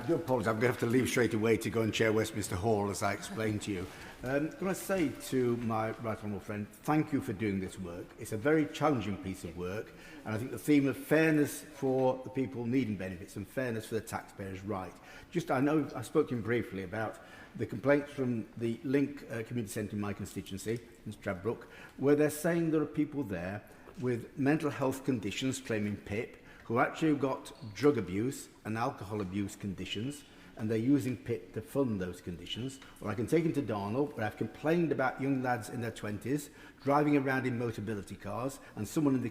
do apologise, I'm going to have to leave straight away to go and chair Westminster Hall, as I explained to you. Can I say to my right honourable friend, thank you for doing this work. It's a very challenging piece of work, and I think the theme of fairness for the people needing benefits and fairness for the taxpayer is right. I know I spoke to him briefly about the complaints from the Link Community Centre in my constituency, in Stradbroke, where they're saying there are people there with mental health conditions claiming PIP, who actually got drug abuse and alcohol abuse conditions, and they're using PIP to fund those conditions. Or I can take him to Darnell, where I've complained about young lads in their 20s driving around in mobility cars, and someone in the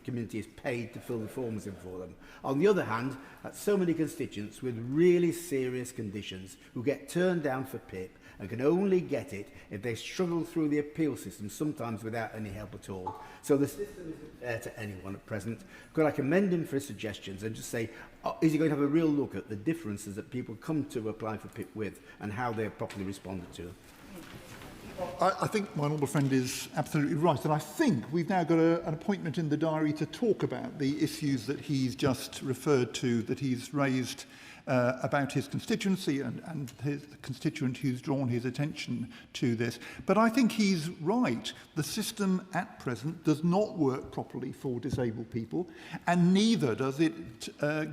community is paid to fill the forms in for them. On the other hand, that's so many constituents with really serious conditions who get turned down for PIP and can only get it if they struggle through the appeal system, sometimes without any help at all. So the system isn't fair to anyone at present. Could I commend him for his suggestions and just say, is he going to have a real look at the differences that people come to apply for PIP with and how they're properly responded to? I think my honourable friend is absolutely right, and I think we've now got an appointment in the diary to talk about the issues that he's just referred to, that he's raised about his constituency and his constituent who's drawn his attention to this. But I think he's right. The system at present does not work properly for disabled people, and neither does it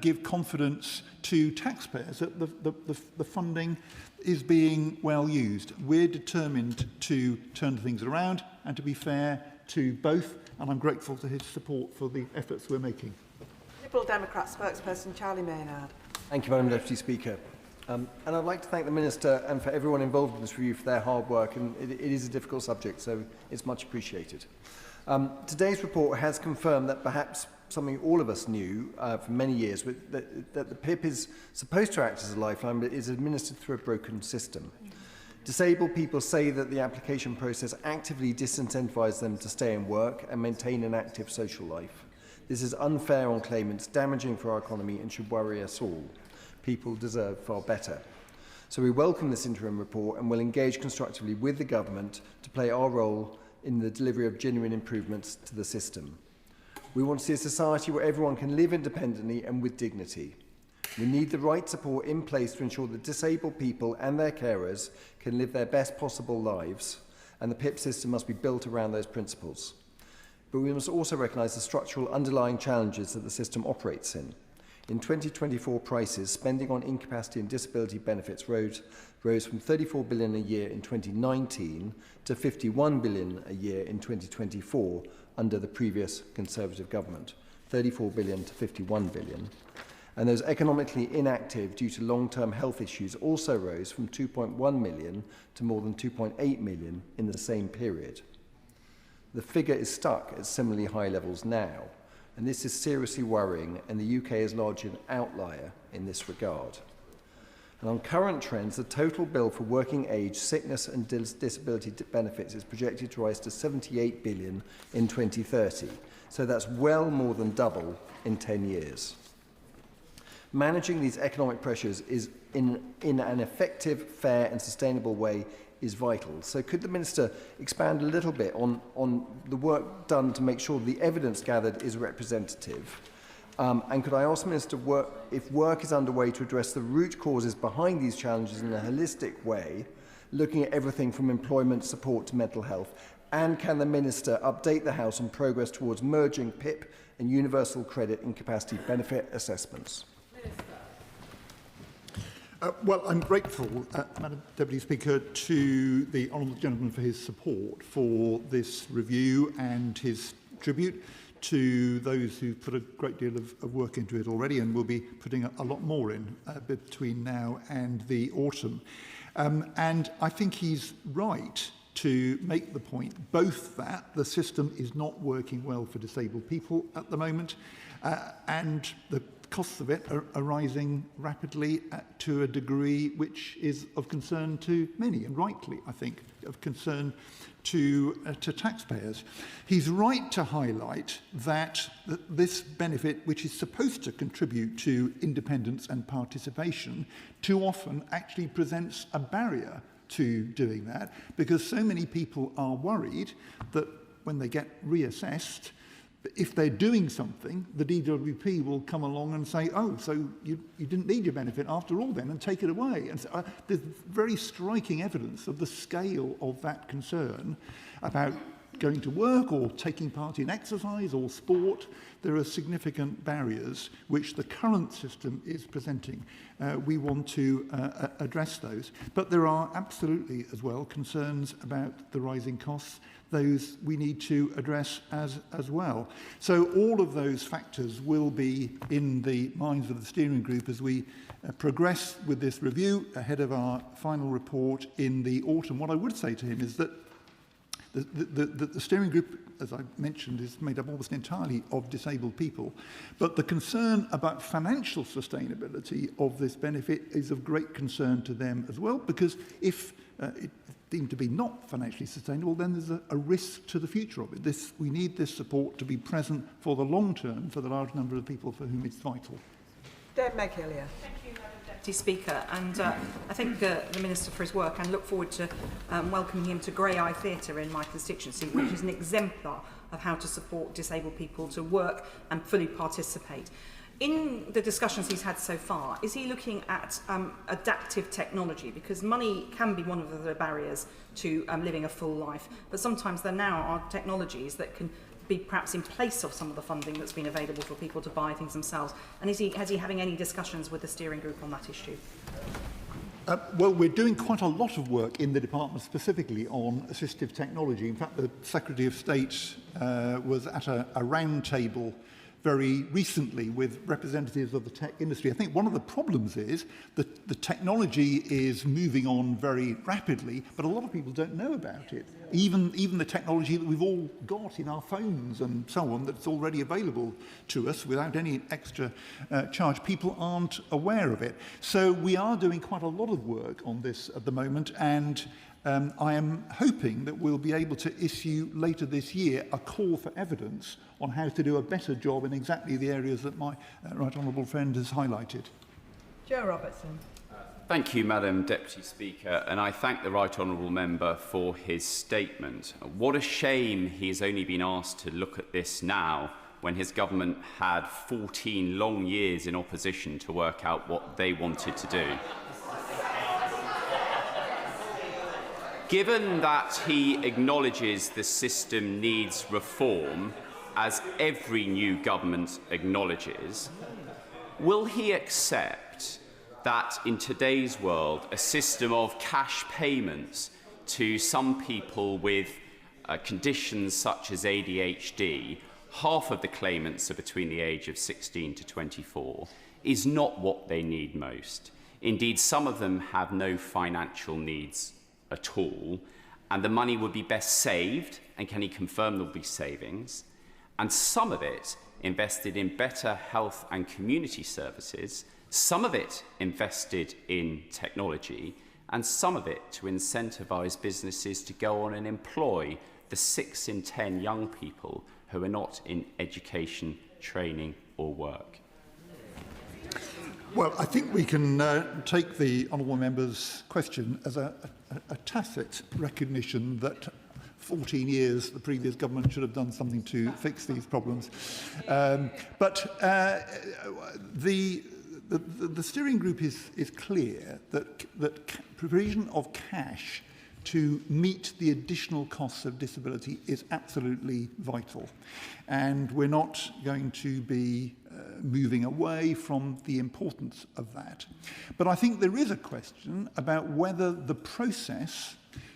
give confidence to taxpayers that the funding is being well used. We're determined to turn things around and to be fair to both, and I'm grateful to his support for the efforts we're making. Liberal Democrat spokesperson Charlie Maynard. Thank you, Madam Deputy Speaker. And I'd like to thank the Minister and for everyone involved in this review for their hard work, and it is a difficult subject, so it's much appreciated. Today's report has confirmed that perhaps something all of us knew for many years, that the PIP is supposed to act as a lifeline, but is administered through a broken system. Disabled people say that the application process actively disincentivises them to stay in work and maintain an active social life. This is unfair on claimants, damaging for our economy, and should worry us all. People deserve far better. So we welcome this interim report and will engage constructively with the government to play our role in the delivery of genuine improvements to the system. We want to see a society where everyone can live independently and with dignity. We need the right support in place to ensure that disabled people and their carers can live their best possible lives, and the PIP system must be built around those principles. But we must also recognise the structural underlying challenges that the system operates in. In 2024 prices, spending on incapacity and disability benefits rose from £34 billion a year in 2019 to £51 billion a year in 2024 under the previous Conservative government. £34 billion to £51 billion. And those economically inactive due to long-term health issues also rose from 2.1 million to more than 2.8 million in the same period. The figure is stuck at similarly high levels now, and this is seriously worrying, and the UK is largely an outlier in this regard. And on current trends, the total bill for working age, sickness and disability benefits is projected to rise to 78 billion in 2030, so that's well more than double in 10 years. Managing these economic pressures is in an effective, fair and sustainable way is vital. So could the Minister expand a little bit on the work done to make sure the evidence gathered is representative? And could I ask the Minister if work is underway to address the root causes behind these challenges in a holistic way, looking at everything from employment support to mental health? And can the Minister update the House on progress towards merging PIP and universal credit incapacity benefit assessments? Well, I'm grateful, Madam Deputy Speaker, to the honourable gentleman for his support for this review and his tribute to those who put a great deal of work into it already and will be putting a lot more in between now and the autumn. And I think he's right to make the point both that the system is not working well for disabled people at the moment and the costs of it are rising rapidly to a degree which is of concern to many, and rightly, I think, of concern to taxpayers. He's right to highlight that this benefit, which is supposed to contribute to independence and participation, too often actually presents a barrier to doing that, because so many people are worried that when they get reassessed, if they're doing something, the DWP will come along and say, oh, so you didn't need your benefit after all then, and take it away. And so, there's very striking evidence of the scale of that concern about going to work or taking part in exercise or sport. There are significant barriers which the current system is presenting. We want to address those. But there are absolutely as well concerns about the rising costs. Those we need to address as well. So all of those factors will be in the minds of the steering group as we progress with this review ahead of our final report in the autumn. What I would say to him is that the steering group, as I mentioned, is made up almost entirely of disabled people. But the concern about financial sustainability of this benefit is of great concern to them as well, because if it deemed to be not financially sustainable, then there's a risk to the future of it. We need this support to be present for the long term for the large number of people for whom it's vital. Dave McHillier. Thank you, Madam Deputy Speaker, and I thank the Minister for his work and look forward to welcoming him to Grey Eye Theatre in my constituency, which is an exemplar of how to support disabled people to work and fully participate. In the discussions he's had so far, is he looking at adaptive technology? Because money can be one of the barriers to living a full life, but sometimes there now are technologies that can be perhaps in place of some of the funding that's been available for people to buy things themselves. And has he having any discussions with the steering group on that issue? Well, we're doing quite a lot of work in the department specifically on assistive technology. In fact, the Secretary of State was at a round table very recently with representatives of the tech industry. I think one of the problems is that the technology is moving on very rapidly, but a lot of people don't know about it. Even the technology that we've all got in our phones and so on, that's already available to us without any extra charge, people aren't aware of it. So we are doing quite a lot of work on this at the moment, and I am hoping that we'll be able to issue later this year a call for evidence on how to do a better job in exactly the areas that my right honourable friend has highlighted. Joe Robertson. Thank you, Madam Deputy Speaker, and I thank the right honourable member for his statement. What a shame he has only been asked to look at this now, when his government had 14 long years in opposition to work out what they wanted to do. Given that he acknowledges the system needs reform, as every new government acknowledges, will he accept that in today's world a system of cash payments to some people with conditions such as ADHD, half of the claimants are between the age of 16 to 24, is not what they need most? Indeed, some of them have no financial needs at all, and the money would be best saved, and can he confirm there'll be savings, and some of it invested in better health and community services, some of it invested in technology, and some of it to incentivise businesses to go on and employ the 6 in 10 young people who are not in education, training or work? Well, I think we can take the honourable member's question as a tacit recognition that 14 years the previous government should have done something to fix these problems. But the steering group is clear that provision of cash to meet the additional costs of disability is absolutely vital. And we're not going to be moving away from the importance of that. But I think there is a question about whether the process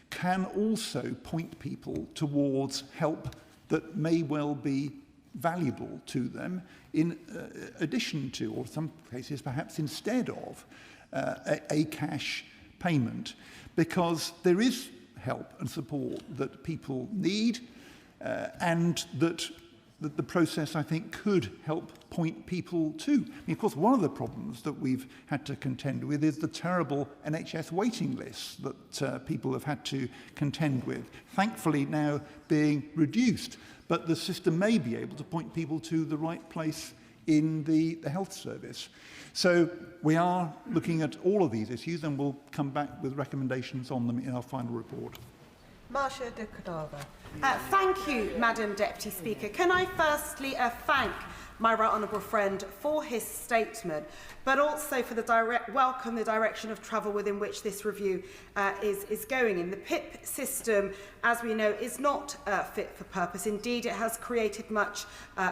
can also point people towards help that may well be valuable to them in addition to, or in some cases perhaps instead of, a cash payment, because there is help and support that people need and that that the process, I think, could help point people to. I mean, of course, one of the problems that we've had to contend with is the terrible NHS waiting lists that people have had to contend with, thankfully now being reduced. But the system may be able to point people to the right place in the health service. So we are looking at all of these issues, and we'll come back with recommendations on them in our final report. Marcia de Cordova. Thank you, Madam Deputy Speaker. Can I firstly thank my right honourable friend for his statement, but also for the welcome the direction of travel within which this review is going in. The PIP system, as we know, is not fit for purpose. Indeed, it has created much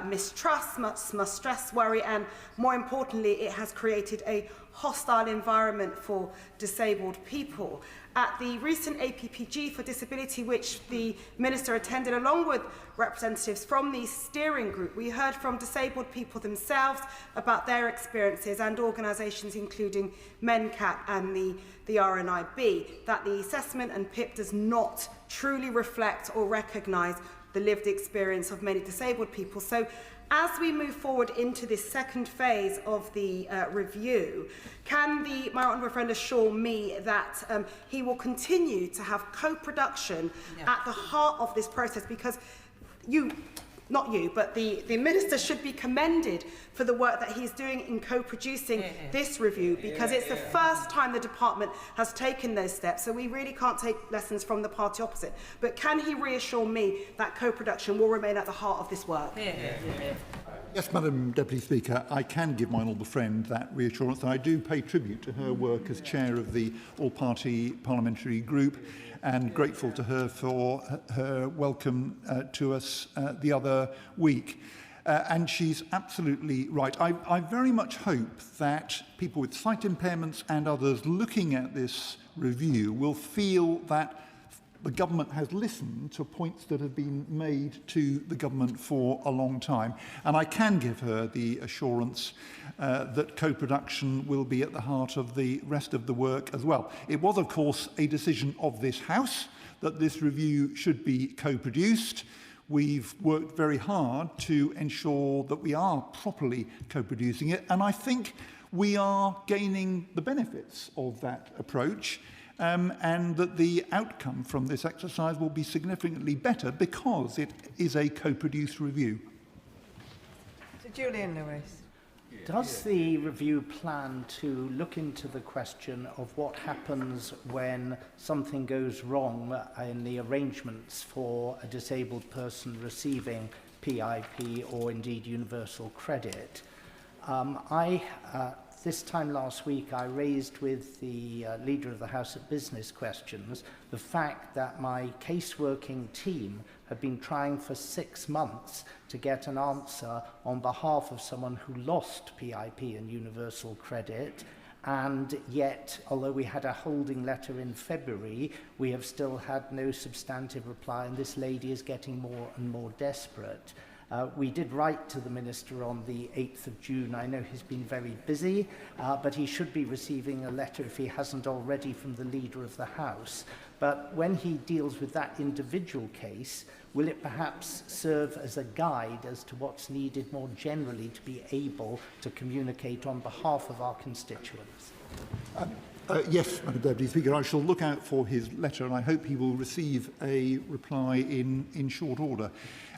mistrust, much stress, worry, and more importantly, it has created a hostile environment for disabled people. At the recent APPG for Disability, which the Minister attended along with representatives from the steering group, we heard from disabled people themselves about their experiences and organisations including MENCAP and the RNIB, that the assessment and PIP does not truly reflect or recognise the lived experience of many disabled people. So as we move forward into this second phase of the review, can my honourable friend assure me that he will continue to have co-production at the heart of this process? Because not you, but the Minister should be commended for the work that he's doing in co-producing this review, because it's the first time the department has taken those steps, so we really can't take lessons from the party opposite. But can he reassure me that co-production will remain at the heart of this work? Yes, Madam Deputy Speaker, I can give my honourable friend that reassurance, and I do pay tribute to her work as chair of the all-party parliamentary group, and grateful to her for her welcome to us the other week. And she's absolutely right. I very much hope that people with sight impairments and others looking at this review will feel that the government has listened to points that have been made to the government for a long time. And I can give her the assurance that co-production will be at the heart of the rest of the work as well. It was, of course, a decision of this House that this review should be co-produced. We've worked very hard to ensure that we are properly co-producing it, and I think we are gaining the benefits of that approach. And that the outcome from this exercise will be significantly better because it is a co-produced review. So Julian Lewis. Does the review plan to look into the question of what happens when something goes wrong in the arrangements for a disabled person receiving PIP or indeed universal credit? This time last week, I raised with the Leader of the House at Business Questions the fact that my caseworking team had been trying for 6 months to get an answer on behalf of someone who lost PIP and universal credit, and yet, although we had a holding letter in February, we have still had no substantive reply, and this lady is getting more and more desperate. We did write to the Minister on the 8th of June. I know he's been very busy, but he should be receiving a letter, if he hasn't already, from the Leader of the House. But when he deals with that individual case, will it perhaps serve as a guide as to what's needed more generally to be able to communicate on behalf of our constituents? Yes, Madam Deputy Speaker, I shall look out for his letter, and I hope he will receive a reply in short order.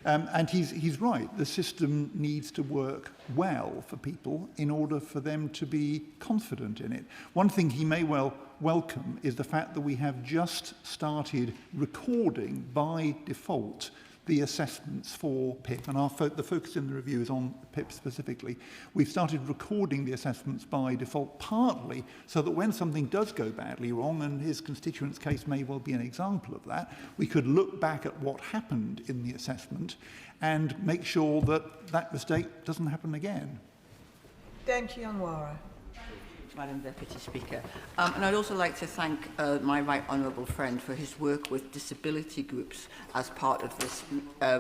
And he's right, the system needs to work well for people in order for them to be confident in it. One thing he may well welcome is the fact that we have just started recording by default the assessments for PIP, and the focus in the review is on PIP specifically. We've started recording the assessments by default, partly so that when something does go badly wrong, and his constituent's case may well be an example of that, we could look back at what happened in the assessment and make sure that that mistake doesn't happen again. Denchi Anwara. Madam Deputy Speaker. And I'd also like to thank my right honourable friend for his work with disability groups as part of this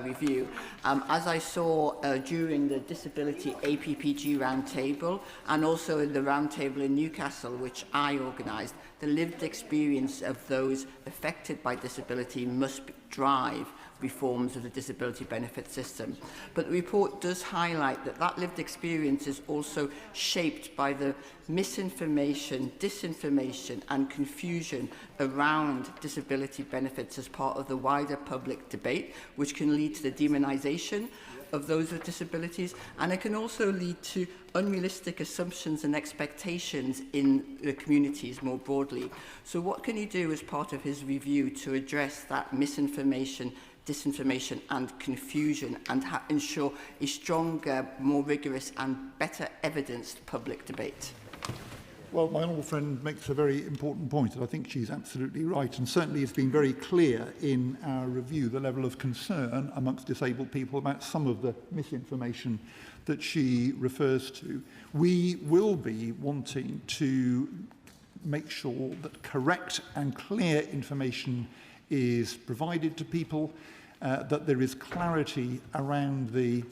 review. As I saw during the Disability APPG roundtable and also in the roundtable in Newcastle, which I organised, the lived experience of those affected by disability must drive reforms of the disability benefit system. But the report does highlight that that lived experience is also shaped by the misinformation, disinformation and confusion around disability benefits as part of the wider public debate, which can lead to the demonisation of those with disabilities, and it can also lead to unrealistic assumptions and expectations in the communities more broadly. So what can he do as part of his review to address that misinformation, disinformation and confusion and ensure a stronger, more rigorous and better evidenced public debate? Well, my honourable friend makes a very important point, and I think she's absolutely right. And certainly it's been very clear in our review the level of concern amongst disabled people about some of the misinformation that she refers to. We will be wanting to make sure that correct and clear information is provided to people, that there is clarity around the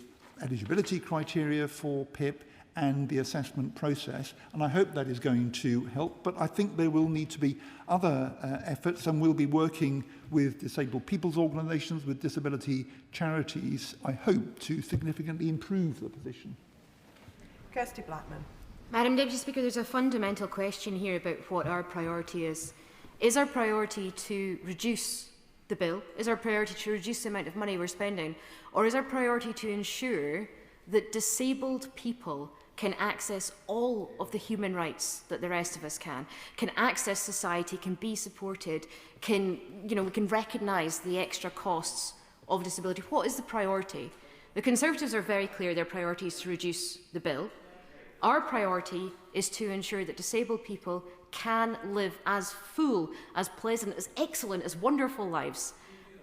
eligibility criteria for PIP and the assessment process, and I hope that is going to help. But I think there will need to be other efforts, and we'll be working with disabled people's organisations, with disability charities, I hope, to significantly improve the position. Kirsty Blackman. Madam Deputy Speaker, there's a fundamental question here about what our priority is. Is our priority to reduce the bill? Is our priority to reduce the amount of money we're spending? Or is our priority to ensure that disabled people can access all of the human rights that the rest of us can access society, can be supported, we can recognise the extra costs of disability? What is the priority? The Conservatives are very clear their priority is to reduce the bill. Our priority is to ensure that disabled people can live as full, as pleasant, as excellent, as wonderful lives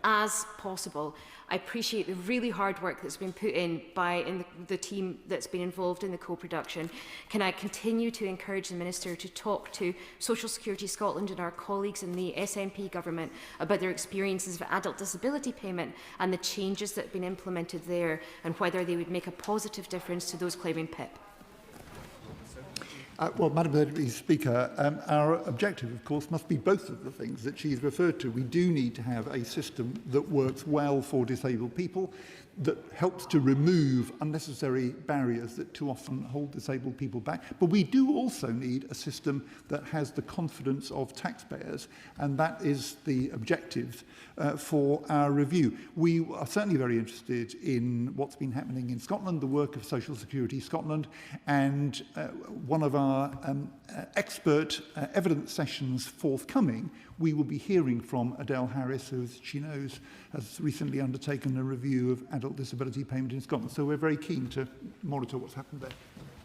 as possible. I appreciate the really hard work that's been put in by the team that's been involved in the co-production. Can I continue to encourage the Minister to talk to Social Security Scotland and our colleagues in the SNP government about their experiences of adult disability payment and the changes that have been implemented there, and whether they would make a positive difference to those claiming PIP? Well, Madam Deputy Speaker, our objective, of course, must be both of the things that she's referred to. We do need to have a system that works well for disabled people, that helps to remove unnecessary barriers that too often hold disabled people back. But we do also need a system that has the confidence of taxpayers, and that is the objective for our review. We are certainly very interested in what's been happening in Scotland, the work of Social Security Scotland, and one of our expert evidence sessions forthcoming, we will be hearing from Adele Harris, who, as she knows, has recently undertaken a review of adult disability payment in Scotland. So we're very keen to monitor what's happened there.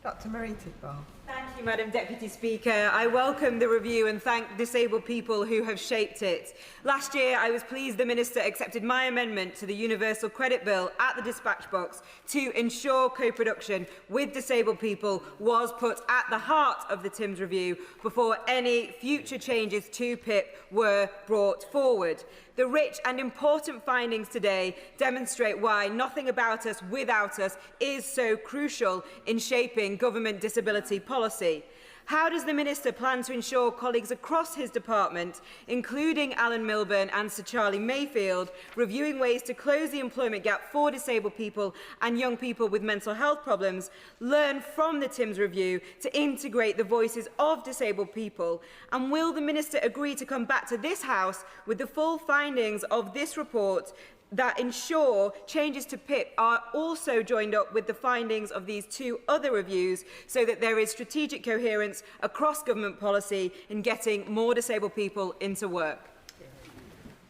Dr. Marie Tidball. Thank you, Madam Deputy Speaker. I welcome the review and thank disabled people who have shaped it. Last year, I was pleased the Minister accepted my amendment to the Universal Credit Bill at the dispatch box to ensure co-production with disabled people was put at the heart of the TIMS review before any future changes to PIP were brought forward. The rich and important findings today demonstrate why nothing about us without us is so crucial in shaping government disability policy. How does the Minister plan to ensure colleagues across his department, including Alan Milburn and Sir Charlie Mayfield, reviewing ways to close the employment gap for disabled people and young people with mental health problems, learn from the TIMS review to integrate the voices of disabled people? And will the Minister agree to come back to this House with the full findings of this report that ensure changes to PIP are also joined up with the findings of these two other reviews, so that there is strategic coherence across government policy in getting more disabled people into work?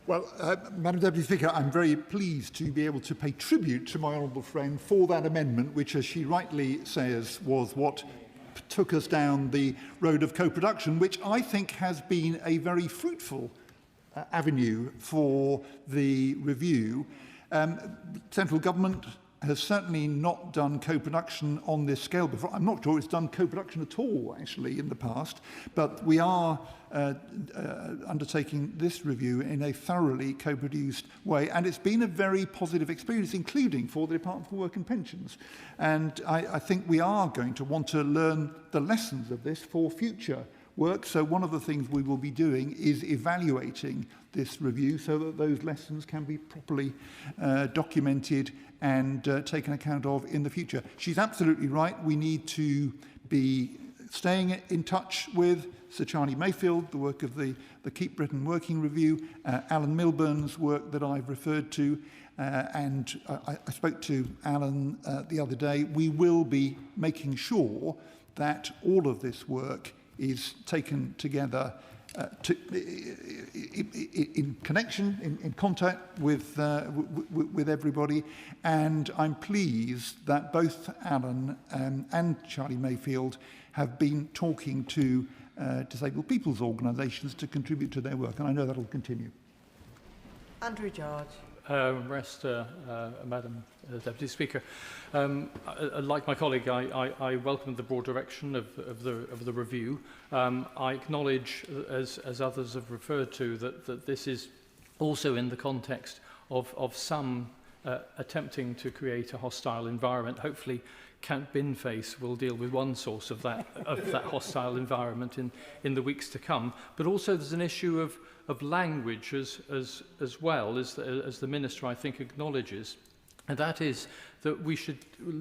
Well, Madam Deputy Speaker, I'm very pleased to be able to pay tribute to my honourable friend for that amendment, which, as she rightly says, was what took us down the road of co-production, which I think has been a very fruitful avenue for the review. Central government has certainly not done co-production on this scale before. I'm not sure it's done co-production at all, actually, in the past, but we are undertaking this review in a thoroughly co-produced way, and it's been a very positive experience, including for the Department for Work and Pensions. And I think we are going to want to learn the lessons of this for future work. So one of the things we will be doing is evaluating this review so that those lessons can be properly documented and taken account of in the future. She's absolutely right. We need to be staying in touch with Sir Charlie Mayfield, the work of the Keep Britain Working Review, Alan Milburn's work that I've referred to, and I spoke to Alan the other day. We will be making sure that all of this work is taken together in connection, in contact with everybody, and I'm pleased that both Alan and Charlie Mayfield have been talking to disabled people's organisations to contribute to their work, and I know that will continue. Andrew George. Madam Deputy Speaker. Like my colleague, I welcome the broad direction of the review. I acknowledge, as others have referred to, that this is also in the context of some attempting to create a hostile environment. Hopefully, Camp Binface will deal with one source of that hostile environment in the weeks to come. But also, there's an issue of language as well, as the Minister, I think, acknowledges. And that is that we should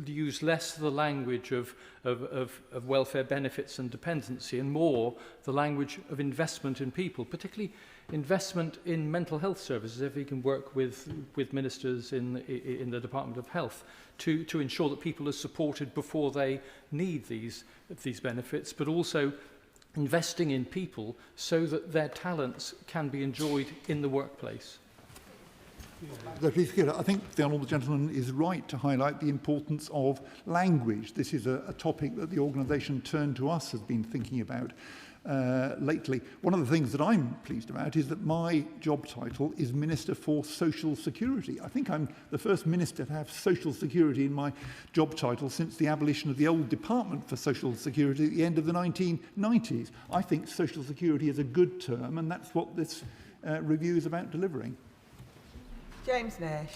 use less the language of welfare benefits and dependency and more the language of investment in people, particularly investment in mental health services, if we can work with ministers in the Department of Health to ensure that people are supported before they need these benefits, but also investing in people so that their talents can be enjoyed in the workplace. I think the Honourable Gentleman is right to highlight the importance of language. This is a topic that the organisation Turn to Us has been thinking about lately. One of the things that I'm pleased about is that my job title is Minister for Social Security. I think I'm the first minister to have social security in my job title since the abolition of the old Department for Social Security at the end of the 1990s. I think social security is a good term, and that's what this review is about delivering. James Nash.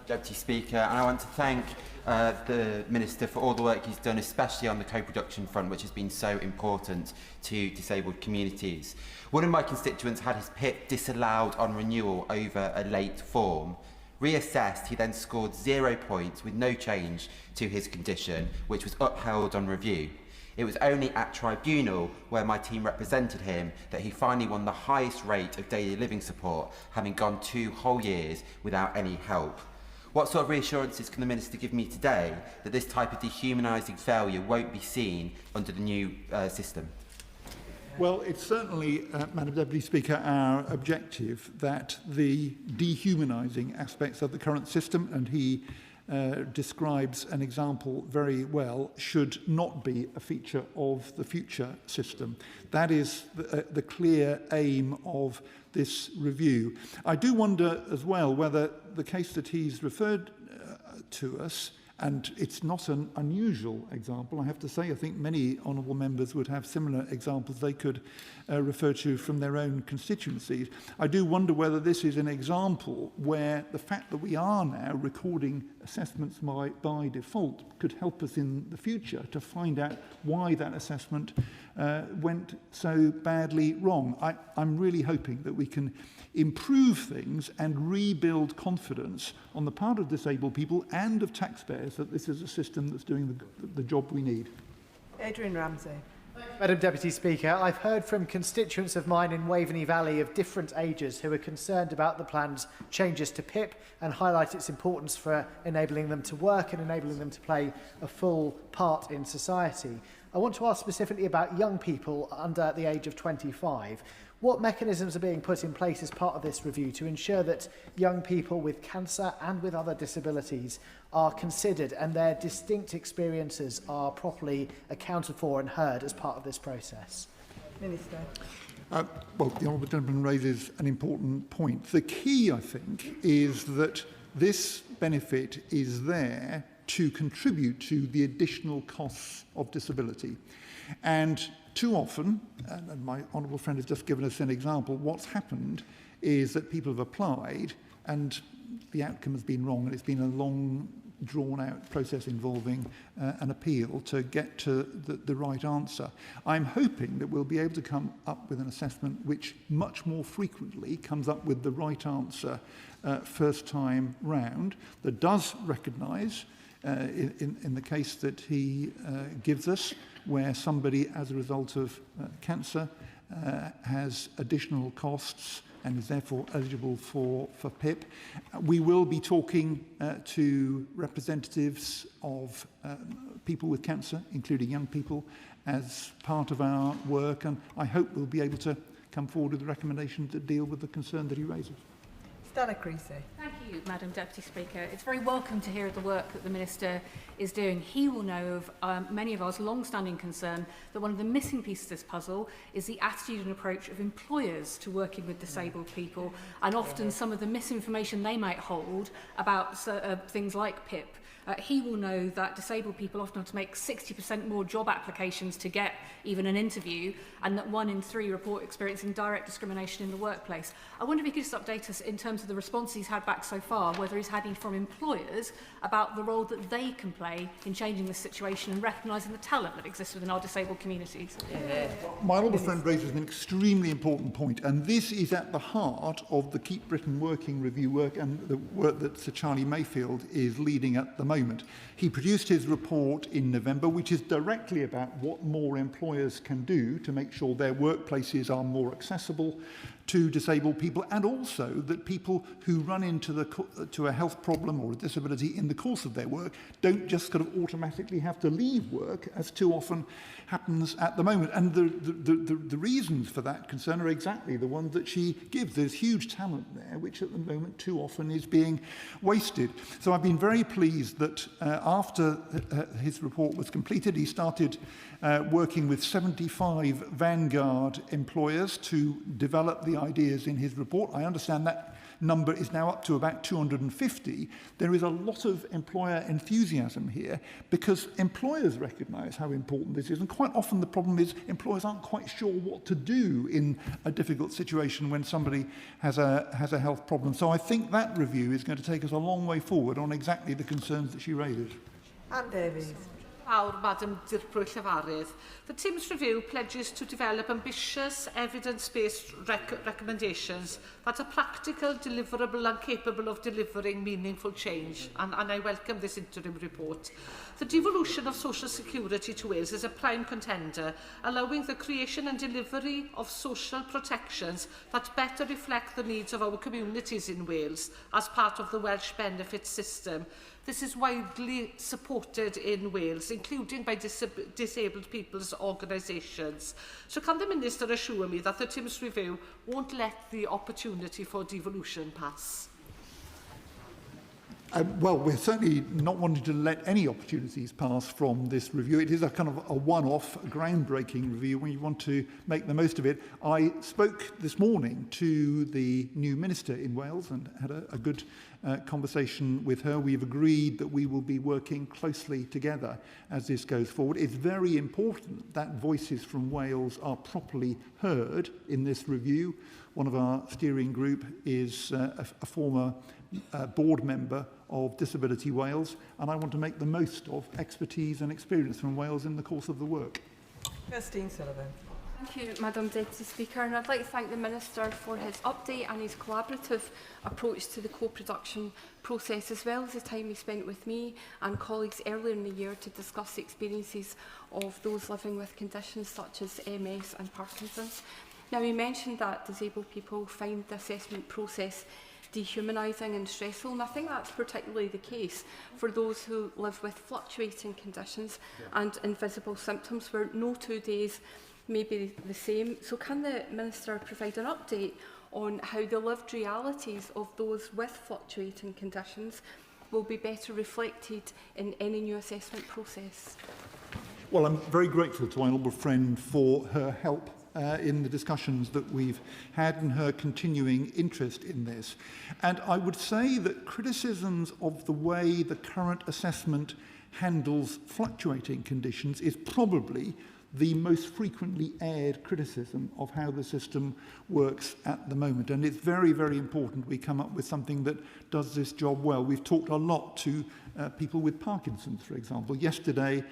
Deputy Speaker, and I want to thank the Minister for all the work he's done, especially on the co-production front, which has been so important to disabled communities. One of my constituents had his PIP disallowed on renewal over a late form. Reassessed, he then scored 0 points with no change to his condition, which was upheld on review. It was only at tribunal, where my team represented him, that he finally won the highest rate of daily living support, having gone 2 whole years without any help. What sort of reassurances can the Minister give me today that this type of dehumanising failure won't be seen under the new system? Well, it's certainly, Madam Deputy Speaker, our objective that the dehumanising aspects of the current system, and he describes an example very well, should not be a feature of the future system. That is the clear aim of this review. I do wonder as well whether the case that he's referred to us, and it's not an unusual example, I have to say. I think many honourable members would have similar examples they could refer to from their own constituencies. I do wonder whether this is an example where the fact that we are now recording assessments by default could help us in the future to find out why that assessment went so badly wrong. I'm really hoping that we can improve things and rebuild confidence on the part of disabled people and of taxpayers that this is a system that's doing the job we need. Adrian Ramsey. Madam Deputy Speaker, I've heard from constituents of mine in Waveney Valley of different ages who are concerned about the plan's changes to PIP and highlight its importance for enabling them to work and enabling them to play a full part in society. I want to ask specifically about young people under the age of 25. What mechanisms are being put in place as part of this review to ensure that young people with cancer and with other disabilities are considered and their distinct experiences are properly accounted for and heard as part of this process? Minister. Well, the Honourable Gentleman raises an important point. The key, I think, is that this benefit is there to contribute to the additional costs of disability. And too often, and my honourable friend has just given us an example, what's happened is that people have applied and the outcome has been wrong, and it's been a long drawn-out process involving an appeal to get to the right answer. I'm hoping that we'll be able to come up with an assessment which much more frequently comes up with the right answer first time round, that does recognise, in the case that he gives us, where somebody, as a result of cancer, has additional costs and is therefore eligible for PIP. We will be talking to representatives of people with cancer, including young people, as part of our work, and I hope we'll be able to come forward with recommendations that deal with the concern that he raises. Stella Creasy. Thank you, Madam Deputy Speaker. It's very welcome to hear the work that the Minister is doing. He will know of many of us long-standing concern that one of the missing pieces of this puzzle is the attitude and approach of employers to working with disabled people, and often some of the misinformation they might hold about things like PIP. He will know that disabled people often have to make 60% more job applications to get even an interview, and that 1 in 3 report experiencing direct discrimination in the workplace. I wonder if he could just update us in terms of the response he's had back so far, whether he's had any from employers about the role that they can play in changing this situation and recognising the talent that exists within our disabled communities. My honourable friend raises an extremely important point, and this is at the heart of the Keep Britain Working review work and the work that Sir Charlie Mayfield is leading at the moment. He produced his report in November, which is directly about what more employers can do to make sure their workplaces are more accessible to disabled people, and also that people who run into to a health problem or a disability in the course of their work don't just kind of automatically have to leave work, as too often happens at the moment. And the reasons for that concern are exactly the ones that she gives. There's huge talent there, which at the moment too often is being wasted. So I've been very pleased that after his report was completed, he started working with 75 vanguard employers to develop the ideas in his report. I understand that number is now up to about 250. There is a lot of employer enthusiasm here because employers recognise how important this is, and quite often the problem is employers aren't quite sure what to do in a difficult situation when somebody has a health problem. So I think that review is going to take us a long way forward on exactly the concerns that she raises. Anne Davies. Madam Llefarydd. The team's review pledges to develop ambitious, evidence-based recommendations that are practical, deliverable and capable of delivering meaningful change, and I welcome this interim report. The devolution of social security to Wales is a prime contender, allowing the creation and delivery of social protections that better reflect the needs of our communities in Wales as part of the Welsh benefits system. This is widely supported in Wales, including by disabled people's organisations. So can the Minister assure me that the TIMS review won't let the opportunity for devolution pass? Well, we're certainly not wanting to let any opportunities pass from this review. It is a kind of a one-off, groundbreaking review when you want to make the most of it. I spoke this morning to the new minister in Wales and had a good conversation with her. We've agreed that we will be working closely together as this goes forward. It's very important that voices from Wales are properly heard in this review. One of our steering group is a former board member of Disability Wales, and I want to make the most of expertise and experience from Wales in the course of the work. Christine Sullivan. Thank you, Madam Deputy Speaker, and I'd like to thank the Minister for his update and his collaborative approach to the co-production process, as well as the time he spent with me and colleagues earlier in the year to discuss the experiences of those living with conditions such as MS and Parkinson's. Now, he mentioned that disabled people find the assessment process dehumanising and stressful, and I think that's particularly the case for those who live with fluctuating conditions and invisible symptoms where no 2 days may be the same. So can the Minister provide an update on how the lived realities of those with fluctuating conditions will be better reflected in any new assessment process? Well, I'm very grateful to my honourable friend for her help in the discussions that we've had and her continuing interest in this. And I would say that criticisms of the way the current assessment handles fluctuating conditions is probably the most frequently aired criticism of how the system works at the moment. And it's very, very important we come up with something that does this job well. We've talked a lot to people with Parkinson's, for example. Yesterday,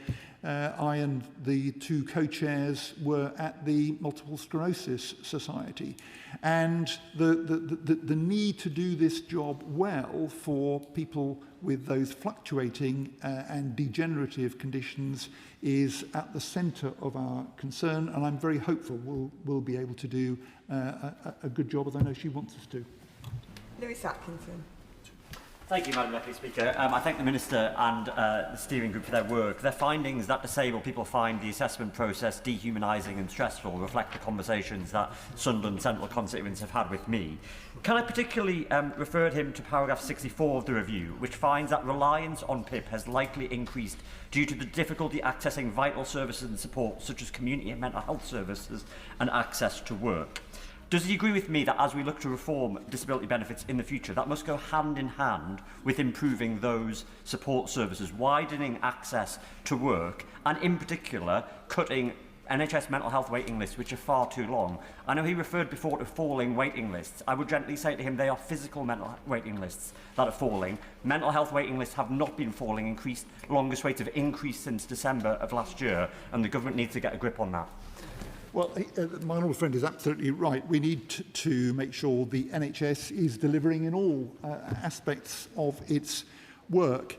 I and the two co-chairs were at the Multiple Sclerosis Society. And the need to do this job well for people with those fluctuating and degenerative conditions is at the centre of our concern, and I'm very hopeful we'll be able to do a good job, as I know she wants us to. Lewis Atkinson. Thank you, Madam Deputy Speaker. I thank the Minister and the steering group for their work. Their findings that disabled people find the assessment process dehumanising and stressful reflect the conversations that Sunderland Central constituents have had with me. Can I particularly refer him to paragraph 64 of the review, which finds that reliance on PIP has likely increased due to the difficulty accessing vital services and support, such as community and mental health services and access to work. Does he agree with me that as we look to reform disability benefits in the future, that must go hand in hand with improving those support services, widening access to work, and in particular, cutting NHS mental health waiting lists, which are far too long? I know he referred before to falling waiting lists. I would gently say to him they are physical mental waiting lists that are falling. Mental health waiting lists have not been falling, longest rates have increased since December of last year, and the government needs to get a grip on that. Well, my honourable friend is absolutely right. We need to make sure the NHS is delivering in all aspects of its work.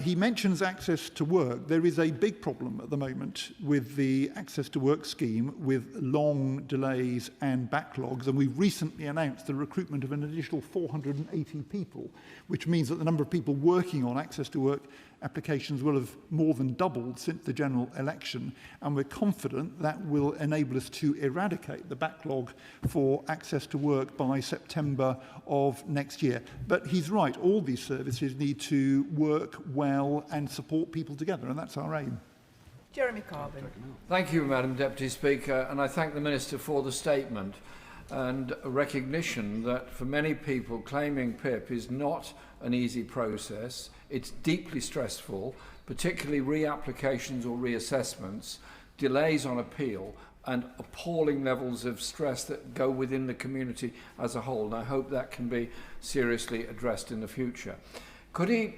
He mentions access to work. There is a big problem at the moment with the access to work scheme, with long delays and backlogs, and we've recently announced the recruitment of an additional 480 people, which means that the number of people working on access to work applications will have more than doubled since the general election, and we're confident that will enable us to eradicate the backlog for access to work by September of next year. But he's right, all these services need to work well and support people together, and that's our aim. Jeremy Corbyn. Thank you, Madam Deputy Speaker, and I thank the Minister for the statement and a recognition that for many people claiming PIP is not an easy process. It's deeply stressful, particularly reapplications or reassessments, delays on appeal, and appalling levels of stress that go within the community as a whole. And I hope that can be seriously addressed in the future. Could he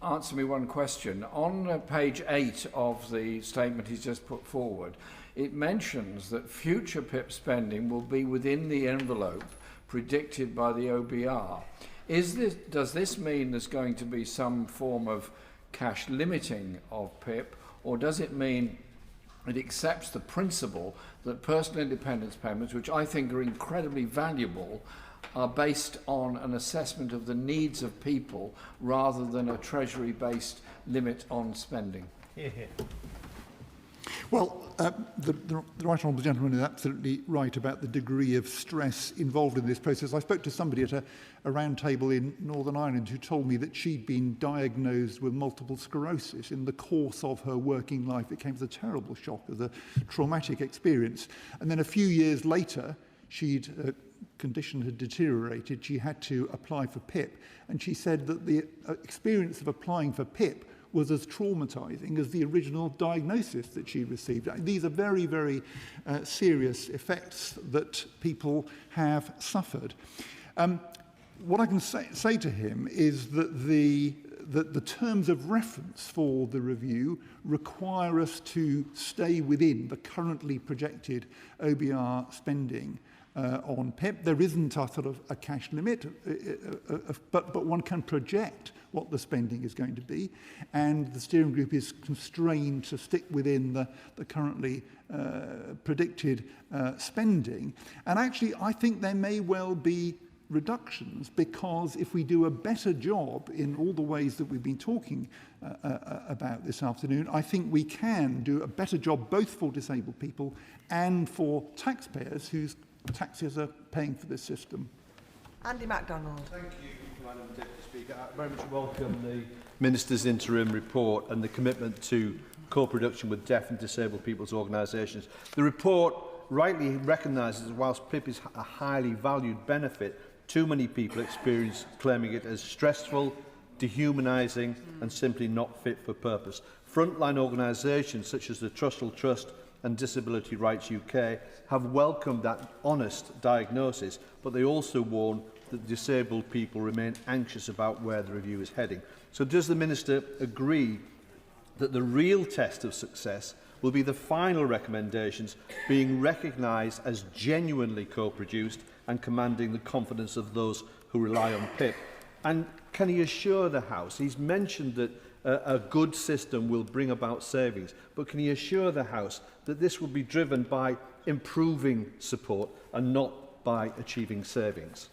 answer me one question? On page 8 of the statement he's just put forward, it mentions that future PIP spending will be within the envelope predicted by the OBR. Does this mean there's going to be some form of cash limiting of PIP, or does it mean it accepts the principle that personal independence payments, which I think are incredibly valuable, are based on an assessment of the needs of people rather than a Treasury-based limit on spending? Well, the right honourable gentleman is absolutely right about the degree of stress involved in this process. I spoke to somebody at a round table in Northern Ireland who told me that she'd been diagnosed with multiple sclerosis in the course of her working life. It came as a terrible shock, as a traumatic experience. And then a few years later, she'd condition had deteriorated. She had to apply for PIP. And she said that the experience of applying for PIP was as traumatizing as the original diagnosis that she received. These are very, very serious effects that people have suffered. What I can say to him is that the terms of reference for the review require us to stay within the currently projected OBR spending on PIP. There isn't a sort of a cash limit, but one can project what the spending is going to be, and the steering group is constrained to stick within the currently predicted spending. And actually, I think there may well be reductions, because if we do a better job in all the ways that we've been talking about this afternoon, I think we can do a better job both for disabled people and for taxpayers whose taxes are paying for this system. Andy MacDonald. Thank you, Madam Deputy Speaker. I very much welcome the Minister's interim report and the commitment to co-production with deaf and disabled people's organisations. The report rightly recognises that whilst PIP is a highly valued benefit, too many people experience claiming it as stressful, dehumanising and simply not fit for purpose. Frontline organisations such as the Trussell Trust and Disability Rights UK have welcomed that honest diagnosis, but they also warn that disabled people remain anxious about where the review is heading. So does the Minister agree that the real test of success will be the final recommendations being recognised as genuinely co-produced and commanding the confidence of those who rely on PIP? And can he assure the House, he's mentioned that a good system will bring about savings, but can he assure the House that this will be driven by improving support and not by achieving savings?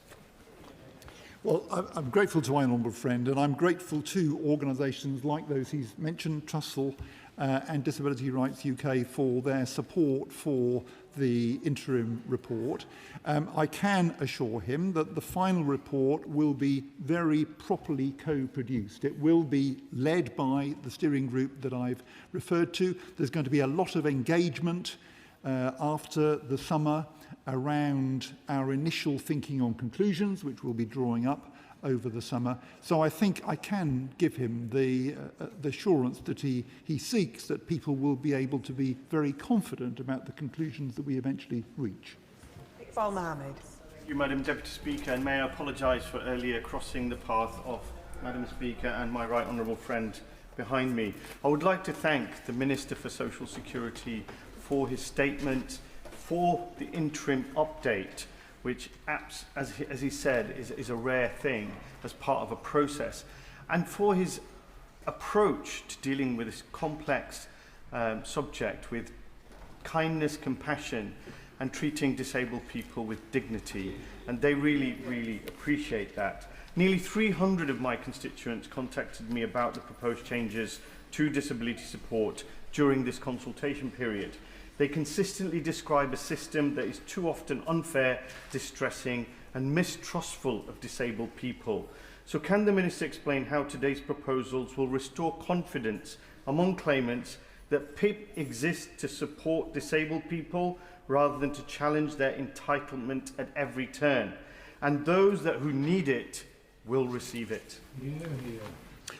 Well, I'm grateful to my honourable friend, and I'm grateful to organisations like those he's mentioned, Trussell and Disability Rights UK, for their support for the interim report. I can assure him that the final report will be very properly co-produced. It will be led by the steering group that I've referred to. There's going to be a lot of engagement after the summer around our initial thinking on conclusions, which we'll be drawing up over the summer. So I think I can give him the assurance that he seeks, that people will be able to be very confident about the conclusions that we eventually reach. Iqbal Mohammed. Thank you, Madam Deputy Speaker, and may I apologise for earlier crossing the path of Madam Speaker and my right honourable friend behind me. I would like to thank the Minister for Social Security for his statement, for the interim update, which, as he said, is a rare thing as part of a process, and for his approach to dealing with this complex subject with kindness, compassion, and treating disabled people with dignity. And they really, really appreciate that. Nearly 300 of my constituents contacted me about the proposed changes to disability support during this consultation period. They consistently describe a system that is too often unfair, distressing, and mistrustful of disabled people. So can the Minister explain how today's proposals will restore confidence among claimants that PIP exists to support disabled people rather than to challenge their entitlement at every turn, and those who need it will receive it?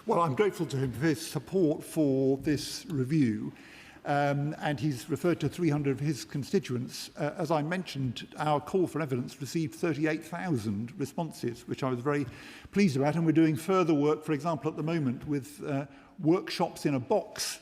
Well, I'm grateful to him for his support for this review. And he's referred to 300 of his constituents. As I mentioned, our call for evidence received 38,000 responses, which I was very pleased about. And we're doing further work, for example, at the moment with workshops in a box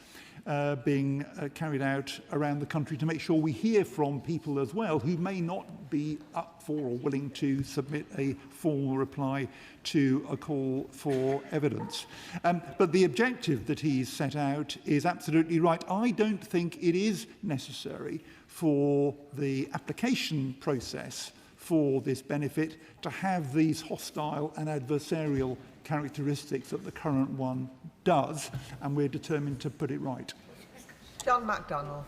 being carried out around the country to make sure we hear from people as well who may not be up for or willing to submit a formal reply to a call for evidence. But the objective that he's set out is absolutely right. I don't think it is necessary for the application process for this benefit to have these hostile and adversarial characteristics that the current one does, and we're determined to put it right. John MacDonald.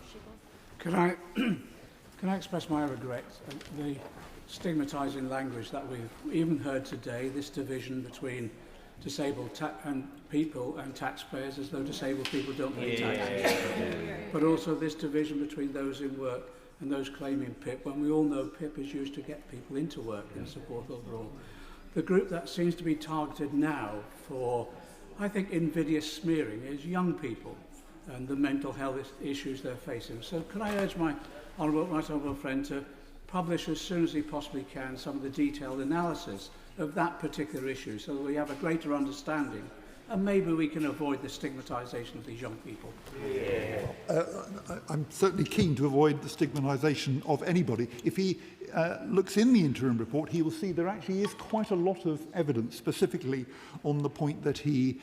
Can I express my regret at the stigmatising language that we've even heard today, this division between disabled people and taxpayers, as though disabled people don't pay taxes. But also this division between those in work and those claiming PIP, when we all know PIP is used to get people into work and support overall. The group that seems to be targeted now for, I think, invidious smearing is young people and the mental health issues they're facing. So could I urge my honourable friend to publish as soon as he possibly can some of the detailed analysis of that particular issue so that we have a greater understanding and maybe we can avoid the stigmatisation of these young people. I'm certainly keen to avoid the stigmatisation of anybody. If he looks in the interim report, he will see there actually is quite a lot of evidence specifically on the point that he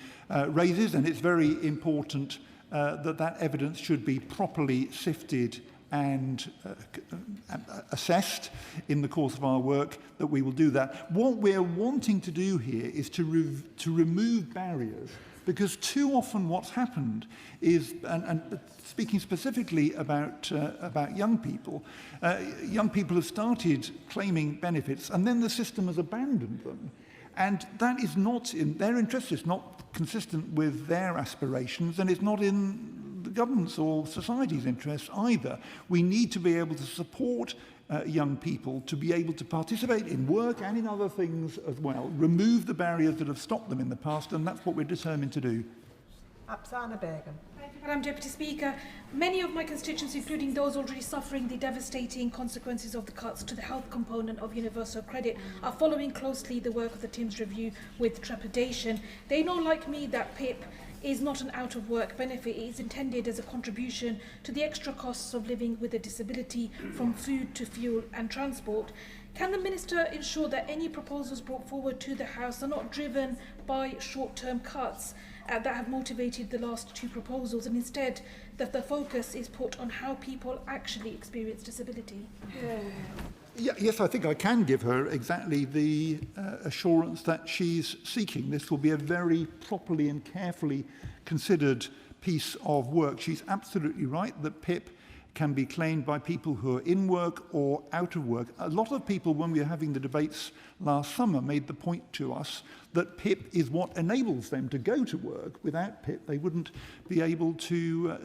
raises, and it's very important that evidence should be properly sifted and assessed in the course of our work, that we will do that. What we're wanting to do here is to remove barriers, because too often what's happened is, and speaking specifically about young people have started claiming benefits and then the system has abandoned them. And that is not in their interest, it's not consistent with their aspirations, and it's not in the government's or society's interests either. We need to be able to support young people to be able to participate in work and in other things as well, remove the barriers that have stopped them in the past, and that's what we're determined to do. Apsana Begum. Thank you, Madam Deputy Speaker. Many of my constituents, including those already suffering the devastating consequences of the cuts to the health component of universal credit, are following closely the work of the Timms Review with trepidation. They know, like me, that PIP is not an out-of-work benefit. It is intended as a contribution to the extra costs of living with a disability, from food to fuel and transport. Can the Minister ensure that any proposals brought forward to the House are not driven by short-term cuts that have motivated the last two proposals, and instead that the focus is put on how people actually experience disability? Yes, I think I can give her exactly the assurance that she's seeking. This will be a very properly and carefully considered piece of work. She's absolutely right that PIP can be claimed by people who are in work or out of work. A lot of people, when we were having the debates last summer, made the point to us that PIP is what enables them to go to work. Without PIP, they wouldn't be able to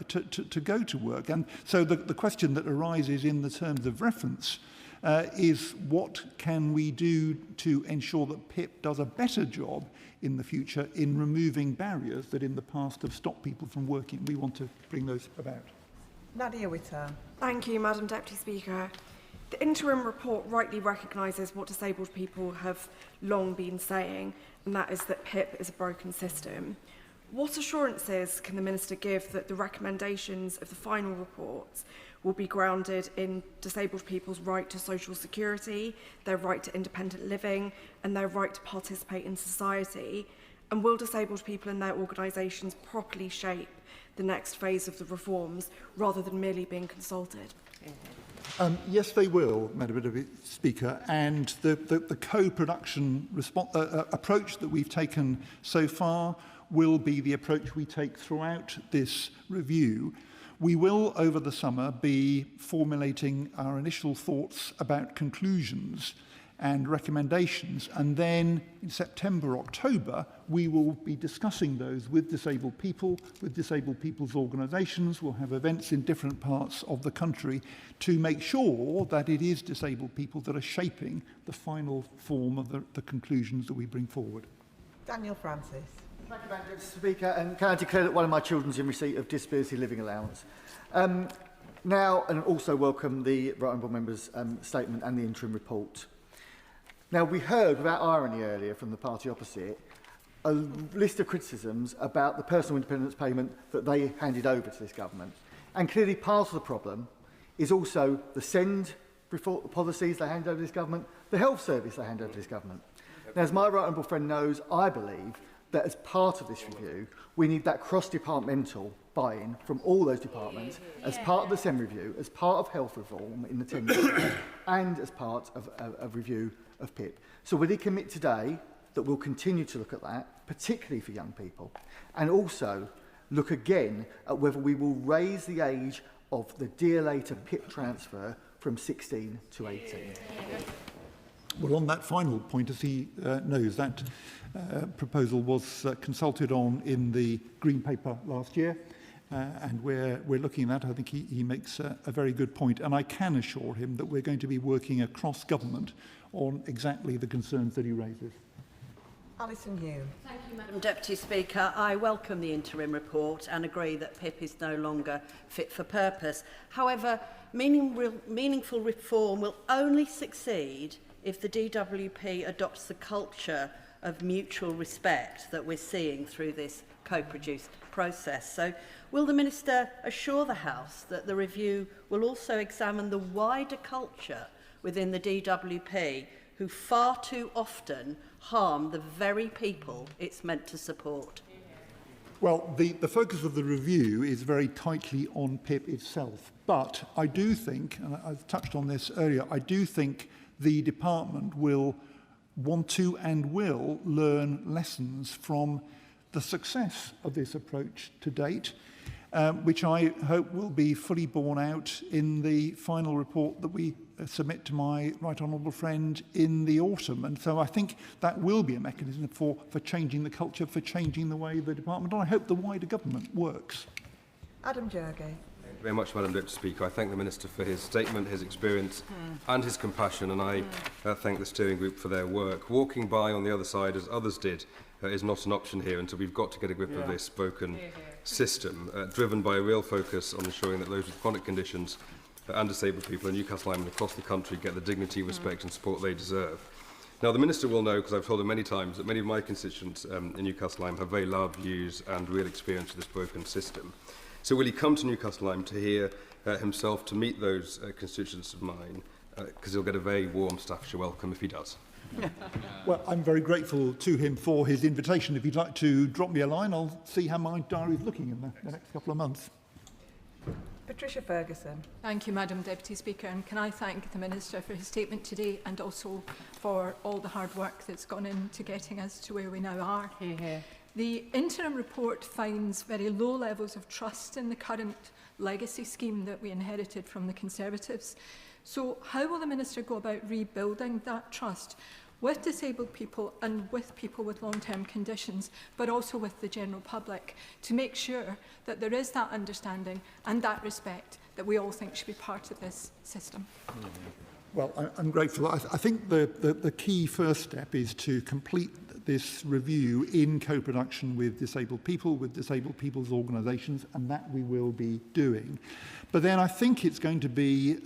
go to work. And so the question that arises in the terms of reference is what can we do to ensure that PIP does a better job in the future in removing barriers that in the past have stopped people from working. We want to bring those about. Nadia Whittam. Thank you, Madam Deputy Speaker. The interim report rightly recognises what disabled people have long been saying, and that is that PIP is a broken system. What assurances can the Minister give that the recommendations of the final reports will be grounded in disabled people's right to social security, their right to independent living, and their right to participate in society? And will disabled people and their organisations properly shape the next phase of the reforms, rather than merely being consulted? Yes, they will, Madam Deputy Speaker, and the co-production approach that we've taken so far will be the approach we take throughout this review. We will, over the summer, be formulating our initial thoughts about conclusions and recommendations, and then in September, October, we will be discussing those with disabled people, with disabled people's organisations. We'll have events in different parts of the country to make sure that it is disabled people that are shaping the final form of the conclusions that we bring forward. Daniel Francis. Thank you, Madam Deputy Speaker, and can I declare that one of my children is in receipt of disability living allowance? Now, and also welcome the Right Honourable Member's statement and the interim report. Now, we heard, without irony earlier from the party opposite, a list of criticisms about the personal independence payment that they handed over to this government. And clearly part of the problem is also the SEND policies they handed over to this government, the health service they handed over to this government. Now, as my right honourable friend knows, I believe that as part of this review, we need that cross-departmental buy-in from all those departments as part of the SEM review, as part of health reform in the 10 years, and as part of a review of PIP. So will he commit today that we'll continue to look at that, particularly for young people, and also look again at whether we will raise the age of the DLA to PIP transfer from 16 to 18? Well, on that final point, as he knows, that proposal was consulted on in the Green Paper last year, and we're looking at that. I think he makes a very good point, and I can assure him that we're going to be working across government on exactly the concerns that he raises. Alison Hume. Thank you, Madam Deputy Speaker. I welcome the interim report and agree that PIP is no longer fit for purpose. However, meaningful reform will only succeed if the DWP adopts the culture of mutual respect that we're seeing through this co-produced process. So will the Minister assure the House that the review will also examine the wider culture within the DWP who far too often harm the very people it's meant to support? Well, the focus of the review is very tightly on PIP itself. But I do think, and I've touched on this earlier, I do think the department will want to and will learn lessons from the success of this approach to date, which I hope will be fully borne out in the final report that we submit to my right honourable friend in the autumn. And so I think that will be a mechanism for changing the culture, for changing the way the department, and I hope the wider government, works. Adam Jurgay. very much, Madam Deputy Speaker. I thank the Minister for his statement, his experience and his compassion, and I thank the steering group for their work. Walking by on the other side, as others did, is not an option here, and so we've got to get a grip of this broken system, driven by a real focus on ensuring that those with chronic conditions and disabled people in Newcastle Lyme and across the country get the dignity, respect and support they deserve. Now, the Minister will know, because I've told him many times, that many of my constituents in Newcastle Lyme have very large views and real experience of this broken system. So will he come to Newcastle Lyme to hear himself, to meet those constituents of mine, because he'll get a very warm Staffordshire welcome if he does. Well, I'm very grateful to him for his invitation. If you'd like to drop me a line, I'll see how my diary is looking in the next couple of months. Patricia Ferguson. Thank you, Madam Deputy Speaker, and can I thank the Minister for his statement today and also for all the hard work that's gone into getting us to where we now are. The interim report finds very low levels of trust in the current legacy scheme that we inherited from the Conservatives. So how will the Minister go about rebuilding that trust with disabled people and with people with long-term conditions, but also with the general public, to make sure that there is that understanding and that respect that we all think should be part of this system? Well, I'm grateful. I think the key first step is to complete this review in co-production with disabled people's organisations, and that we will be doing. But then I think it's going to be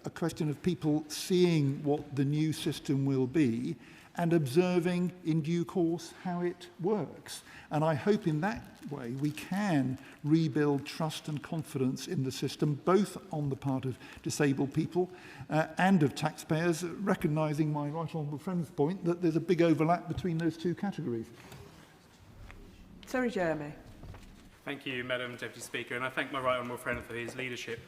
a question of people seeing what the new system will be and observing in due course how it works. And I hope in that way we can rebuild trust and confidence in the system, both on the part of disabled people and of taxpayers, recognising my right honourable friend's point that there's a big overlap between those two categories. Sorry, Jeremy. Thank you, Madam Deputy Speaker, and I thank my right honourable friend for his leadership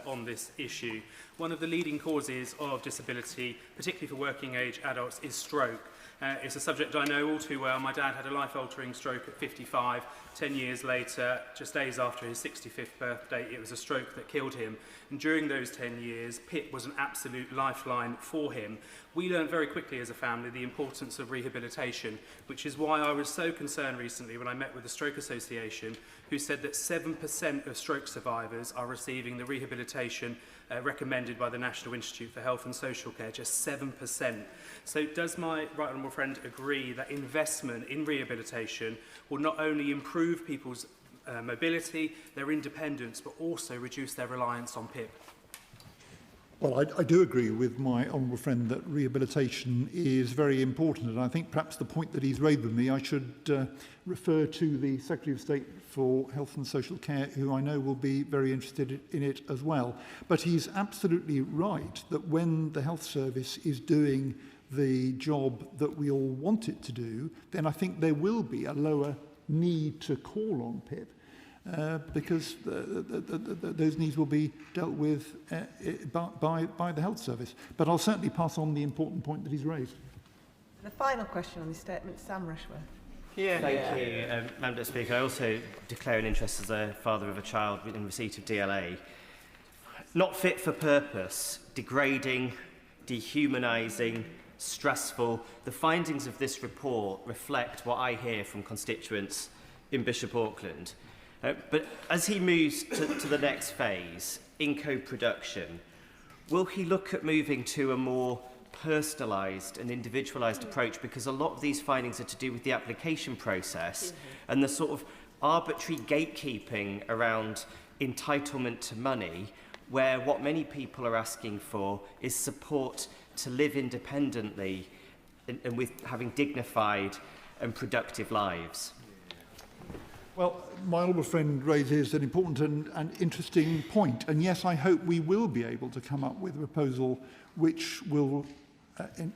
on this issue. One of the leading causes of disability, particularly for working-age adults, is stroke. It's a subject I know all too well. My dad had a life-altering stroke at 55. 10 years later, just days after his 65th birthday, it was a stroke that killed him. And during those 10 years, PIP was an absolute lifeline for him. We learned very quickly as a family the importance of rehabilitation, which is why I was so concerned recently when I met with the Stroke Association, who said that 7% of stroke survivors are receiving the rehabilitation recommended by the National Institute for Health and Social Care, just 7%. So does my right honourable friend agree that investment in rehabilitation will not only improve people's mobility, their independence, but also reduce their reliance on PIP? Well, I do agree with my honourable friend that rehabilitation is very important, and I think perhaps the point that he's raised with me, I should refer to the Secretary of State for Health and Social Care, who I know will be very interested in it as well. But he's absolutely right that when the Health Service is doing the job that we all want it to do, then I think there will be a lower need to call on PIP. Because those needs will be dealt with by the Health Service. But I'll certainly pass on the important point that he's raised. The final question on this statement, Sam Rushworth. Thank you, Madam Speaker. I also declare an interest as a father of a child in receipt of DLA. Not fit for purpose, degrading, dehumanising, stressful. The findings of this report reflect what I hear from constituents in Bishop Auckland. But as he moves to the next phase, in co-production, will he look at moving to a more personalised and individualised approach? Because a lot of these findings are to do with the application process and the sort of arbitrary gatekeeping around entitlement to money, where what many people are asking for is support to live independently and with having dignified and productive lives. Well, my honourable friend raises an important and interesting point. And yes, I hope we will be able to come up with a proposal which will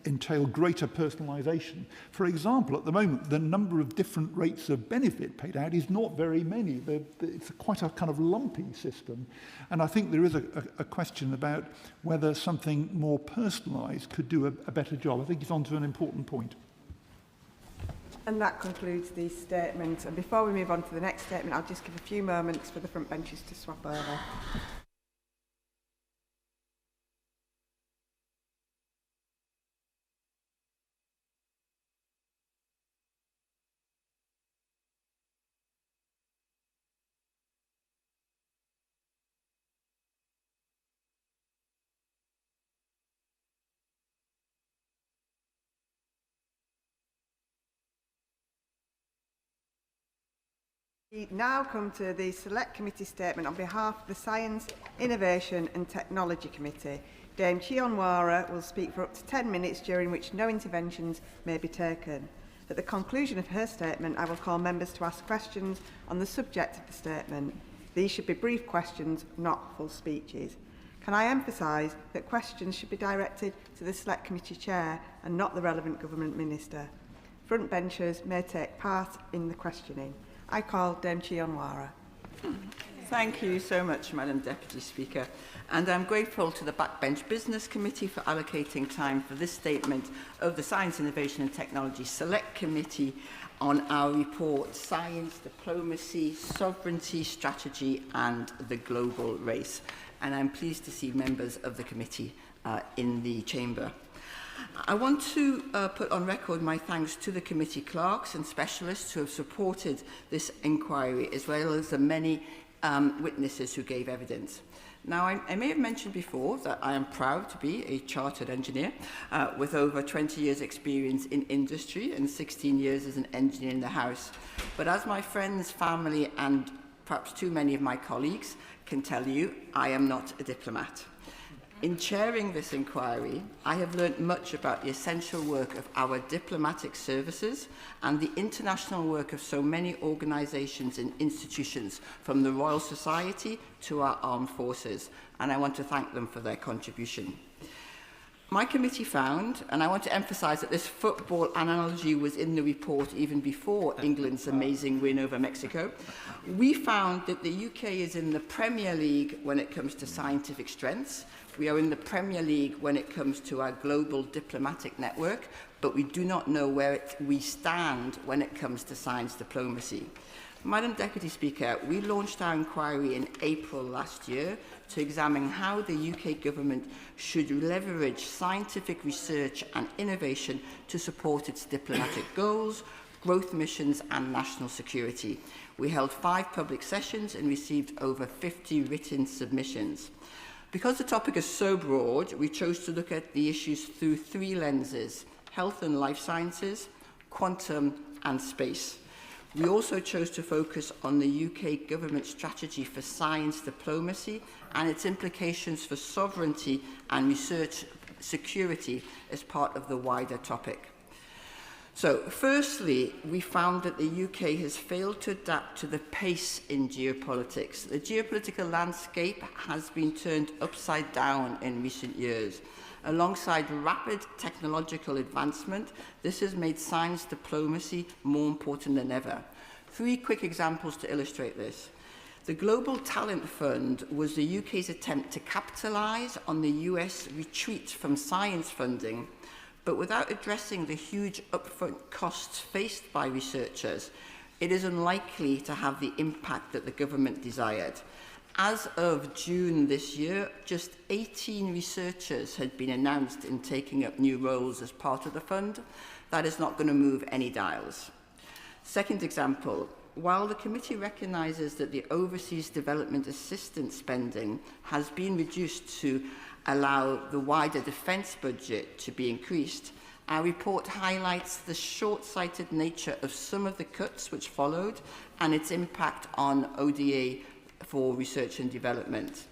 entail greater personalisation. For example, at the moment, the number of different rates of benefit paid out is not very many. It's quite a kind of lumpy system. And I think there is a question about whether something more personalised could do a better job. I think it's on to an important point. And that concludes the statement. And before we move on to the next statement, I'll just give a few moments for the front benches to swap over. We now come to the Select Committee statement on behalf of the Science, Innovation and Technology Committee. Dame Chionwara will speak for up to 10 minutes, during which no interventions may be taken. At the conclusion of her statement, I will call members to ask questions on the subject of the statement. These should be brief questions, not full speeches. Can I emphasise that questions should be directed to the Select Committee Chair and not the relevant Government Minister? Front benchers may take part in the questioning. I call Dame Chionwara. Thank you so much, Madam Deputy Speaker. And I'm grateful to the Backbench Business Committee for allocating time for this statement of the Science, Innovation and Technology Select Committee on our report, Science, Diplomacy, Sovereignty, Strategy and the Global Race. And I'm pleased to see members of the committee in the chamber. I want to put on record my thanks to the committee clerks and specialists who have supported this inquiry, as well as the many witnesses who gave evidence. Now, I may have mentioned before that I am proud to be a chartered engineer with over 20 years' experience in industry and 16 years as an engineer in the House. But as my friends, family and perhaps too many of my colleagues can tell you, I am not a diplomat. In chairing this inquiry, I have learnt much about the essential work of our diplomatic services and the international work of so many organisations and institutions, from the Royal Society to our armed forces, and I want to thank them for their contribution. My committee found, and I want to emphasise that this football analogy was in the report even before England's amazing win over Mexico, we found that the UK is in the Premier League when it comes to scientific strengths. We are in the Premier League when it comes to our global diplomatic network, but we do not know where we stand when it comes to science diplomacy. Madam Deputy Speaker, we launched our inquiry in April last year to examine how the UK government should leverage scientific research and innovation to support its diplomatic goals, growth missions and national security. We held 5 public sessions and received over 50 written submissions. Because the topic is so broad, we chose to look at the issues through 3 lenses: health and life sciences, quantum and space. We also chose to focus on the UK government strategy for science diplomacy and its implications for sovereignty and research security as part of the wider topic. So, firstly, we found that the UK has failed to adapt to the pace in geopolitics. The geopolitical landscape has been turned upside down in recent years. Alongside rapid technological advancement, this has made science diplomacy more important than ever. 3 quick examples to illustrate this. The Global Talent Fund was the UK's attempt to capitalise on the US retreat from science funding, but without addressing the huge upfront costs faced by researchers, it is unlikely to have the impact that the government desired. As of June this year, just 18 researchers had been announced in taking up new roles as part of the fund. That is not going to move any dials. Second example, while the committee recognises that the overseas development assistance spending has been reduced to allow the wider defence budget to be increased, our report highlights the short-sighted nature of some of the cuts which followed and its impact on ODA for research and development.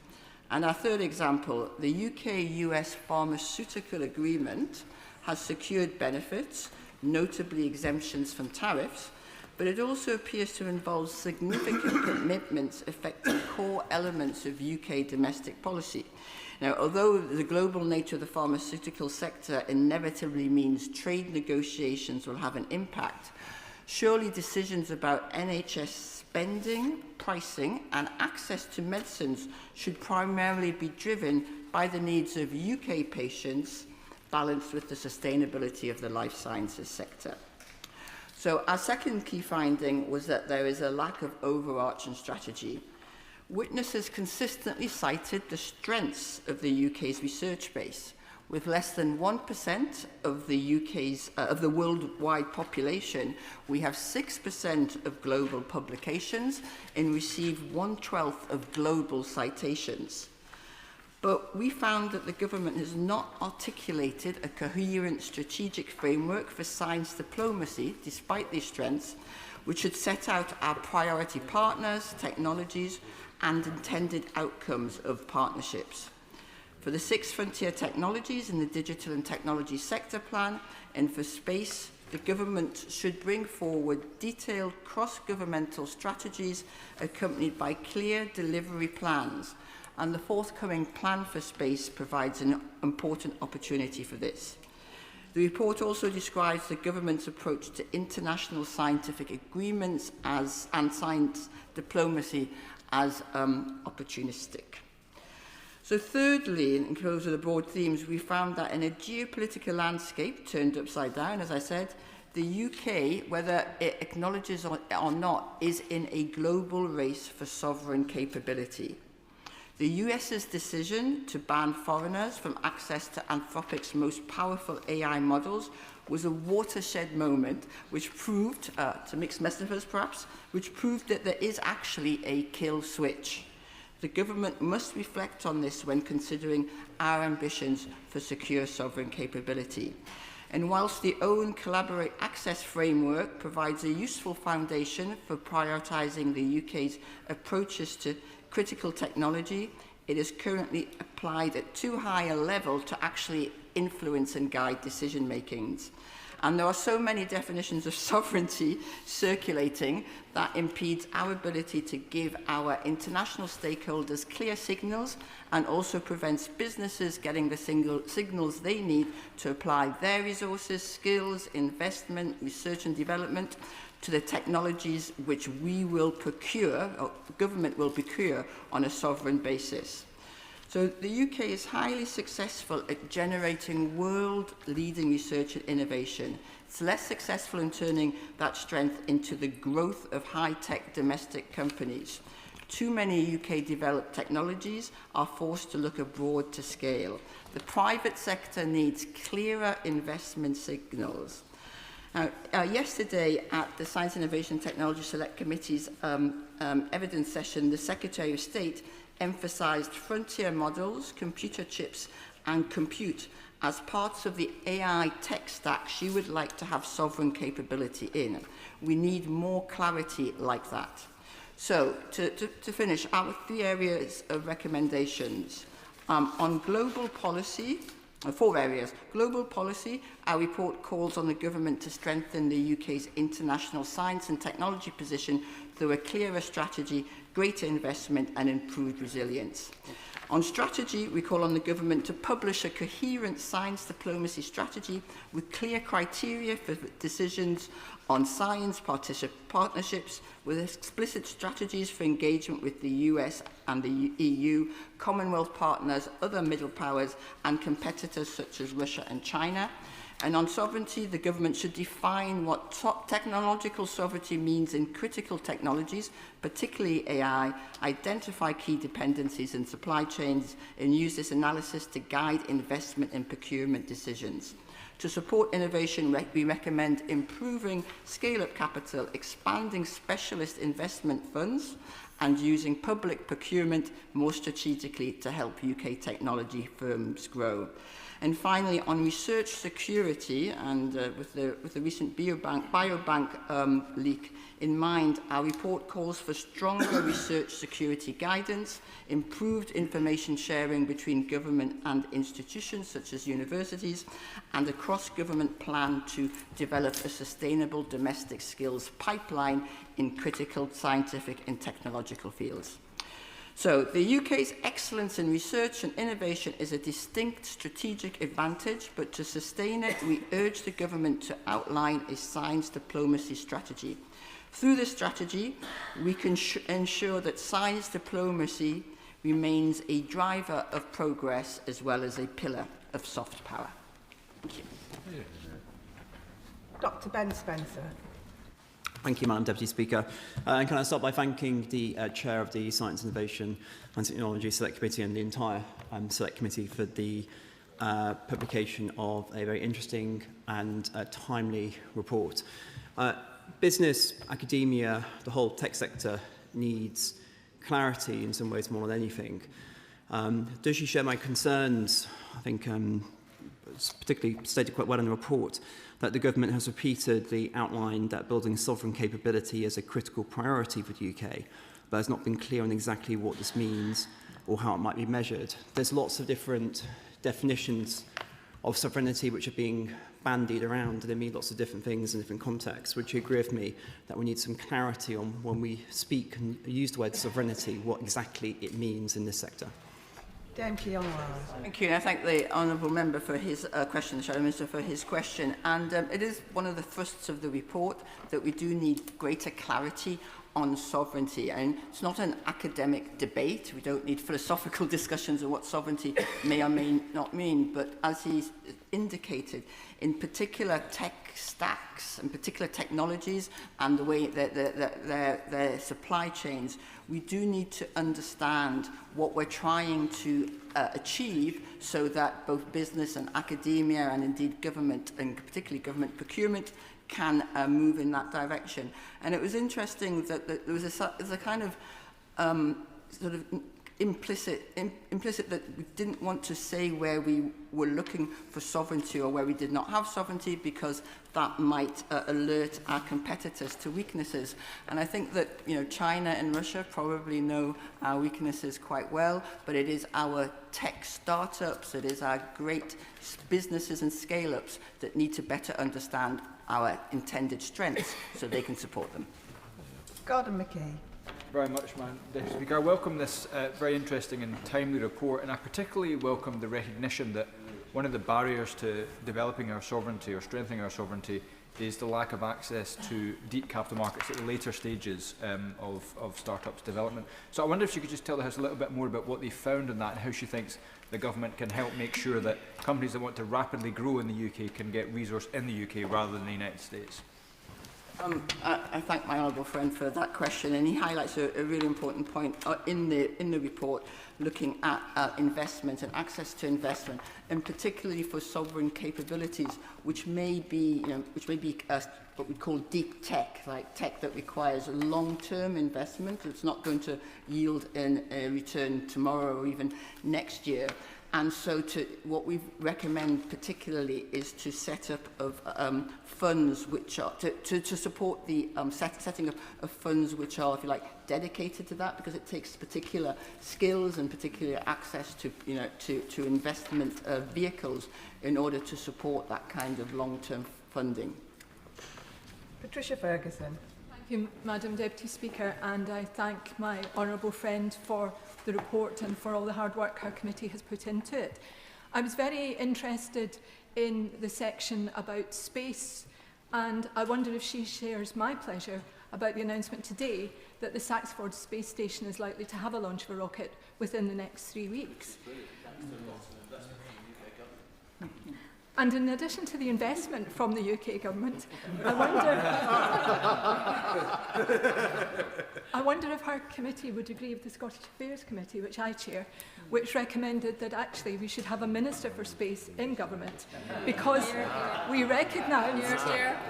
And our third example, the UK-US pharmaceutical agreement has secured benefits, notably exemptions from tariffs, but it also appears to involve significant commitments affecting core elements of UK domestic policy. Now, although the global nature of the pharmaceutical sector inevitably means trade negotiations will have an impact, surely decisions about NHS spending, pricing and access to medicines should primarily be driven by the needs of UK patients, balanced with the sustainability of the life sciences sector. So our second key finding was that there is a lack of overarching strategy. Witnesses consistently cited the strengths of the UK's research base. With less than 1% of the worldwide population, we have 6% of global publications and receive 1/12 of global citations. But we found that the government has not articulated a coherent strategic framework for science diplomacy, despite these strengths, which should set out our priority partners, technologies, and intended outcomes of partnerships. For the 6 frontier technologies in the digital and technology sector plan, and for space, the government should bring forward detailed cross-governmental strategies accompanied by clear delivery plans, and the forthcoming plan for space provides an important opportunity for this. The report also describes the government's approach to international scientific agreements and science diplomacy as opportunistic. So thirdly, in close of the broad themes, we found that in a geopolitical landscape turned upside down, as I said, the UK, whether it acknowledges or not, is in a global race for sovereign capability. The US's decision to ban foreigners from access to Anthropic's most powerful AI models was a watershed moment which proved, to mix metaphors perhaps, which proved that there is actually a kill switch. The government must reflect on this when considering our ambitions for secure sovereign capability. And whilst the Own Collaborate Access framework provides a useful foundation for prioritising the UK's approaches to critical technology, it is currently applied at too high a level to actually influence and guide decision makings. And there are so many definitions of sovereignty circulating that impedes our ability to give our international stakeholders clear signals, and also prevents businesses getting the signals they need to apply their resources, skills, investment, research and development to the technologies which we will procure, or government will procure, on a sovereign basis. So the UK is highly successful at generating world-leading research and innovation. It's less successful in turning that strength into the growth of high-tech domestic companies. Too many UK-developed technologies are forced to look abroad to scale. The private sector needs clearer investment signals. Now, yesterday at the Science, Innovation and Technology Select Committee's evidence session, the Secretary of State emphasised frontier models, computer chips and compute as parts of the AI tech stack she would like to have sovereign capability in. We need more clarity like that. So, to finish, our 3 areas of recommendations. On global policy, 4 areas. Global policy, our report calls on the government to strengthen the UK's international science and technology position through a clearer strategy, greater investment and improved resilience. On strategy, we call on the government to publish a coherent science diplomacy strategy with clear criteria for decisions on science partnerships, with explicit strategies for engagement with the US and the EU, Commonwealth partners, other middle powers and competitors such as Russia and China. And on sovereignty, the government should define what technological sovereignty means in critical technologies, particularly AI, identify key dependencies in supply chains, and use this analysis to guide investment and procurement decisions. To support innovation, we recommend improving scale-up capital, expanding specialist investment funds, and using public procurement more strategically to help UK technology firms grow. And finally, on research security, and with the recent biobank leak in mind, our report calls for stronger research security guidance, improved information sharing between government and institutions such as universities, and a cross-government plan to develop a sustainable domestic skills pipeline in critical scientific and technological fields. So, the UK's excellence in research and innovation is a distinct strategic advantage, but to sustain it, we urge the government to outline a science diplomacy strategy. Through this strategy, we can ensure that science diplomacy remains a driver of progress as well as a pillar of soft power. Thank you. Dr. Ben Spencer. Thank you, Madam Deputy Speaker. And can I start by thanking the Chair of the Science, Innovation and Technology Select Committee and the entire Select Committee for the publication of a very interesting and timely report. Business, academia, the whole tech sector needs clarity in some ways more than anything. Does she share my concerns? I think it's particularly stated quite well in the report that the government has repeatedly outlined that building sovereign capability is a critical priority for the UK, but has not been clear on exactly what this means or how it might be measured. There's lots of different definitions of sovereignty which are being bandied around, and they mean lots of different things in different contexts. Would you agree with me that we need some clarity on when we speak and use the word sovereignty, what exactly it means in this sector? Thank you, and I thank the honourable member for his question, the Shadow Minister for his question. And it is one of the thrusts of the report that we do need greater clarity on sovereignty. And it's not an academic debate. We don't need philosophical discussions of what sovereignty may or may not mean. But as he's indicated, in particular tech stacks and particular technologies and the way that their supply chains, we do need to understand what we're trying to achieve so that both business and academia and indeed government, and particularly government procurement, can move in that direction. And it was interesting that there was a kind of sort of implicit that we didn't want to say where we were looking for sovereignty or where we did not have sovereignty, because that might alert our competitors to weaknesses. And I think that China and Russia probably know our weaknesses quite well, but it is our tech startups, it is our great businesses and scale-ups that need to better understand our intended strengths so they can support them. Gordon McKay. Very much, Madam Deputy Speaker. I welcome this very interesting and timely report, and I particularly welcome the recognition that one of the barriers to developing our sovereignty or strengthening our sovereignty is the lack of access to deep capital markets at the later stages of startups development. So I wonder if she could just tell the House a little bit more about what they found in that and how she thinks the government can help make sure that companies that want to rapidly grow in the UK can get resource in the UK rather than the United States. I thank my honourable friend for that question, and he highlights a really important point in the report, looking at investment and access to investment, and particularly for sovereign capabilities, which may be what we call deep tech, like tech that requires long-term investment. It's not going to yield in a return tomorrow or even next year. And so what we recommend particularly is to set up of funds which are, to support the setting up of funds which are, if you like, dedicated to that, because it takes particular skills and particular access to, to investment vehicles in order to support that kind of long-term funding. Patricia Ferguson. Thank you, Madam Deputy Speaker, and I thank my honourable friend for the report and for all the hard work her committee has put into it. I was very interested in the section about space, and I wonder if she shares my pleasure about the announcement today that the Saxford Space Station is likely to have a launch of a rocket within the next 3 weeks. And in addition to the investment from the UK government, I wonder if her committee would agree with the Scottish Affairs Committee, which I chair, which recommended that actually we should have a Minister for Space in government, because we recognise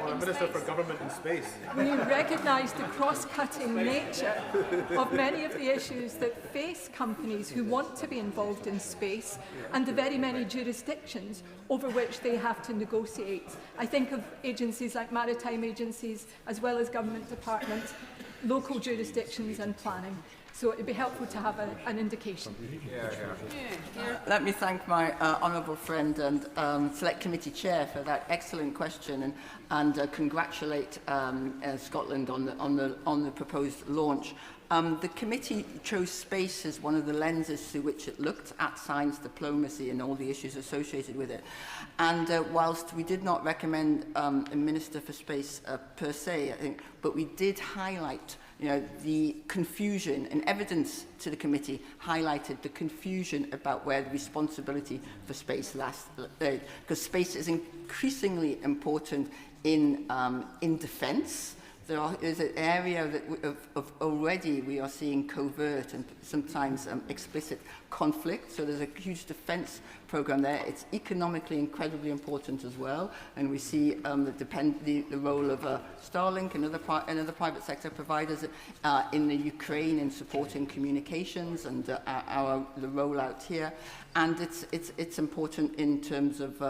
or a Minister for Government in Space. We recognise the cross-cutting nature of many of the issues that face companies who want to be involved in space, and the very many jurisdictions over which they have to negotiate. I think of agencies like maritime agencies, as well as government departments, local jurisdictions and planning. So it would be helpful to have an indication. Let me thank my honourable friend and Select Committee Chair for that excellent question, and congratulate Scotland on the proposed launch. The committee chose space as one of the lenses through which it looked at science diplomacy and all the issues associated with it. And whilst we did not recommend a Minister for Space per se, I think, but we did highlight the confusion, and evidence to the committee highlighted the confusion about where the responsibility for space lies, because space is increasingly important in defence. There is an area that of already we are seeing covert and sometimes explicit conflict. So there's a huge defence programme there. It's economically incredibly important as well, and we see the role of Starlink and other private sector providers in the Ukraine in supporting communications and the rollout here. And it's important in terms of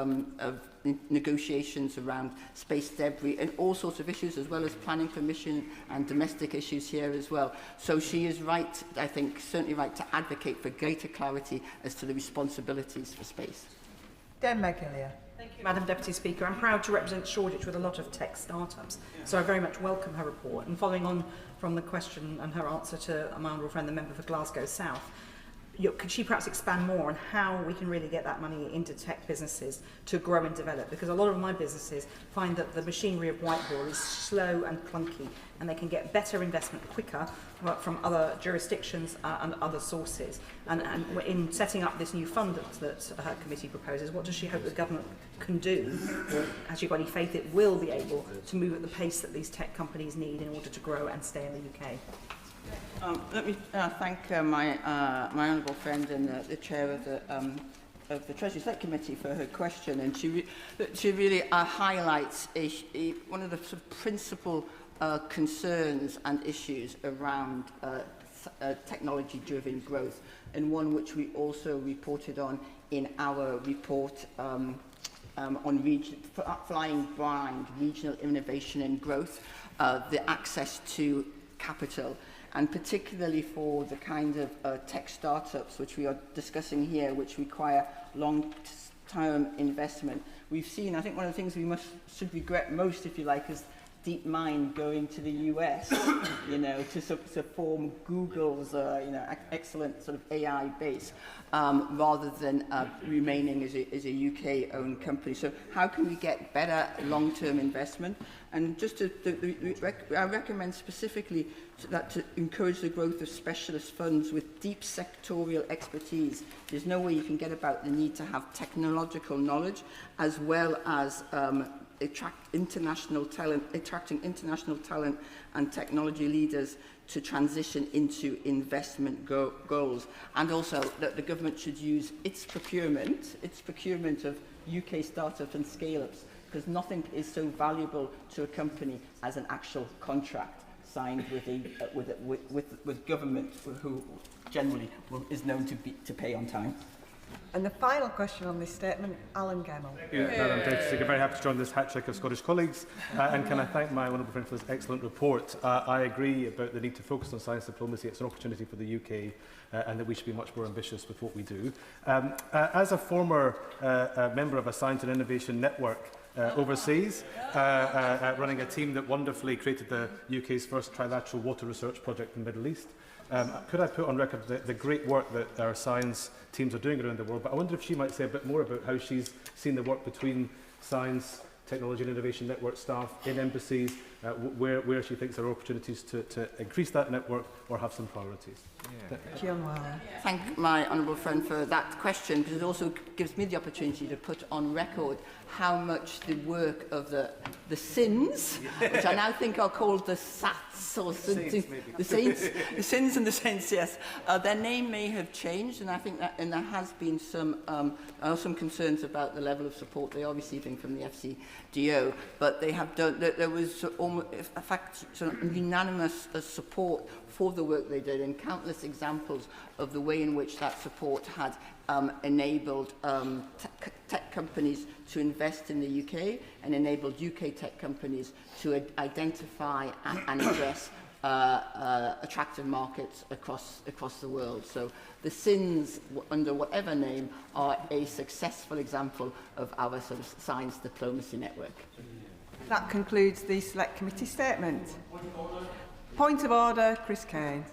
negotiations around space debris and all sorts of issues, as well as planning permission and domestic issues here as well. So she is right, I think, certainly right to advocate for greater clarity as to the responsibilities for space. Dan McGillier. Thank you, Madam Deputy Speaker. I'm proud to represent Shoreditch with a lot of tech startups, so I very much welcome her report. And following on from the question and her answer to my honourable friend, the member for Glasgow South, could she perhaps expand more on how we can really get that money into tech businesses to grow and develop? Because a lot of my businesses find that the machinery of Whitehall is slow and clunky, and they can get better investment quicker from other jurisdictions and other sources. And in setting up this new fund that her committee proposes, what does she hope the government can do? Or has she got any faith it will be able to move at the pace that these tech companies need in order to grow and stay in the UK? Let me thank my honourable friend and the chair of the Treasury Select Committee for her question, and she really highlights one of the sort of principal concerns and issues around technology-driven growth, and one which we also reported on in our report on flying blind, regional innovation and growth, the access to capital, and particularly for the kind of tech startups which we are discussing here, which require long-term investment. We've seen, I think one of the things we should regret most, if you like, is DeepMind going to the US, to form Google's, excellent sort of AI base, rather than remaining as a UK-owned company. So how can we get better long-term investment? And just I recommend specifically that to encourage the growth of specialist funds with deep sectorial expertise. There's no way you can get about the need to have technological knowledge, as well as attracting international talent and technology leaders to transition into investment goals. And also that the government should use its procurement of UK startups and scale-ups, because nothing is so valuable to a company as an actual contract signed with government, who generally is known to pay on time. And the final question on this statement, Alan Gemmell. Madam Deputy Speaker, very happy to join this hat-trick of Scottish colleagues, and can I thank my honourable friend for this excellent report. I agree about the need to focus on science diplomacy. It's an opportunity for the UK, and that we should be much more ambitious with what we do. As a former member of a science and innovation network overseas, running a team that wonderfully created the UK's first trilateral water research project in the Middle East, could I put on record the great work that our science teams are doing around the world, but I wonder if she might say a bit more about how she's seen the work between science, technology and innovation network staff in embassies, where she thinks there are opportunities to increase that network or have some priorities. Thank my honourable friend for that question, because it also gives me the opportunity to put on record how much the work of the SINs, which I now think are called the SATs, or the SINs and the Saints, yes. Their name may have changed, and I think that, and there has been some concerns about the level of support they are receiving from the FCDO, but they have done. There was almost, in fact, sort of unanimous support for the work they did, and countless examples of the way in which that support had enabled tech companies to invest in the UK and enabled UK tech companies to identify and address attractive markets across the world. So the SINs, under whatever name, are a successful example of our sort of science diplomacy network. That concludes the Select Committee statement. Point of order, Chris Kane.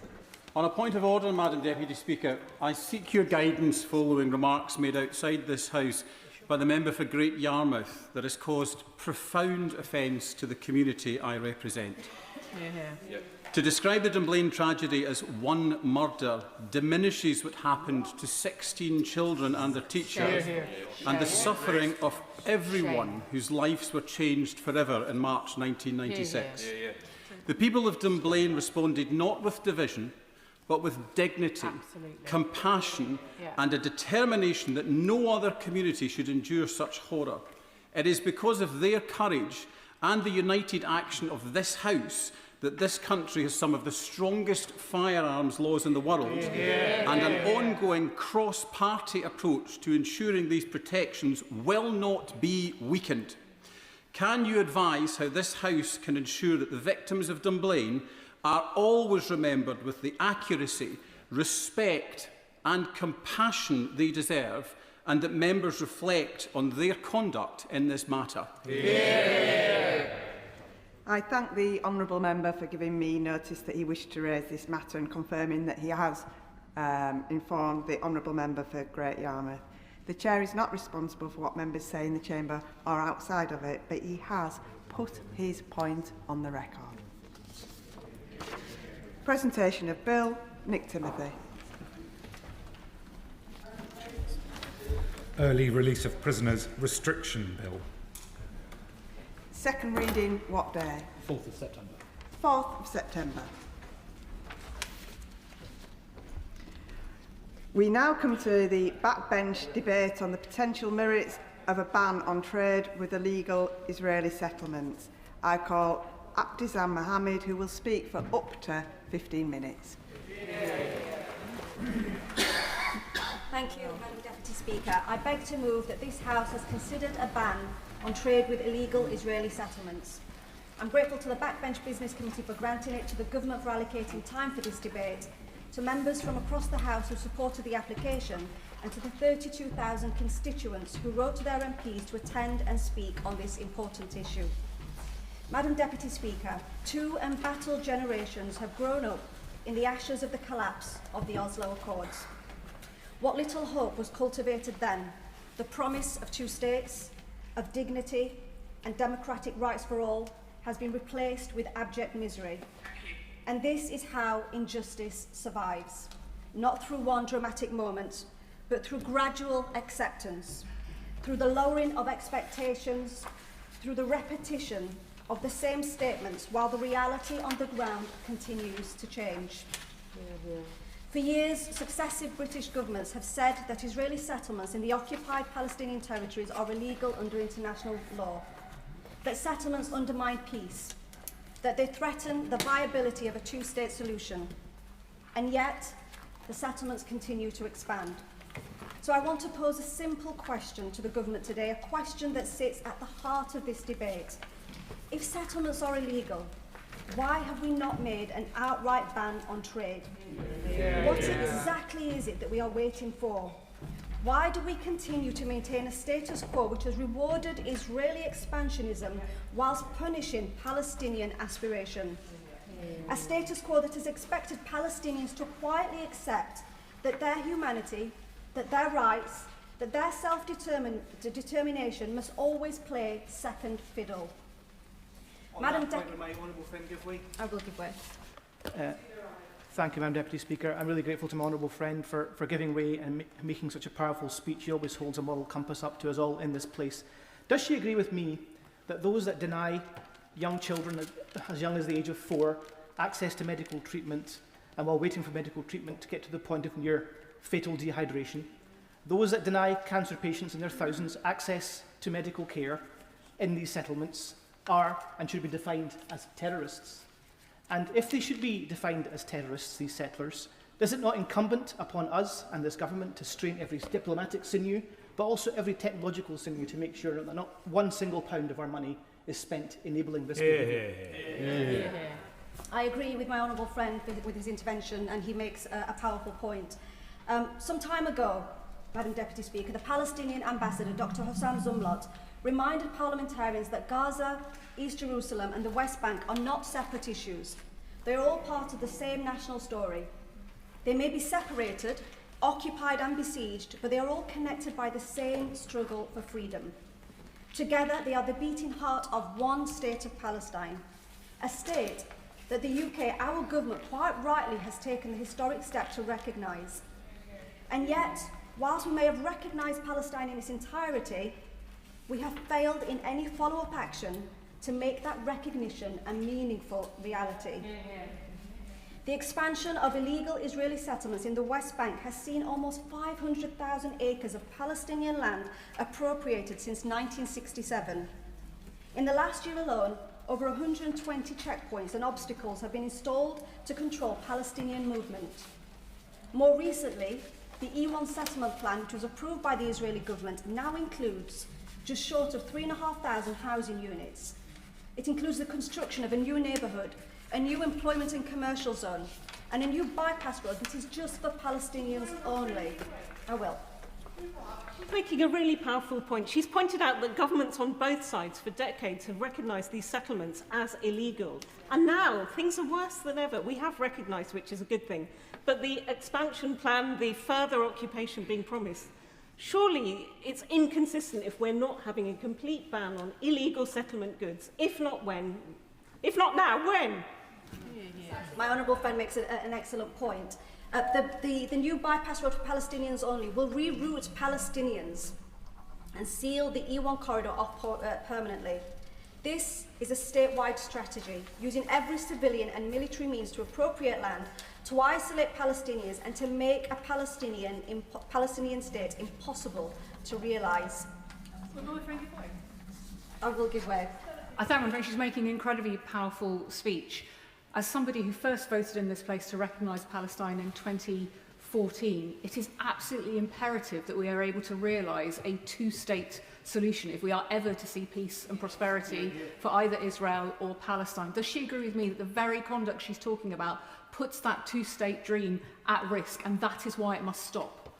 On a point of order, Madam Deputy Speaker, I seek your guidance following remarks made outside this House by the member for Great Yarmouth that has caused profound offence to the community I represent. To describe the Dunblane tragedy as one murder diminishes what happened to 16 children and their teachers and the suffering of everyone whose lives were changed forever in March 1996. The people of Dunblane responded not with division, but with dignity, compassion, and a determination that no other community should endure such horror. It is because of their courage and the united action of this House that this country has some of the strongest firearms laws in the world and an ongoing cross-party approach to ensuring these protections will not be weakened. Can you advise how this House can ensure that the victims of Dunblane are always remembered with the accuracy, respect and compassion they deserve, and that members reflect on their conduct in this matter? I thank the honourable member for giving me notice that he wished to raise this matter and confirming that he has informed the honourable member for Great Yarmouth. The Chair is not responsible for what members say in the Chamber or outside of it, but he has put his point on the record. Presentation of Bill. Nick Timothy. Early Release of Prisoners Restriction Bill. Second reading, what day? 4th of September. 4th of September. We now come to the backbench debate on the potential merits of a ban on trade with illegal Israeli settlements. I call Abdizam Mohammed, who will speak for up to 15 minutes. Thank you, Madam Deputy Speaker. I beg to move that this House has considered a ban on trade with illegal Israeli settlements. I'm grateful to the Backbench Business Committee for granting it, to the Government for allocating time for this debate, to members from across the House who supported the application, and to the 32,000 constituents who wrote to their MPs to attend and speak on this important issue. Madam Deputy Speaker, 2 embattled generations have grown up in the ashes of the collapse of the Oslo Accords. What little hope was cultivated then, the promise of 2 states, of dignity and democratic rights for all, has been replaced with abject misery. And this is how injustice survives, not through one dramatic moment, but through gradual acceptance, through the lowering of expectations, through the repetition of the same statements while the reality on the ground continues to change. For years, successive British governments have said that Israeli settlements in the occupied Palestinian territories are illegal under international law, that settlements undermine peace, that they threaten the viability of a 2-state solution, and yet the settlements continue to expand. So I want to pose a simple question to the government today, a question that sits at the heart of this debate. If settlements are illegal, why have we not made an outright ban on trade? What exactly is it that we are waiting for? Why do we continue to maintain a status quo which has rewarded Israeli expansionism whilst punishing Palestinian aspiration? A status quo that has expected Palestinians to quietly accept that their humanity, that their rights, that their self-determination must always play second fiddle. Madam Deputy, my honourable friend give way. I will give way. Thank you, Madam Deputy Speaker. I'm really grateful to my honourable friend for giving way and making such a powerful speech. He always holds a moral compass up to us all in this place. Does she agree with me that those that deny young children as young as the age of 4 access to medical treatment, and while waiting for medical treatment to get to the point of near fatal dehydration, those that deny cancer patients in their thousands access to medical care in these settlements are and should be defined as terrorists? And if they should be defined as terrorists, these settlers, is it not incumbent upon us and this government to strain every diplomatic sinew, but also every technological sinew, to make sure that not one single pound of our money is spent enabling this behaviour? I agree with my honourable friend with his intervention, and he makes a powerful point. Some time ago, Madam Deputy Speaker, the Palestinian ambassador, Dr. Hossam Zumlot, reminded parliamentarians that Gaza, East Jerusalem and the West Bank are not separate issues. They are all part of the same national story. They may be separated, occupied and besieged, but they are all connected by the same struggle for freedom. Together, they are the beating heart of one state of Palestine, a state that the UK, our government, quite rightly has taken the historic step to recognise. And yet, whilst we may have recognised Palestine in its entirety, we have failed in any follow-up action to make that recognition a meaningful reality. The expansion of illegal Israeli settlements in the West Bank has seen almost 500,000 acres of Palestinian land appropriated since 1967. In the last year alone, over 120 checkpoints and obstacles have been installed to control Palestinian movement. More recently, the E1 settlement plan, which was approved by the Israeli government, now includes just short of 3,500 housing units. It includes the construction of a new neighbourhood, a new employment and commercial zone, and a new bypass road that is just for Palestinians only. I will. She's making a really powerful point. She's pointed out that governments on both sides for decades have recognised these settlements as illegal. And now things are worse than ever. We have recognised, which is a good thing. But the expansion plan, the further occupation being promised, surely it's inconsistent if we're not having a complete ban on illegal settlement goods. If not when? If not now, when? My honourable friend makes an excellent point. The new bypass road for Palestinians only will reroute Palestinians and seal the E1 corridor off permanently. This is a statewide strategy, using every civilian and military means to appropriate land, to isolate Palestinians and to make a Palestinian state impossible to realise. I will give way. I think she's making an incredibly powerful speech. As somebody who first voted in this place to recognise Palestine in 2014, it is absolutely imperative that we are able to realise a two-state solution if we are ever to see peace and prosperity for either Israel or Palestine. Does she agree with me that the very conduct she's talking about puts that two-state dream at risk, and that is why it must stop?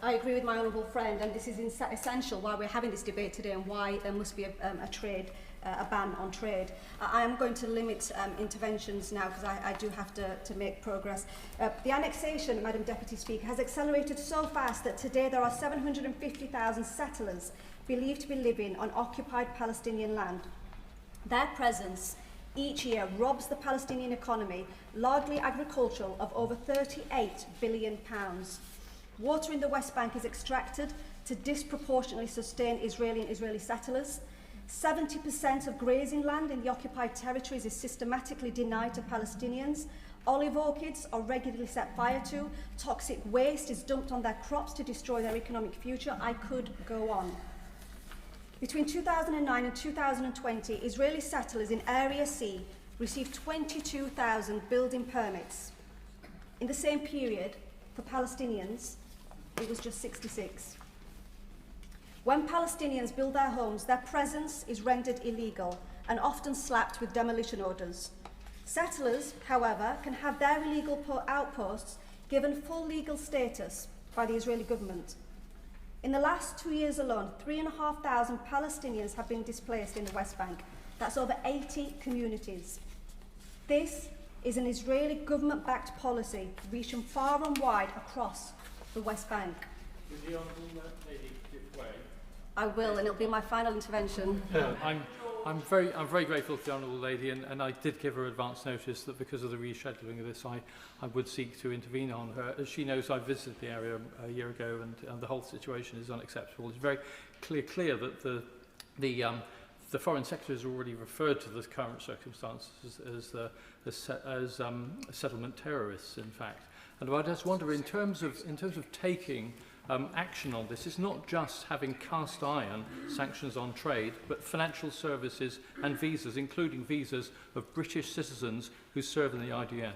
I agree with my honourable friend, and this is essential why we're having this debate today and why there must be a ban on trade. I am going to limit interventions now because I do have to make progress. The annexation, Madam Deputy Speaker, has accelerated so fast that today there are 750,000 settlers believed to be living on occupied Palestinian land. Their presence each year robs the Palestinian economy, largely agricultural, of over £38 billion. Water in the West Bank is extracted to disproportionately sustain Israeli settlers. 70% of grazing land in the occupied territories is systematically denied to Palestinians. Olive orchards are regularly set fire to. Toxic waste is dumped on their crops to destroy their economic future. I could go on. Between 2009 and 2020, Israeli settlers in Area C received 22,000 building permits. In the same period, for Palestinians, it was just 66. When Palestinians build their homes, their presence is rendered illegal and often slapped with demolition orders. Settlers, however, can have their illegal outposts given full legal status by the Israeli government. In the last 2 years alone, 3,500 Palestinians have been displaced in the West Bank. That's over 80 communities. This is an Israeli government-backed policy reaching far and wide across the West Bank. Would the Honourable Lady give way? I will, and it'll be my final intervention. I'm very grateful to the Honourable Lady, and I did give her advance notice that because of the rescheduling of this, I would seek to intervene on her. As she knows, I visited the area a year ago, and the whole situation is unacceptable. It's very clear that the Foreign Secretary has already referred to the current circumstances as settlement terrorists, in fact. And I just wonder, in terms of taking action on this, it's not just having cast iron sanctions on trade, but financial services and visas, including visas of British citizens who serve in the IDF.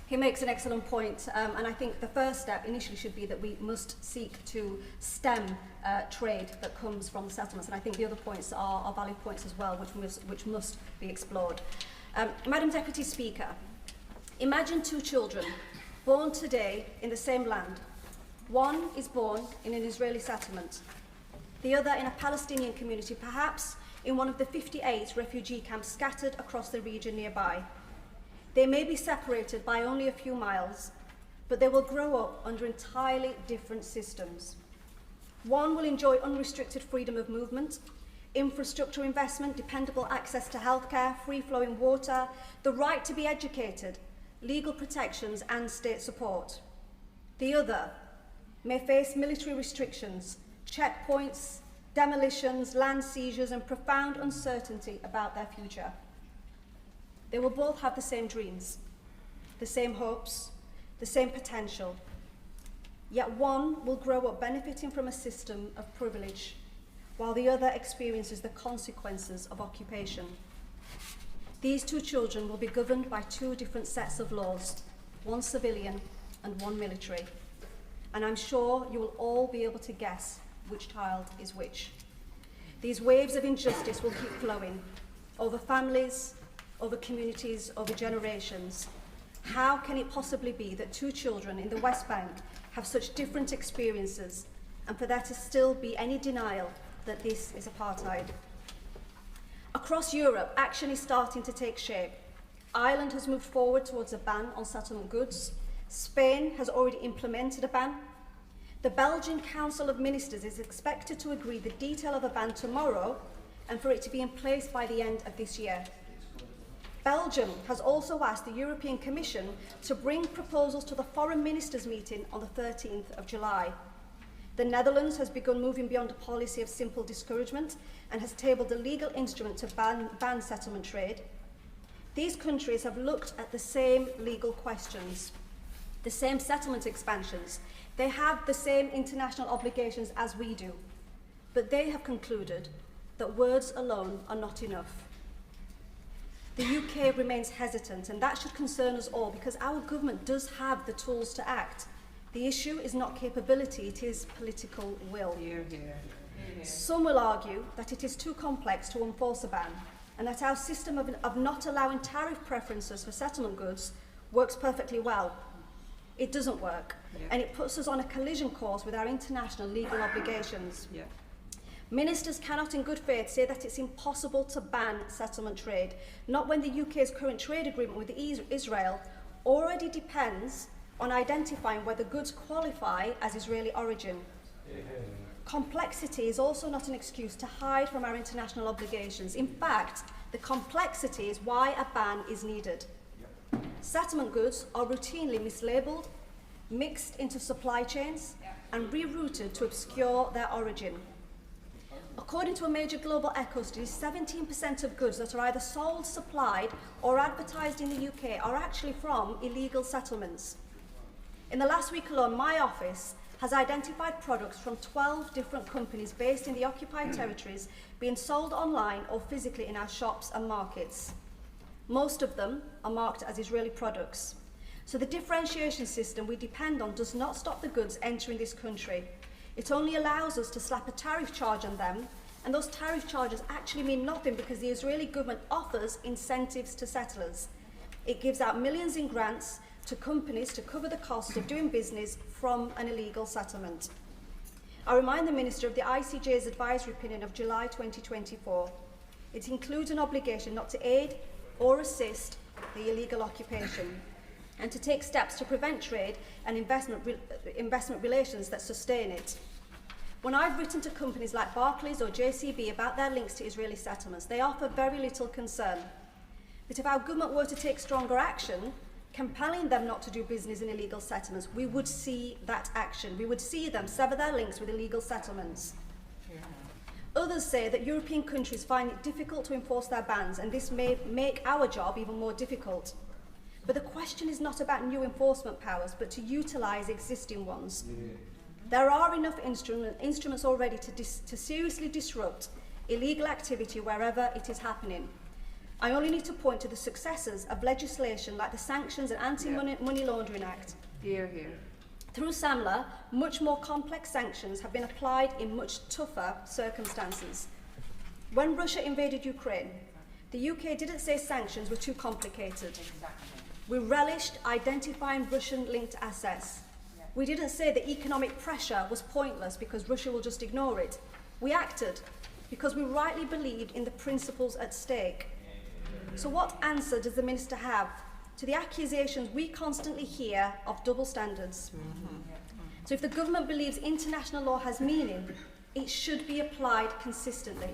He makes an excellent point, and I think the first step initially should be that we must seek to stem trade that comes from the settlements, and I think the other points are valid points as well, which must be explored. Madam Deputy Speaker, imagine two children born today in the same land. One is born in an Israeli settlement, the other in a Palestinian community, perhaps in one of the 58 refugee camps scattered across the region nearby. They may be separated by only a few miles, but they will grow up under entirely different systems. One will enjoy unrestricted freedom of movement, infrastructure investment, dependable access to healthcare, free-flowing water, the right to be educated, legal protections and state support. The other may face military restrictions, checkpoints, demolitions, land seizures and profound uncertainty about their future. They will both have the same dreams, the same hopes, the same potential. Yet one will grow up benefiting from a system of privilege, while the other experiences the consequences of occupation. These two children will be governed by two different sets of laws, one civilian and one military. And I'm sure you will all be able to guess which child is which. These waves of injustice will keep flowing over families, over communities, over generations. How can it possibly be that two children in the West Bank have such different experiences, and for there to still be any denial that this is apartheid? Across Europe, action is starting to take shape. Ireland has moved forward towards a ban on settlement goods. Spain has already implemented a ban. The Belgian Council of Ministers is expected to agree the detail of a ban tomorrow and for it to be in place by the end of this year. Belgium has also asked the European Commission to bring proposals to the Foreign Ministers meeting on the 13th of July. The Netherlands has begun moving beyond a policy of simple discouragement and has tabled a legal instrument to ban settlement trade. These countries have looked at the same legal questions, the same settlement expansions. They have the same international obligations as we do, but they have concluded that words alone are not enough. The UK remains hesitant, and that should concern us all because our government does have the tools to act. The issue is not capability, it is political will. Hear, hear. Some will argue that it is too complex to enforce a ban and that our system of not allowing tariff preferences for settlement goods works perfectly well. It doesn't work, and it puts us on a collision course with our international legal obligations. Ministers cannot in good faith say that it's impossible to ban settlement trade, not when the UK's current trade agreement with Israel already depends on identifying whether goods qualify as Israeli origin. Complexity is also not an excuse to hide from our international obligations. In fact, the complexity is why a ban is needed. Settlement goods are routinely mislabelled, mixed into supply chains, and rerouted to obscure their origin. According to a major global eco study, 17% of goods that are either sold, supplied, or advertised in the UK are actually from illegal settlements. In the last week alone, my office has identified products from 12 different companies based in the occupied territories being sold online or physically in our shops and markets. Most of them are marked as Israeli products. So the differentiation system we depend on does not stop the goods entering this country. It only allows us to slap a tariff charge on them, and those tariff charges actually mean nothing because the Israeli government offers incentives to settlers. It gives out millions in grants to companies to cover the cost of doing business from an illegal settlement. I remind the Minister of the ICJ's advisory opinion of July 2024. It includes an obligation not to aid or assist the illegal occupation and to take steps to prevent trade and investment relations that sustain it. When I've written to companies like Barclays or JCB about their links to Israeli settlements, they offer very little concern. But if our government were to take stronger action, compelling them not to do business in illegal settlements, we would see that action. We would see them sever their links with illegal settlements. Others say that European countries find it difficult to enforce their bans, and this may make our job even more difficult. But the question is not about new enforcement powers, but to utilise existing ones. There are enough instruments already to seriously disrupt illegal activity wherever it is happening. I only need to point to the successes of legislation like the Sanctions and Anti-Money Laundering Act. Hear, hear. Through SAMLA, much more complex sanctions have been applied in much tougher circumstances. When Russia invaded Ukraine, the UK didn't say sanctions were too complicated. We relished identifying Russian-linked assets. We didn't say that economic pressure was pointless because Russia will just ignore it. We acted because we rightly believed in the principles at stake. So what answer does the Minister have to the accusations we constantly hear of double standards? So if the government believes international law has meaning, it should be applied consistently.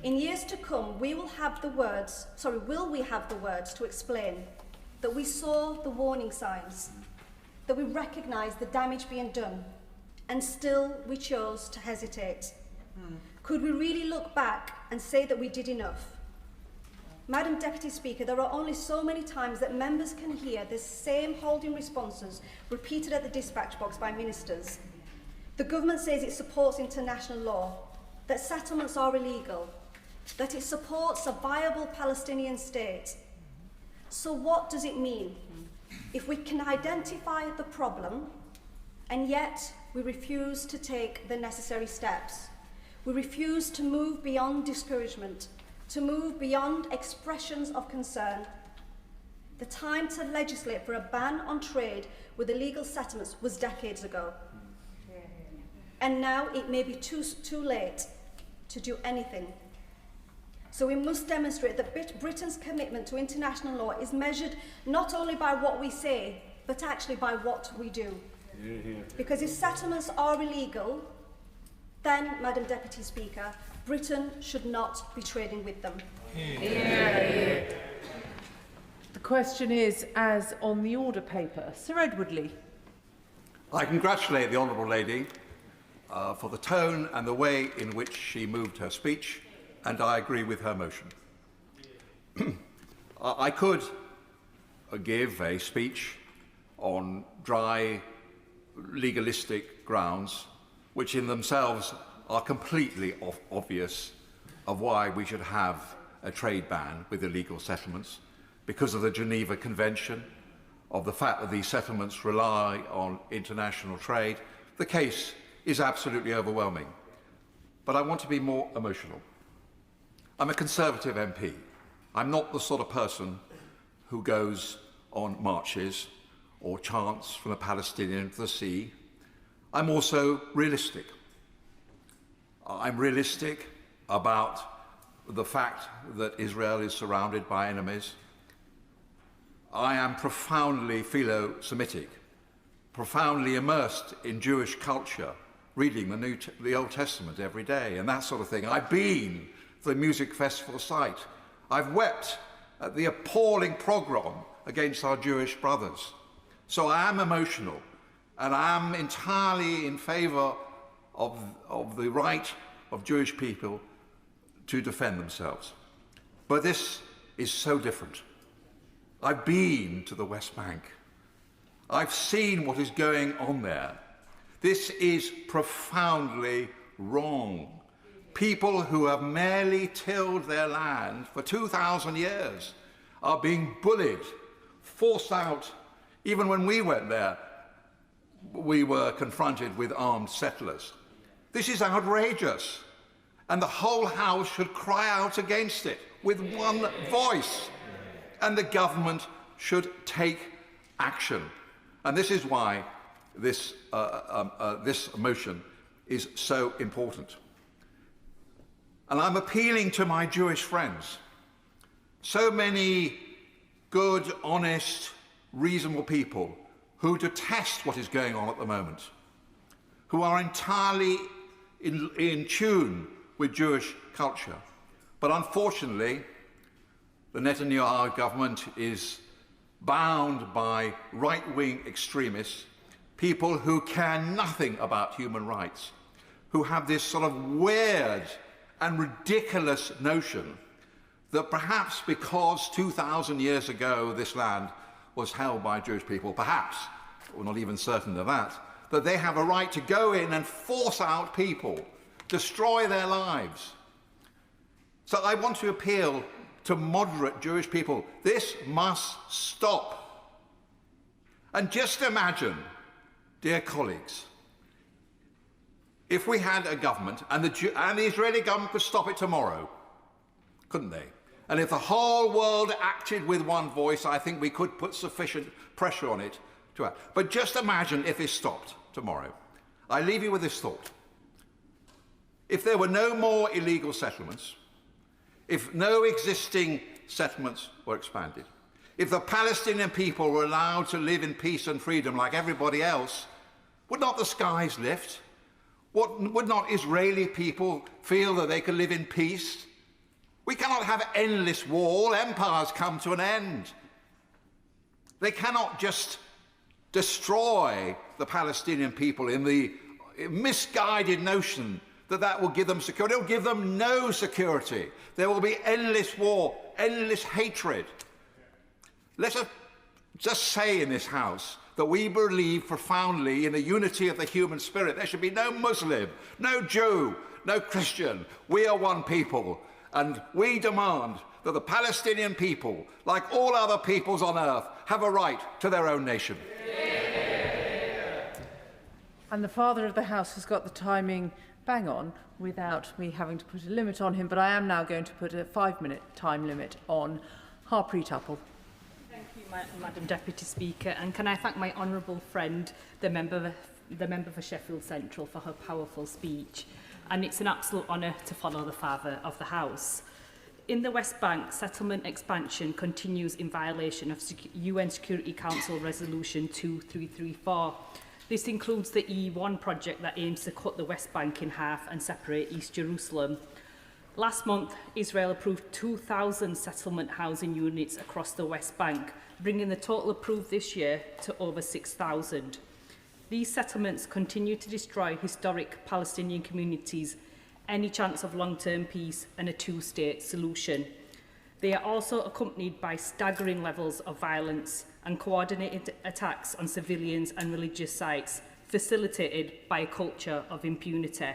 In years to come, will we have the words to explain that we saw the warning signs, that we recognised the damage being done, and still we chose to hesitate? Could we really look back and say that we did enough? Madam Deputy Speaker, there are only so many times that members can hear the same holding responses repeated at the dispatch box by ministers. The government says it supports international law, that settlements are illegal, that it supports a viable Palestinian state. So what does it mean if we can identify the problem and yet we refuse to take the necessary steps? We refuse to move beyond discouragement, to move beyond expressions of concern. The time to legislate for a ban on trade with illegal settlements was decades ago. And now it may be too late to do anything. So we must demonstrate that Britain's commitment to international law is measured not only by what we say, but actually by what we do. Because if settlements are illegal, then, Madam Deputy Speaker, Britain should not be trading with them. The question is, as on the order paper. Sir Edward Lee. I congratulate the Honourable Lady for the tone and the way in which she moved her speech, and I agree with her motion. I could give a speech on dry, legalistic grounds, which in themselves are completely obvious of why we should have a trade ban with illegal settlements, because of the Geneva Convention, of the fact that these settlements rely on international trade. The case is absolutely overwhelming. But I want to be more emotional. I'm a Conservative MP. I'm not the sort of person who goes on marches or chants from the Palestinian to the sea. I'm also realistic. I'm realistic about the fact that Israel is surrounded by enemies. I am profoundly philo-Semitic, profoundly immersed in Jewish culture, reading the Old Testament every day and that sort of thing. I've been to the music festival site. I've wept at the appalling pogrom against our Jewish brothers. So I am emotional, and I am entirely in favour of the right of Jewish people to defend themselves. But this is so different. I've been to the West Bank. I've seen what is going on there. This is profoundly wrong. People who have merely tilled their land for 2,000 years are being bullied, forced out. Even when we went there, we were confronted with armed settlers. This is outrageous, and the whole House should cry out against it with one voice, and the government should take action. And this is why this motion is so important. And I'm appealing to my Jewish friends. So many good, honest, reasonable people who detest what is going on at the moment, who are entirely in tune with Jewish culture. But unfortunately, the Netanyahu government is bound by right-wing extremists, people who care nothing about human rights, who have this sort of weird and ridiculous notion that perhaps because 2,000 years ago this land was held by Jewish people, perhaps, we're not even certain of that, that they have a right to go in and force out people, destroy their lives. So I want to appeal to moderate Jewish people. This must stop. And just imagine, dear colleagues, if we had a government, and the Israeli government could stop it tomorrow, couldn't they? And if the whole world acted with one voice, I think we could put sufficient pressure on it to act. But just imagine if it stopped tomorrow. I leave you with this thought. If there were no more illegal settlements, if no existing settlements were expanded, if the Palestinian people were allowed to live in peace and freedom like everybody else, would not the skies lift? Would not Israeli people feel that they could live in peace? We cannot have endless war. Empires come to an end. They cannot just destroy the Palestinian people in the misguided notion that that will give them security. It will give them no security. There will be endless war endless hatred. Let us just say in this House that we believe profoundly in the unity of the human spirit. There should be no Muslim, no Jew, no Christian. We are one people, and we demand that the Palestinian people, like all other peoples on earth, have a right to their own nation. And the Father of the House has got the timing bang on without me having to put a limit on him, but I am now going to put a 5-minute time limit on Harpreet Apple. Thank you, Madam Deputy Speaker, and can I thank my honourable friend, the member for Sheffield Central, for her powerful speech. And it's an absolute honour to follow the Father of the House. In the West Bank, settlement expansion continues in violation of UN Security Council Resolution 2334. This includes the E1 project that aims to cut the West Bank in half and separate East Jerusalem. Last month, Israel approved 2,000 settlement housing units across the West Bank, bringing the total approved this year to over 6,000. These settlements continue to destroy historic Palestinian communities, any chance of long-term peace and a two-state solution. They are also accompanied by staggering levels of violence and coordinated attacks on civilians and religious sites, facilitated by a culture of impunity.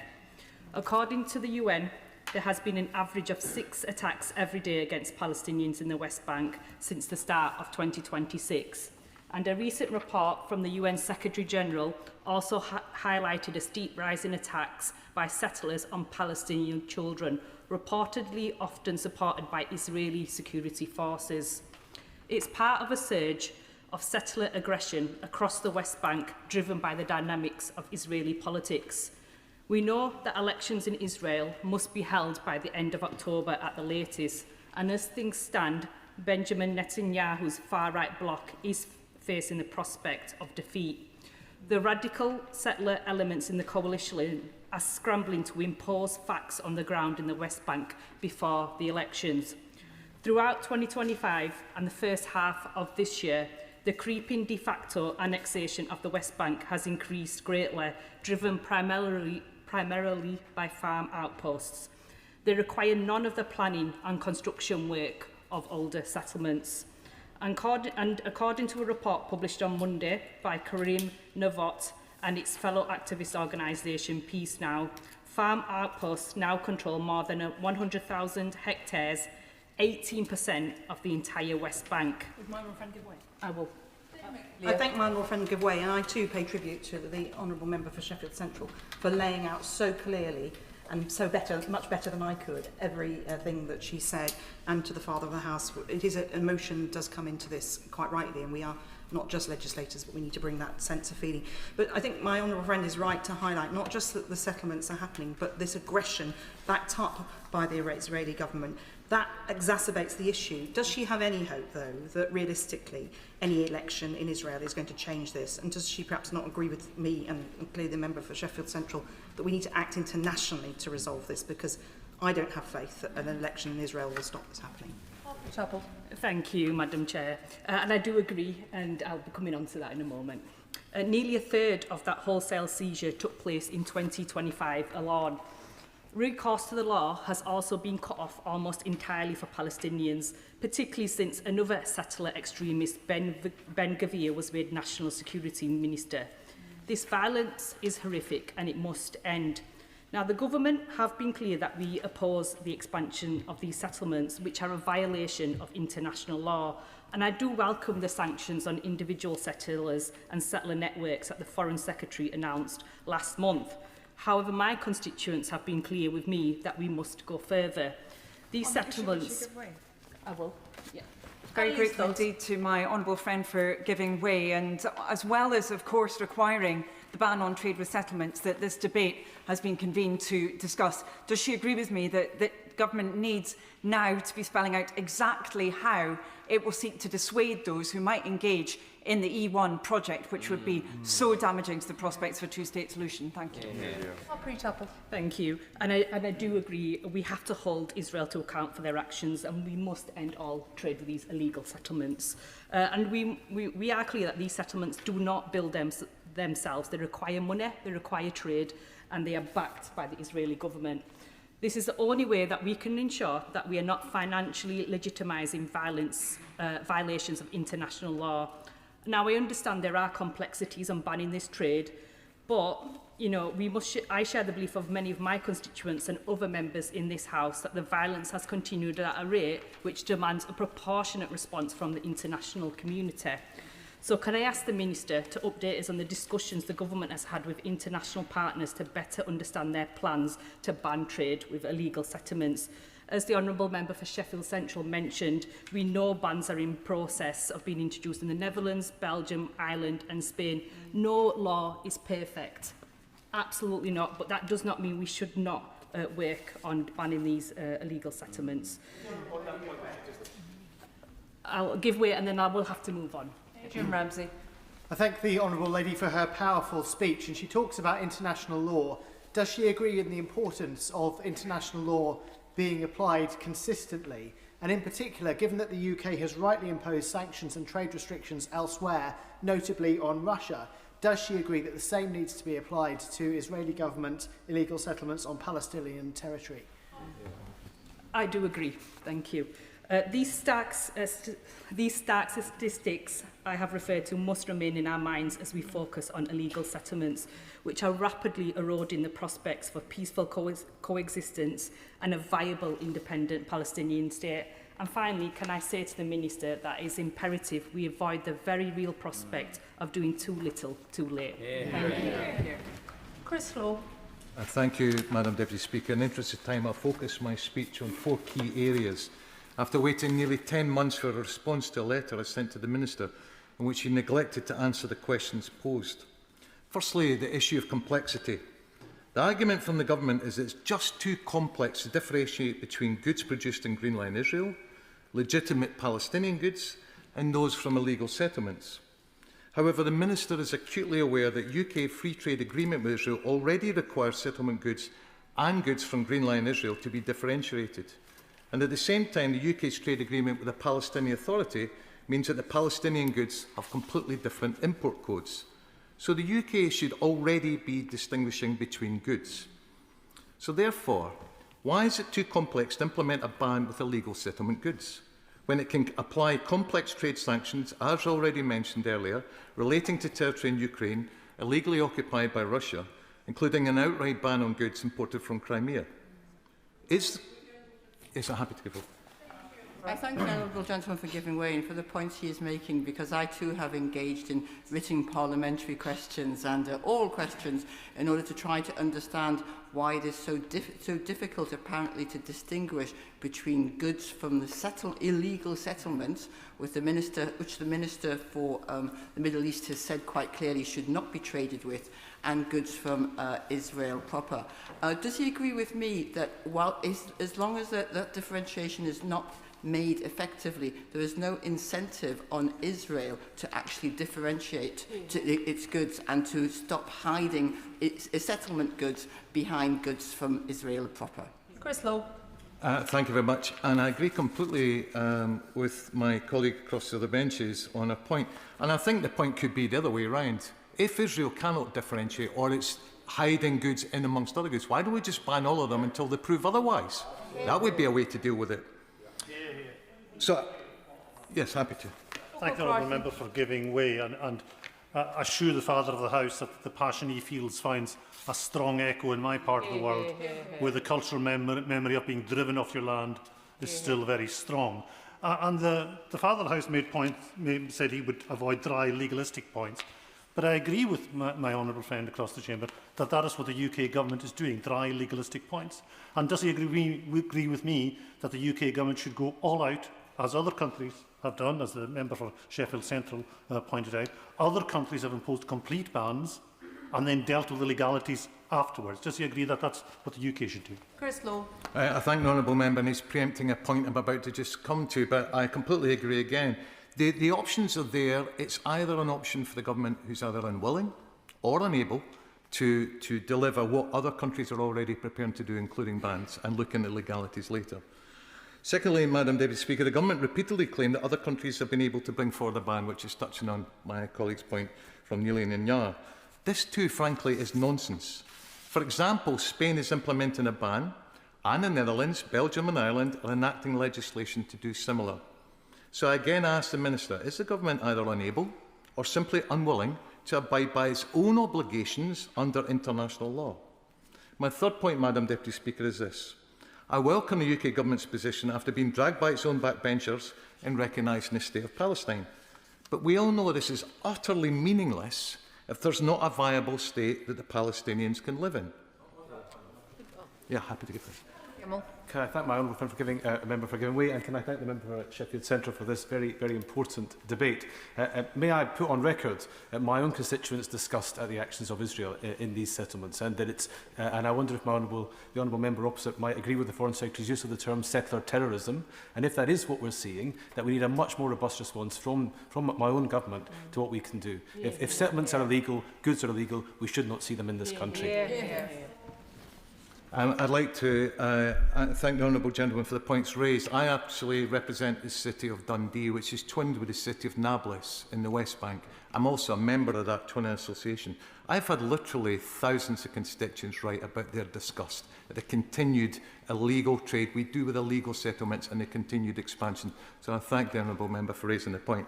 According to the UN, there has been an average of 6 attacks every day against Palestinians in the West Bank since the start of 2026. And a recent report from the UN Secretary-General also highlighted a steep rise in attacks by settlers on Palestinian children, reportedly often supported by Israeli security forces. It's part of a surge of settler aggression across the West Bank, driven by the dynamics of Israeli politics. We know that elections in Israel must be held by the end of October at the latest, and as things stand, Benjamin Netanyahu's far-right bloc is facing the prospect of defeat. The radical settler elements in the coalition are scrambling to impose facts on the ground in the West Bank before the elections. Throughout 2025 and the first half of this year, the creeping de facto annexation of the West Bank has increased greatly, driven primarily by farm outposts. They require none of the planning and construction work of older settlements. And according to a report published on Monday by Karim Navot and its fellow activist organisation Peace Now, farm outposts now control more than 100,000 hectares, 18% of the entire West Bank. Would my honourable friend give way? I will. I thank my honourable friend give way, and I too pay tribute to the honourable member for Sheffield Central for laying out so clearly and so much better than I could, everything that she said, and to the Father of the House. It is emotion does come into this quite rightly, and we are not just legislators, but we need to bring that sense of feeling. But I think my honourable friend is right to highlight not just that the settlements are happening, but this aggression backed up by the Israeli government. That exacerbates the issue. Does she have any hope, though, that realistically any election in Israel is going to change this? And does she perhaps not agree with me and clearly the member for Sheffield Central that we need to act internationally to resolve this? Because I don't have faith that an election in Israel will stop this happening. Chapel. Thank you, Madam Chair. And I do agree, and I'll be coming on to that in a moment. Nearly a third of that wholesale seizure took place in 2025 alone. Recourse to the law has also been cut off almost entirely for Palestinians, particularly since another settler extremist, Ben Gvir, was made National Security Minister. This violence is horrific and it must end. Now, the government have been clear that we oppose the expansion of these settlements, which are a violation of international law. And I do welcome the sanctions on individual settlers and settler networks that the Foreign Secretary announced last month. However, my constituents have been clear with me that we must go further. These settlements... I will, yeah. Very grateful indeed to my honourable friend for giving way, and as well as, of course, requiring the ban on trade with settlements that this debate has been convened to discuss. Does she agree with me that government needs now to be spelling out exactly how it will seek to dissuade those who might engage in the E1 project, which would be so damaging to the prospects of a two-state solution? Thank you. Thank you. And I do agree, we have to hold Israel to account for their actions, and we must end all trade with these illegal settlements. And we are clear that these settlements do not build themselves. They require money, they require trade, and they are backed by the Israeli government. This is the only way that we can ensure that we are not financially legitimising violations of international law. Now, I understand there are complexities on banning this trade, but I share the belief of many of my constituents and other members in this House that the violence has continued at a rate which demands a proportionate response from the international community. So can I ask the Minister to update us on the discussions the Government has had with international partners to better understand their plans to ban trade with illegal settlements? As the Honourable Member for Sheffield Central mentioned, we know bans are in process of being introduced in the Netherlands, Belgium, Ireland and Spain. No law is perfect. Absolutely not, but that does not mean we should not work on banning these illegal settlements. I'll give way and then I will have to move on. Jim Ramsey. I thank the Honourable Lady for her powerful speech, and she talks about international law. Does she agree in the importance of international law being applied consistently? And in particular, given that the UK has rightly imposed sanctions and trade restrictions elsewhere, notably on Russia, does she agree that the same needs to be applied to Israeli government illegal settlements on Palestinian territory? I do agree. Thank you. These stark statistics I have referred to must remain in our minds as we focus on illegal settlements, which are rapidly eroding the prospects for peaceful coexistence and a viable independent Palestinian state. And finally, can I say to the Minister that it is imperative we avoid the very real prospect of doing too little, too late. Thank you. Chris Law. Thank you, Madam Deputy Speaker. In the interest of time, I'll focus my speech on 4 key areas. After waiting nearly 10 months for a response to a letter I sent to the Minister, in which he neglected to answer the questions posed. Firstly, the issue of complexity. The argument from the Government is that it's just too complex to differentiate between goods produced in Greenland, Israel, legitimate Palestinian goods, and those from illegal settlements. However, the Minister is acutely aware that UK free trade agreement with Israel already requires settlement goods and goods from Greenland, Israel to be differentiated. And at the same time, the UK's trade agreement with the Palestinian Authority means that the Palestinian goods have completely different import codes. So the UK should already be distinguishing between goods. So therefore, why is it too complex to implement a ban with illegal settlement goods, when it can apply complex trade sanctions, as already mentioned earlier, relating to territory in Ukraine, illegally occupied by Russia, including an outright ban on goods imported from Crimea? Yes, I'm happy to give up. I thank the honourable gentleman for giving way and for the points he is making, because I too have engaged in written parliamentary questions and oral questions in order to try to understand why it is so difficult apparently to distinguish between goods from the illegal settlements which the Minister for the Middle East has said quite clearly should not be traded with, and goods from Israel proper. Does he agree with me that as long as that differentiation is not made effectively, there is no incentive on Israel to actually differentiate its goods and to stop hiding its settlement goods behind goods from Israel proper? Chris Law. Thank you very much. And I agree completely with my colleague across the other benches on a point. And I think the point could be the other way around. If Israel cannot differentiate, or it's hiding goods in amongst other goods, why don't we just ban all of them until they prove otherwise? That would be a way to deal with it. So, yes, happy to. Thank the honourable member for giving way, and assure the Father of the House that the passion he feels finds a strong echo in my part of the world, where the cultural memory of being driven off your land is still very strong. And the Father of the House said he would avoid dry legalistic points. But I agree with my honourable friend across the chamber that that is what the UK government is doing, dry legalistic points. And does he agree with me that the UK government should go all out, as other countries have done, as the member for Sheffield Central pointed out? Other countries have imposed complete bans and then dealt with the legalities afterwards. Does he agree that that's what the UK should do? Chris Law. I thank the honourable member, and he's preempting a point I'm about to just come to, but I completely agree again. The options are there. It's either an option for the government who's either unwilling or unable to deliver what other countries are already preparing to do, including bans, and look into legalities later. Secondly, Madam Deputy Speaker, the government repeatedly claimed that other countries have been able to bring forward a ban, which is touching on my colleague's point from Neil and Yar. This too, frankly, is nonsense. For example, Spain is implementing a ban and the Netherlands, Belgium and Ireland are enacting legislation to do similar. So I again ask the Minister, is the Government either unable or simply unwilling to abide by its own obligations under international law? My third point, Madam Deputy Speaker, is this. I welcome the UK Government's position after being dragged by its own backbenchers in recognising the State of Palestine. But we all know this is utterly meaningless if there's not a viable state that the Palestinians can live in. Yeah, happy to give this. Can I thank my honourable friend for giving member for giving way, and can I thank the member for Sheffield Central for this very, very important debate. May I put on record my own constituents discussed the actions of Israel in these settlements, and that it's and I wonder if the honourable member opposite might agree with the Foreign Secretary's use of the term settler terrorism, and if that is what we're seeing, that we need a much more robust response from my own government to what we can do. If settlements are illegal, goods are illegal, we should not see them in this country. I'd like to thank the honourable gentleman for the points raised. I actually represent the city of Dundee, which is twinned with the city of Nablus in the West Bank. I'm also a member of that twin association. I've had literally thousands of constituents write about their disgust at the continued illegal trade we do with illegal settlements and the continued expansion. So I thank the honourable member for raising the point.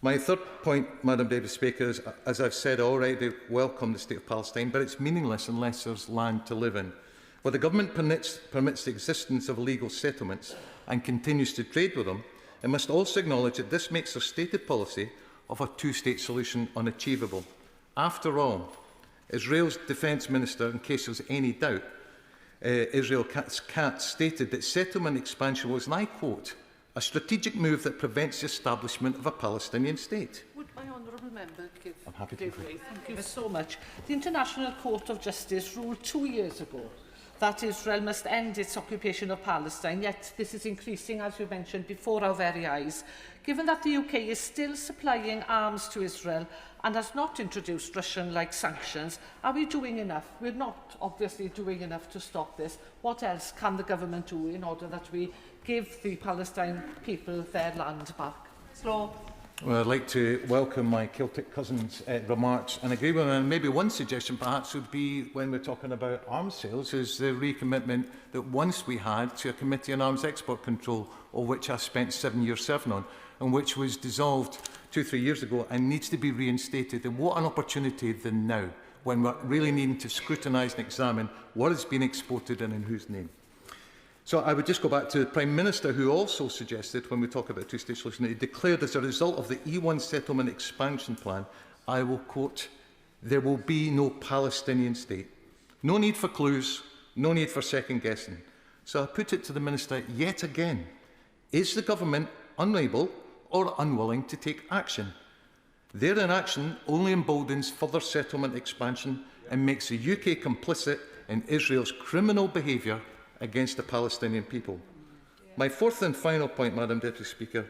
My third point, Madam Deputy Speaker, is, as I've said already, welcome the State of Palestine, but it's meaningless unless there's land to live in. While the Government permits the existence of illegal settlements and continues to trade with them, it must also acknowledge that this makes their stated policy of a two-state solution unachievable. After all, Israel's Defence Minister, in case there's any doubt, Israel Katz stated that settlement expansion was, and I quote, a strategic move that prevents the establishment of a Palestinian state. Would my honourable member give I'm happy to way? Thank you so much. The International Court of Justice ruled 2 years ago that Israel must end its occupation of Palestine, yet this is increasing, as you mentioned, before our very eyes. Given that the UK is still supplying arms to Israel and has not introduced Russian-like sanctions, are we doing enough? We're not obviously doing enough to stop this. What else can the government do in order that we give the Palestine people their land back? Slow. Well, I'd like to welcome my Celtic cousin's remarks and agree with them. And maybe one suggestion perhaps would be, when we're talking about arms sales, is the recommitment that once we had to a Committee on Arms Export Control, of which I spent 7 years serving on, and which was dissolved 2-3 years ago and needs to be reinstated. And what an opportunity than now, when we're really needing to scrutinise and examine what has been exported and in whose name. So I would just go back to the Prime Minister, who also suggested, when we talk about a two-state solution, that he declared as a result of the E1 settlement expansion plan, I will quote, there will be no Palestinian state. No need for clues, no need for second-guessing. So I put it to the Minister yet again. Is the government unable or unwilling to take action? Their inaction only emboldens further settlement expansion and makes the UK complicit in Israel's criminal behaviour against the Palestinian people. My fourth and final point, Madam Deputy Speaker,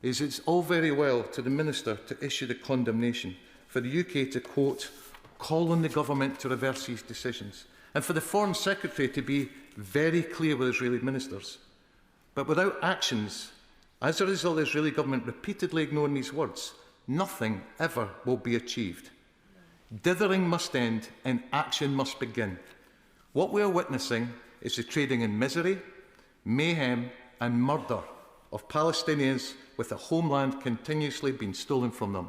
is it's all very well to the Minister to issue the condemnation, for the UK to, quote, call on the government to reverse these decisions, and for the Foreign Secretary to be very clear with Israeli ministers. But without actions, as a result of the Israeli government repeatedly ignoring these words, nothing ever will be achieved. Dithering must end and action must begin. What we are witnessing is the trading in misery, mayhem and murder of Palestinians with the homeland continuously being stolen from them.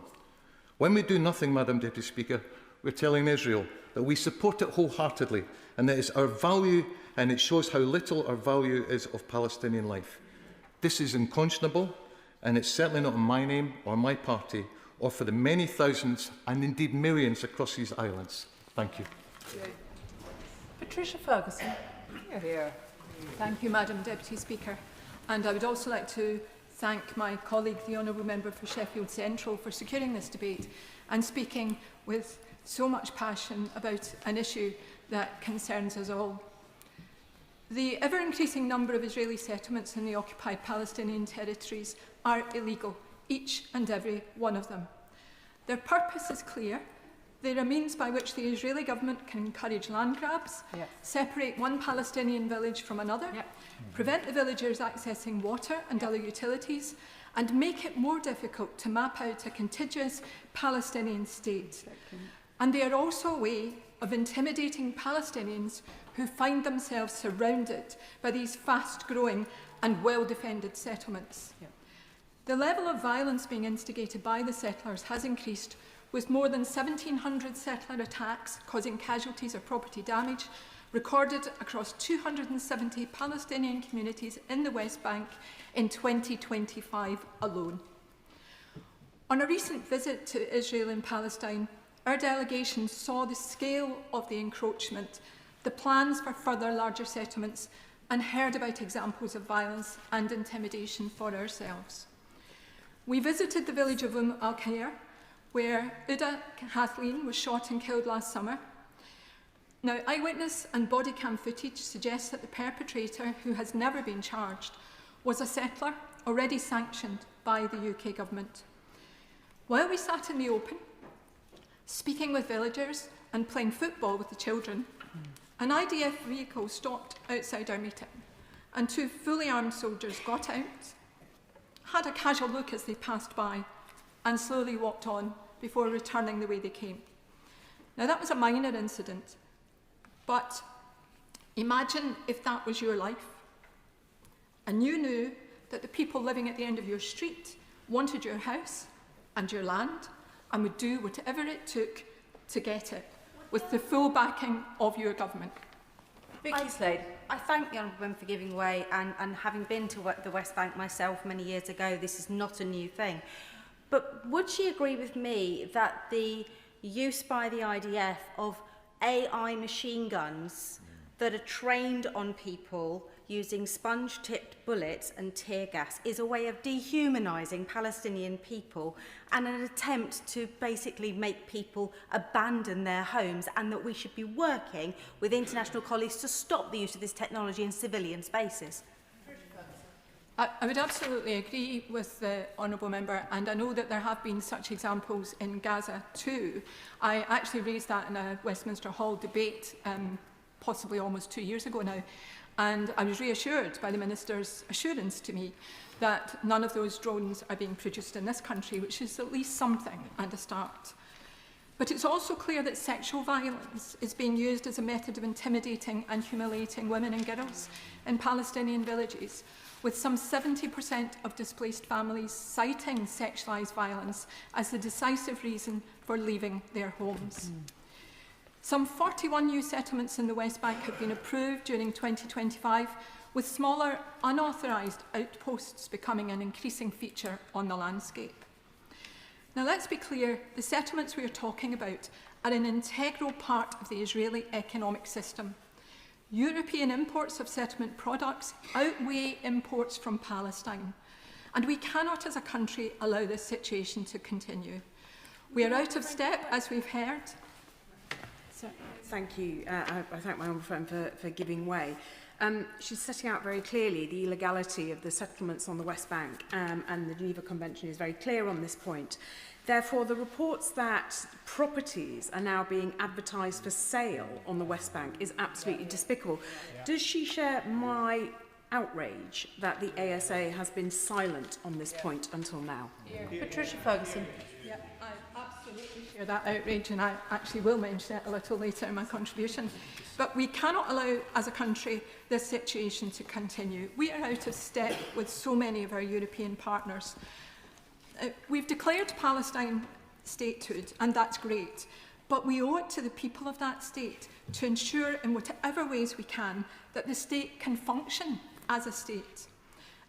When we do nothing, Madam Deputy Speaker, we're telling Israel that we support it wholeheartedly and that it's our value, and it shows how little our value is of Palestinian life. This is unconscionable, and it's certainly not in my name or my party or for the many thousands and indeed millions across these islands. Thank you. Patricia Ferguson. Here. Thank you, Madam Deputy Speaker. And I would also like to thank my colleague, the Honourable Member for Sheffield Central, for securing this debate and speaking with so much passion about an issue that concerns us all. The ever-increasing number of Israeli settlements in the occupied Palestinian territories are illegal, each and every one of them. Their purpose is clear. They are a means by which the Israeli government can encourage land grabs, separate one Palestinian village from another, prevent the villagers accessing water and other utilities, and make it more difficult to map out a contiguous Palestinian state. And they are also a way of intimidating Palestinians who find themselves surrounded by these fast-growing and well-defended settlements. Yeah. The level of violence being instigated by the settlers has increased, with more than 1,700 settler attacks causing casualties or property damage recorded across 270 Palestinian communities in the West Bank in 2025 alone. On a recent visit to Israel and Palestine, our delegation saw the scale of the encroachment, the plans for further larger settlements, and heard about examples of violence and intimidation for ourselves. We visited the village of al-Khair, where Uda Kathleen was shot and killed last summer. Now, eyewitness and body cam footage suggests that the perpetrator, who has never been charged, was a settler already sanctioned by the UK government. While we sat in the open, speaking with villagers and playing football with the children, an IDF vehicle stopped outside our meeting, and 2 fully armed soldiers got out, had a casual look as they passed by, and slowly walked on before returning the way they came. Now, that was a minor incident, but imagine if that was your life, and you knew that the people living at the end of your street wanted your house and your land and would do whatever it took to get it, with the full backing of your government. Vicky Slade. I thank the Honourable Member for giving way, and having been to the West Bank myself many years ago, this is not a new thing. But would she agree with me that the use by the IDF of AI machine guns that are trained on people using sponge-tipped bullets and tear gas is a way of dehumanising Palestinian people and an attempt to basically make people abandon their homes, and that we should be working with international colleagues to stop the use of this technology in civilian spaces? I would absolutely agree with the Honourable Member, and I know that there have been such examples in Gaza too. I actually raised that in a Westminster Hall debate possibly almost 2 years ago now, and I was reassured by the Minister's assurance to me that none of those drones are being produced in this country, which is at least something and a start. But it's also clear that sexual violence is being used as a method of intimidating and humiliating women and girls in Palestinian villages, with some 70% of displaced families citing sexualised violence as the decisive reason for leaving their homes. Some 41 new settlements in the West Bank have been approved during 2025, with smaller, unauthorised outposts becoming an increasing feature on the landscape. Now, let's be clear, the settlements we are talking about are an integral part of the Israeli economic system. European imports of settlement products outweigh imports from Palestine, and we cannot as a country allow this situation to continue. We are out of step, as we've heard. Thank you. I thank my honourable friend for giving way. She's setting out very clearly the illegality of the settlements on the West Bank, and the Geneva Convention is very clear on this point. Therefore, the reports that properties are now being advertised for sale on the West Bank is absolutely despicable. Does she share my outrage that the ASA has been silent on this point until now? Patricia Ferguson. Yeah, I absolutely share that outrage, and I actually will mention it a little later in my contribution. But we cannot allow, as a country, this situation to continue. We are out of step with so many of our European partners. We've declared Palestine statehood, and that's great, but we owe it to the people of that state to ensure in whatever ways we can that the state can function as a state.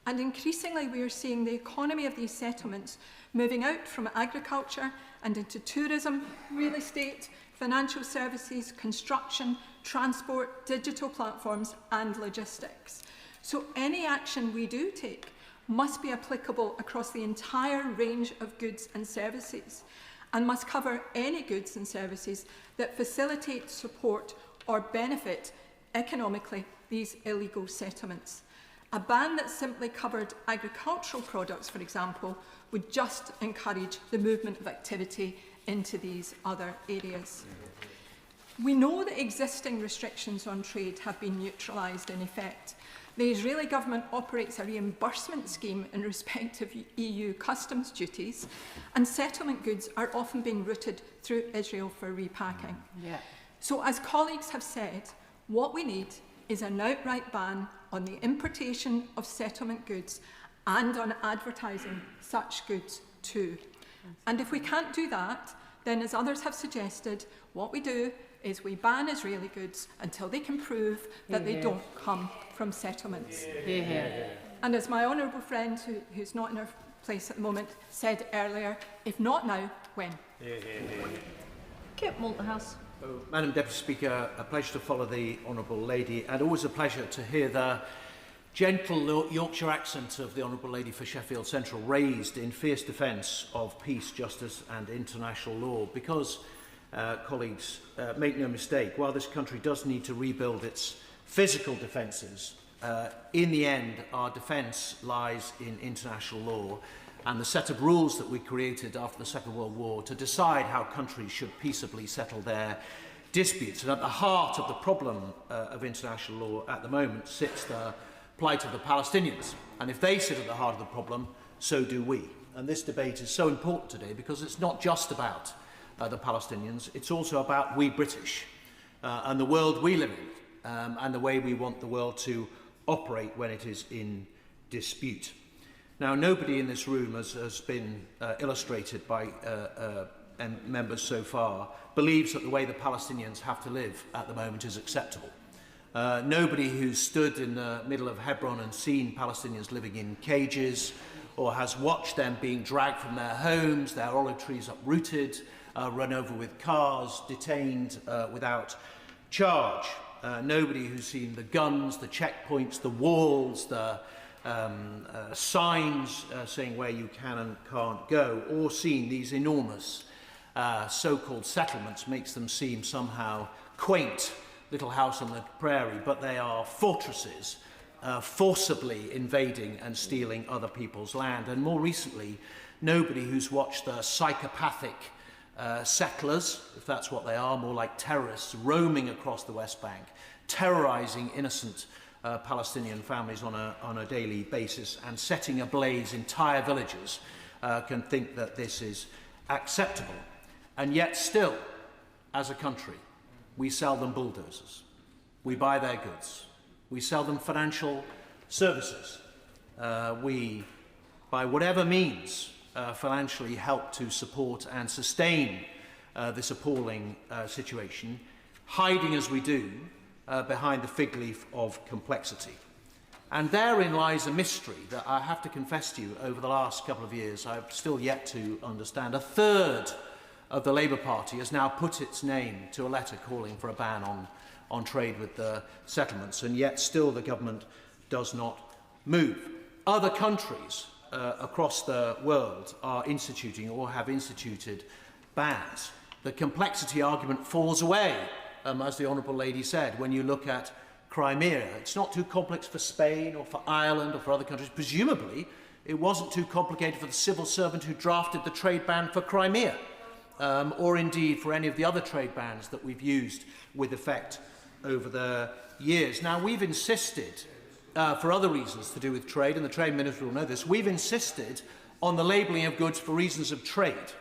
And increasingly we are seeing the economy of these settlements moving out from agriculture and into tourism, real estate, financial services, construction, transport, digital platforms and logistics. So any action we do take must be applicable across the entire range of goods and services, and must cover any goods and services that facilitate, support or benefit economically these illegal settlements. A ban that simply covered agricultural products, for example, would just encourage the movement of activity into these other areas. We know that existing restrictions on trade have been neutralised in effect. The Israeli government operates a reimbursement scheme in respect of EU customs duties, and settlement goods are often being routed through Israel for repacking. So, as colleagues have said, What we need is an outright ban on the importation of settlement goods and on advertising such goods too. And if we can't do that, then as others have suggested, what we do is we ban Israeli goods until they can prove that they don't come from settlements. And as my honourable friend, who's not in her place at the moment, said earlier, if not now, when? Kip Malthouse. Madam Deputy Speaker, a pleasure to follow the Honourable Lady, and always a pleasure to hear the gentle Yorkshire accent of the Honourable Lady for Sheffield Central raised in fierce defence of peace, justice and international law. Because, colleagues, make no mistake, while this country does need to rebuild its physical defences, in the end our defence lies in international law and the set of rules that we created after the Second World War to decide how countries should peaceably settle their disputes. And at the heart of the problem of international law at the moment sits the plight of the Palestinians. And if they sit at the heart of the problem, so do we. And this debate is so important today because it's not just about the Palestinians, it's also about we British and the world we live in and the way we want the world to operate when it is in dispute. Now, nobody in this room, as has been illustrated by members so far, believes that the way the Palestinians have to live at the moment is acceptable. Nobody who's stood in the middle of Hebron and seen Palestinians living in cages or has watched them being dragged from their homes, their olive trees uprooted, run over with cars, detained without charge. Nobody who's seen the guns, the checkpoints, the walls, the signs saying where you can and can't go, or seen these enormous so-called settlements makes them seem somehow quaint, little house on the prairie, but they are fortresses forcibly invading and stealing other people's land. And more recently, nobody who's watched the psychopathic settlers, if that's what they are, more like terrorists, roaming across the West Bank, terrorising innocent Palestinian families on a daily basis and setting ablaze entire villages, can think that this is acceptable. And yet still, as a country, we sell them bulldozers, we buy their goods, we sell them financial services, we, by whatever means, financially help to support and sustain this appalling situation, hiding as we do behind the fig leaf of complexity. And therein lies a mystery that I have to confess to you, over the last couple of years I've still yet to understand. A third of the Labour Party has now put its name to a letter calling for a ban on trade with the settlements, and yet still the government does not move. Other countries across the world are instituting or have instituted bans. The complexity argument falls away, as the Honourable Lady said, when you look at Crimea. It's not too complex for Spain or for Ireland or for other countries. Presumably, it wasn't too complicated for the civil servant who drafted the trade ban for Crimea, or indeed for any of the other trade bans that we've used with effect over the years. Now, we've insisted, for other reasons to do with trade, and the Trade Minister will know this, we've insisted on the labelling of goods for reasons of trade.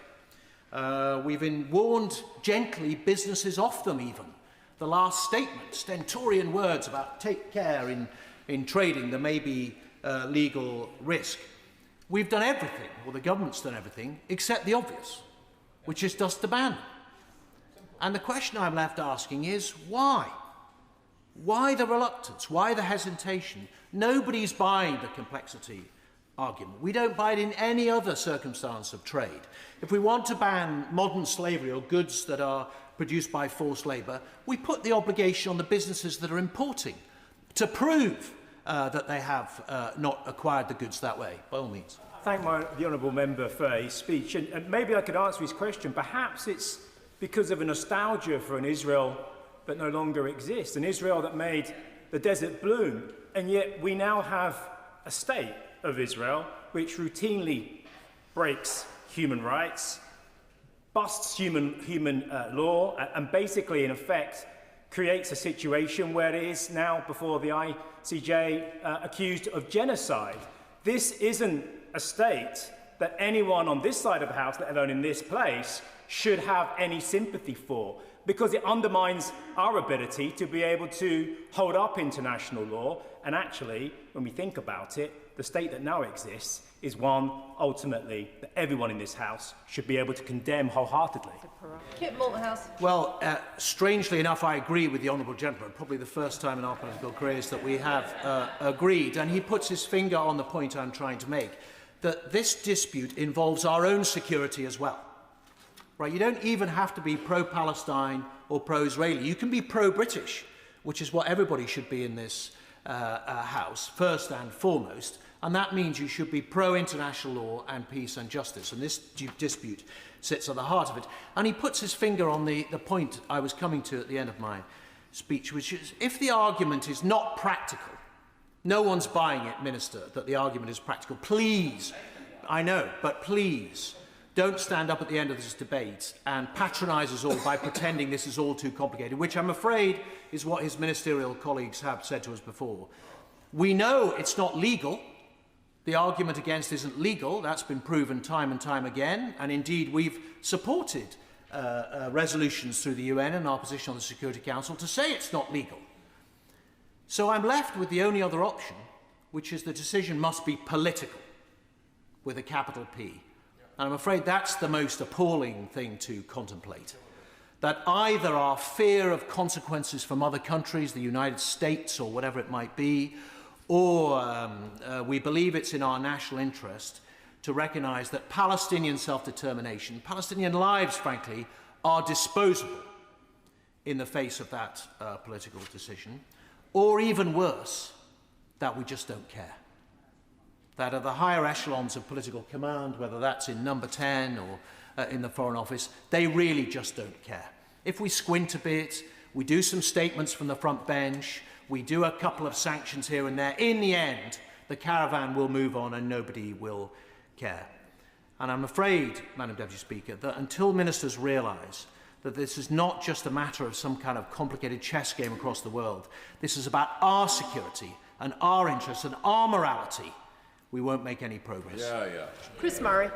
We've warned gently businesses off them even. The last statement, stentorian words about take care in trading, there may be legal risk. We've done everything, or the government's done everything, except the obvious, which is just to ban them. And the question I'm left asking is why? Why the reluctance? Why the hesitation? Nobody's buying the complexity argument. We don't buy it in any other circumstance of trade. If we want to ban modern slavery or goods that are produced by forced labour, we put the obligation on the businesses that are importing to prove that they have not acquired the goods that way, by all means. Thank the honourable member for his speech. And maybe I could answer his question. Perhaps it's because of a nostalgia for an Israel that no longer exists, an Israel that made the desert bloom, and yet we now have a state of Israel which routinely breaks human rights, busts human law, and basically, in effect, creates a situation where it is now before the ICJ accused of genocide. This isn't a state that anyone on this side of the House, let alone in this place, should have any sympathy for, because it undermines our ability to be able to hold up international law. And actually, when we think about it, the state that now exists is one, ultimately, that everyone in this House should be able to condemn wholeheartedly. Kit Malthouse. Well, strangely enough, I agree with the honourable gentleman. Probably the first time in our political careers that we have agreed. And he puts his finger on the point I'm trying to make, that this dispute involves our own security as well. Right? You don't even have to be pro-Palestine or pro-Israeli. You can be pro-British, which is what everybody should be in this House, first and foremost. And that means you should be pro-international law and peace and justice. And this dispute sits at the heart of it. And he puts his finger on the point I was coming to at the end of my speech, which is, if the argument is not practical, no one's buying it, Minister, that the argument is practical. Please, I know, but please, don't stand up at the end of this debate and patronise us all by pretending this is all too complicated, which I'm afraid is what his ministerial colleagues have said to us before. We know it's not legal. The argument against isn't legal. That's been proven time and time again. And indeed, we've supported resolutions through the UN and our position on the Security Council to say it's not legal. So I'm left with the only other option, which is the decision must be political, with a capital P. And I'm afraid that's the most appalling thing to contemplate. That either our fear of consequences from other countries, the United States or whatever it might be, or we believe it's in our national interest to recognise that Palestinian self-determination, Palestinian lives, frankly, are disposable in the face of that political decision, or even worse, that we just don't care. That at the higher echelons of political command, whether that's in number 10 or in the Foreign Office, they really just don't care. If we squint a bit, we do some statements from the front bench, we do a couple of sanctions here and there, in the end, the caravan will move on and nobody will care. And I'm afraid, Madam Deputy Speaker, that until ministers realise that this is not just a matter of some kind of complicated chess game across the world, this is about our security and our interests and our morality, we won't make any progress. Chris Murray.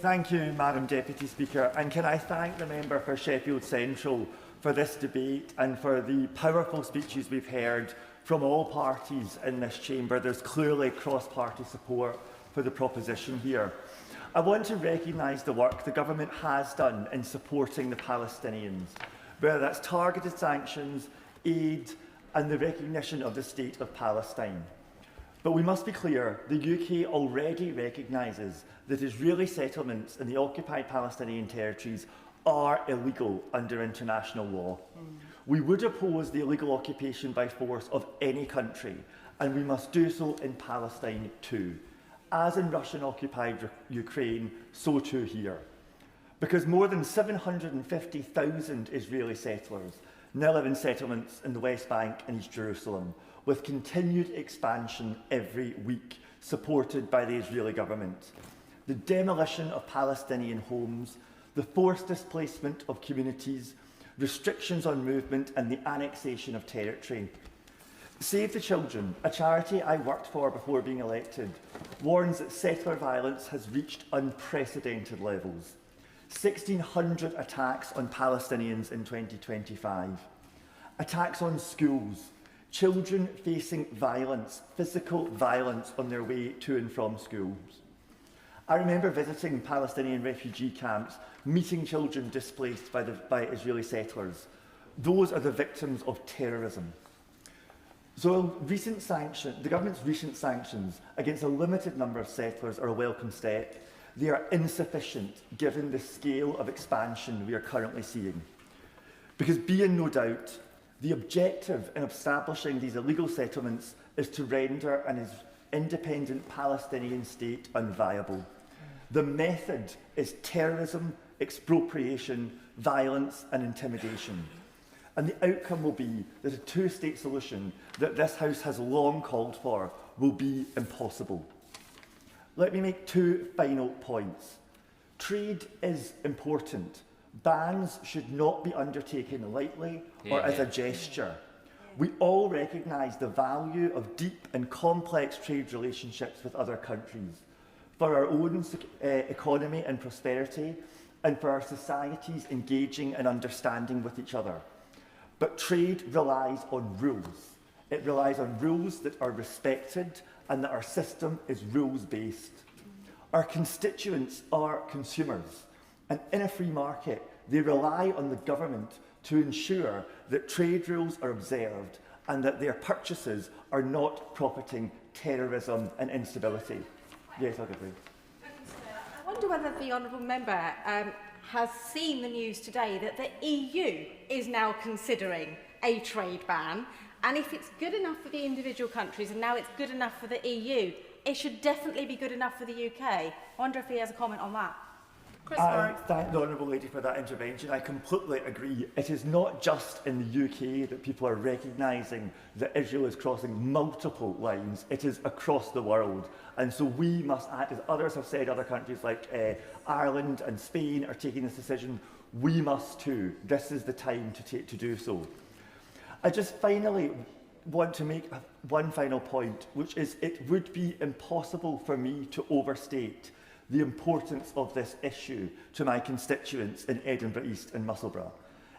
Thank you, Madam Deputy Speaker, and can I thank the member for Sheffield Central for this debate and for the powerful speeches we've heard from all parties in this chamber. There's clearly cross-party support for the proposition here. I want to recognise the work the government has done in supporting the Palestinians, whether that's targeted sanctions, aid and the recognition of the State of Palestine. But we must be clear, the UK already recognises that Israeli settlements in the occupied Palestinian territories are illegal under international law. We would oppose the illegal occupation by force of any country, and we must do so in Palestine too. As in Russian-occupied Ukraine, so too here. Because more than 750,000 Israeli settlers now live in settlements in the West Bank and East Jerusalem, with continued expansion every week, supported by the Israeli government. The demolition of Palestinian homes, the forced displacement of communities, restrictions on movement and the annexation of territory. Save the Children, a charity I worked for before being elected, warns that settler violence has reached unprecedented levels. 1,600 attacks on Palestinians in 2025. Attacks on schools, children facing violence, physical violence on their way to and from schools. I remember visiting Palestinian refugee camps, meeting children displaced by Israeli settlers. Those are the victims of terrorism. So the government's recent sanctions against a limited number of settlers are a welcome step. They are insufficient given the scale of expansion we are currently seeing. Because be in no doubt, the objective in establishing these illegal settlements is to render an independent Palestinian state unviable. The method is terrorism, expropriation, violence and intimidation. And the outcome will be that a two-state solution that this House has long called for will be impossible. Let me make two final points. Trade is important. Bans should not be undertaken lightly or as a gesture. We all recognise the value of deep and complex trade relationships with other countries. for our own economy and prosperity, and for our societies engaging and understanding with each other. But trade relies on rules. It relies on rules that are respected and that our system is rules-based. Our constituents are consumers, and in a free market, they rely on the government to ensure that trade rules are observed and that their purchases are not profiting terrorism and instability. Yes, I'll agree. I wonder whether the honourable member has seen the news today that the EU is now considering a trade ban, and if it's good enough for the individual countries and now it's good enough for the EU, it should definitely be good enough for the UK. I wonder if he has a comment on that. I thank the Honourable Lady for that intervention. I completely agree. It is not just in the UK that people are recognising that Israel is crossing multiple lines. It is across the world. And so we must act, as others have said, other countries like Ireland and Spain are taking this decision. We must too. This is the time to do so. I just finally want to make one final point, which is it would be impossible for me to overstate the importance of this issue to my constituents in Edinburgh East and Musselburgh.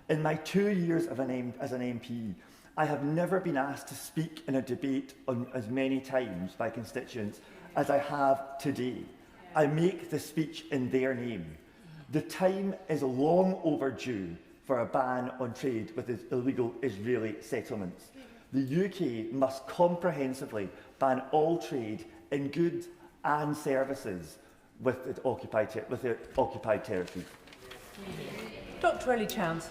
In my 2 years as an MP, I have never been asked to speak in a debate on as many times by constituents as I have today. I make the speech in their name. The time is long overdue for a ban on trade with illegal Israeli settlements. The UK must comprehensively ban all trade in goods and services with the occupied territory. Dr. Ellie Chance.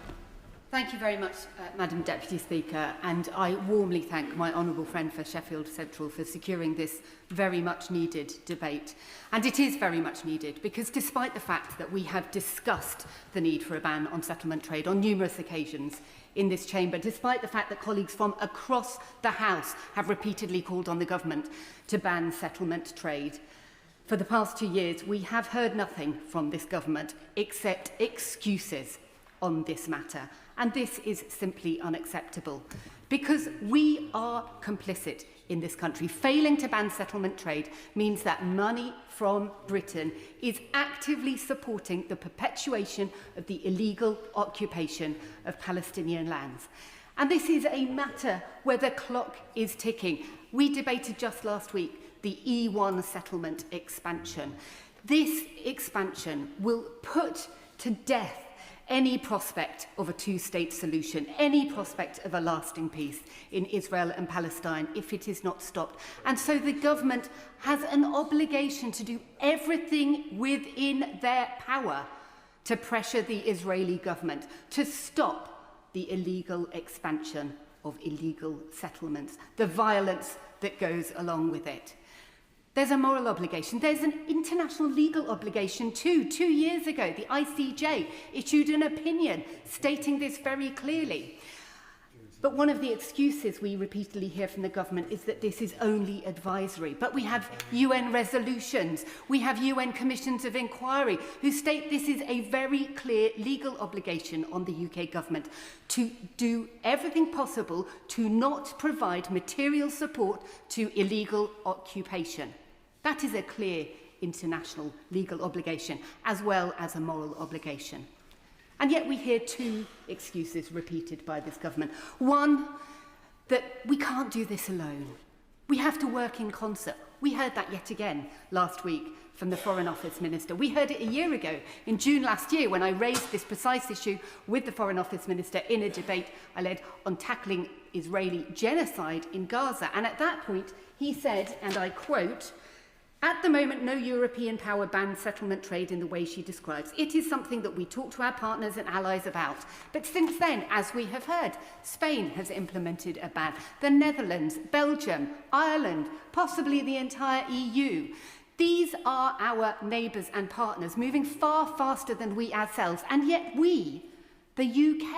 Thank you very much, Madam Deputy Speaker, and I warmly thank my honourable friend for Sheffield Central for securing this very much needed debate. And it is very much needed because despite the fact that we have discussed the need for a ban on settlement trade on numerous occasions in this chamber, despite the fact that colleagues from across the House have repeatedly called on the government to ban settlement trade, for the past 2 years, we have heard nothing from this government except excuses on this matter. And this is simply unacceptable because we are complicit in this country. Failing to ban settlement trade means that money from Britain is actively supporting the perpetuation of the illegal occupation of Palestinian lands. And this is a matter where the clock is ticking. We debated just last week the E1 settlement expansion. This expansion will put to death any prospect of a two-state solution, any prospect of a lasting peace in Israel and Palestine if it is not stopped. And so the government has an obligation to do everything within their power to pressure the Israeli government to stop the illegal expansion of illegal settlements, the violence that goes along with it. There's a moral obligation. There's an international legal obligation too. 2 years ago, the ICJ issued an opinion stating this very clearly. But one of the excuses we repeatedly hear from the government is that this is only advisory. But we have UN resolutions, we have UN commissions of inquiry who state this is a very clear legal obligation on the UK government to do everything possible to not provide material support to illegal occupation. That is a clear international legal obligation, as well as a moral obligation. And yet we hear two excuses repeated by this government. One, that we can't do this alone. We have to work in concert. We heard that yet again last week from the Foreign Office Minister. We heard it a year ago, in June last year, when I raised this precise issue with the Foreign Office Minister in a debate I led on tackling Israeli genocide in Gaza. And at that point, he said, and I quote, "At the moment, no European power bans settlement trade in the way she describes. It is something that we talk to our partners and allies about. But since then, as we have heard, Spain has implemented a ban. The Netherlands, Belgium, Ireland, possibly the entire EU. These are our neighbours and partners, moving far faster than we ourselves. And yet we, the UK,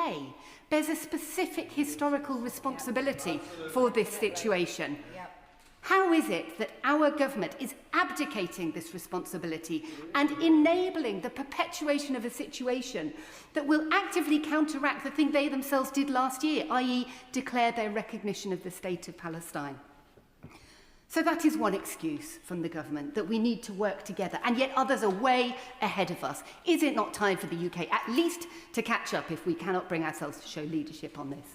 bears a specific historical responsibility for this situation. How is it that our government is abdicating this responsibility and enabling the perpetuation of a situation that will actively counteract the thing they themselves did last year, i.e. declare their recognition of the state of Palestine?" So that is one excuse from the government, that we need to work together, and yet others are way ahead of us. Is it not time for the UK at least to catch up if we cannot bring ourselves to show leadership on this?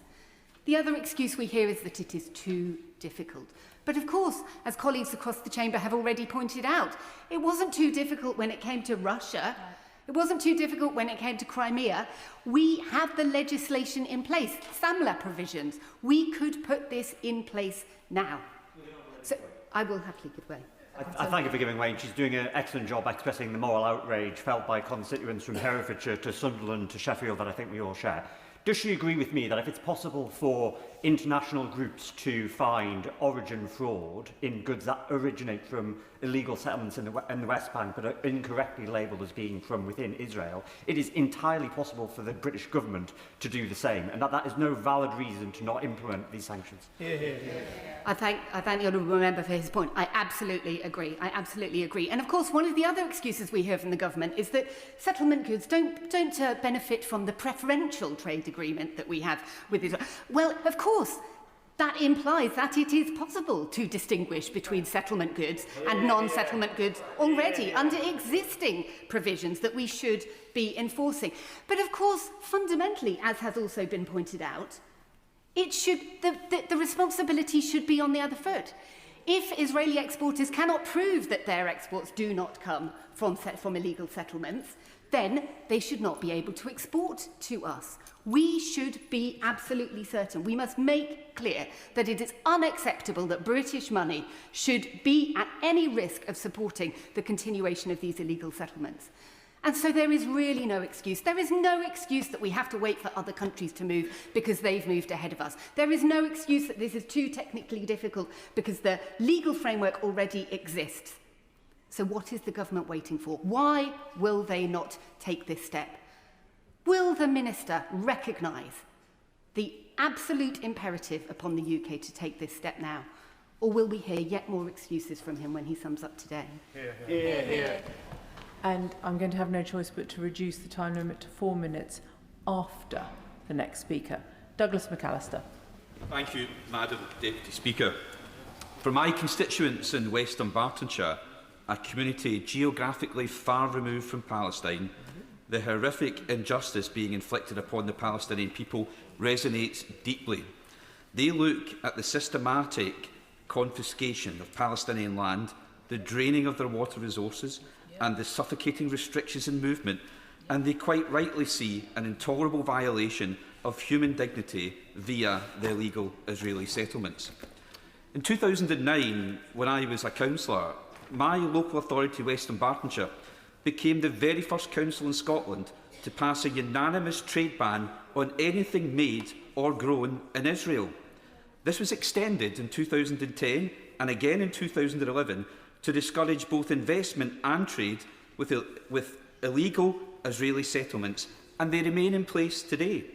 The other excuse we hear is that it is too difficult. But of course, as colleagues across the chamber have already pointed out, it wasn't too difficult when it came to Russia. It wasn't too difficult when it came to Crimea. We have the legislation in place, SAMLA provisions. We could put this in place now. So I will happily give way. I thank her for giving way. She's doing an excellent job expressing the moral outrage felt by constituents from Herefordshire to Sunderland to Sheffield that I think we all share. Does she agree with me that if it's possible for international groups to find origin fraud in goods that originate from illegal settlements in the West Bank but are incorrectly labelled as being from within Israel, it is entirely possible for the British government to do the same, and that is no valid reason to not implement these sanctions? I thank the honourable member for his point. I absolutely agree. I absolutely agree. And of course, one of the other excuses we hear from the government is that settlement goods don't benefit from the preferential trade agreement that we have with Israel. Well, of course, that implies that it is possible to distinguish between settlement goods and non-settlement goods already under existing provisions that we should be enforcing. But of course, fundamentally, as has also been pointed out, the responsibility should be on the other foot. If Israeli exporters cannot prove that their exports do not come from illegal settlements, then they should not be able to export to us. We should be absolutely certain. We must make clear that it is unacceptable that British money should be at any risk of supporting the continuation of these illegal settlements. And so there is really no excuse. There is no excuse that we have to wait for other countries to move because they've moved ahead of us. There is no excuse that this is too technically difficult because the legal framework already exists. So what is the government waiting for? Why will they not take this step? Will the Minister recognise the absolute imperative upon the UK to take this step now? Or will we hear yet more excuses from him when he sums up today? And I'm going to have no choice but to reduce the time limit to 4 minutes after the next speaker. Douglas McAllister. Thank you, Madam Deputy Speaker. For my constituents in West Dunbartonshire, a community geographically far removed from Palestine, the horrific injustice being inflicted upon the Palestinian people resonates deeply. They look at the systematic confiscation of Palestinian land, the draining of their water resources, and the suffocating restrictions in movement, and they quite rightly see an intolerable violation of human dignity via the illegal Israeli settlements. In 2009, when I was a councillor, my local authority, West Dunbartonshire, became the very first council in Scotland to pass a unanimous trade ban on anything made or grown in Israel. This was extended in 2010 and again in 2011 to discourage both investment and trade with illegal Israeli settlements, and they remain in place today.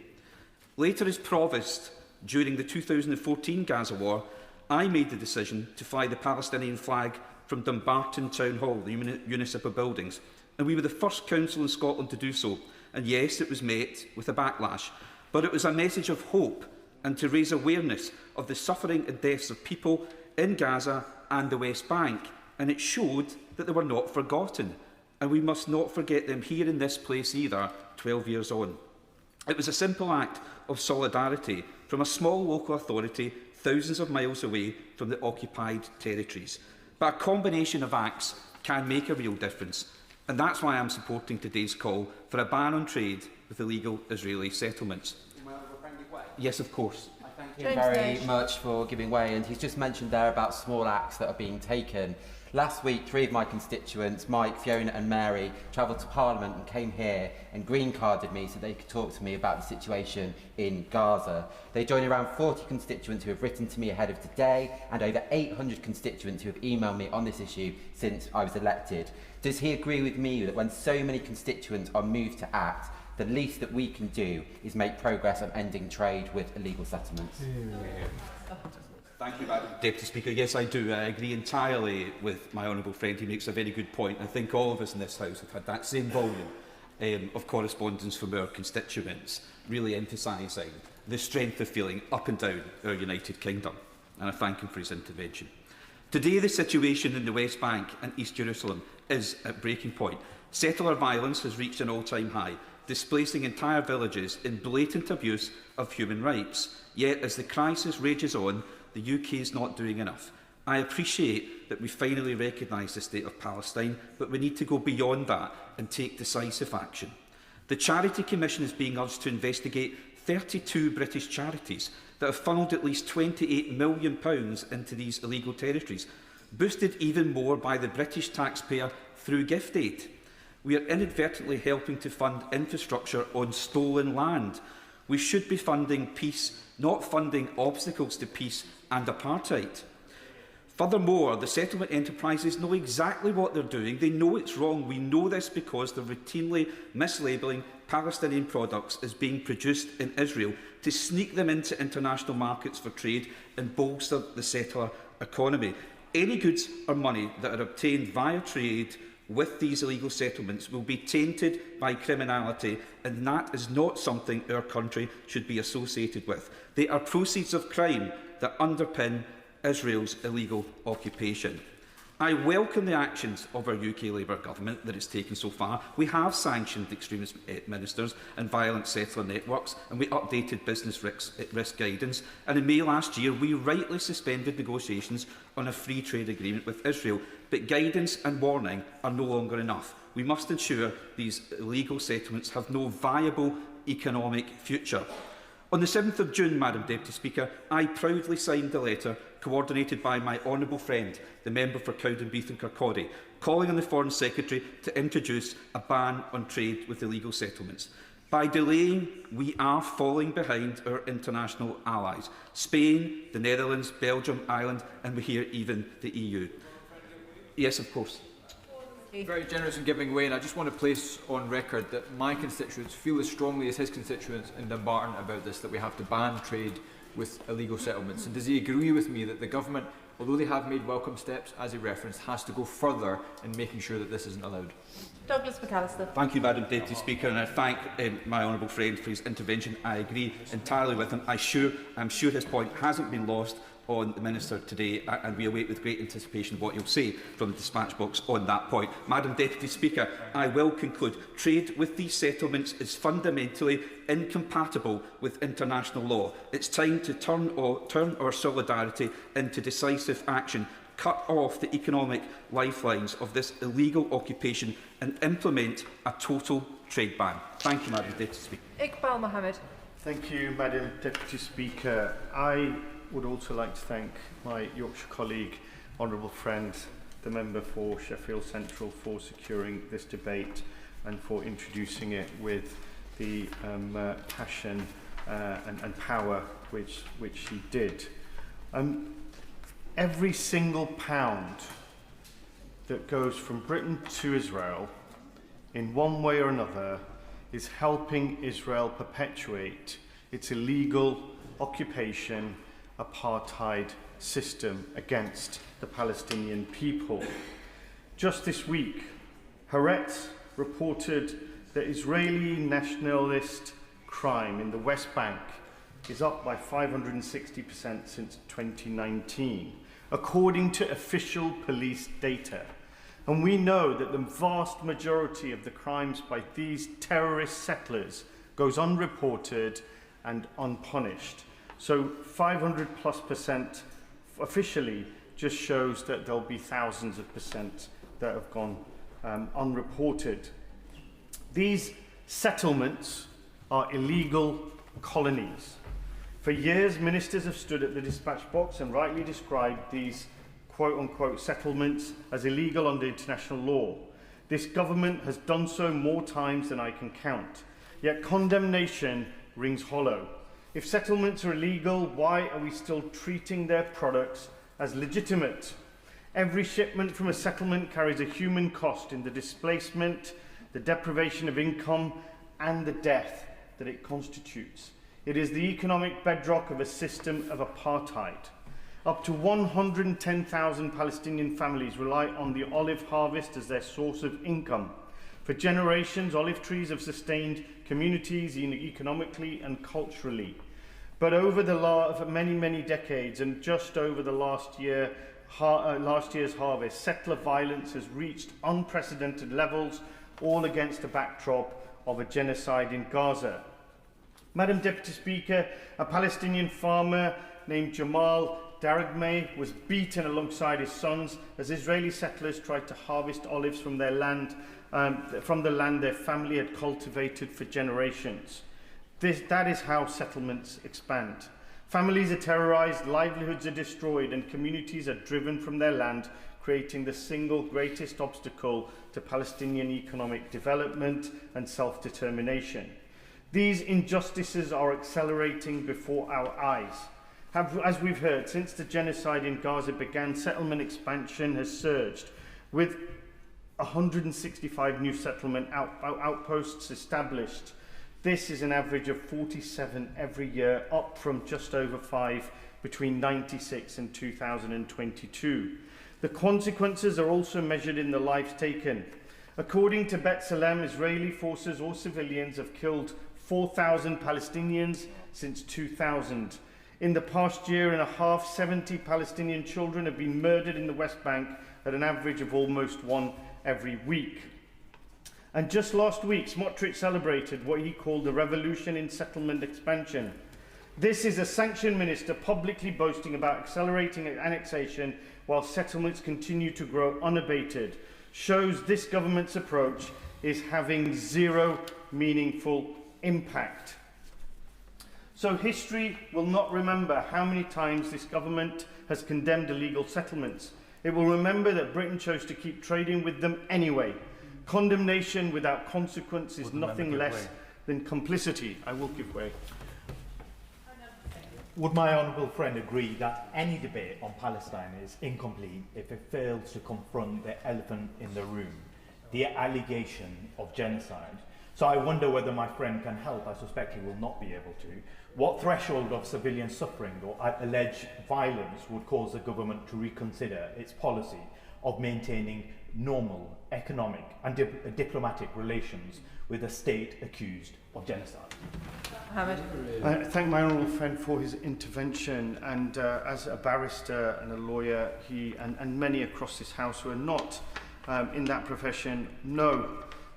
Later as provost during the 2014 Gaza war, I made the decision to fly the Palestinian flag from Dumbarton Town Hall, the municipal buildings, and we were the first council in Scotland to do so. And yes, it was met with a backlash, but it was a message of hope and to raise awareness of the suffering and deaths of people in Gaza and the West Bank, and it showed that they were not forgotten, and we must not forget them here in this place either, 12 years on. It was a simple act of solidarity from a small local authority thousands of miles away from the occupied territories. But a combination of acts can make a real difference, and that's why I'm supporting today's call for a ban on trade with illegal Israeli settlements. Yes, of course. Thank you very much for giving way, and he's just mentioned there about small acts that are being taken. Last week, 3 of my constituents, Mike, Fiona and Mary, travelled to Parliament and came here and green carded me so they could talk to me about the situation in Gaza. They join around 40 constituents who have written to me ahead of today and over 800 constituents who have emailed me on this issue since I was elected. Does he agree with me that when so many constituents are moved to act, the least that we can do is make progress on ending trade with illegal settlements? Thank you, Madam Deputy Speaker. Yes, I do. I agree entirely with my honourable friend. He makes a very good point. I think all of us in this House have had that same volume of correspondence from our constituents, really emphasising the strength of feeling up and down our United Kingdom. And I thank him for his intervention. Today, the situation in the West Bank and East Jerusalem is at breaking point. Settler violence has reached an all-time high, displacing entire villages in blatant abuse of human rights. Yet, as the crisis rages on, the UK is not doing enough. I appreciate that we finally recognise the state of Palestine, but we need to go beyond that and take decisive action. The Charity Commission is being urged to investigate 32 British charities that have funnelled at least £28 million into these illegal territories, boosted even more by the British taxpayer through gift aid. We are inadvertently helping to fund infrastructure on stolen land. We should be funding peace, not funding obstacles to peace and apartheid. Furthermore, the settlement enterprises know exactly what they're doing. They know it's wrong. We know this because they're routinely mislabelling Palestinian products as being produced in Israel to sneak them into international markets for trade and bolster the settler economy. Any goods or money that are obtained via trade with these illegal settlements will be tainted by criminality, and that is not something our country should be associated with. They are proceeds of crime that underpin Israel's illegal occupation. I welcome the actions of our UK Labour government that it's taken so far. We have sanctioned extremist ministers and violent settler networks, and we updated business risk guidance. And in May last year, we rightly suspended negotiations on a free trade agreement with Israel. But guidance and warning are no longer enough. We must ensure these illegal settlements have no viable economic future. On the 7th of June, Madam Deputy Speaker, I proudly signed a letter coordinated by my honourable friend, the member for Cowdenbeath and Kirkcaldy, calling on the Foreign Secretary to introduce a ban on trade with illegal settlements. By delaying, we are falling behind our international allies, Spain, the Netherlands, Belgium, Ireland, and we hear even the EU. Yes, of course. Very generous in giving way, and I just want to place on record that my constituents feel as strongly as his constituents in Dumbarton about this, that we have to ban trade with illegal settlements. And does he agree with me that the government, although they have made welcome steps, as he referenced, has to go further in making sure that this isn't allowed? Douglas McAllister. Thank you, Madam Deputy Speaker, and I thank my honourable friend for his intervention. I agree entirely with him. I'm sure his point hasn't been lost on the Minister today, and we await with great anticipation what he'll say from the dispatch box on that point. Madam Deputy Speaker, I will conclude. Trade with these settlements is fundamentally incompatible with international law. It's time to turn our solidarity into decisive action, cut off the economic lifelines of this illegal occupation and implement a total trade ban. Thank you, Madam Deputy Speaker. Iqbal Mohammed. Thank you, Madam Deputy Speaker. I would also like to thank my Yorkshire colleague, honourable friend, the member for Sheffield Central, for securing this debate and for introducing it with the passion and power which he did. Every single pound that goes from Britain to Israel, in one way or another, is helping Israel perpetuate its illegal occupation, apartheid system against the Palestinian people. Just this week, Haaretz reported that Israeli nationalist crime in the West Bank is up by 560% since 2019, according to official police data. And we know that the vast majority of the crimes by these terrorist settlers goes unreported and unpunished. So 500+% officially just shows that there'll be thousands of percent that have gone unreported. These settlements are illegal colonies. For years, ministers have stood at the dispatch box and rightly described these quote-unquote settlements as illegal under international law. This government has done so more times than I can count, yet condemnation rings hollow. If settlements are illegal, why are we still treating their products as legitimate? Every shipment from a settlement carries a human cost in the displacement, the deprivation of income, and the death that it constitutes. It is the economic bedrock of a system of apartheid. Up to 110,000 Palestinian families rely on the olive harvest as their source of income. For generations, olive trees have sustained communities economically and culturally. But over the many decades, and just over the last year, last year's harvest. Settler violence has reached unprecedented levels, all against the backdrop of a genocide in Gaza. Madam Deputy Speaker, a Palestinian farmer named Jamal Daragmeh was beaten alongside his sons as Israeli settlers tried to harvest olives from their land, from the land their family had cultivated for generations. That is how settlements expand. Families are terrorized, livelihoods are destroyed, and communities are driven from their land, creating the single greatest obstacle to Palestinian economic development and self-determination. These injustices are accelerating before our eyes. As we've heard, since the genocide in Gaza began, settlement expansion has surged, with 165 new settlement outposts established. This is an average of 47 every year, up from just over 5 between 1996 and 2022. The consequences are also measured in the lives taken. According to B'Tselem, Israeli forces or civilians have killed 4,000 Palestinians since 2000. In the past year and a half, 70 Palestinian children have been murdered in the West Bank at an average of almost one every week. And just last week, Smotrich celebrated what he called the revolution in settlement expansion. This is a sanctioned minister publicly boasting about accelerating annexation while settlements continue to grow unabated. Shows this government's approach is having zero meaningful impact. So history will not remember how many times this government has condemned illegal settlements. It will remember that Britain chose to keep trading with them anyway. Condemnation without consequence is nothing less than complicity. I will give way. Would my honourable friend agree that any debate on Palestine is incomplete if it fails to confront the elephant in the room, the allegation of genocide? So I wonder whether my friend can help. I suspect he will not be able to. What threshold of civilian suffering or alleged violence would cause the government to reconsider its policy of maintaining normal economic and diplomatic relations with a state accused of genocide? I thank my honourable friend for his intervention, and as a barrister and a lawyer, he and many across this House who are not in that profession know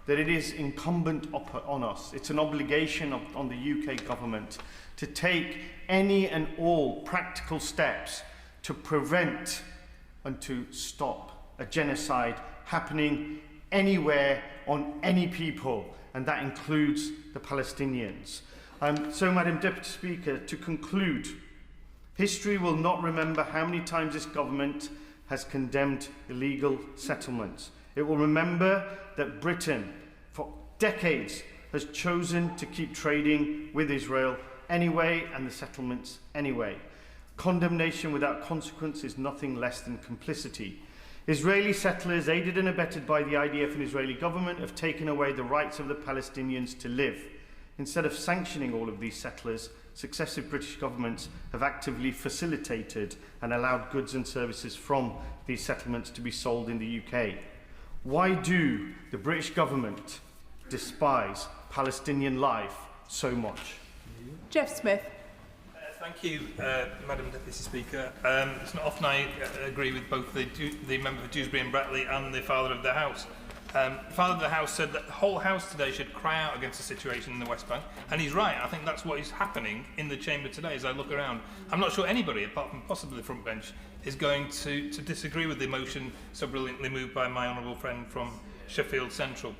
that it is incumbent on us, it's an obligation on the UK government to take any and all practical steps to prevent and to stop a genocide happening anywhere on any people, and that includes the Palestinians. So, Madam Deputy Speaker, to conclude, history will not remember how many times this government has condemned illegal settlements. It will remember that Britain, for decades, has chosen to keep trading with Israel anyway and the settlements anyway. Condemnation without consequence is nothing less than complicity. Israeli settlers, aided and abetted by the IDF and Israeli government, have taken away the rights of the Palestinians to live. Instead of sanctioning all of these settlers, successive British governments have actively facilitated and allowed goods and services from these settlements to be sold in the UK. Why do the British government despise Palestinian life so much? Jeff Smith. Thank you, Madam Deputy Speaker. It's not often I agree with both the member for Dewsbury and Brackley and the Father of the House. The Father of the House said that the whole House today should cry out against the situation in the West Bank, and he's right. I think that's what is happening in the Chamber today as I look around. I'm not sure anybody, apart from possibly the front bench, is going to disagree with the motion so brilliantly moved by my honourable friend from Sheffield Central.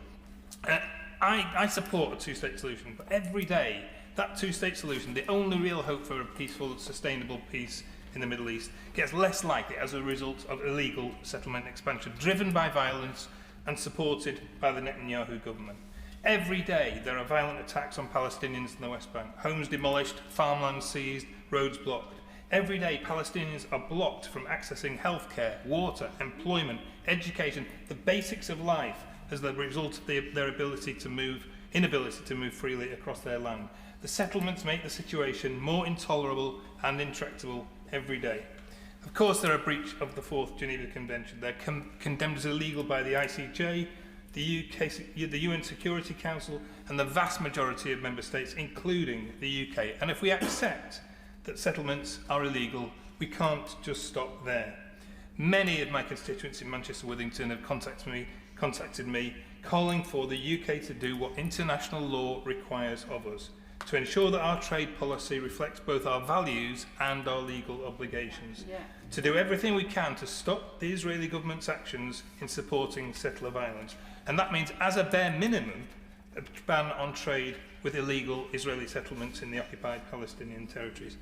I support a two-state solution, but every day that two-state solution, the only real hope for a peaceful, sustainable peace in the Middle East, gets less likely as a result of illegal settlement expansion, driven by violence and supported by the Netanyahu government. Every day there are violent attacks on Palestinians in the West Bank, homes demolished, farmland seized, roads blocked. Every day Palestinians are blocked from accessing healthcare, water, employment, education, the basics of life as the result of their inability to move freely across their land. The settlements make the situation more intolerable and intractable every day. Of course, they're a breach of the 4th Geneva Convention. They're condemned as illegal by the ICJ, the UN Security Council, and the vast majority of member states, including the UK. And if we accept that settlements are illegal, we can't just stop there. Many of my constituents in Manchester Withington have contacted me calling for the UK to do what international law requires of us, to ensure that our trade policy reflects both our values and our legal obligations, to do everything we can to stop the Israeli government's actions in supporting settler violence. And that means, as a bare minimum, a ban on trade with illegal Israeli settlements in the occupied Palestinian territories.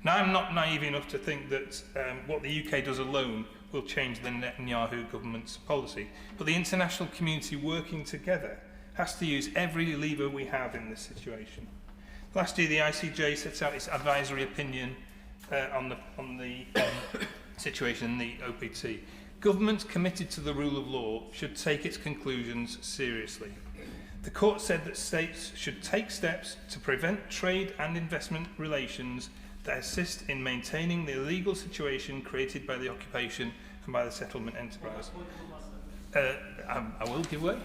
Now, I'm not naive enough to think that what the UK does alone will change the Netanyahu government's policy, but the international community working together has to use every lever we have in this situation. Last year, the ICJ set out its advisory opinion on the situation in the OPT. Governments committed to the rule of law should take its conclusions seriously. The court said that states should take steps to prevent trade and investment relations that assist in maintaining the illegal situation created by the occupation and by the settlement enterprise. I will give way.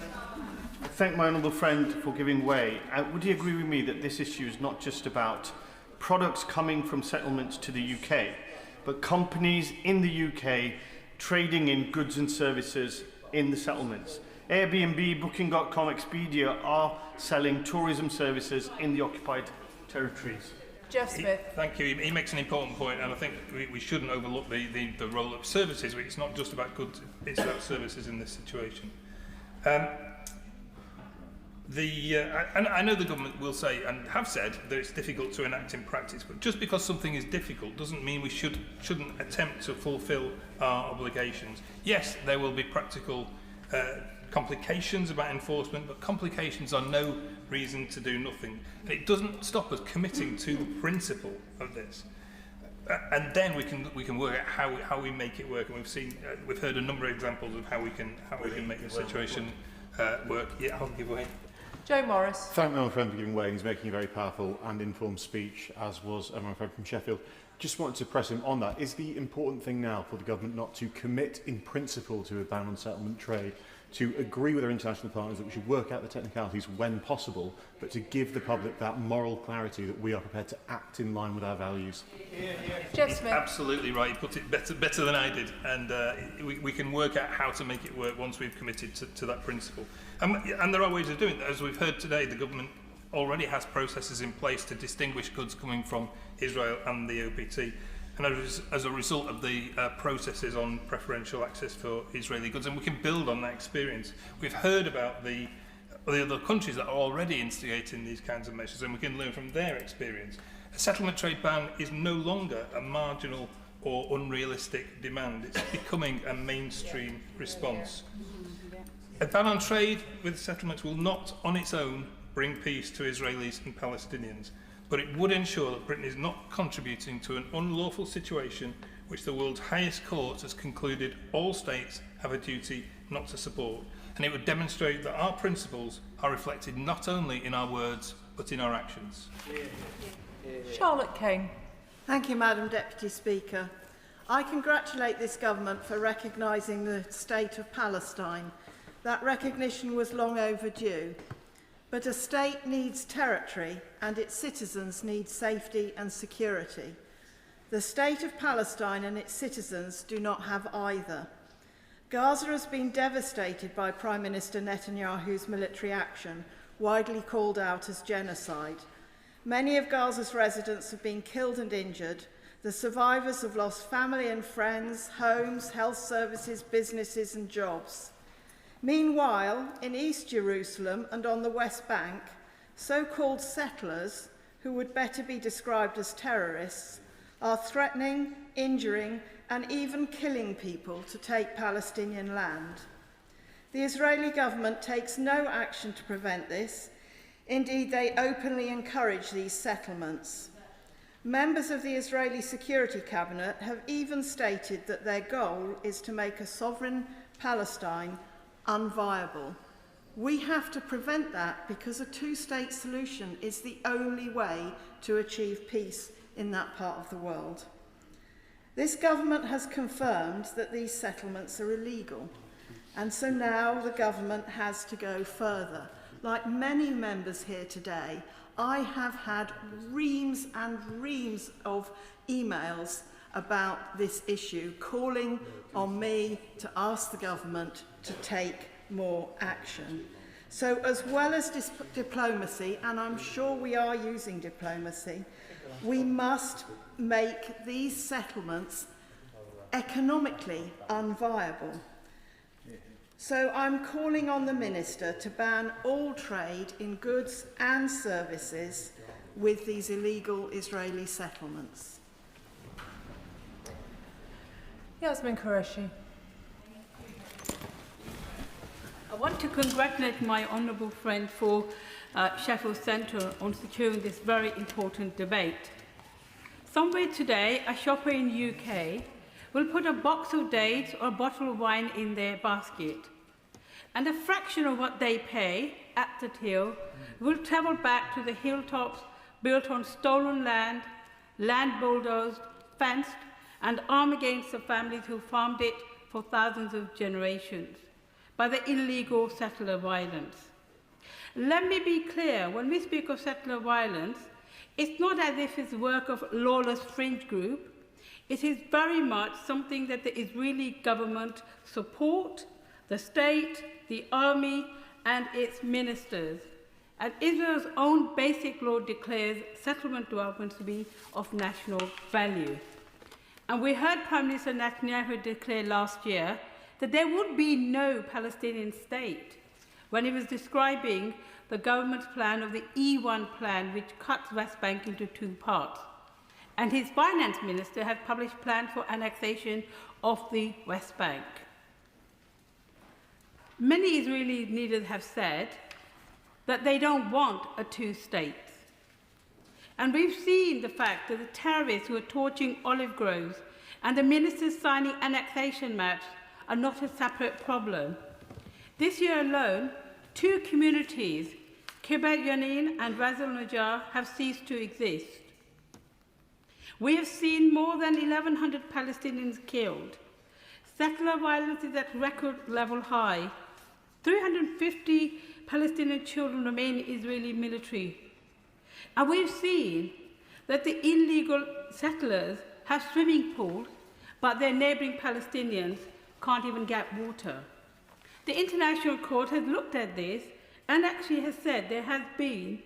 I thank my honourable friend for giving way. Would he agree with me that this issue is not just about products coming from settlements to the UK, but companies in the UK trading in goods and services in the settlements? Airbnb, Booking.com, Expedia are selling tourism services in the occupied territories. Jeff Smith. Thank you. He makes an important point, and I think we shouldn't overlook the role of services. It's not just about goods, it's about services in this situation. And I know the government will say, and have said, that it's difficult to enact in practice, but just because something is difficult doesn't mean we shouldn't attempt to fulfil our obligations. Yes, there will be practical complications about enforcement, but complications are no reason to do nothing. And it doesn't stop us committing to the principle of this. And then we can work out how we make it work. And we've heard a number of examples of how we can make the situation work. Yeah, I'll give way. Joe Morris. Thank my friend for giving way. He's making a very powerful and informed speech, as was my friend from Sheffield. Just wanted to press him on that. Is the important thing now for the government not to commit in principle to a ban on settlement trade, to agree with our international partners that we should work out the technicalities when possible, but to give the public that moral clarity that we are prepared to act in line with our values? Jeff Smith. Absolutely right. He put it better than I did. And we can work out how to make it work once we've committed to that principle. And there are ways of doing that. As we've heard today, the government already has processes in place to distinguish goods coming from Israel and the OPT. And as a result of the processes on preferential access for Israeli goods, and we can build on that experience. We've heard about the other countries that are already instigating these kinds of measures, and we can learn from their experience. A settlement trade ban is no longer a marginal or unrealistic demand. It's becoming a mainstream response. A ban on trade with settlements will not, on its own, bring peace to Israelis and Palestinians, but it would ensure that Britain is not contributing to an unlawful situation which the world's highest court has concluded all states have a duty not to support. And it would demonstrate that our principles are reflected not only in our words, but in our actions. Charlotte King. Thank you, Madam Deputy Speaker. I congratulate this government for recognising the state of Palestine. That recognition was long overdue. But a state needs territory and its citizens need safety and security. The state of Palestine and its citizens do not have either. Gaza has been devastated by Prime Minister Netanyahu's military action, widely called out as genocide. Many of Gaza's residents have been killed and injured. The survivors have lost family and friends, homes, health services, businesses and jobs. Meanwhile, in East Jerusalem and on the West Bank, so-called settlers, who would better be described as terrorists, are threatening, injuring, and even killing people to take Palestinian land. The Israeli government takes no action to prevent this. Indeed, they openly encourage these settlements. Members of the Israeli Security Cabinet have even stated that their goal is to make a sovereign Palestine unviable. We have to prevent that because a two-state solution is the only way to achieve peace in that part of the world. This government has confirmed that these settlements are illegal, and so now the government has to go further. Like many members here today, I have had reams and reams of emails about this issue, calling on me to ask the government to take more action. So as well as diplomacy, and I'm sure we are using diplomacy, we must make these settlements economically unviable. So I'm calling on the Minister to ban all trade in goods and services with these illegal Israeli settlements. Yasmin Qureshi. I want to congratulate my honourable friend for Sheffield Central on securing this very important debate. Somewhere today, a shopper in the UK will put a box of dates or a bottle of wine in their basket, and a fraction of what they pay at the till will travel back to the hilltops built on stolen land, land bulldozed, fenced, and armed against the families who farmed it for thousands of generations by the illegal settler violence. Let me be clear, when we speak of settler violence, it's not as if it's the work of a lawless fringe group. It is very much something that the Israeli government support, the state, the army, and its ministers. And Israel's own basic law declares settlement development to be of national value. And we heard Prime Minister Netanyahu declare last year that there would be no Palestinian state when he was describing the government's plan of the E1 plan, which cuts West Bank into two parts. And his finance minister has published plans for annexation of the West Bank. Many Israeli leaders have said that they don't want a two states. And we've seen the fact that the terrorists who are torching olive groves and the ministers signing annexation maps are not a separate problem. This year alone, two communities, Kibbutz Yanin and Ras al-Najjar, have ceased to exist. We have seen more than 1,100 Palestinians killed. Settler violence is at record level high. 350 Palestinian children remain Israeli military. And we've seen that the illegal settlers have swimming pools, but their neighbouring Palestinians can't even get water. The International Court has looked at this and actually has said there has been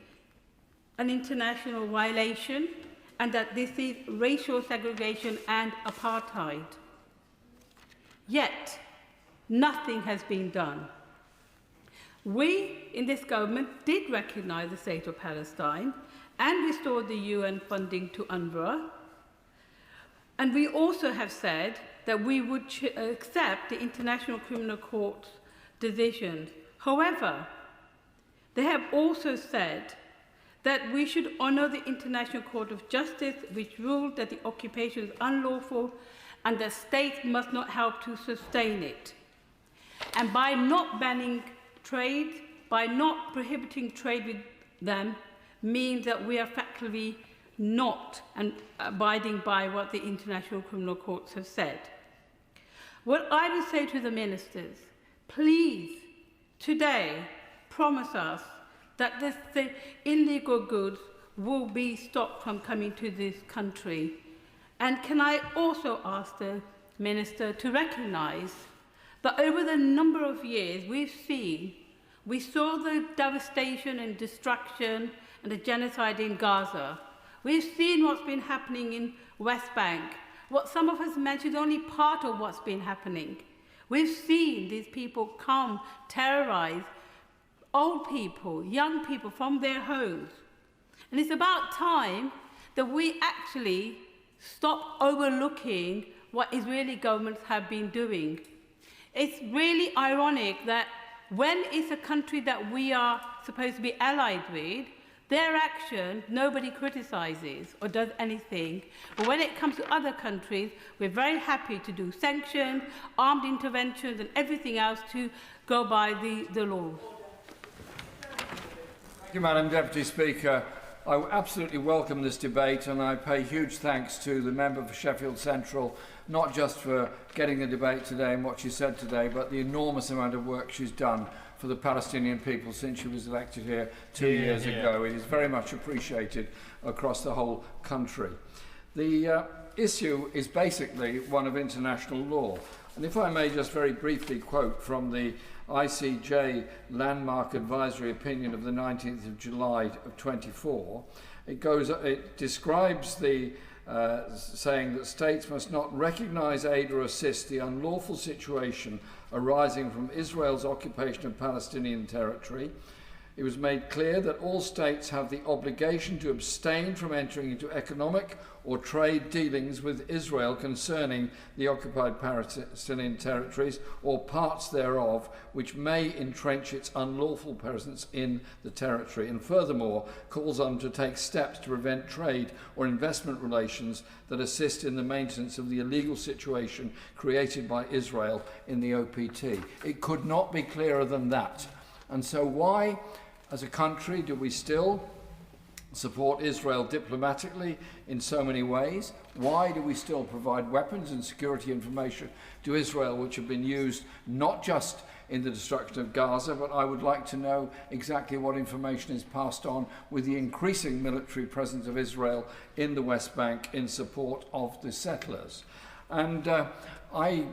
an international violation and that this is racial segregation and apartheid. Yet, nothing has been done. We, in this government, did recognise the state of Palestine and restored the UN funding to UNRWA. And we also have said that we would accept the International Criminal Court's decisions. However, they have also said that we should honour the International Court of Justice, which ruled that the occupation is unlawful and the state must not help to sustain it. And by not banning trade, by not prohibiting trade with them, means that we are factually not abiding by what the International Criminal Courts have said. What I would say to the ministers, please, today, promise us that the illegal goods will be stopped from coming to this country. And can I also ask the minister to recognise that over the number of years we saw the devastation and destruction and the genocide in Gaza. We've seen what's been happening in West Bank. What some of us mentioned is only part of what's been happening. We've seen these people come, terrorise old people, young people from their homes. And it's about time that we actually stop overlooking what Israeli governments have been doing. It's really ironic that when it's a country that we are supposed to be allied with, their action, nobody criticises or does anything. But when it comes to other countries, we're very happy to do sanctions, armed interventions, and everything else to go by the laws. Thank you, Madam Deputy Speaker. I absolutely welcome this debate, and I pay huge thanks to the member for Sheffield Central, not just for getting the debate today and what she said today, but the enormous amount of work she's done for the Palestinian people since she was elected here 2 years ago. It is very much appreciated across the whole country. The issue is basically one of international law. And if I may just very briefly quote from the ICJ Landmark Advisory Opinion of the 19th of July of 24, it describes the saying that states must not recognise, aid or assist the unlawful situation arising from Israel's occupation of Palestinian territory. It was made clear that all states have the obligation to abstain from entering into economic or trade dealings with Israel concerning the occupied Palestinian territories or parts thereof which may entrench its unlawful presence in the territory, and furthermore calls on them to take steps to prevent trade or investment relations that assist in the maintenance of the illegal situation created by Israel in the OPT. It could not be clearer than that. And so why, as a country, do we still support Israel diplomatically in so many ways? Why do we still provide weapons and security information to Israel which have been used not just in the destruction of Gaza, but I would like to know exactly what information is passed on with the increasing military presence of Israel in the West Bank in support of the settlers. And I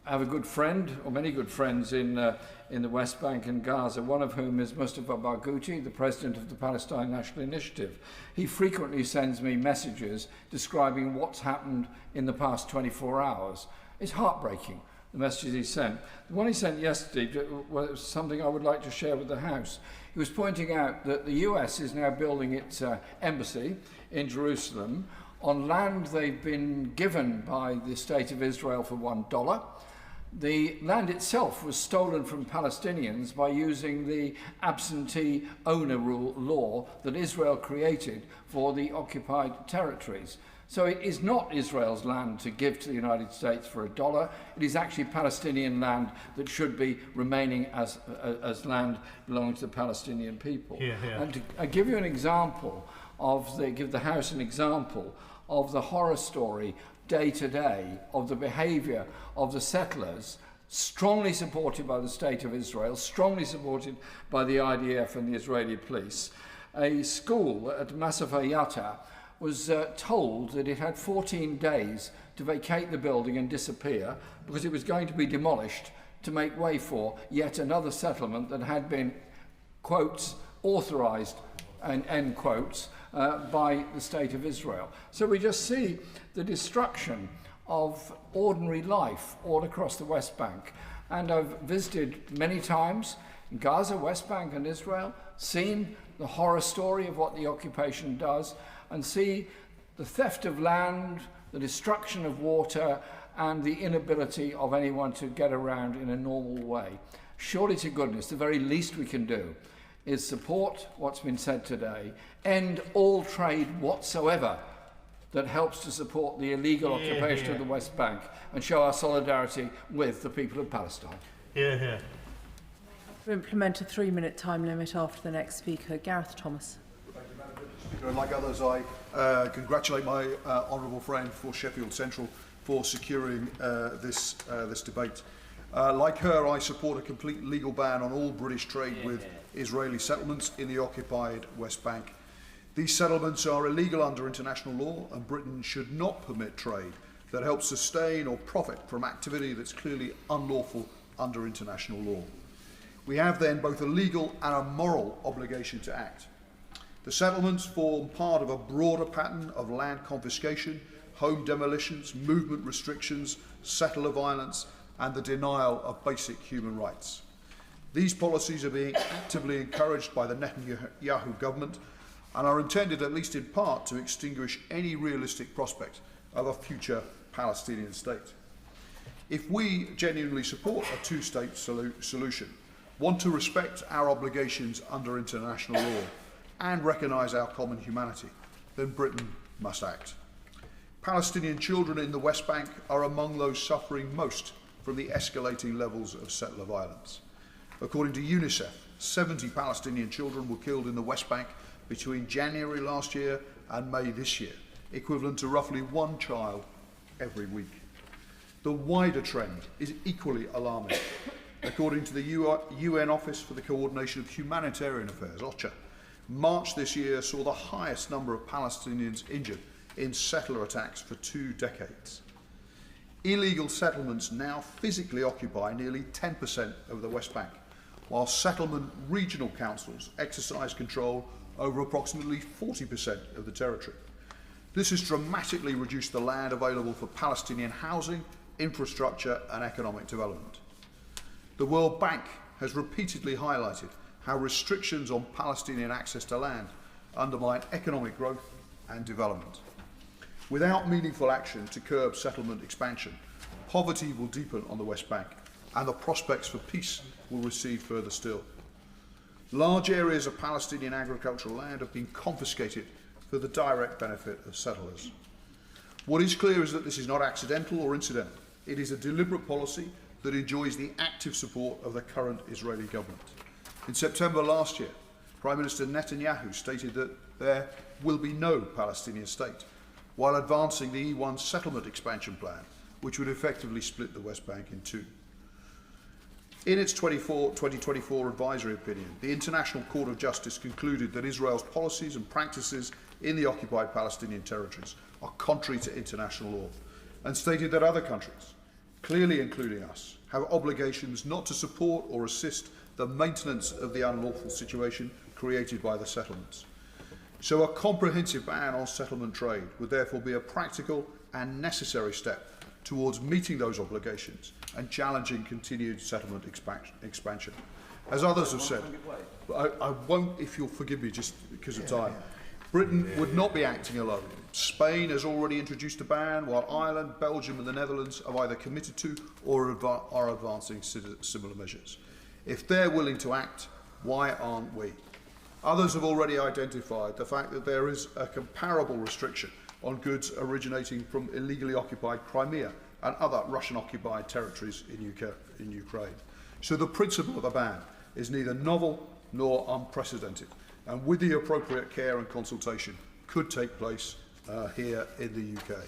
have a good friend, or many good friends in the West Bank and Gaza, one of whom is Mustafa Barghouti, the president of the Palestine National Initiative. He frequently sends me messages describing what's happened in the past 24 hours. It's heartbreaking, the messages he sent. The one he sent yesterday was something I would like to share with the House. He was pointing out that the US is now building its embassy in Jerusalem on land they've been given by the State of Israel for $1. The land itself was stolen from Palestinians by using the absentee owner rule law that Israel created for the occupied territories. So it is not Israel's land to give to the United States for $1. It is actually Palestinian land that should be remaining as land belonging to the Palestinian people. And to give you an example give the House an example of the horror story day to day of the behaviour of the settlers, strongly supported by the State of Israel, strongly supported by the IDF and the Israeli police. A school at Masafa Yatta was told that it had 14 days to vacate the building and disappear because it was going to be demolished to make way for yet another settlement that had been, quotes, authorised, and end quotes, by the State of Israel. So we just see the destruction of ordinary life all across the West Bank. And I've visited many times in Gaza, West Bank and Israel, seen the horror story of what the occupation does, and see the theft of land, the destruction of water, and the inability of anyone to get around in a normal way. Surely to goodness, the very least we can do is support what's been said today, end all trade whatsoever that helps to support the illegal occupation of the West Bank, and show our solidarity with the people of Palestine. To implement a 3-minute time limit after the next speaker, Gareth Thomas. And like others, I congratulate my honourable friend for Sheffield Central for securing this debate. Like her, I support a complete legal ban on all British trade with Israeli settlements in the occupied West Bank. These settlements are illegal under international law, and Britain should not permit trade that helps sustain or profit from activity that's clearly unlawful under international law. We have then both a legal and a moral obligation to act. The settlements form part of a broader pattern of land confiscation, home demolitions, movement restrictions, settler violence, and the denial of basic human rights. These policies are being actively encouraged by the Netanyahu government and are intended, at least in part, to extinguish any realistic prospect of a future Palestinian state. If we genuinely support a two-state solution, want to respect our obligations under international law, and recognise our common humanity, then Britain must act. Palestinian children in the West Bank are among those suffering most from the escalating levels of settler violence. According to UNICEF, 70 Palestinian children were killed in the West Bank between January last year and May this year, equivalent to roughly one child every week. The wider trend is equally alarming. According to the UN Office for the Coordination of Humanitarian Affairs, OCHA, March this year saw the highest number of Palestinians injured in settler attacks for 2 decades. Illegal settlements now physically occupy nearly 10% of the West Bank, while settlement regional councils exercise control over approximately 40% of the territory. This has dramatically reduced the land available for Palestinian housing, infrastructure and economic development. The World Bank has repeatedly highlighted how restrictions on Palestinian access to land undermine economic growth and development. Without meaningful action to curb settlement expansion, poverty will deepen on the West Bank and the prospects for peace will recede further still. Large areas of Palestinian agricultural land have been confiscated for the direct benefit of settlers. What is clear is that this is not accidental or incidental. It is a deliberate policy that enjoys the active support of the current Israeli government. In September last year, Prime Minister Netanyahu stated that there will be no Palestinian state, while advancing the E1 settlement expansion plan, which would effectively split the West Bank in 2. In its 2024 advisory opinion, the International Court of Justice concluded that Israel's policies and practices in the occupied Palestinian territories are contrary to international law, and stated that other countries, clearly including us, have obligations not to support or assist the maintenance of the unlawful situation created by the settlements. So a comprehensive ban on settlement trade would therefore be a practical and necessary step towards meeting those obligations and challenging continued settlement expansion. As others have said, I won't, if you'll forgive me just because of time, Britain would not be acting alone. Spain has already introduced a ban, while Ireland, Belgium and the Netherlands have either committed to or are advancing similar measures. If they're willing to act, why aren't we? Others have already identified the fact that there is a comparable restriction on goods originating from illegally occupied Crimea and other Russian-occupied territories in Ukraine. So the principle of a ban is neither novel nor unprecedented, and with the appropriate care and consultation could take place here in the UK.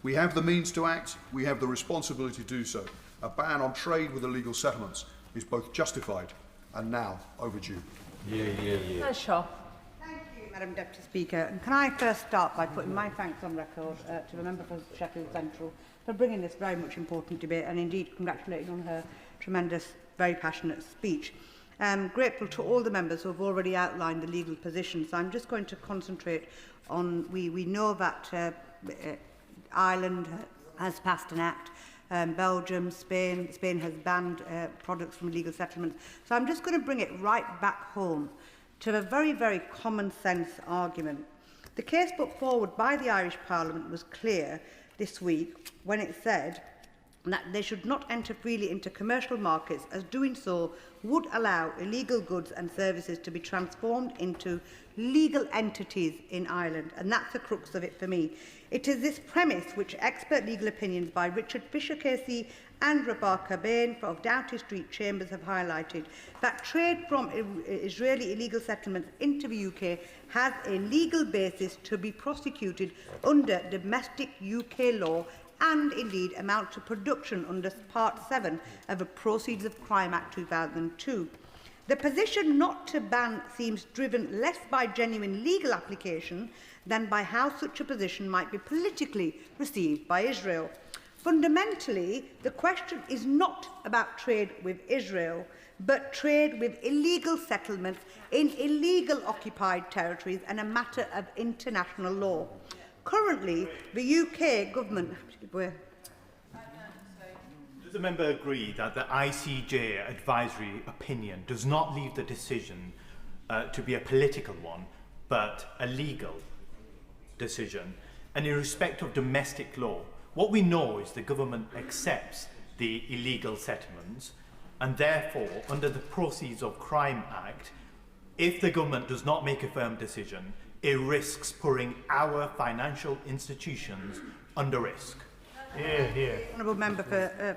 We have the means to act, we have the responsibility to do so. A ban on trade with illegal settlements is both justified and now overdue. Thank you, Madam Deputy Speaker. And can I first start by putting my thanks on record to the member for Sheffield Central for bringing this very much important debate, and indeed congratulating on her tremendous, very passionate speech. I'm grateful to all the members who have already outlined the legal positions. I'm just going to concentrate on, we know that Ireland has passed an act, Belgium, Spain has banned products from illegal settlements. So I'm just going to bring it right back home to a very, very common sense argument. The case put forward by the Irish Parliament was clear this week when it said that they should not enter freely into commercial markets, as doing so would allow illegal goods and services to be transformed into legal entities in Ireland. And that's the crux of it for me. It is this premise which expert legal opinions by Richard Fisher-Casey and Rebecca Bain of Doughty Street Chambers have highlighted, that trade from Israeli illegal settlements into the UK has a legal basis to be prosecuted under domestic UK law and indeed amount to production under Part 7 of the Proceeds of Crime Act 2002. The position not to ban seems driven less by genuine legal application than by how such a position might be politically received by Israel. Fundamentally, the question is not about trade with Israel, but trade with illegal settlements in illegal occupied territories and a matter of international law. Currently, the UK government... Does the member agree that the ICJ advisory opinion does not leave the decision to be a political one, but a legal decision? And in respect of domestic law, what we know is the government accepts the illegal settlements, and therefore, under the Proceeds of Crime Act, if the government does not make a firm decision, it risks putting our financial institutions under risk. Honourable member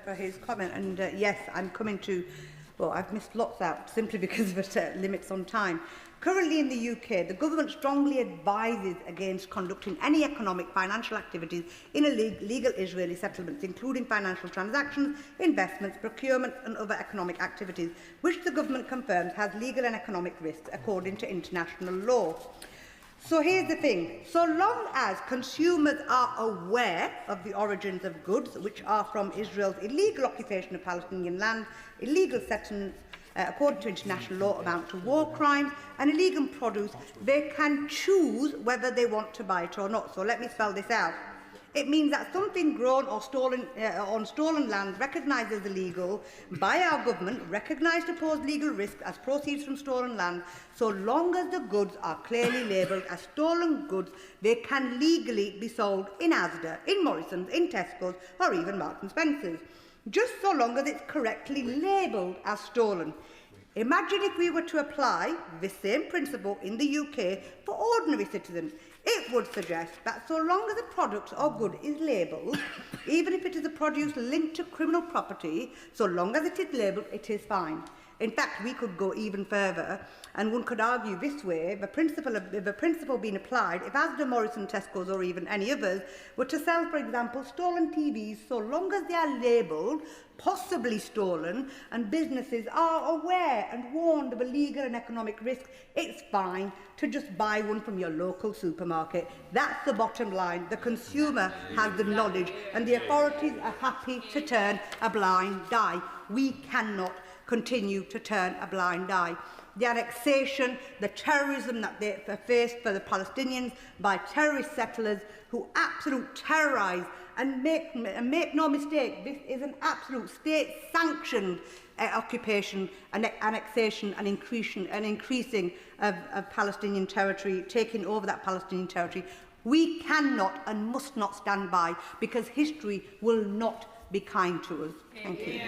for his comment, and yes, I'm coming to, well, I've missed lots out simply because of limits on time. Currently in the UK, the government strongly advises against conducting any economic financial activities in illegal Israeli settlements, including financial transactions, investments, procurement and other economic activities, which the government confirms has legal and economic risks according to international law. So here's the thing. So long as consumers are aware of the origins of goods which are from Israel's illegal occupation of Palestinian land, illegal settlements, according to international law, amount to war crimes, and illegal produce, they can choose whether they want to buy it or not. So let me spell this out. It means that something grown or stolen on stolen land recognised as illegal by our government, recognised to pose legal risk as proceeds from stolen land, so long as the goods are clearly labelled as stolen goods, they can legally be sold in Asda, in Morrison's, in Tesco's, or even Marks and Spencer's, just so long as it's correctly labelled as stolen. Imagine if we were to apply this same principle in the UK for ordinary citizens. It would suggest that so long as a product or good is labelled, even if it is a produce linked to criminal property, so long as it is labelled, it is fine. In fact, we could go even further, and one could argue this way, the principle being applied, if Asda, Morrison, Tesco's or even any others were to sell, for example, stolen TVs, so long as they are labelled, possibly stolen, and businesses are aware and warned of a legal and economic risk, it's fine to just buy one from your local supermarket. That's the bottom line. The consumer has the knowledge, and the authorities are happy to turn a blind eye. We cannot continue to turn a blind eye. The annexation, the terrorism that they faced for the Palestinians by terrorist settlers who absolutely terrorise and make no mistake, this is an absolute state-sanctioned occupation and annexation and increasing of Palestinian territory, taking over that Palestinian territory. We cannot and must not stand by, because history will not be kind to us. Thank you.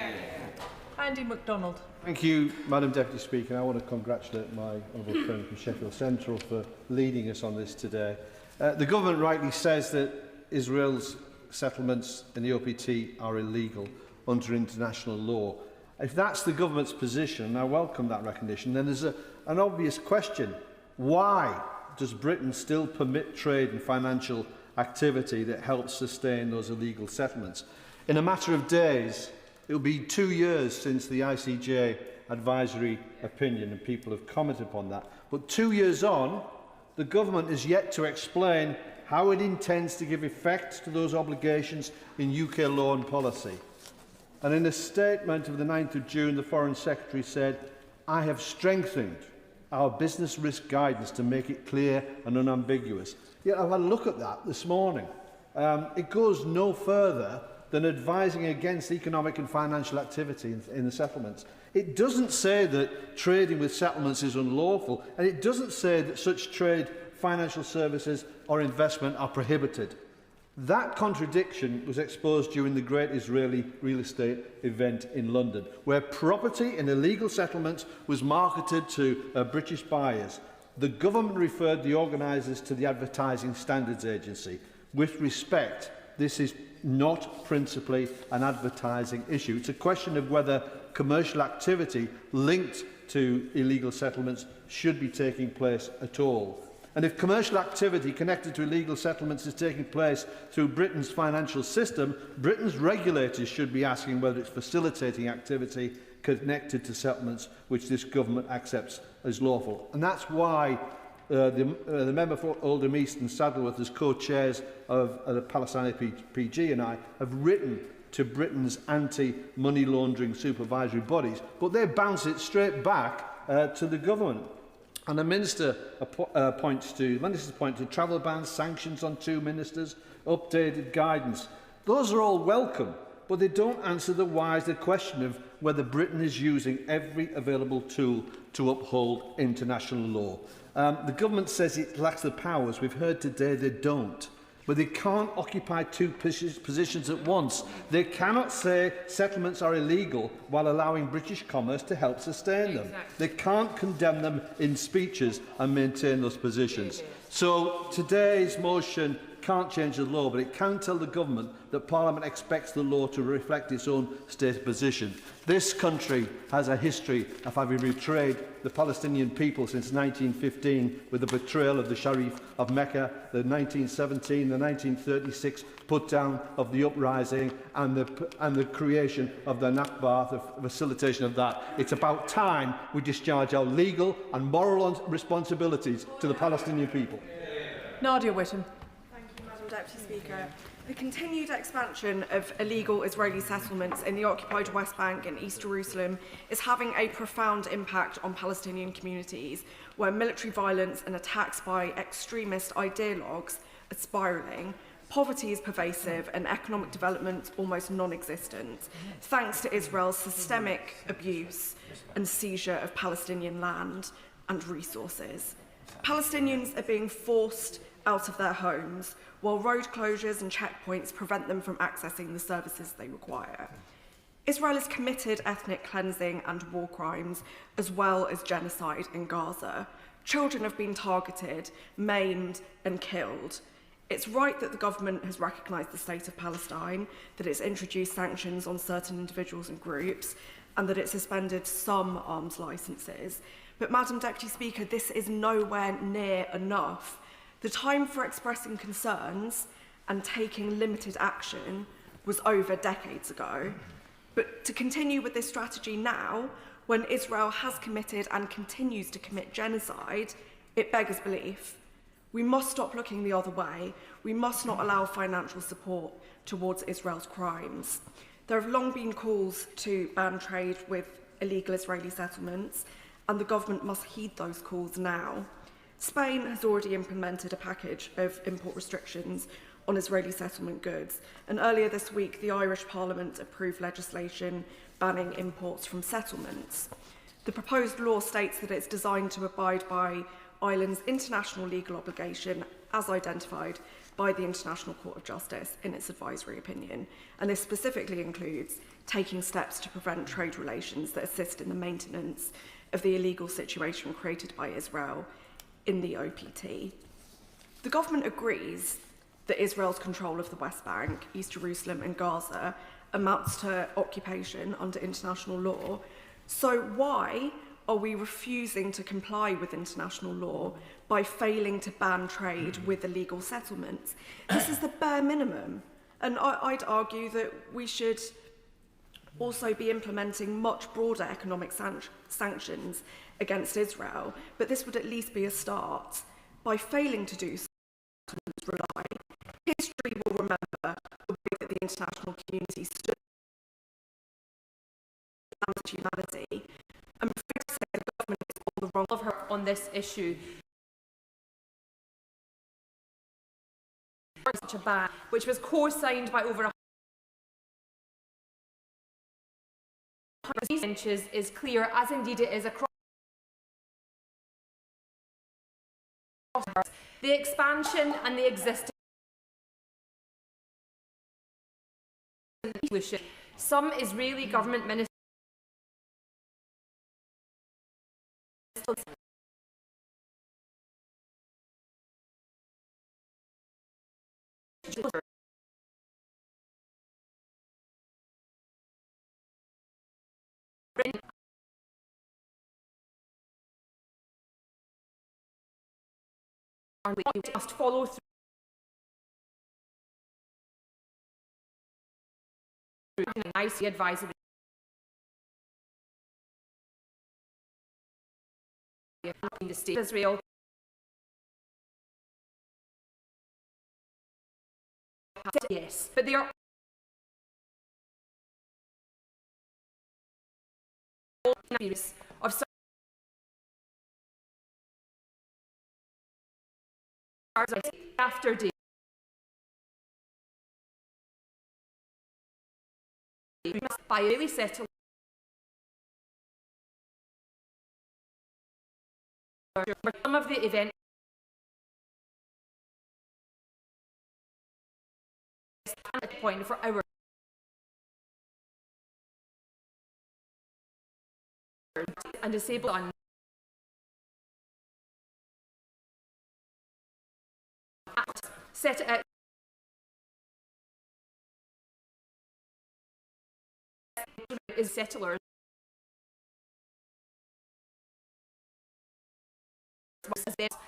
Andy MacDonald. Thank you, Madam Deputy Speaker. I want to congratulate my honourable friend from Sheffield Central for leading us on this today. The government rightly says that Israel's settlements in the OPT are illegal under international law. If that's the government's position, and I welcome that recognition, then there's an obvious question. Why does Britain still permit trade and financial activity that helps sustain those illegal settlements? In a matter of days, it will be 2 years since the ICJ advisory opinion, and people have commented upon that. But 2 years on, the government is yet to explain how it intends to give effect to those obligations in UK law and policy. And in a statement of the 9th of June, the Foreign Secretary said, "I have strengthened our business risk guidance to make it clear and unambiguous." Yet I've had a look at that this morning. It goes no further than advising against economic and financial activity in the settlements. It doesn't say that trading with settlements is unlawful, and it doesn't say that such trade, financial services or investment are prohibited. That contradiction was exposed during the Great Israeli Real Estate event in London, where property in illegal settlements was marketed to British buyers. The government referred the organisers to the Advertising Standards Agency. With respect, this is not principally an advertising issue. It's a question of whether commercial activity linked to illegal settlements should be taking place at all. And if commercial activity connected to illegal settlements is taking place through Britain's financial system, Britain's regulators should be asking whether it's facilitating activity connected to settlements which this government accepts as lawful. And that's why the member for Oldham East and Saddleworth, as co-chairs of the Palestine PG, and I have written to Britain's anti-money laundering supervisory bodies, but they bounce it straight back to the government. And the minister points to travel bans, sanctions on 2 ministers, updated guidance. Those are all welcome, but they don't answer the wider question of whether Britain is using every available tool to uphold international law. The government says it lacks the powers. We've heard today they don't. But they can't occupy 2 positions at once. They cannot say settlements are illegal while allowing British commerce to help sustain them. They can't condemn them in speeches and maintain those positions. So today's motion can't change the law, but it can tell the government that Parliament expects the law to reflect its own state position. This country has a history of having betrayed the Palestinian people since 1915 with the betrayal of the Sharif of Mecca, the 1917, the 1936 put-down of the uprising and the creation of the Nakba, the facilitation of that. It's about time we discharge our legal and moral responsibilities to the Palestinian people. Nadia Whittam. Thank you, Madam Deputy Speaker. The continued expansion of illegal Israeli settlements in the occupied West Bank and East Jerusalem is having a profound impact on Palestinian communities, where military violence and attacks by extremist ideologues are spiralling. Poverty is pervasive and economic development almost non-existent, thanks to Israel's systemic abuse and seizure of Palestinian land and resources. Palestinians are being forced out of their homes, while road closures and checkpoints prevent them from accessing the services they require. Israel has committed ethnic cleansing and war crimes, as well as genocide in Gaza. Children have been targeted, maimed and killed. It's right that the government has recognised the state of Palestine, that it's introduced sanctions on certain individuals and groups, and that it suspended some arms licences. But, Madam Deputy Speaker, this is nowhere near enough. The time for expressing concerns and taking limited action was over decades ago. But to continue with this strategy now, when Israel has committed and continues to commit genocide, it beggars belief. We must stop looking the other way. We must not allow financial support towards Israel's crimes. There have long been calls to ban trade with illegal Israeli settlements, and the government must heed those calls now. Spain has already implemented a package of import restrictions on Israeli settlement goods, and earlier this week the Irish Parliament approved legislation banning imports from settlements. The proposed law states that it's designed to abide by Ireland's international legal obligation as identified by the International Court of Justice in its advisory opinion, and this specifically includes taking steps to prevent trade relations that assist in the maintenance of the illegal situation created by Israel in the OPT. The government agrees that Israel's control of the West Bank, East Jerusalem and Gaza amounts to occupation under international law. So why are we refusing to comply with international law by failing to ban trade with illegal settlements? This is the bare minimum. And I'd argue that we should also be implementing much broader economic sanctions against Israel, but this would at least be a start. By failing to do so, history will remember the way that the international community stood for humanity. I'm afraid to say the government is on the wrong of her on this issue. Which was co-signed by over 100 inches is clear, as indeed it is across the expansion and the existing. Some Israeli government ministers we must follow through an IC advisory in the state of Israel. Yes, but they are all of after day by really settle some of the events at the point for our and disabled on set is settlers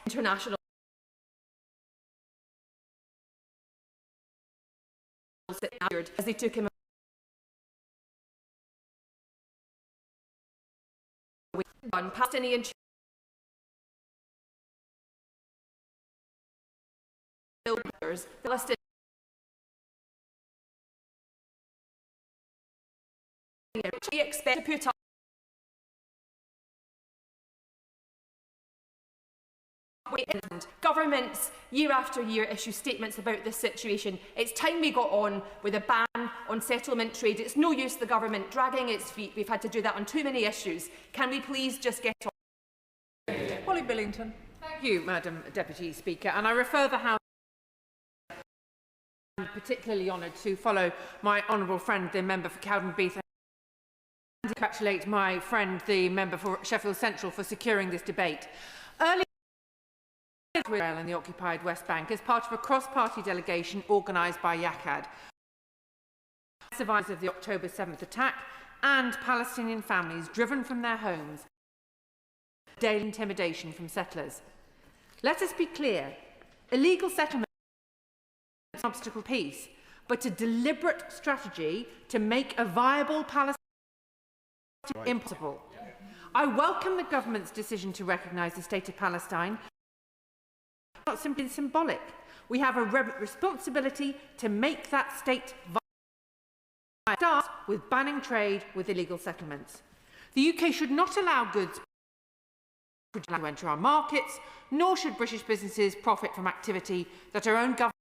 international as they took him away on Palestinian builders, the Palestinian we expect to put up governments year after year issue statements about this situation. It's time we got on with a ban on settlement trade. It's no use the government dragging its feet. We've had to do that on too many issues. Can we please just get on? Holly Billington. Thank you, Madam Deputy Speaker. And I refer the House, I'm particularly honoured to follow my honourable friend, the member for Cowdenbeath, and congratulate my friend, the member for Sheffield Central, for securing this debate. Earlier Israel and the occupied West Bank as part of a cross-party delegation organised by YACAD, survivors of the October 7th attack and Palestinian families driven from their homes, daily intimidation from settlers. Let us be clear, illegal settlement is an obstacle to peace, but a deliberate strategy to make a viable Palestine impossible. I welcome the government's decision to recognise the state of Palestine. Not simply symbolic. We have a responsibility to make that state viable. It starts with banning trade with illegal settlements. The UK should not allow goods to enter our markets, nor should British businesses profit from activity that our own government.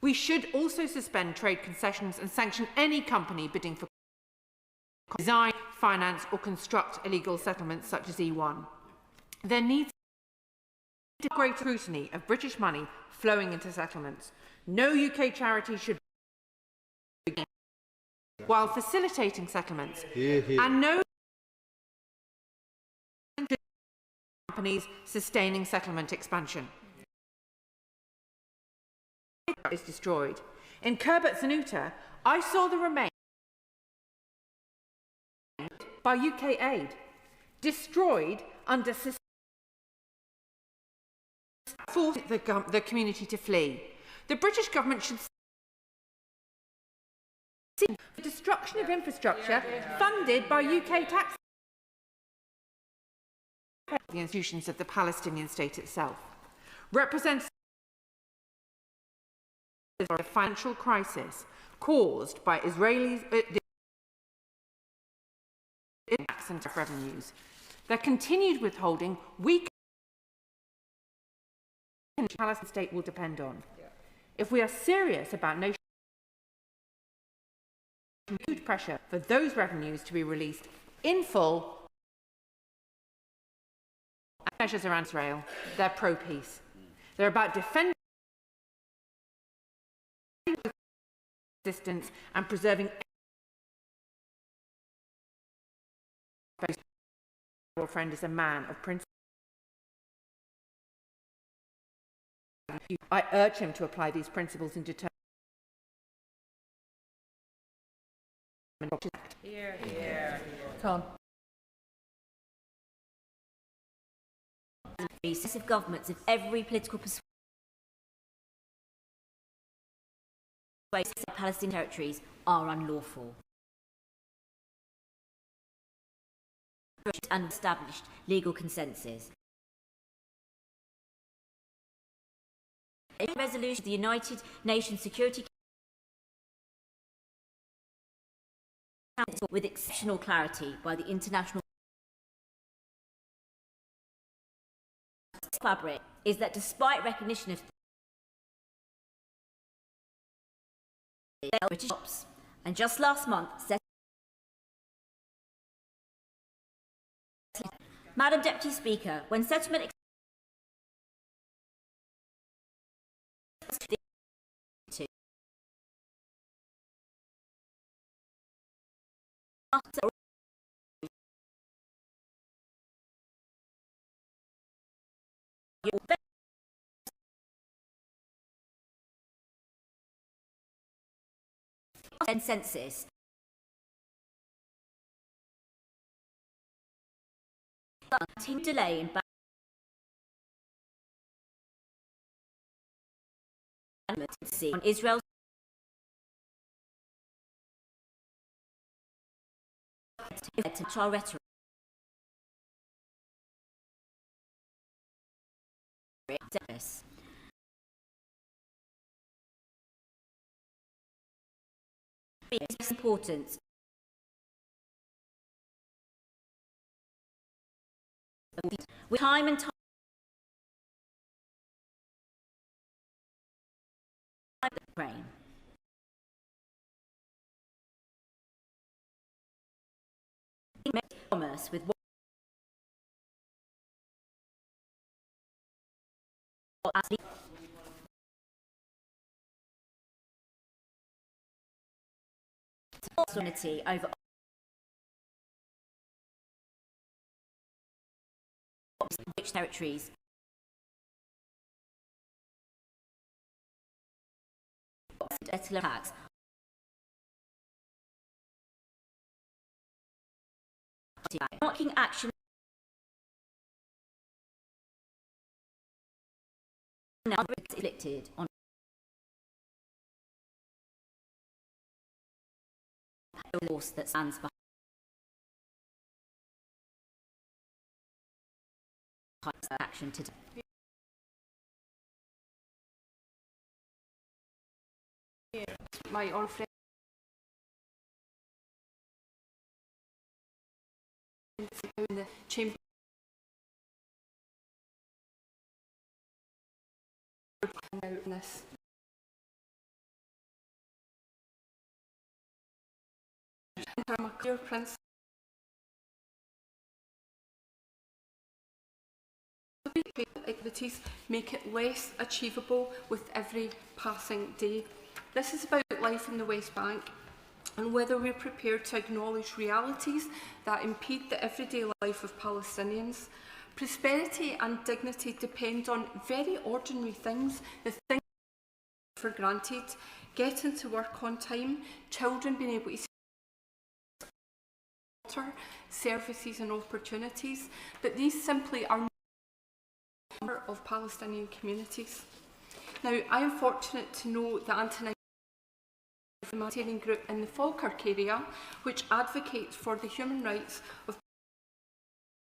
We should also suspend trade concessions and sanction any company bidding for design, finance or construct illegal settlements such as E1. There needs to be greater scrutiny of British money flowing into settlements. No UK charity should be while facilitating settlements, and no companies sustaining settlement expansion. Is destroyed. In Khirbet Zanuta, I saw the remains by UK aid, destroyed under force the community to flee. The British government should see the destruction of infrastructure funded by UK taxpayers. The institutions of the Palestinian state itself represents a financial crisis caused by Israelis' and revenues. Their continued withholding weak the Palestinian state will depend on. If we are serious about nation huge pressure for those revenues to be released in full, measures around Israel, they're pro-peace. They're about defending existence and preserving our friend is a man of principle. I urge him to apply these principles in determining. Here, here. Con. Successive governments of every political persuasion Palestinian territories are unlawful. And established legal consensus. A resolution of the United Nations Security Council with exceptional clarity by the international fabric is that despite recognition of British shops, and just last month Madam Deputy Speaker, when settlement consensus delay in on Israel's rhetoric. its importance. With time and time, Ukraine. Commerce with sovereignty over rich territories. Attacks. Marking action now inflicted on the force that stands behind action today. My own friend in the chamber out in this. I'm a clear principle. Activities make it less achievable with every passing day. This is about life in the West Bank and whether we're prepared to acknowledge realities that impede the everyday life of Palestinians. Prosperity and dignity depend on very ordinary things, the things for granted, getting to work on time, children being able to see water, services and opportunities, but these simply are not of Palestinian communities. Now, I am fortunate to know the humanitarian group in the Falkirk area, which advocates for the human rights of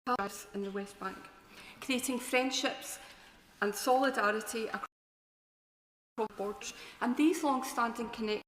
Palestinians in the West Bank, creating friendships and solidarity across borders. And these long-standing connections